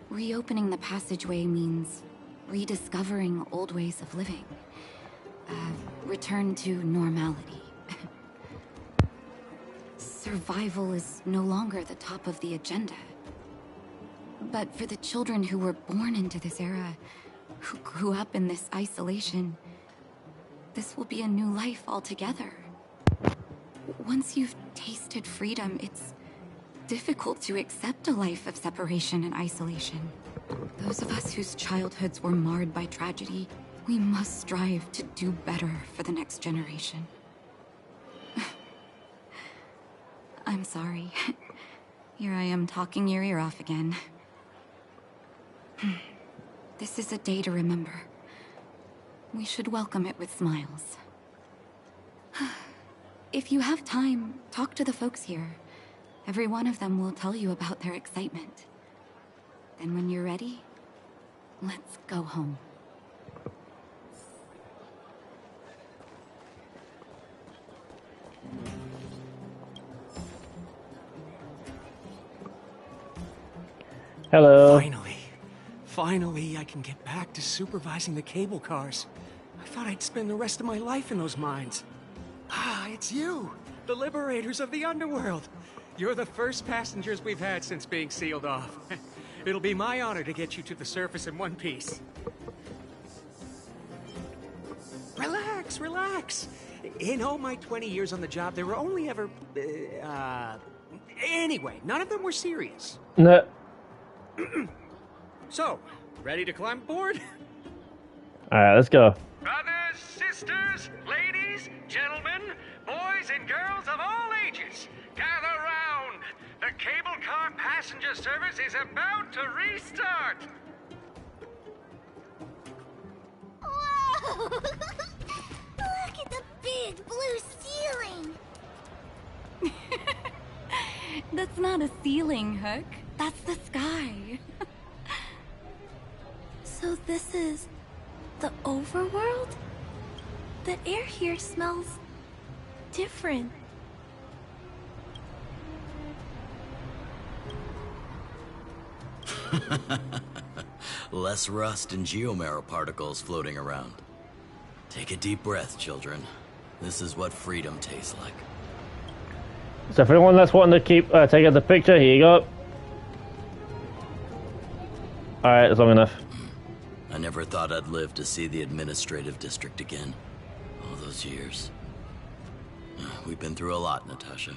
reopening the passageway means rediscovering old ways of living. Return to normality. survival is no longer the top of the agenda. But for the children who were born into this era, who grew up in this isolation, this will be a new life altogether. Once you've tasted freedom, it's difficult to accept a life of separation and isolation. Those of us whose childhoods were marred by tragedy, we must strive to do better for the next generation. I'm sorry. Here I am talking your ear off again. This is a day to remember. We should welcome it with smiles. If you have time, talk to the folks here. Every one of them will tell you about their excitement. Then when you're ready, let's go home. Hello. Finally, I can get back to supervising the cable cars. I thought I'd spend the rest of my life in those mines. Ah, it's you, the liberators of the Underworld. You're the first passengers we've had since being sealed off. It'll be my honor to get you to the surface in one piece. Relax, relax. In all my 20 years on the job, there were only ever... Anyway, none of them were serious. No. So, ready to climb aboard? Alright, let's go. Brothers, sisters, ladies, gentlemen, boys and girls of all ages, gather round. The cable car passenger service is about to restart. Whoa! Look at the big blue ceiling. That's not a ceiling, Hook. That's the sky. So this is the overworld? The air here smells different. Less rust and geomarrow particles floating around. Take a deep breath, children. This is what freedom tastes like. So for anyone that's wanting to keep taking the picture, here you go. Alright, that's long enough. I never thought I'd live to see the administrative district again. All those years. We've been through a lot, Natasha.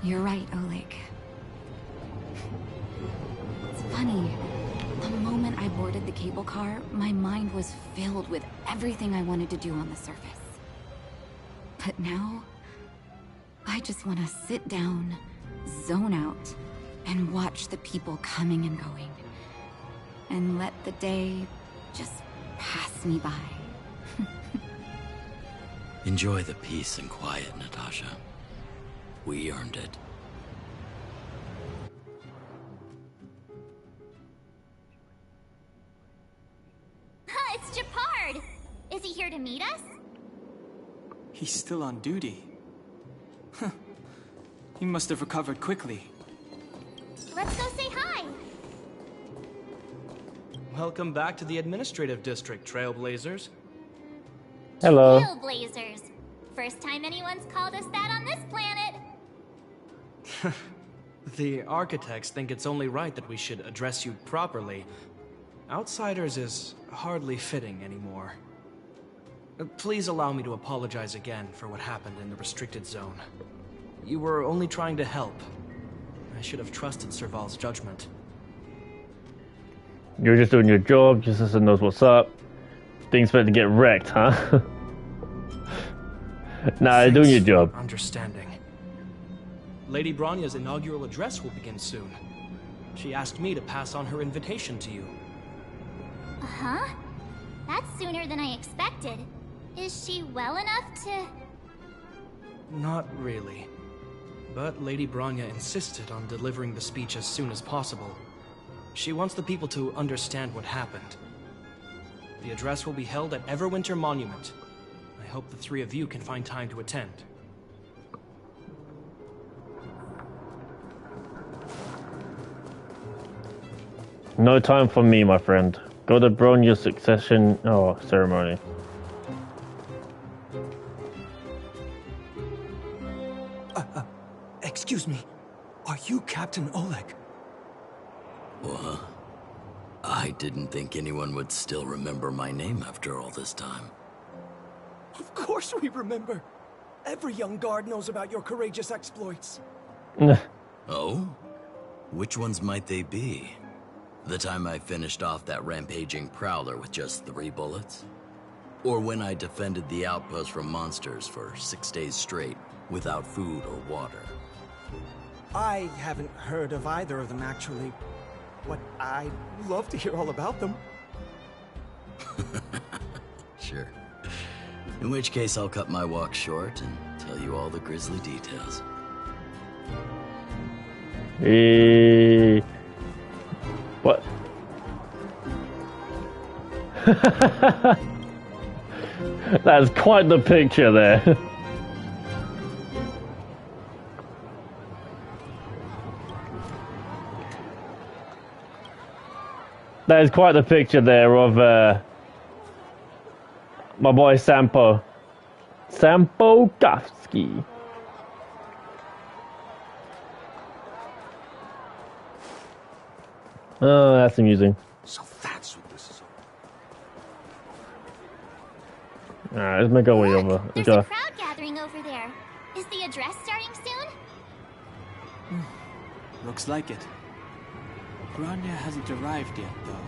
You're right, Oleg. It's funny. The moment I boarded the cable car, my mind was filled with everything I wanted to do on the surface. But now, I just want to sit down, zone out, and watch the people coming and going. And let the day just pass me by. Enjoy the peace and quiet, Natasha. We earned it. It's Japard! Is he here to meet us? He's still on duty. Huh. He must have recovered quickly. Let's go say hi! Welcome back to the administrative district, Trailblazers. Hello. Trailblazers. First time anyone's called us that on this planet. The architects think it's only right that we should address you properly. Outsiders is hardly fitting anymore. Please allow me to apologize again for what happened in the restricted zone. You were only trying to help. I should have trusted Serval's judgment. You're just doing your job, your sister knows what's up. Things about to get wrecked, huh? Nah, you're doing your job. Understanding. Lady Bronya's inaugural address will begin soon. She asked me to pass on her invitation to you. Huh? That's sooner than I expected. Is she well enough to... Not really. But Lady Bronya insisted on delivering the speech as soon as possible. She wants the people to understand what happened. The address will be held at Everwinter Monument. I hope the three of you can find time to attend. No time for me, my friend. Go to Bronya's succession ceremony. Excuse me. Are you Captain Oleg? What? I didn't think anyone would still remember my name after all this time. Of course we remember. Every young guard knows about your courageous exploits. Oh? Which ones might they be? The time I finished off that rampaging prowler with just 3 bullets? Or when I defended the outpost from monsters for 6 days straight without food or water? I haven't heard of either of them, actually. But I'd love to hear all about them. Sure. In which case, I'll cut my walk short and tell you all the grisly details. Hey. What? That's quite the picture there. That is quite the picture there of my boy Sampo. Sampo Gafsky. Oh, that's amusing. So that's what this is all. Alright, let's make our way over. There's a crowd gathering over there. Is the address starting soon? Looks like it. Bronya hasn't arrived yet, though.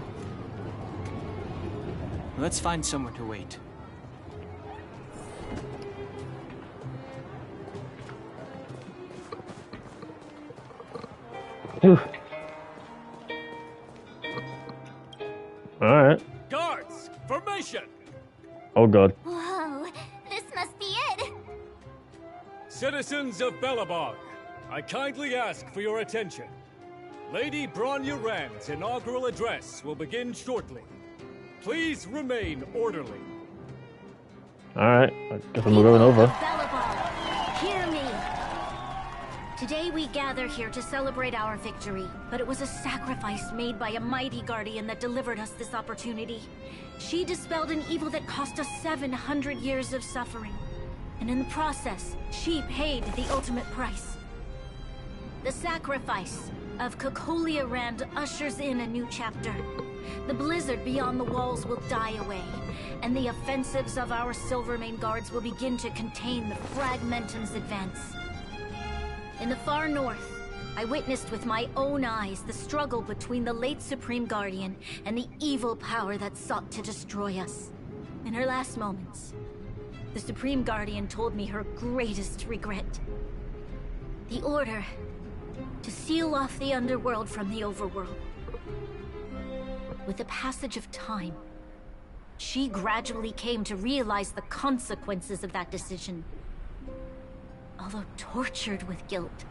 Let's find somewhere to wait. Alright. Guards, formation! Oh god. Whoa, this must be it. Citizens of Belobog, I kindly ask for your attention. Lady Bronya Rand's inaugural address will begin shortly. Please remain orderly. Alright, I guess I'm going over. Belobog, hear me. Today we gather here to celebrate our victory, but it was a sacrifice made by a mighty guardian that delivered us this opportunity. She dispelled an evil that cost us 700 years of suffering. And in the process, she paid the ultimate price. The sacrifice of Cocolia Rand ushers in a new chapter. The blizzard beyond the walls will die away, and the offensives of our Silvermane guards will begin to contain the Fragmentum's advance. In the far north, I witnessed with my own eyes the struggle between the late Supreme Guardian and the evil power that sought to destroy us. In her last moments, the Supreme Guardian told me her greatest regret. The order to seal off the Underworld from the Overworld. With the passage of time, she gradually came to realize the consequences of that decision. Although tortured with guilt,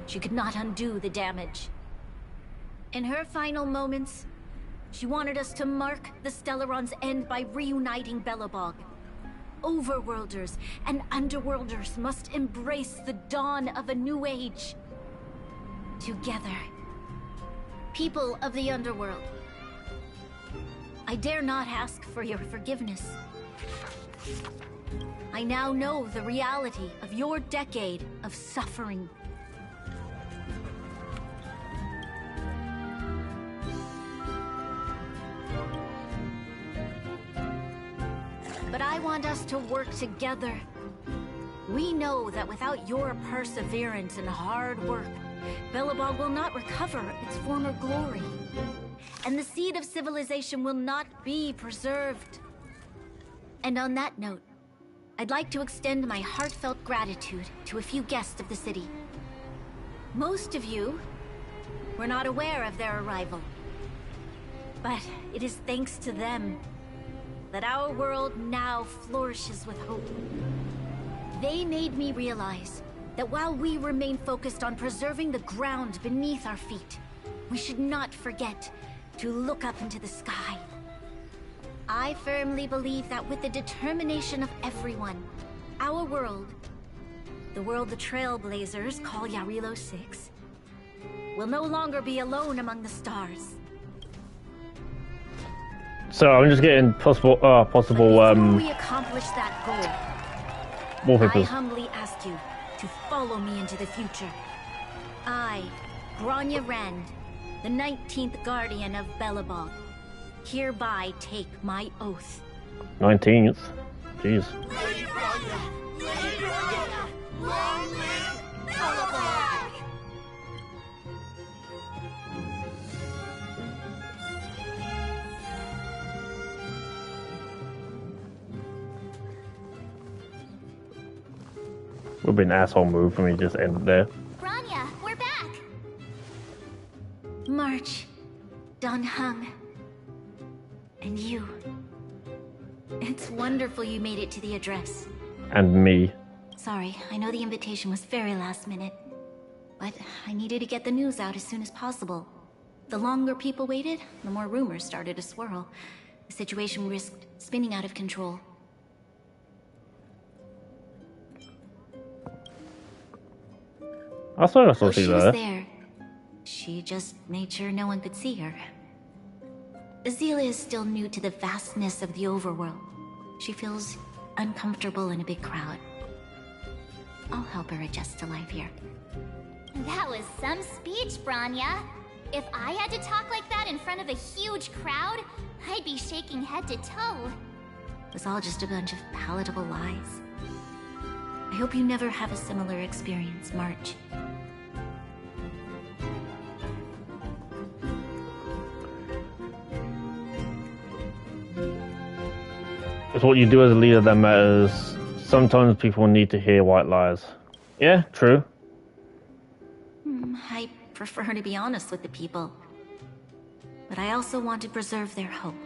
she could not undo the damage. In her final moments, she wanted us to mark the Stellaron's end by reuniting Belobog. Overworlders and Underworlders must embrace the dawn of a new age. Together. People of the Underworld, I dare not ask for your forgiveness. I now know the reality of your decade of suffering. But I want us to work together. We know that without your perseverance and hard work, Belobog will not recover its former glory. And the seed of civilization will not be preserved. And on that note, I'd like to extend my heartfelt gratitude to a few guests of the city. Most of you were not aware of their arrival. But it is thanks to them that our world now flourishes with hope. They made me realize that while we remain focused on preserving the ground beneath our feet, we should not forget to look up into the sky. I firmly believe that with the determination of everyone, our world, the world the Trailblazers call Yarilo 6, will no longer be alone among the stars. So I'm just getting possible Before we accomplish that goal, I wallpapers. humbly ask you to follow me into the future. I, Bronya Rand, the 19th Guardian of Belobog, hereby take my oath. 19th? Jeez. Lady Bronya! Lady Bronya! Long live Belobog! Would be an asshole move for me to just end it there. Bronya, we're back! March, Dan Heng, and you. It's wonderful you made it to the address. And me. Sorry, I know the invitation was very last minute, but I needed to get the news out as soon as possible. The longer people waited, the more rumors started to swirl. The situation risked spinning out of control. I saw her She was there. She just made sure no one could see her. Azila is still new to the vastness of the overworld. She feels uncomfortable in a big crowd. I'll help her adjust to life here. That was some speech, Bronya. If I had to talk like that in front of a huge crowd, I'd be shaking head to toe. It was all just a bunch of palatable lies. I hope you never have a similar experience, March. It's what you do as a leader that matters. Sometimes people need to hear white lies. Yeah, true. I prefer to be honest with the people. But I also want to preserve their hope.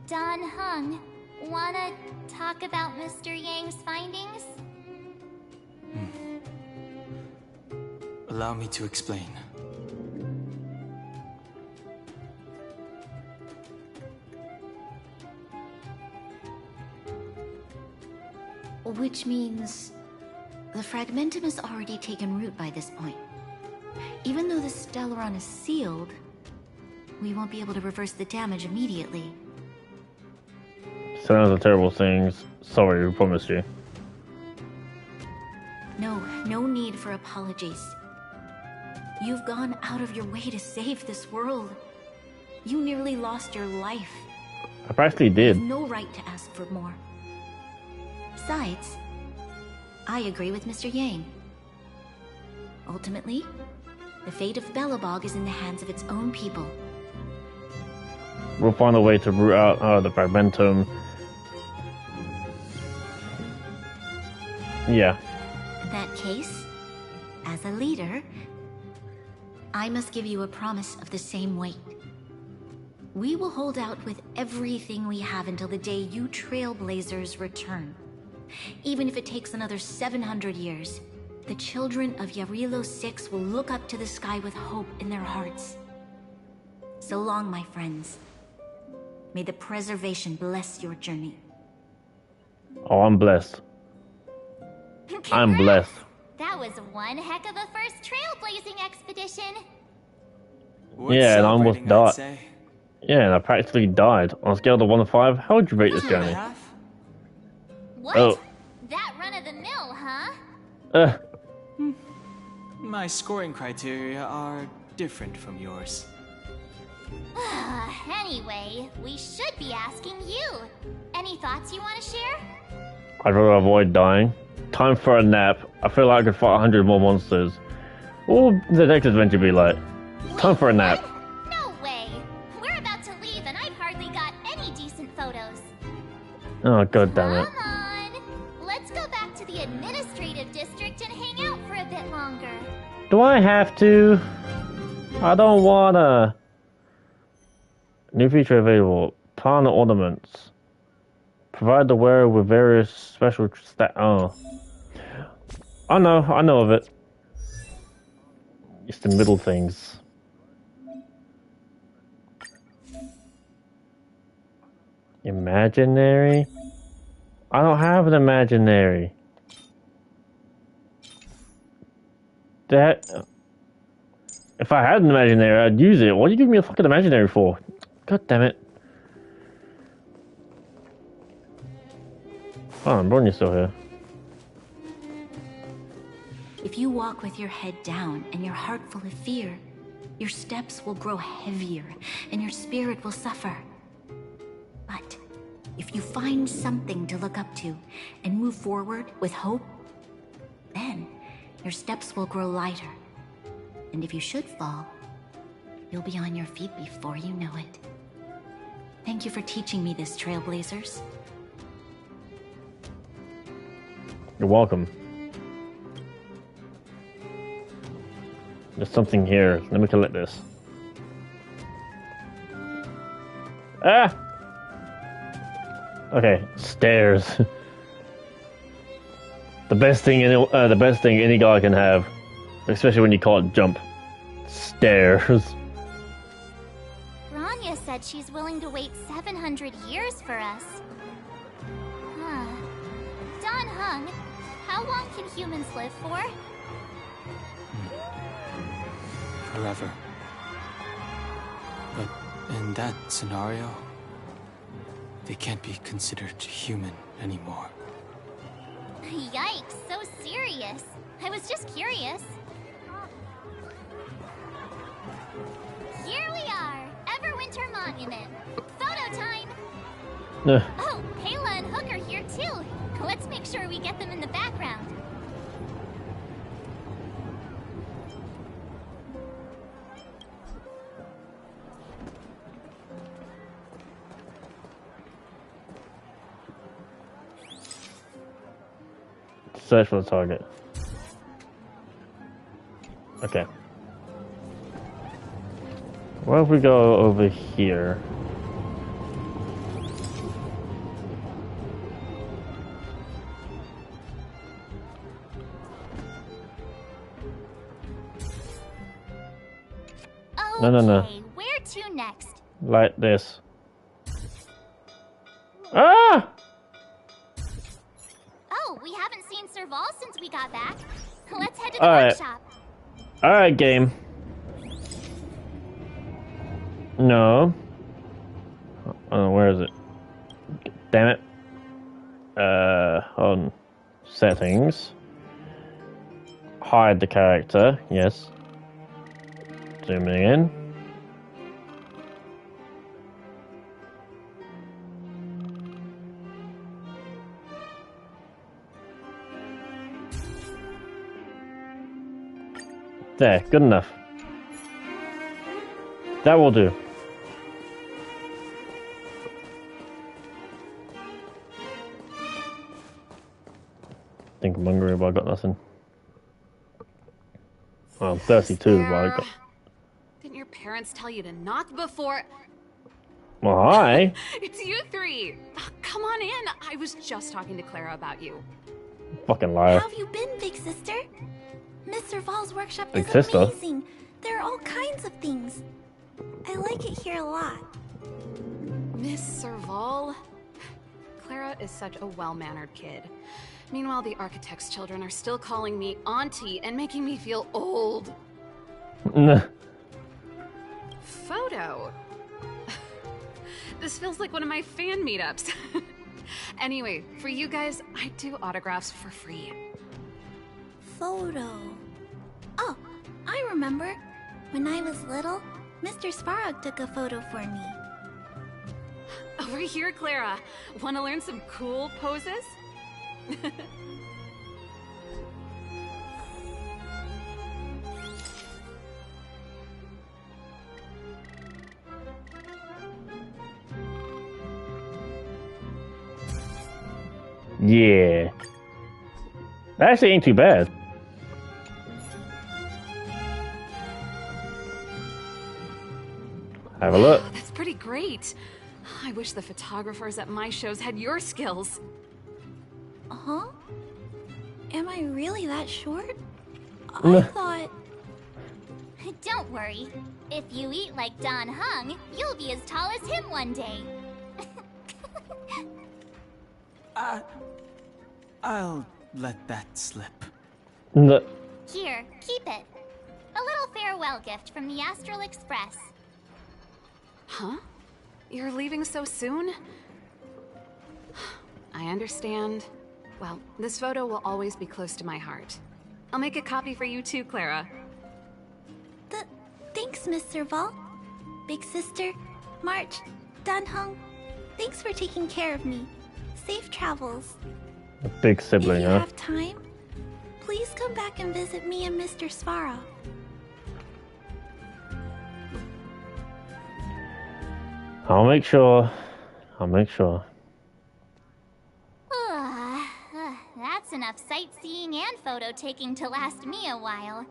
Dan Heng, wanna talk about Mr. Yang's findings? Allow me to explain. Which means the fragmentum has already taken root by this point. Even though the Stellaron is sealed, we won't be able to reverse the damage immediately. Sounds like terrible things. Sorry, we promised you. No need for apologies. You've gone out of your way to save this world. You nearly lost your life. I practically did. You have no right to ask for more. Besides, I agree with Mr. Yang. Ultimately, the fate of Belobog is in the hands of its own people. We'll find a way to root out the fragmentum. Yeah. In that case, as a leader, I must give you a promise of the same weight. We will hold out with everything we have until the day you Trailblazers return. Even if it takes another 700 years, the children of Yarilo 6 will look up to the sky with hope in their hearts. So long, my friends. May the preservation bless your journey. Oh, I'm blessed. I'm blessed. That was one heck of a first trailblazing expedition. Yeah, and I almost died. Yeah, and I practically died. On a scale of 1 to 5, how would you rate this journey? What? Oh. That run of the mill, huh? My scoring criteria are different from yours. Anyway, we should be asking you. Any thoughts you want to share? I'd rather avoid dying. Time for a nap. I feel like I could fight 100 more monsters. What would the next adventure be like? Time for a nap. No way. We're about to leave and I've hardly got any decent photos. Oh, god damn it. Come on. Let's go back to the administrative district and hang out for a bit longer. Do I have to? I don't wanna. New feature available. Planet ornaments. Provide the wearer with various special Oh. I know of it. It's the middle things. Imaginary? I don't have an imaginary. If I had an imaginary, I'd use it. What do you give me a fucking imaginary for? God damn it. Oh, Bronya's still here. walk with your head down and your heart full of fear, your steps will grow heavier and your spirit will suffer. But if you find something to look up to and move forward with hope, then your steps will grow lighter. And if you should fall, you'll be on your feet before you know it. Thank you for teaching me this, Trailblazers. You're welcome. There's something here. Let me collect this. Ah! Okay, stairs. the best thing any guy can have, especially when you can't jump. Stairs. Bronya said she's willing to wait 700 years for us. Huh. Don Hung, how long can humans live for? Forever. But in that scenario, they can't be considered human anymore. Yikes, so serious. I was just curious. Here we are, Everwinter Monument. Photo time! Oh, Kayla and Hook are here too. Let's make sure we get them in the background. Search for the target. Okay. What if we go over here? Okay, No. where to next? Like this. Ah! Oh, we haven't seen Serval since we got back. Let's head to the workshop. Alright, game. No. Oh, where is it? Damn it. On settings. Hide the character, yes. Zooming in. There, good enough. That will do. I think I'm hungry, but I got nothing. Well, I'm 32, but I got... Didn't your parents tell you to knock before... Well, hi. It's you three. Oh, come on in. I was just talking to Clara about you. Fucking liar. How have you been, big sister? Miss Serval's workshop Big is sister? amazing. There are all kinds of things. I like it here a lot. Miss Serval? Clara is such a well-mannered kid. Meanwhile, the architect's children are still calling me auntie and making me feel old. Photo? This feels like one of my fan meetups. Anyway, for you guys, I do autographs for free. Photo. Oh, I remember. When I was little, Mr. Sparrow took a photo for me. Over here, Clara. Want to learn some cool poses? Yeah. That actually ain't too bad. Have a look. That's pretty great. I wish the photographers at my shows had your skills. Huh? Am I really that short? I thought... Don't worry. If you eat like Don Hung, you'll be as tall as him one day. I'll let that slip. No. Here, keep it. A little farewell gift from the Astral Express. Huh? You're leaving so soon? I understand. Well, this photo will always be close to my heart. I'll make a copy for you too, Clara. Thanks, Mr. Vol. Big sister, March, Danhung. Thanks for taking care of me. Safe travels. A big sibling, if you huh? have time, please come back and visit me and Mr. Svara. I'll make sure. I'll make sure. That's enough sightseeing and photo taking to last me a while.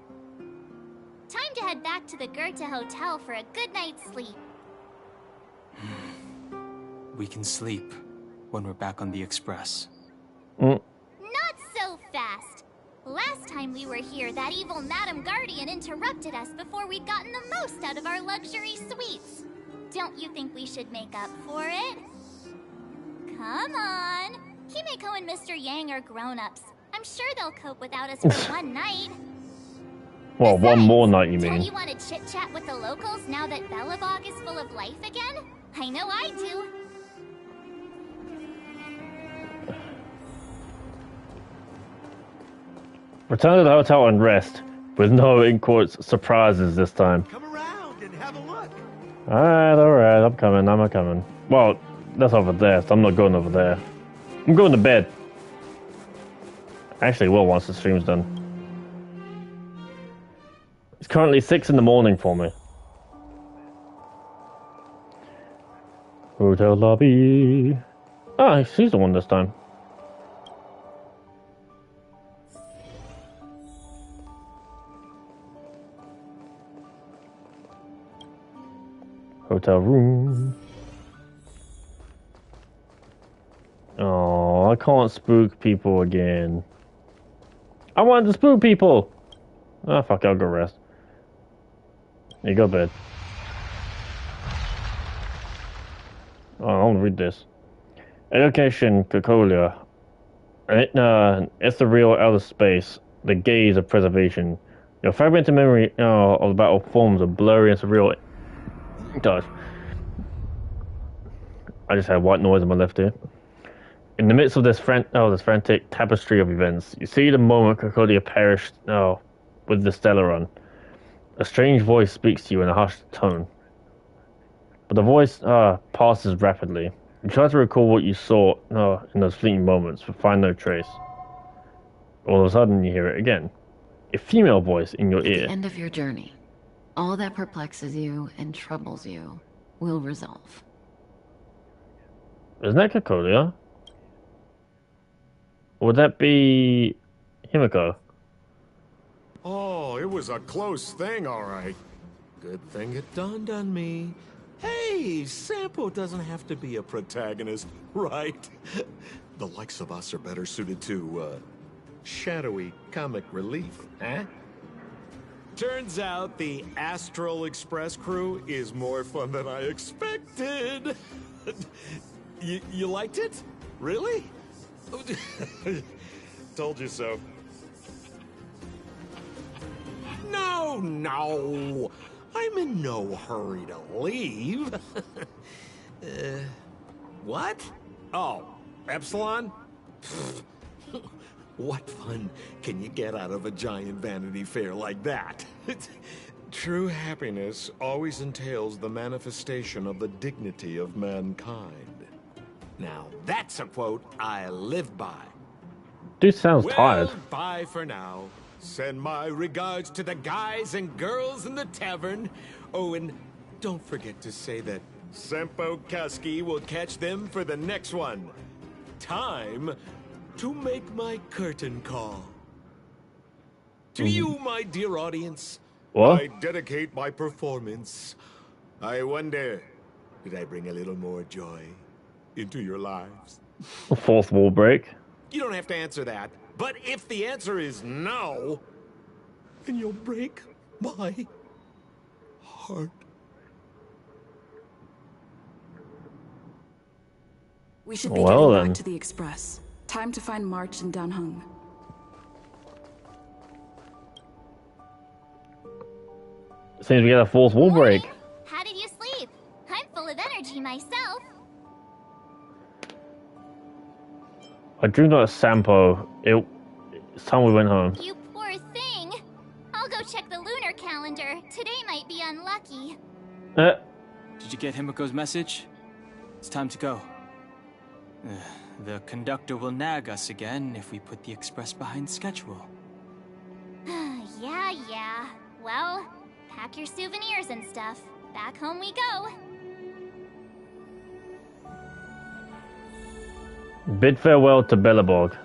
Time to head back to the Goethe Hotel for a good night's sleep. We can sleep when we're back on the Express. Not so fast! Last time we were here, that evil Madam Guardian interrupted us before we'd gotten the most out of our luxury suites. Don't you think we should make up for it? Come on! Kimiko and Mr. Yang are grown-ups. I'm sure they'll cope without us for one night. Well, one more night, you Don't mean? you want to chit-chat with the locals now that Belobog is full of life again? I know I do. Return to the hotel and rest, with no, in quotes, surprises this time. Come around and have a look. Alright, I'm coming. Well, that's over there, so I'm not going over there. I'm going to bed. Actually, well, once the stream's done. It's currently 6 in the morning for me. Hotel lobby. Ah, she's the one this time. Hotel room. Oh, I can't spook people again. I wanted to spook people! Ah, fuck, I'll go rest. You go bed. Oh, I want to read this. Education, Cocolia. It's the real outer space, the gaze of preservation. Your fragmented memory of the battle forms a blurry and surreal. It does. I just had white noise on my left ear. In the midst of this frantic tapestry of events, you see the moment Cocolia perished with the Stellaron. A strange voice speaks to you in a hushed tone. But the voice passes rapidly. You try to recall what you saw in those fleeting moments, but find no trace. All of a sudden, you hear it again. A female voice in your At ear. the end of your journey, all that perplexes you and troubles you will resolve. Isn't that Cocolia? Would that be Himiko? Oh, it was a close thing, all right. Good thing it dawned on me. Hey, Sampo doesn't have to be a protagonist, right? The likes of us are better suited to, shadowy comic relief, eh? Turns out the Astral Express crew is more fun than I expected. You liked it? Really? Told you so. No. I'm in no hurry to leave. What? Oh, Epsilon? What fun can you get out of a giant Vanity Fair like that? True happiness always entails the manifestation of the dignity of mankind. Now, that's a quote I live by. Dude sounds tired. Bye for now. Send my regards to the guys and girls in the tavern. Oh, and don't forget to say that Sempo Kaski will catch them for the next one. Time to make my curtain call. To you, my dear audience, What? I dedicate my performance. I wonder, did I bring a little more joy into your lives? Fourth wall break. You don't have to answer that. But if the answer is no, then you'll break my heart. We should be Well, getting then. back to the Express. Time to find March and Danhung. Seems we get a fourth wall break. How did you sleep? I'm full of energy myself. I drew not a Sampo. It's time we went home. You poor thing. lucky. Did you get Himiko's message? It's time to go. The conductor will nag us again if we put the express behind schedule. Yeah. Well, pack your souvenirs and stuff. Back home we go. Bid farewell to Belleborg.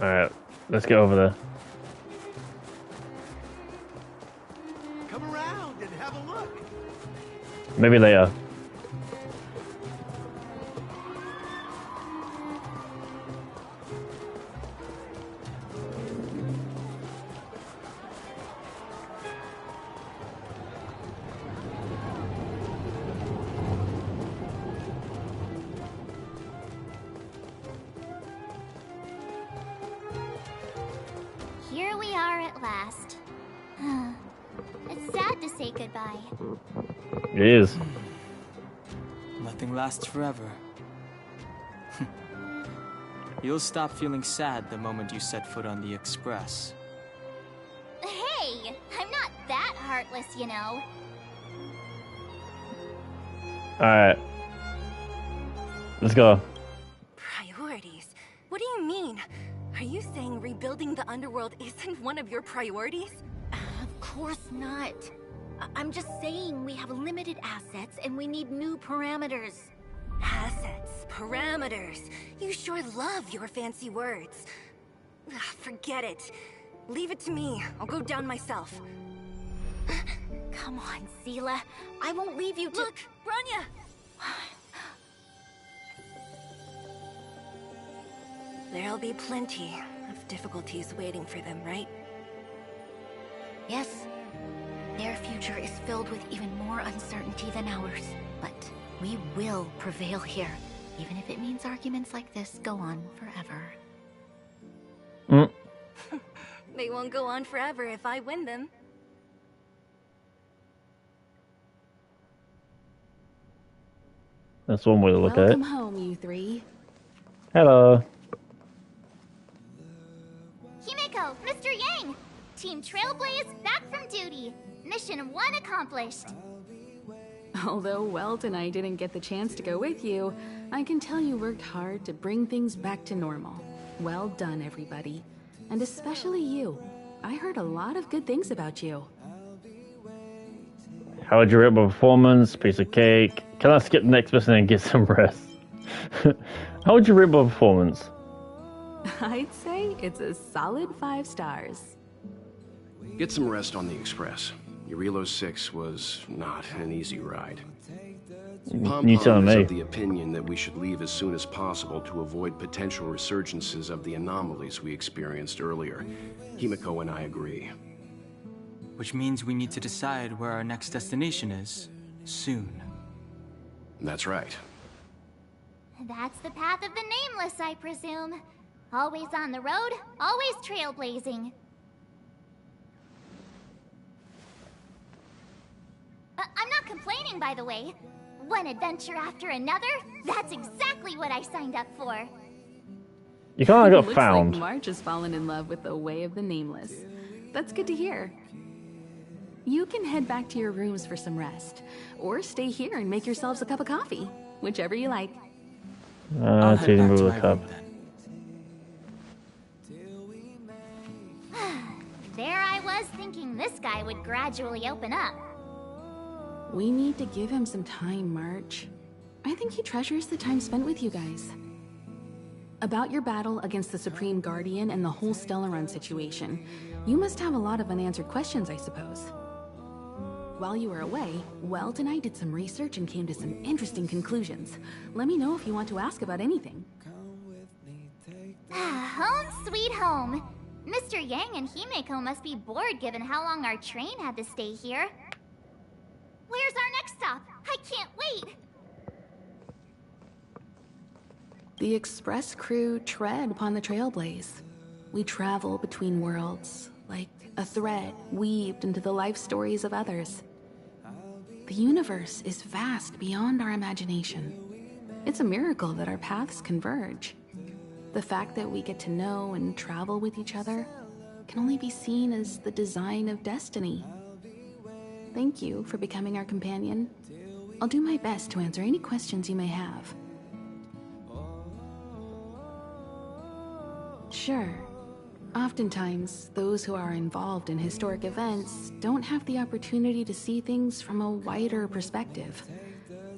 Alright, let's get over there. Come around and have a look. Maybe later. Here we are at last. It's sad to say goodbye. It is. Nothing lasts forever. You'll stop feeling sad the moment you set foot on the express. Hey, I'm not that heartless, you know. Alright. Let's go. Priorities? What do you mean? Are you saying rebuilding the Underworld isn't one of your priorities? Of course not. I'm just saying we have limited assets and we need new parameters. Assets, parameters. You sure love your fancy words. Forget it. Leave it to me. I'll go down myself. Come on, Seela. I won't leave you to— Look, Bronya! There'll be plenty of difficulties waiting for them, right? Yes. Their future is filled with even more uncertainty than ours. But we will prevail here, even if it means arguments like this go on forever. They won't go on forever if I win them. That's one way to look at it. Welcome home, you three. Hello. Himiko, Mr. Yang! Team Trailblaze back from duty. Mission 1 accomplished. Although Welt and I didn't get the chance to go with you, I can tell you worked hard to bring things back to normal. Well done, everybody. And especially you. I heard a lot of good things about you. How would you rate my performance? Piece of cake. Can I skip the next person and get some rest? How would you rate my performance? I'd say it's a solid 5 stars. Get some rest on the express. Eurilo 6 was not an easy ride. You telling is me? of the opinion that we should leave as soon as possible to avoid potential resurgences of the anomalies we experienced earlier. Himiko and I agree. Which means we need to decide where our next destination is, soon. That's right. That's the path of the Nameless, I presume. Always on the road, always trailblazing. I'm not complaining, by the way. One adventure after another, that's exactly what I signed up for. You kind of got Looks found. like March has fallen in love with the way of the Nameless. That's good to hear. You can head back to your rooms for some rest, or stay here and make yourselves a cup of coffee, whichever you like. It's easy to move a cup. There I was thinking this guy would gradually open up. We need to give him some time, March. I think he treasures the time spent with you guys. About your battle against the Supreme Guardian and the whole Stellaron situation, you must have a lot of unanswered questions, I suppose. While you were away, Welt and I did some research and came to some interesting conclusions. Let me know if you want to ask about anything. Home sweet home. Mr. Yang and Himeko must be bored given how long our train had to stay here. Where's our next stop? I can't wait! The Express crew tread upon the trailblaze. We travel between worlds, like a thread weaved into the life stories of others. The universe is vast beyond our imagination. It's a miracle that our paths converge. The fact that we get to know and travel with each other can only be seen as the design of destiny. Thank you for becoming our companion. I'll do my best to answer any questions you may have. Sure. Oftentimes, those who are involved in historic events don't have the opportunity to see things from a wider perspective.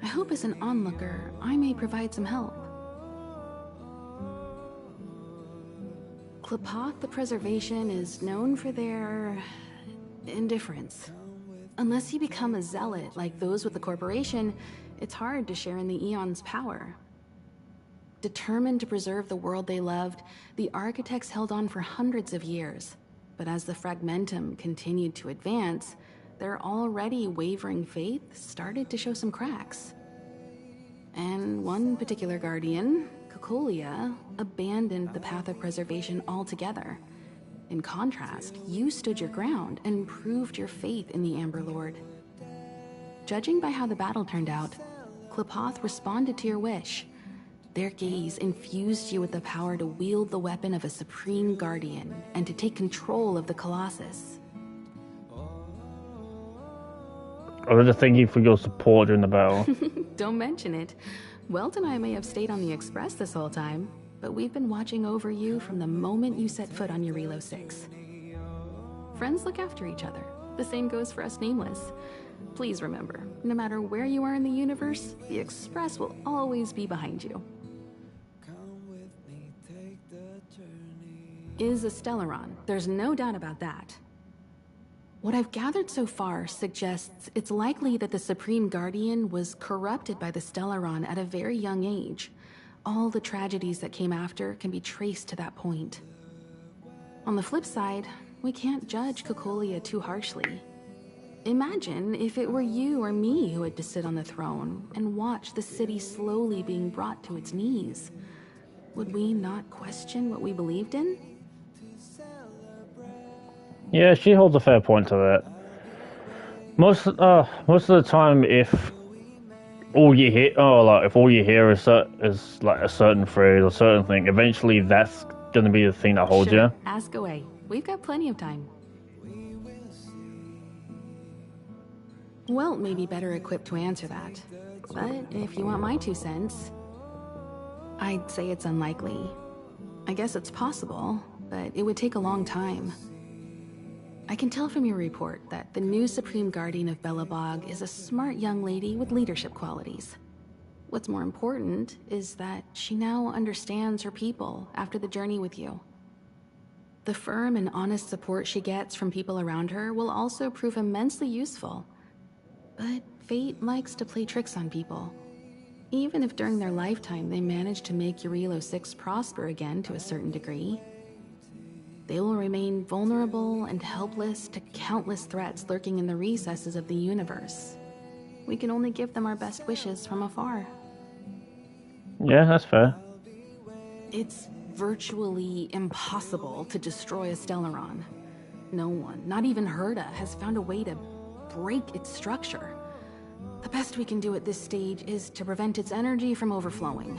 I hope as an onlooker, I may provide some help. Klapoth the Preservation is known for their indifference. Unless you become a zealot like those with the corporation, it's hard to share in the Eon's power. Determined to preserve the world they loved, the architects held on for hundreds of years. But as the Fragmentum continued to advance, their already wavering faith started to show some cracks. And one particular guardian, Cocolia, abandoned the path of preservation altogether. In contrast, you stood your ground and proved your faith in the Amber Lord. Judging by how the battle turned out, Klapoth responded to your wish. Their gaze infused you with the power to wield the weapon of a supreme guardian and to take control of the Colossus. I was just thinking for your support during the battle. Don't mention it. Welt and I may have stayed on the Express this whole time, but we've been watching over you from the moment you set foot on Eurilo 6. Friends look after each other. The same goes for us Nameless. Please remember, no matter where you are in the universe, the Express will always be behind you. Is a Stellaron. There's no doubt about that. What I've gathered so far suggests it's likely that the Supreme Guardian was corrupted by the Stellaron at a very young age. All the tragedies that came after can be traced to that point. On the flip side, we can't judge Cocolia too harshly. Imagine if it were you or me who had to sit on the throne and watch the city slowly being brought to its knees. Would we not question what we believed in? Yeah, she holds a fair point to that. Most of the time, if all you hear, if all you hear is like a certain phrase or certain thing, eventually that's gonna be the thing that holds Sure, you. ask away. We've got plenty of time. Welt may be better equipped to answer that, but if you want my 2 cents, I'd say it's unlikely. I guess it's possible, but it would take a long time. I can tell from your report that the new Supreme Guardian of Belobog is a smart young lady with leadership qualities. What's more important is that she now understands her people after the journey with you. The firm and honest support she gets from people around her will also prove immensely useful. But fate likes to play tricks on people. Even if during their lifetime they manage to make Eurilo 6 prosper again to a certain degree, they will remain vulnerable and helpless to countless threats lurking in the recesses of the universe. We can only give them our best wishes from afar. Yeah, that's fair. It's virtually impossible to destroy a Stellaron. No one, not even Herda, has found a way to break its structure. The best we can do at this stage is to prevent its energy from overflowing.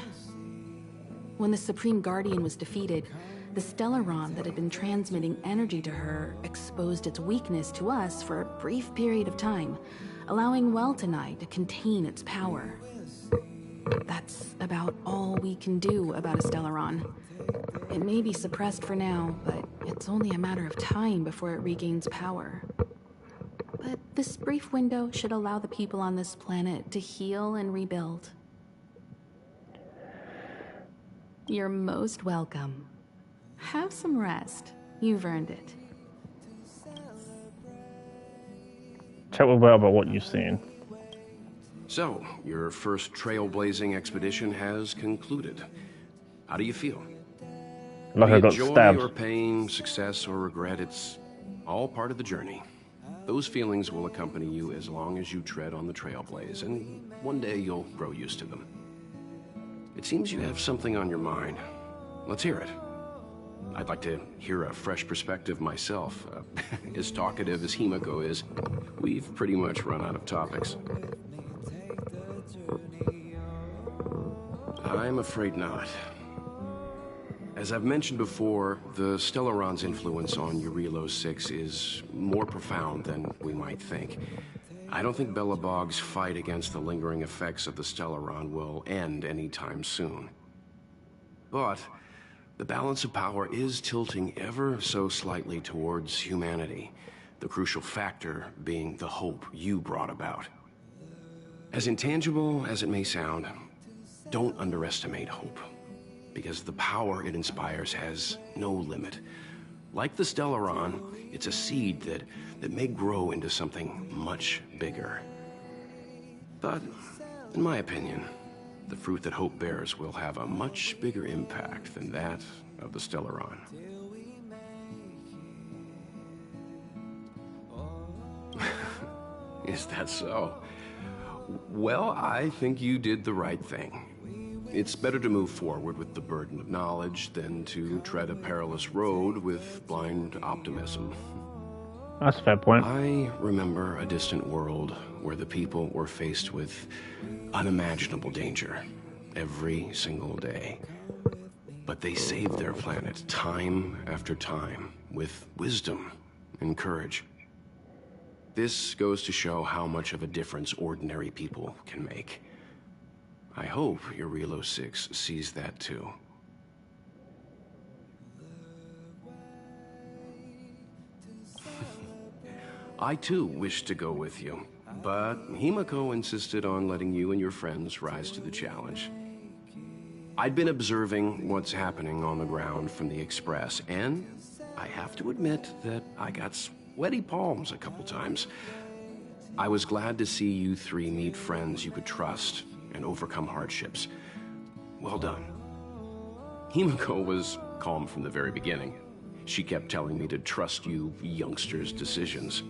When the Supreme Guardian was defeated, the Stellaron that had been transmitting energy to her exposed its weakness to us for a brief period of time, allowing Welt and I to contain its power. That's about all we can do about a Stellaron. It may be suppressed for now, but it's only a matter of time before it regains power. But this brief window should allow the people on this planet to heal and rebuild. You're most welcome. Have some rest. You've earned it. Chat with Will about what you've seen. So, your first trailblazing expedition has concluded. How do you feel? Like I Be it got joy stabbed. or pain, success or regret, it's all part of the journey. Those feelings will accompany you as long as you tread on the trailblaze, and one day you'll grow used to them. It seems you have something on your mind. Let's hear it. I'd like to hear a fresh perspective myself. As talkative as Himiko is, we've pretty much run out of topics. I'm afraid not. As I've mentioned before, the Stellaron's influence on Eurilo 6 is more profound than we might think. I don't think Belobog's fight against the lingering effects of the Stellaron will end anytime soon. But the balance of power is tilting ever so slightly towards humanity, the crucial factor being the hope you brought about. As intangible as it may sound, don't underestimate hope, because the power it inspires has no limit. Like the Stellaron, it's a seed that may grow into something much bigger. But, in my opinion, the fruit that hope bears will have a much bigger impact than that of the Stellaron. Is that so? Well, I think you did the right thing. It's better to move forward with the burden of knowledge than to tread a perilous road with blind optimism. That's a fair point. I remember a distant world where the people were faced with unimaginable danger every single day. But they saved their planet time after time with wisdom and courage. This goes to show how much of a difference ordinary people can make. I hope Eurilo 6 sees that too. I too wish to go with you, but Himiko insisted on letting you and your friends rise to the challenge. I'd been observing what's happening on the ground from the Express, and I have to admit that I got sweaty palms a couple times. I was glad to see you three meet friends you could trust and overcome hardships. Well done. Himiko was calm from the very beginning. She kept telling me to trust you youngsters' decisions.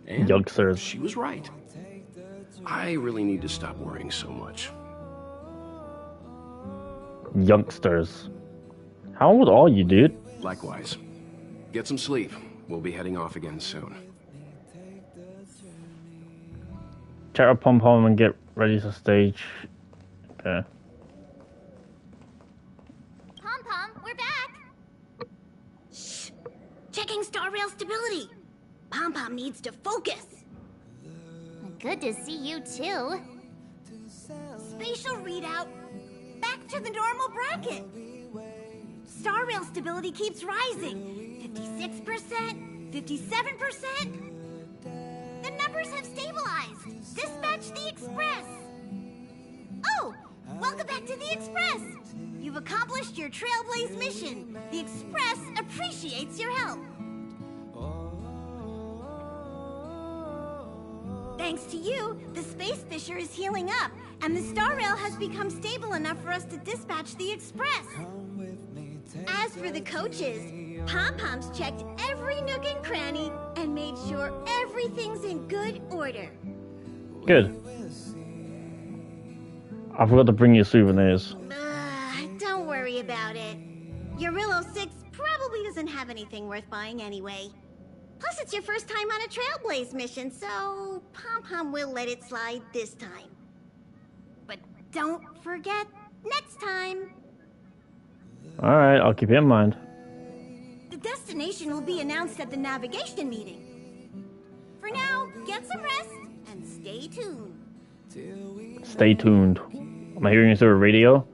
And youngsters. She was right. I really need to stop worrying so much. Youngsters. How old are you, dude? Likewise. Get some sleep. We'll be heading off again soon. Check out Pom Pom and get ready to stage. Okay. Pom Pom, we're back! Shh! Checking star rail stability! Pom Pom needs to focus! Good to see you too. Spatial readout! Back to the normal bracket! Star rail stability keeps rising. 56%, 57%. The numbers have stabilized. Dispatch the Express. Oh, welcome back to the Express. You've accomplished your Trailblaze mission. The Express appreciates your help. Thanks to you, the Space Fisher is healing up, and the Star Rail has become stable enough for us to dispatch the Express. As for the coaches, Pom Pom's checked every nook and cranny and made sure everything's in good order. Good. I forgot to bring you souvenirs. Don't worry about it. Eurilo 6 probably doesn't have anything worth buying anyway. Plus, it's your first time on a Trailblaze mission, so Pom Pom will let it slide this time. But don't forget, next time. Alright, I'll keep it in mind. The destination will be announced at the navigation meeting. For now, get some rest and stay tuned. Stay tuned. Am I hearing you through a radio?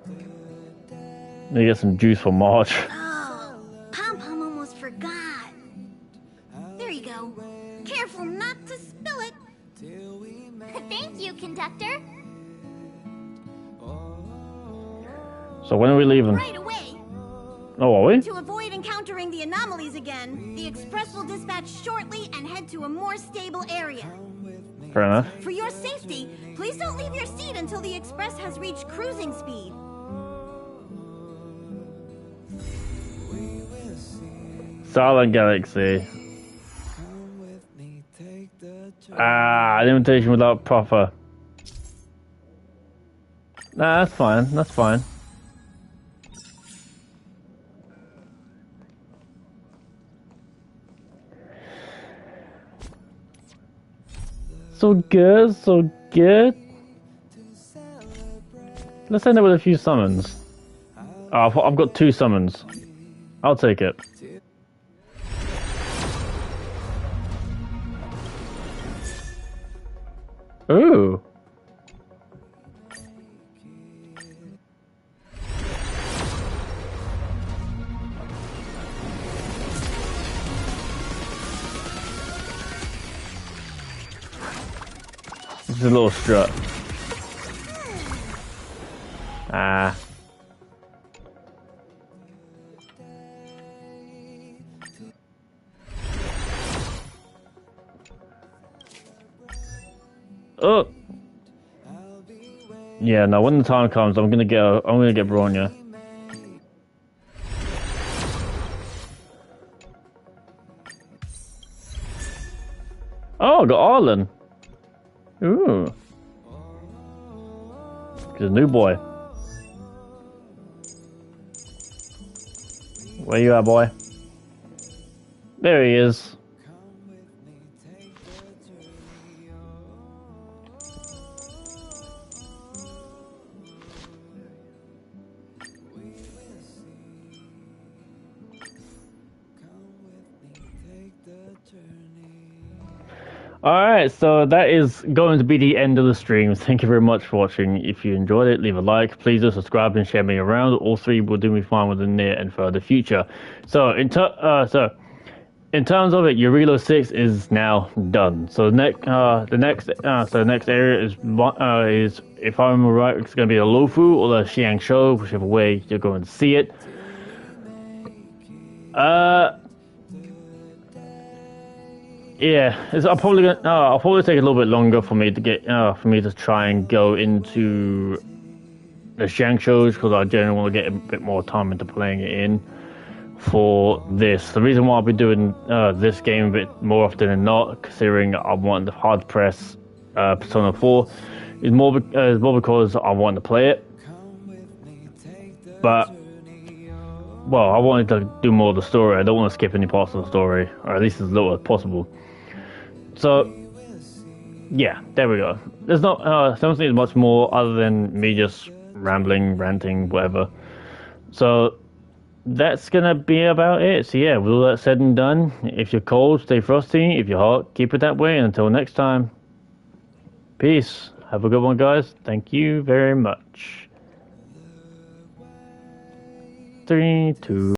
Need to get some juice for March. Oh, Pom Pom almost forgot. There you go. Careful not to spill it. Thank you, conductor. So when are we leaving? Right away. Oh, are we? To avoid encountering the anomalies again, the Express will dispatch shortly and head to a more stable area. Fair enough. For your safety, please don't leave your seat until the Express has reached cruising speed. Silent Galaxy. An invitation without proper. Nah, that's fine. That's fine. So good, so good. Let's end it with a few summons. Oh, I've got 2 summons. I'll take it. Ooh. This is a little strut. Ah. Oh. Yeah, no, when the time comes, I'm gonna get Bronya. Oh, I got Arlen. Ooh. He's a new boy. Where you at, boy? There he is. Alright, so that is going to be the end of the stream. Thank you very much for watching. If you enjoyed it, leave a like. Please do subscribe and share me around. All 3 will do me fine with the near and further future. So in terms of it, Eurilo 6 is now done. So the next area is if I remember right, it's going to be the Luofu or the Xiangshou, whichever way you're going to see it. Yeah, I'll probably take a little bit longer for me to try and go into the Xiangshous because I generally want to get a bit more time into playing it in for this. The reason why I'll be doing this game a bit more often than not, considering I want the hard press Persona 4, is more because I want to play it. But well, I wanted to do more of the story. I don't want to skip any parts of the story, or at least as little as possible. So, yeah, there we go. There's not, I don't think there's much more other than me just rambling, ranting, whatever. So, that's gonna be about it. So yeah, with all that said and done, if you're cold, stay frosty. If you're hot, keep it that way. And until next time, peace. Have a good one, guys. Thank you very much. 3, 2...